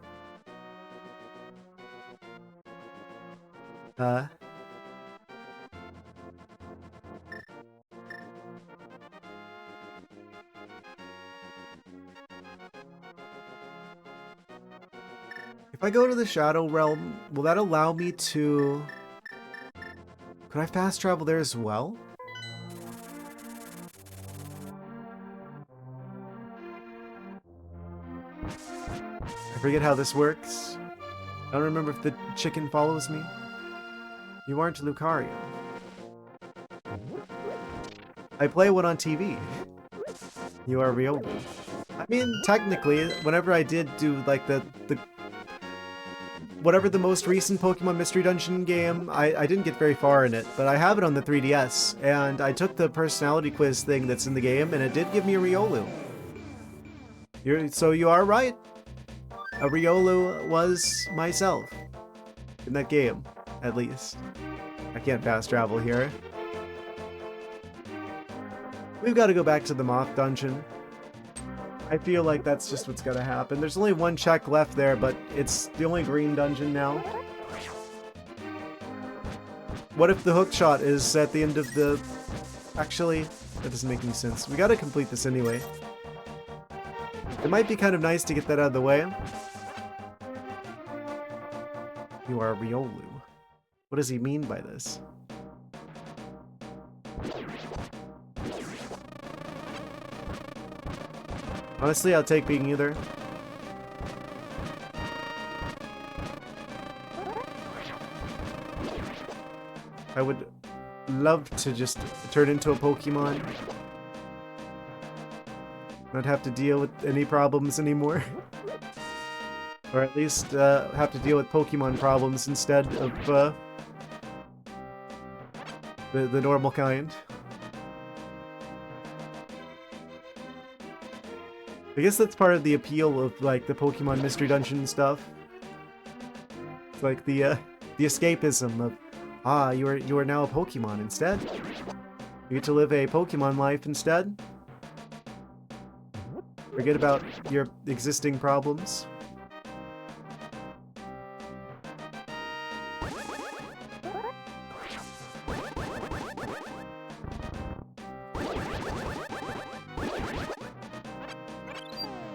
A: If I go to the Shadow Realm, will that allow me to... Could I fast travel there as well? I forget how this works. I don't remember if the chicken follows me. You aren't Lucario. I play one on TV. You are Riolu. I mean, technically, whenever I did do, like, whatever the most recent Pokemon Mystery Dungeon game, I didn't get very far in it, but I have it on the 3DS, and I took the personality quiz thing that's in the game, and it did give me a Riolu. So you are right. A Riolu was myself. In that game, at least. I can't fast travel here. We've got to go back to the Moth Dungeon. I feel like that's just what's gonna happen. There's only one check left there, but it's the only green dungeon now. What if the hook shot is at the end of the... Actually, that doesn't make any sense. We gotta complete this anyway. It might be kind of nice to get that out of the way. You are Riolu. What does he mean by this? Honestly, I'll take being either. I would love to just turn into a Pokemon. Not have to deal with any problems anymore. Or at least have to deal with Pokemon problems instead of the normal kind. I guess that's part of the appeal of like the Pokemon Mystery Dungeon stuff. It's like the escapism of you are now a Pokemon instead. You get to live a Pokemon life instead. Forget about your existing problems.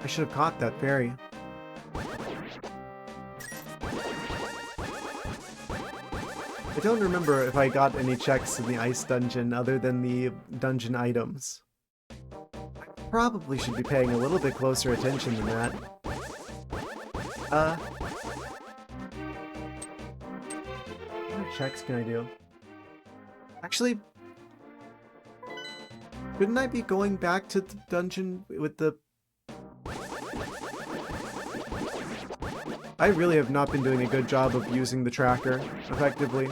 A: I should have caught that fairy. I don't remember if I got any checks in the ice dungeon other than the dungeon items. I probably should be paying a little bit closer attention than that. What checks can I do? Actually, couldn't I be going back to the dungeon with the... I really have not been doing a good job of using the tracker effectively.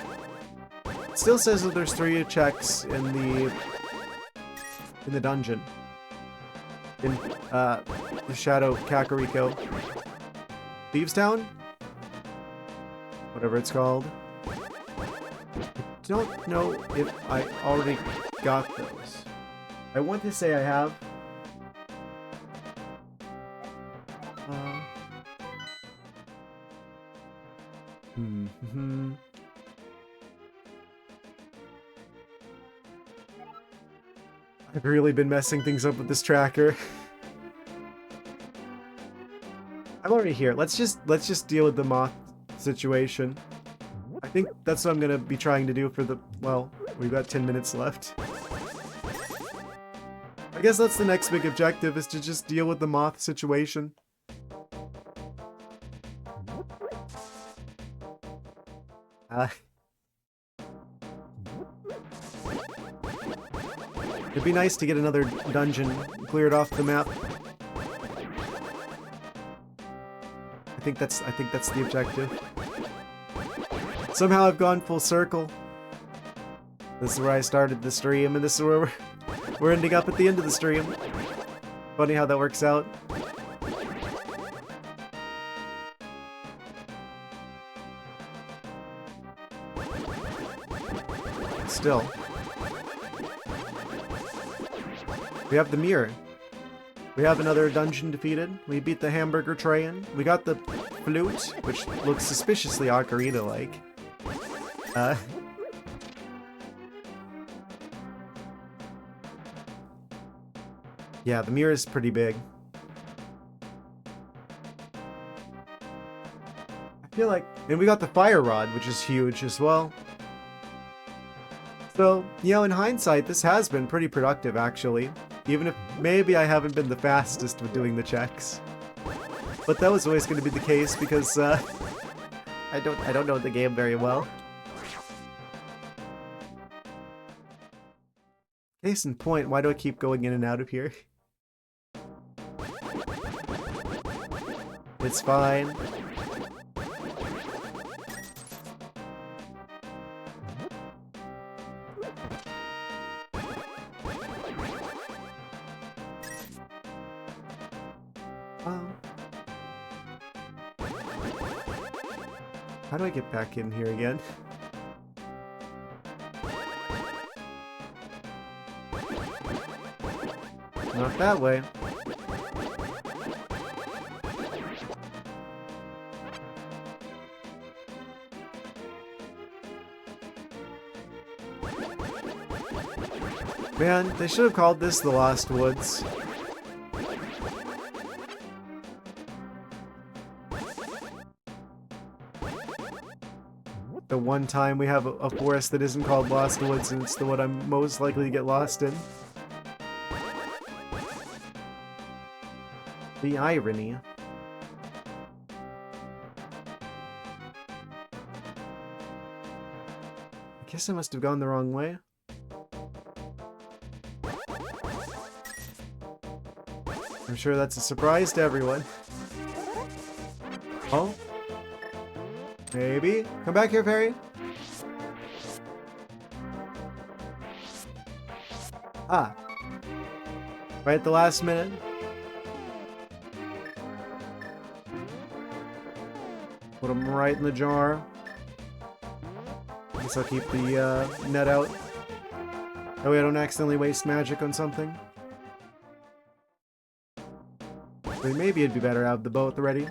A: It still says that there's 3 checks in the dungeon. In the Shadow Kakariko. Thieves Town? Whatever it's called. I don't know if I already got those. I want to say I have. I've really been messing things up with this tracker. I'm already here. Let's just deal with the moth situation. I think that's what I'm gonna be trying to do for the... well, we've got 10 minutes left. I guess that's the next big objective, is to just deal with the moth situation. It'd be nice to get another dungeon cleared off the map. I think that's the objective. Somehow I've gone full circle. This is where I started the stream, and this is where we're ending up at the end of the stream. Funny how that works out. Still. We have the mirror. We have another dungeon defeated. We beat the hamburger train. We got the flute, which looks suspiciously ocarina-like. Yeah, the mirror is pretty big. I feel like... and we got the fire rod, which is huge as well. So, you know, in hindsight, this has been pretty productive, actually. Even if maybe I haven't been the fastest with doing the checks. But that was always going to be the case because, I don't know the game very well. Case in point, why do I keep going in and out of here? It's fine. How do I get back in here again? Not that way. Man, they should have called this the Lost Woods. The one time we have a forest that isn't called Lost Woods, and it's the one I'm most likely to get lost in. The irony. I guess I must have gone the wrong way. I'm sure that's a surprise to everyone. Oh? Maybe? Come back here, fairy. Ah. Right at the last minute. Put them right in the jar. Guess I'll keep the net out. That way I don't accidentally waste magic on something. But maybe it'd be better to have the boat ready.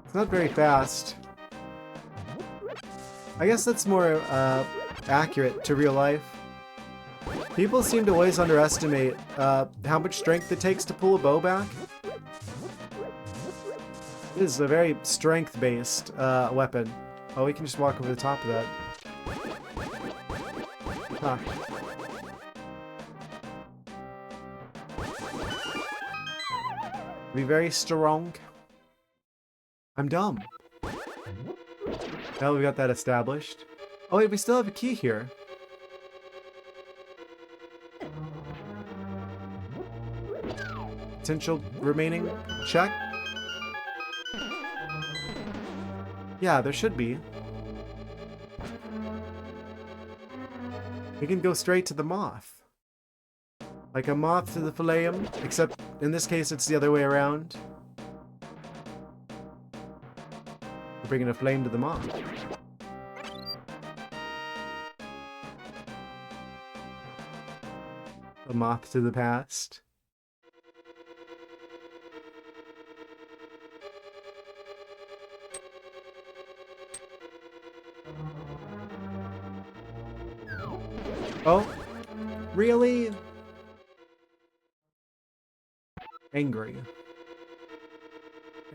A: It's not very fast. I guess that's more accurate to real life. People seem to always underestimate how much strength it takes to pull a bow back. It is a very strength-based weapon. Oh, we can just walk over the top of that. Huh. Be very strong. I'm dumb. Now we got that established. Oh wait, we still have a key here. Potential remaining check? Yeah, there should be. We can go straight to the moth. Like a moth to the phaleum, except in this case it's the other way around. We're bringing a flame to the moth. A moth to the past. Oh, really? Angry.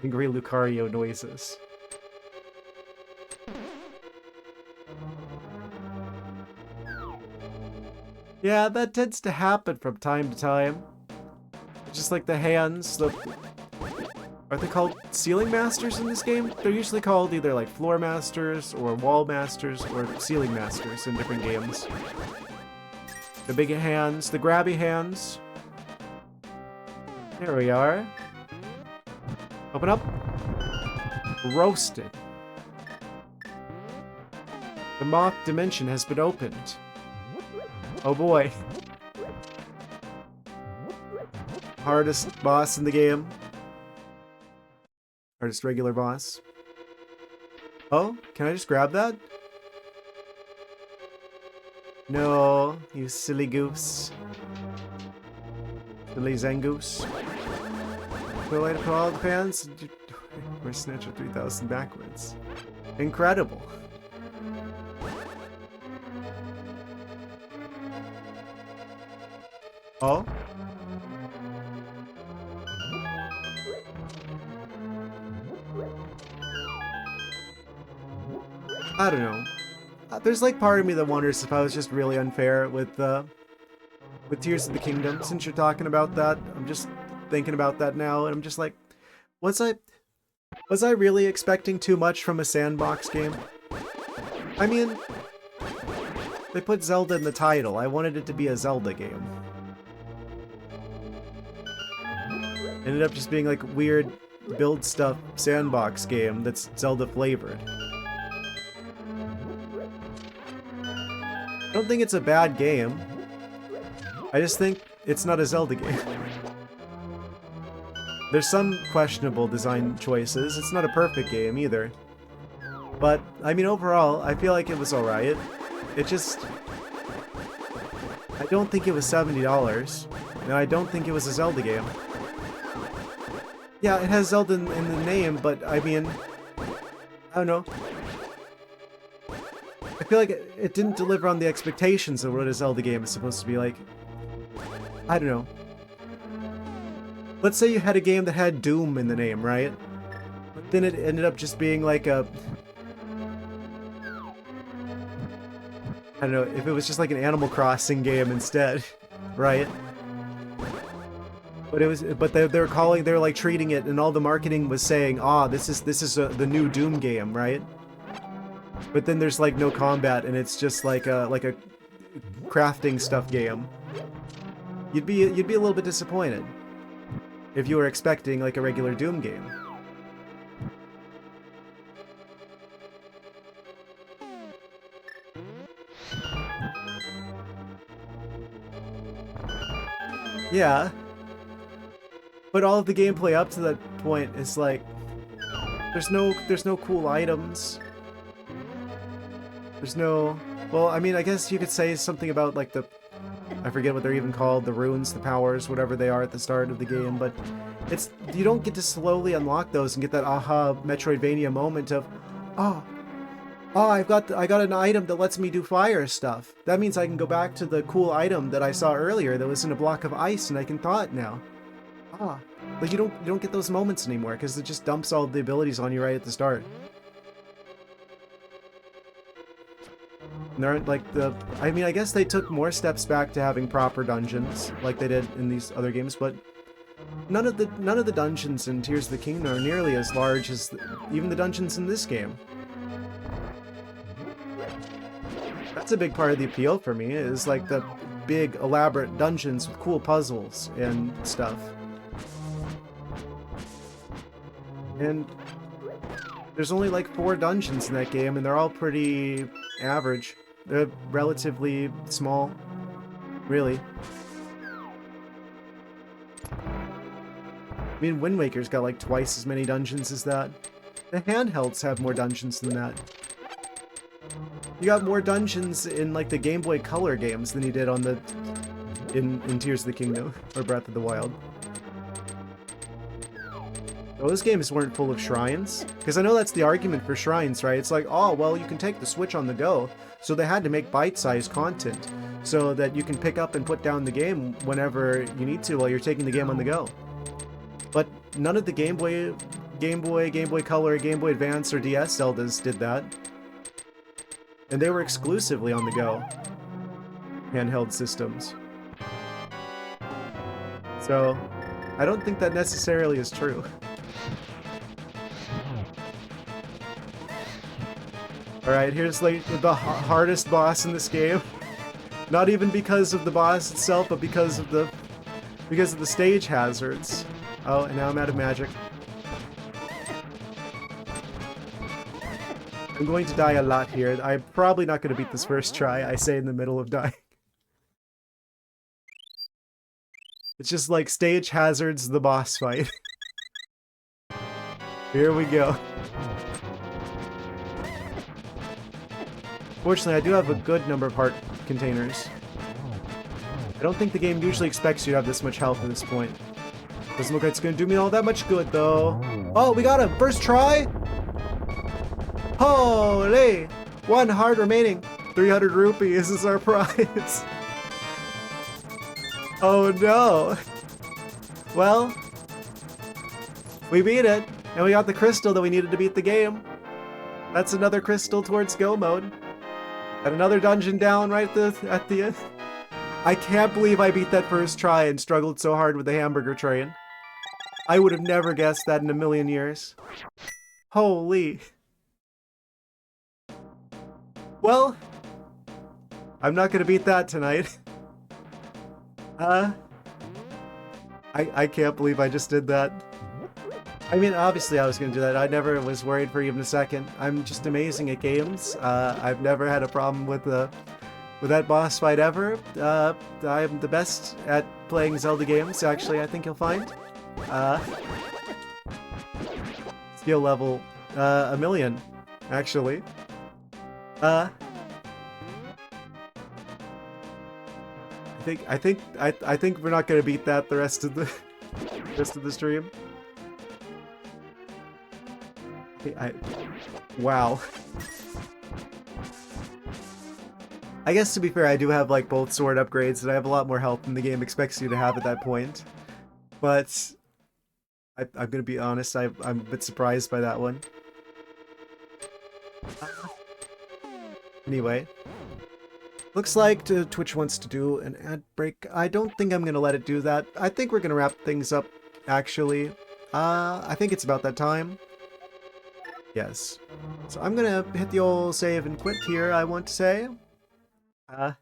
A: Angry Lucario noises. Yeah, that tends to happen from time to time. Just like the hands, are they called ceiling masters in this game? They're usually called either like floor masters or wall masters or ceiling masters in different games. The big hands, the grabby hands. There we are. Open up. Roasted. The moth dimension has been opened. Oh boy. Hardest boss in the game. Hardest regular boss. Oh, can I just grab that? No, you silly goose. Silly Zangoose. Go away to put all the pants. We're snatching 3,000 backwards. Incredible. Oh? I don't know. There's like part of me that wonders if I was just really unfair with Tears of the Kingdom. Since you're talking about that, I'm just thinking about that now, and I'm just like, was I really expecting too much from a sandbox game? I mean, they put Zelda in the title. I wanted it to be a Zelda game. Ended up just being like weird build stuff sandbox game that's Zelda flavored. I don't think it's a bad game. I just think it's not a Zelda game. There's some questionable design choices. It's not a perfect game either. But, I mean, overall, I feel like it was alright. It just... I don't think it was $70. And I don't think it was a Zelda game. Yeah, it has Zelda in the name, but, I mean... I don't know. I feel like it didn't deliver on the expectations of what a Zelda game is supposed to be like. I don't know. Let's say you had a game that had Doom in the name, right? But then it ended up just being like a... I don't know, if it was just like an Animal Crossing game instead, right? But it was, but they were like treating it, and all the marketing was saying, "Ah, this is the new Doom game," right? But then there's like no combat, and it's just like a crafting stuff game. You'd be a little bit disappointed if you were expecting like a regular Doom game. Yeah. But all of the gameplay up to that point is like, there's no cool items. There's no, well, I mean, I guess you could say something about like the, I forget what they're even called, the runes, the powers, whatever they are at the start of the game, but it's, you don't get to slowly unlock those and get that aha Metroidvania moment of, oh, I got an item that lets me do fire stuff. That means I can go back to the cool item that I saw earlier that was in a block of ice and I can thaw it now. Ah, but you don't get those moments anymore because it just dumps all the abilities on you right at the start. And there aren't like the, I mean, I guess they took more steps back to having proper dungeons like they did in these other games, but none of the dungeons in Tears of the Kingdom are nearly as large as even the dungeons in this game. That's a big part of the appeal for me, is like the big elaborate dungeons with cool puzzles and stuff. And there's only like 4 dungeons in that game and they're all pretty average. They're relatively small, really. I mean, Wind Waker's got like twice as many dungeons as that. The handhelds have more dungeons than that. You got more dungeons in like the Game Boy Color games than you did on the in Tears of the Kingdom or Breath of the Wild. Those games weren't full of shrines, because I know that's the argument for shrines, right? It's like, oh, well, you can take the Switch on the go, so they had to make bite-sized content so that you can pick up and put down the game whenever you need to while you're taking the game on the go. But none of the Game Boy Color, Game Boy Advance, or DS Zeldas did that. And they were exclusively on the go handheld systems. So, I don't think that necessarily is true. Alright, here's like the hardest boss in this game. Not even because of the boss itself, but because of the stage hazards. Oh, and now I'm out of magic. I'm going to die a lot here. I'm probably not going to beat this first try, I say in the middle of dying. It's just like stage hazards, the boss fight. Here we go. Fortunately, I do have a good number of heart containers. I don't think the game usually expects you to have this much health at this point. Doesn't look like it's going to do me all that much good, though. Oh, we got him! First try? Holy! 1 heart remaining. 300 rupees is our prize. Oh no! Well, we beat it, and we got the crystal that we needed to beat the game. That's another crystal towards go mode. And another dungeon down right at the end. I can't believe I beat that first try and struggled so hard with the hamburger train. I would have never guessed that in a million years. Holy. Well, I'm not gonna beat that tonight. I can't believe I just did that. I mean, obviously I was gonna do that. I never was worried for even a second. I'm just amazing at games. I've never had a problem with that boss fight ever. I'm the best at playing Zelda games, actually, I think you'll find. Skill level, 1,000,000, actually. I think we're not gonna beat that the rest of the stream. Wow. I guess to be fair, I do have like both sword upgrades, and I have a lot more health than the game expects you to have at that point. But I'm gonna be honest, I'm a bit surprised by that one. Anyway. Looks like Twitch wants to do an ad break. I don't think I'm gonna let it do that. I think we're gonna wrap things up, actually. I think it's about that time. Yes. So I'm gonna hit the old save and quit here, I want to say. I'm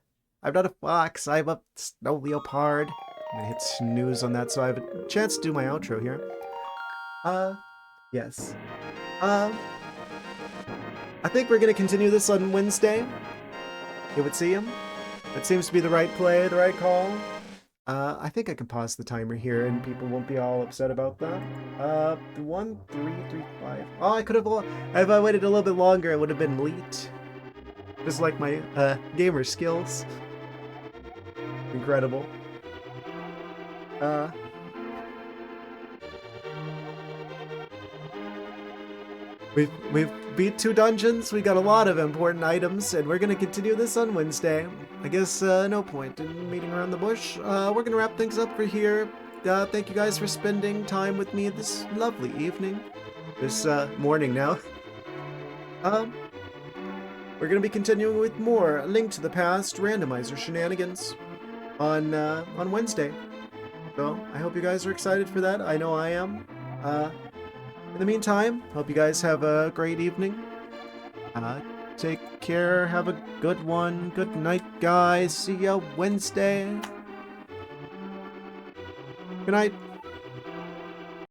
A: not a fox, I'm a snow leopard. I'm gonna hit snooze on that so I have a chance to do my outro here. Yes. I think we're gonna continue this on Wednesday. It would seem. It seems to be the right play, the right call. I think I can pause the timer here and people won't be all upset about that. 1, 3, 3, 5. Oh, I could have, if I waited a little bit longer, it would have been late. Just like my, gamer skills. Incredible. We've beat 2 dungeons, we got a lot of important items, and we're gonna continue this on Wednesday. I guess, no point in meeting around the bush. We're gonna wrap things up for here. Thank you guys for spending time with me this lovely evening. This, morning now. We're gonna be continuing with more Link to the Past Randomizer shenanigans on Wednesday. So, I hope you guys are excited for that. I know I am. In the meantime, hope you guys have a great evening. Take care, have a good one. Good night, guys. See ya Wednesday. Good night.